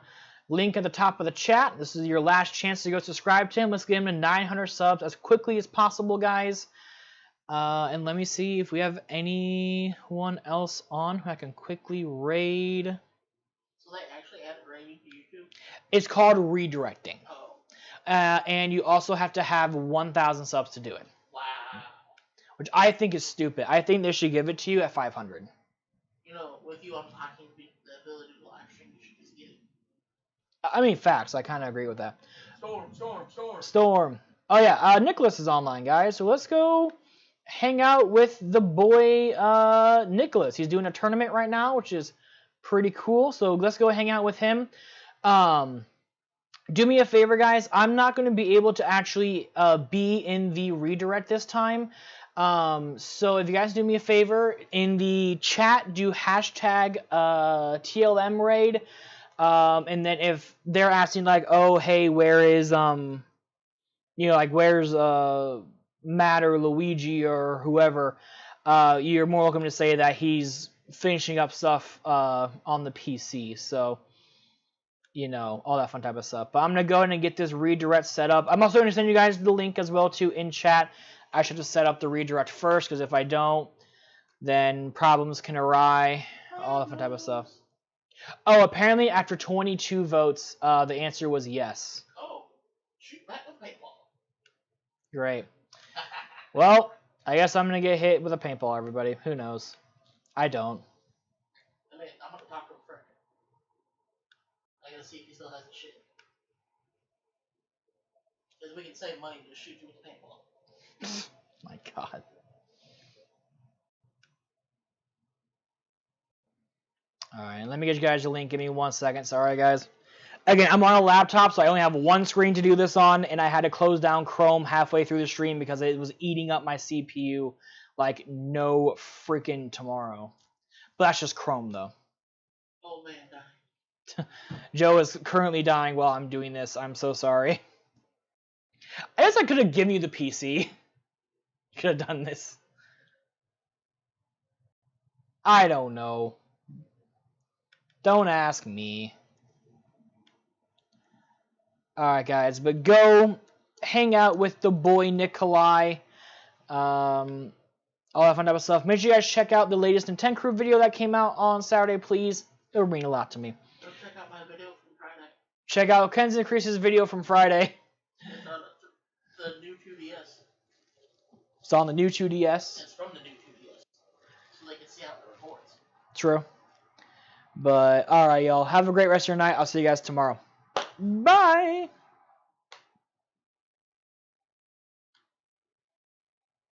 link at the top of the chat. This is your last chance to go subscribe to him. Let's get him to 900 subs as quickly as possible, guys. And let me see if we have anyone else on who I can quickly raid. So they actually added raiding to YouTube? It's called redirecting. Oh. And you also have to have 1,000 subs to do it. Wow. Which I think is stupid. I think they should give it to you at 500. With you unlocking the ability to live stream, you should just get it. I mean, facts. I kind of agree with that. Storm. Storm. Oh, yeah. Nicholas is online, guys. So let's go hang out with the boy Nicholas. He's doing a tournament right now, which is pretty cool. So let's go hang out with him. Do me a favor, guys. I'm not going to be able to actually be in the redirect this time. So if you guys do me a favor, in the chat, do hashtag TLM raid. And then if they're asking like, oh, hey, where is, where's Matt or Luigi or whoever, you're more welcome to say that he's finishing up stuff on the PC. So, all that fun type of stuff. But I'm going to go ahead and get this redirect set up. I'm also going to send you guys the link as well, too, in chat. I should just set up the redirect first, because if I don't, then problems can arise, all that fun type of stuff. Oh, apparently after 22 votes, the answer was yes. Oh, shoot back with paintball. Great. Well, I guess I'm going to get hit with a paintball, everybody. Who knows? I don't. I'm going to talk to him first. I got to see if he still has the shit. Because we can save money to shoot you with a paintball. My God. Alright, let me get you guys the link. Give me 1 second. Sorry, guys. Again, I'm on a laptop, so I only have one screen to do this on, and I had to close down Chrome halfway through the stream because it was eating up my CPU like no freaking tomorrow. But that's just Chrome, though. Old man died. Joe is currently dying while I'm doing this. I'm so sorry. I guess I could have given you the PC. Could have done this. I don't know. Don't ask me. Alright, guys, but go hang out with the boy Nikolai. All that fun type of stuff. Make sure you guys check out the latest Nintendo Crew video that came out on Saturday, please. It would mean a lot to me. Go check out my video from Friday. Check out Ken's Increase's video from Friday. It's on the new 2DS. It's on the new 2DS. It's from the new 2DS. So they can see how it records. True. But, alright, y'all. Have a great rest of your night. I'll see you guys tomorrow. Bye!